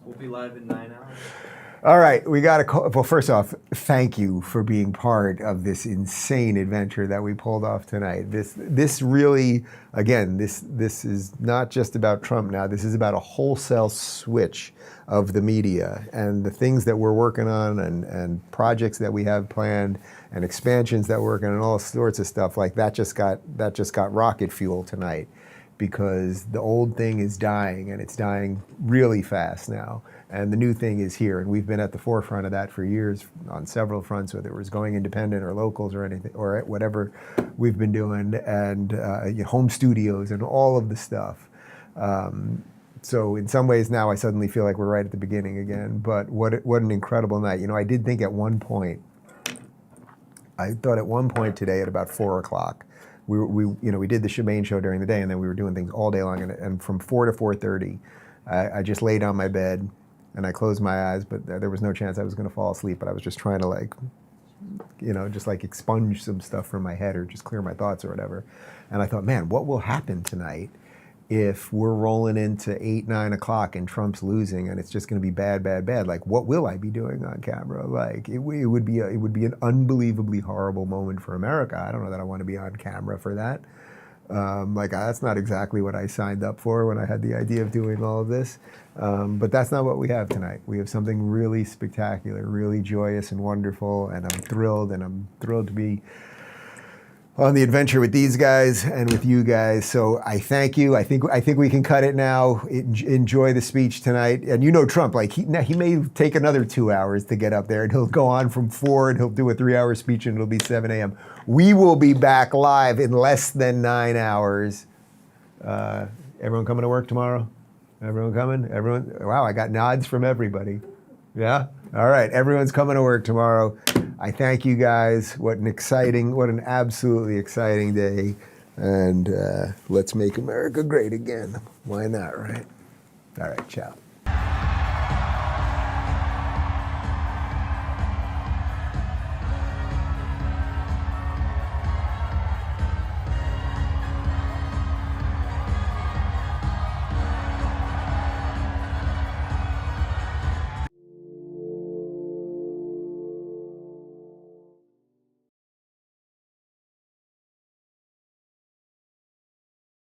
We'll be live in 9 hours. All right, we got to. Well, first off, thank you for being part of this insane adventure that we pulled off tonight. This really, again, this is not just about Trump now. This is about a wholesale switch of the media and the things that we're working on and projects that we have planned and expansions that we're working on and all sorts of stuff like that. Just got rocket fuel tonight, because the old thing is dying, and it's dying really fast now. And the new thing is here, and we've been at the forefront of that for years on several fronts, whether it was going independent or locals or anything, or whatever we've been doing, and home studios and all of the stuff. So in some ways now I suddenly feel like we're right at the beginning again, but what an incredible night. You know, I did think at one point, today at about 4 o'clock, we did the main show during the day, and then we were doing things all day long, and from 4 to 4:30, I just laid on my bed and I closed my eyes, but there was no chance I was going to fall asleep. But I was just trying to just expunge some stuff from my head or just clear my thoughts or whatever. And I thought, man, what will happen tonight if we're rolling into 8, 9 o'clock and Trump's losing and it's just going to be bad, bad, bad? Like, what will I be doing on camera? Like, it would be an unbelievably horrible moment for America. I don't know that I want to be on camera for that. That's not exactly what I signed up for when I had the idea of doing all of this. But that's not what we have tonight. We have something really spectacular, really joyous and wonderful, and I'm thrilled to be on the adventure with these guys and with you guys. So I thank you. I think we can cut it now. Enjoy the speech tonight. And you know Trump, like he may take another 2 hours to get up there, and he'll go on from 4 and he'll do a 3-hour speech and it'll be 7 a.m. We will be back live in less than 9 hours. Everyone coming to work tomorrow? Everyone coming? Everyone? Wow, I got nods from everybody. Yeah? All right, everyone's coming to work tomorrow. I thank you guys. What an absolutely exciting day. And let's make America great again. Why not, right? All right, ciao.